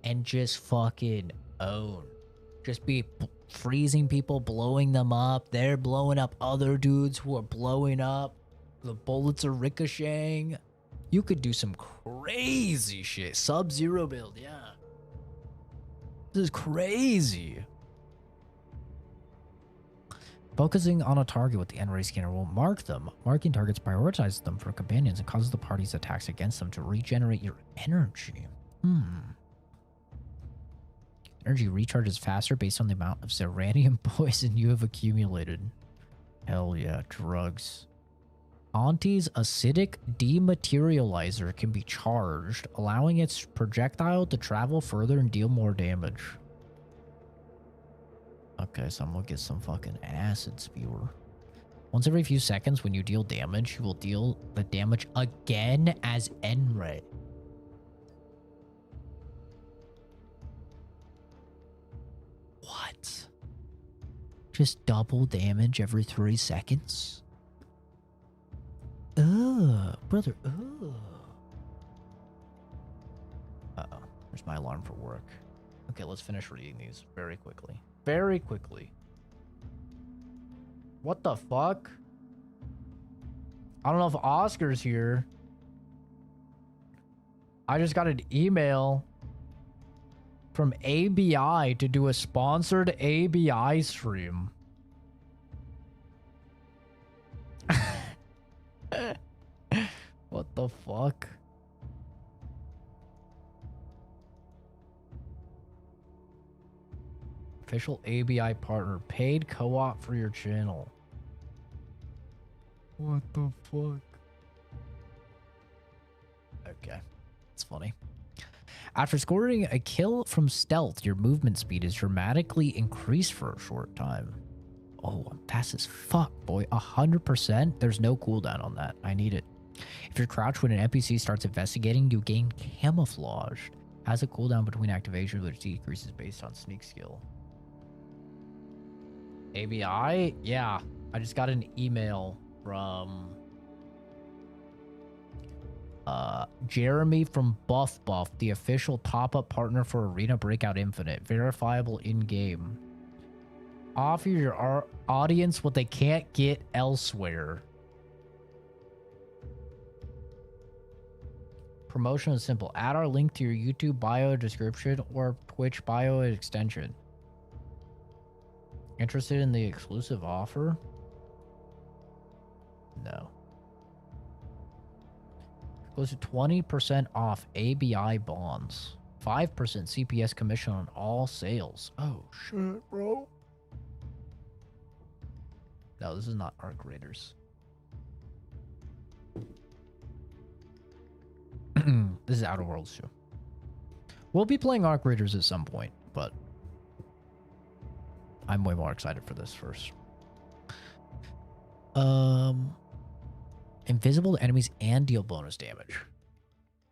And just fucking own. Just be freezing people, blowing them up. They're blowing up other dudes who are blowing up. The bullets are ricocheting. You could do some crazy shit. Sub-Zero build, yeah. This is crazy. Focusing on a target with the N-ray scanner will mark them. Marking targets prioritizes them for companions and causes the party's attacks against them to regenerate your energy. Energy recharges faster based on the amount of Zeranium poison you have accumulated. Hell yeah, drugs. Auntie's acidic dematerializer can be charged, allowing its projectile to travel further and deal more damage. Okay, so I'm gonna get some fucking acid spewer. Once every few seconds when you deal damage, you will deal the damage again as Enray. What? Just double damage every 3 seconds? Ugh, brother, ugh. Uh-oh, there's my alarm for work. Okay, let's finish reading these very quickly. Very quickly. What the fuck? I don't know if Oscar's here. I just got an email from ABI to do a sponsored ABI stream. What the fuck? Official ABI partner. Paid co-op for your channel. What the fuck? Okay. It's funny. After scoring a kill from stealth, your movement speed is dramatically increased for a short time. Oh, I'm fast as fuck, boy. 100%? There's no cooldown on that. I need it. If you're crouched when an NPC starts investigating, you gain camouflaged. Has a cooldown between activations, which decreases based on sneak skill. ABI? Yeah. I just got an email from Jeremy from Buff, the official top-up partner for Arena Breakout Infinite. Verifiable in-game. Offer your audience what they can't get elsewhere. Promotion is simple. Add our link to your YouTube bio description or Twitch bio extension. Interested in the exclusive offer? No. Goes to 20% off ABI bonds. 5% CPS commission on all sales. Oh, shit, bro. No, this is not Arc Raiders. This is Outer Worlds 2. We'll be playing Arc Raiders at some point, but I'm way more excited for this first. Invisible to enemies and deal bonus damage.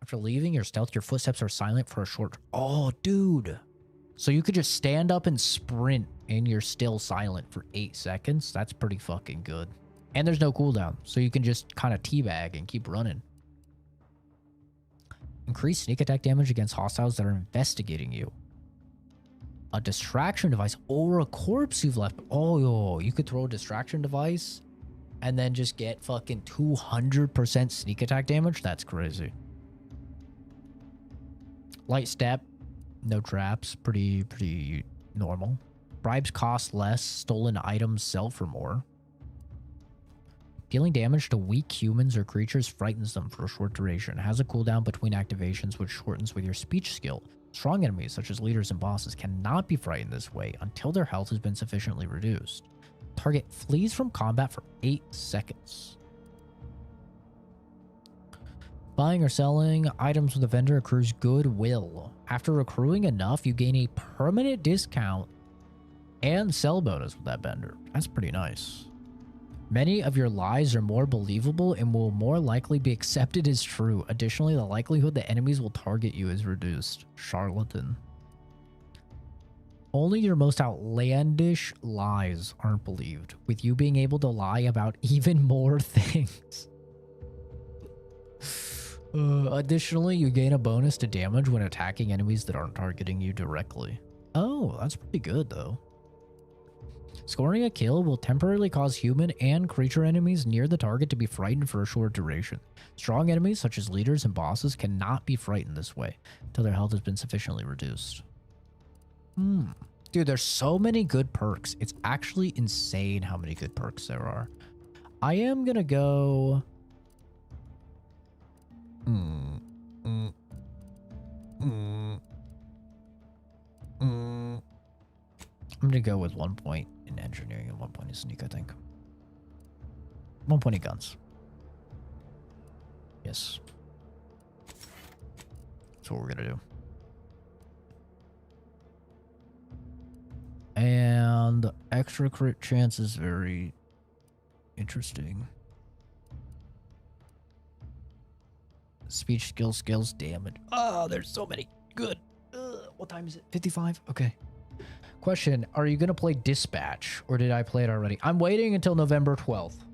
After leaving your stealth, your footsteps are silent for a short... Oh, dude. So you could just stand up and sprint and you're still silent for 8 seconds. That's pretty fucking good. And there's no cooldown, so you can just kind of teabag and keep running. Increase sneak attack damage against hostiles that are investigating you. A distraction device or a corpse you've left. Oh, you could throw a distraction device and then just get fucking 200% sneak attack damage. That's crazy. Light step. No traps. Pretty normal. Bribes cost less. Stolen items sell for more. Dealing damage to weak humans or creatures frightens them for a short duration. Has a cooldown between activations which shortens with your speech skill. Strong enemies, such as leaders and bosses, cannot be frightened this way until their health has been sufficiently reduced. Target flees from combat for 8 seconds. Buying or selling items with a vendor accrues goodwill. After accruing enough, you gain a permanent discount and sell bonus with that vendor. That's pretty nice. Many of your lies are more believable and will more likely be accepted as true. Additionally, the likelihood that enemies will target you is reduced. Charlatan. Only your most outlandish lies aren't believed, with you being able to lie about even more things. Additionally, you gain a bonus to damage when attacking enemies that aren't targeting you directly. Oh, that's pretty good, though. Scoring a kill will temporarily cause human and creature enemies near the target to be frightened for a short duration. Strong enemies, such as leaders and bosses, cannot be frightened this way until their health has been sufficiently reduced. Dude, there's so many good perks. It's actually insane how many good perks there are. I am gonna go... I'm gonna go with 1 point in engineering and 1 point in sneak, I think. 1.8 guns. Yes. That's what we're gonna do. And extra crit chance is very interesting. Speech skills, damage. Oh, there's so many. Good. What time is it? 55? Okay. Question, are you going to play Dispatch, or did I play it already? I'm waiting until November 12th,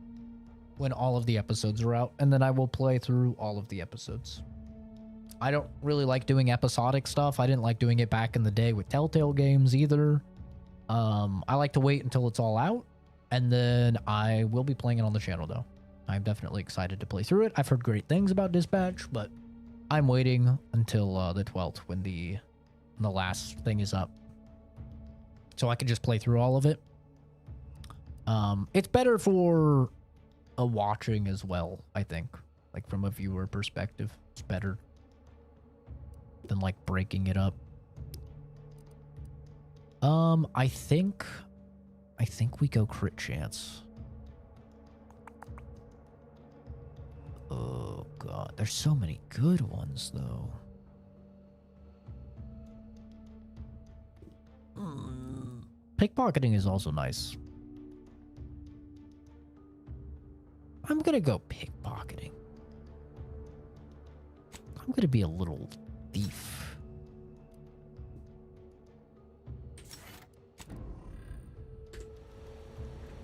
when all of the episodes are out, and then I will play through all of the episodes. I don't really like doing episodic stuff. I didn't like doing it back in the day with Telltale games either. I like to wait until it's all out, and then I will be playing it on the channel, though. I'm definitely excited to play through it. I've heard great things about Dispatch, but I'm waiting until the 12th when the last thing is up, so I can just play through all of it. It's better for a watching as well, I think. Like, from a viewer perspective, it's better than, like, breaking it up. I think we go crit chance. Oh, God. There's so many good ones, though. Pickpocketing is also nice. I'm gonna go pickpocketing. I'm gonna be a little thief.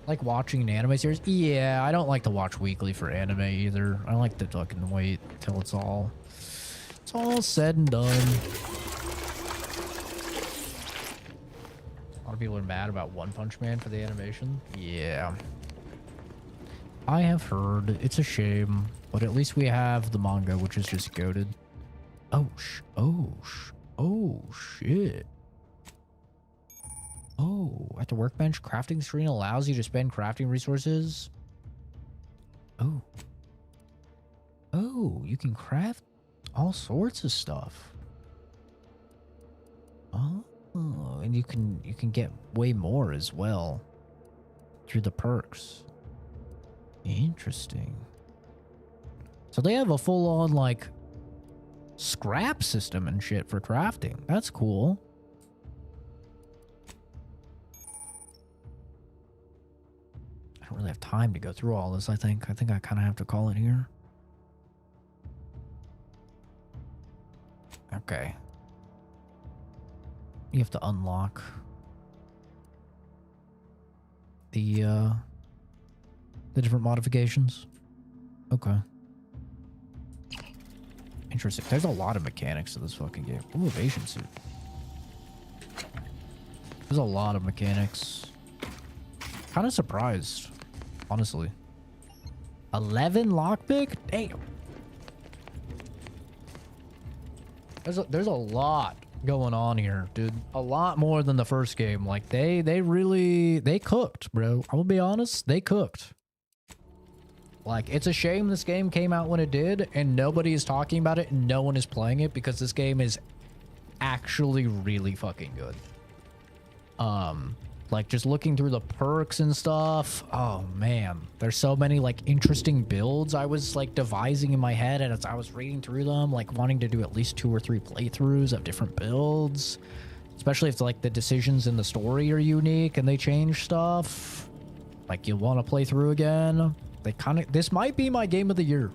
Like watching an anime series? Yeah, I don't like to watch weekly for anime either. I like to fucking wait till it's all said and done. A lot of people are mad about One Punch Man for the animation. Yeah. I have heard. It's a shame, but at least we have the manga, which is just goated. Oh shit. Oh, at the workbench, crafting screen allows you to spend crafting resources. Oh, you can craft all sorts of stuff. Oh, and you can get way more as well through the perks. Interesting. So they have a full-on, like, scrap system and shit for crafting. That's cool. I don't really have time to go through all this, I think. I kind of have to call it here. Okay. You have to unlock the different modifications. Okay. Interesting. There's a lot of mechanics to this fucking game. Ooh, evasion suit. There's a lot of mechanics. Kind of surprised, honestly. 11 lockpick? Damn. There's a lot going on here, dude. A lot more than the first game. Like, they cooked, bro. I will be honest, they cooked. Like, it's a shame this game came out when it did, and nobody is talking about it, and no one is playing it, because this game is actually really fucking good. Like, just looking through the perks and stuff, oh man, there's so many, like, interesting builds I was, like, devising in my head, and as I was reading through them, like, wanting to do at least 2 or 3 playthroughs of different builds, especially if, like, the decisions in the story are unique and they change stuff, like, you'll want to play through again. This might be my game of the year.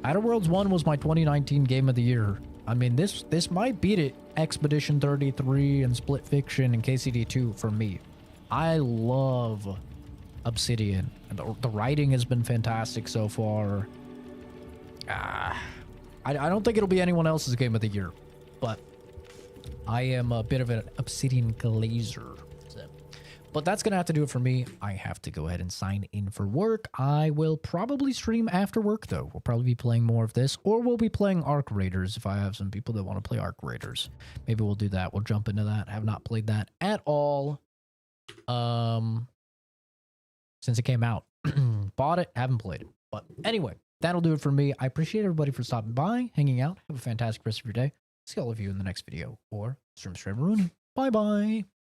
Outer Worlds 1 was my 2019 game of the year. I mean, this might beat it. Expedition 33 and Split Fiction and KCD 2 for me. I love Obsidian. The writing has been fantastic so far. I don't think it'll be anyone else's game of the year, but I am a bit of an Obsidian glazer. But that's going to have to do it for me. I have to go ahead and sign in for work. I will probably stream after work, though. We'll probably be playing more of this, or we'll be playing Arc Raiders if I have some people that want to play Arc Raiders. Maybe we'll do that. We'll jump into that. I have not played that at all since it came out. Bought it, haven't played it. But anyway, that'll do it for me. I appreciate everybody for stopping by, hanging out. Have a fantastic rest of your day. See all of you in the next video or stream Rooney. Bye-bye.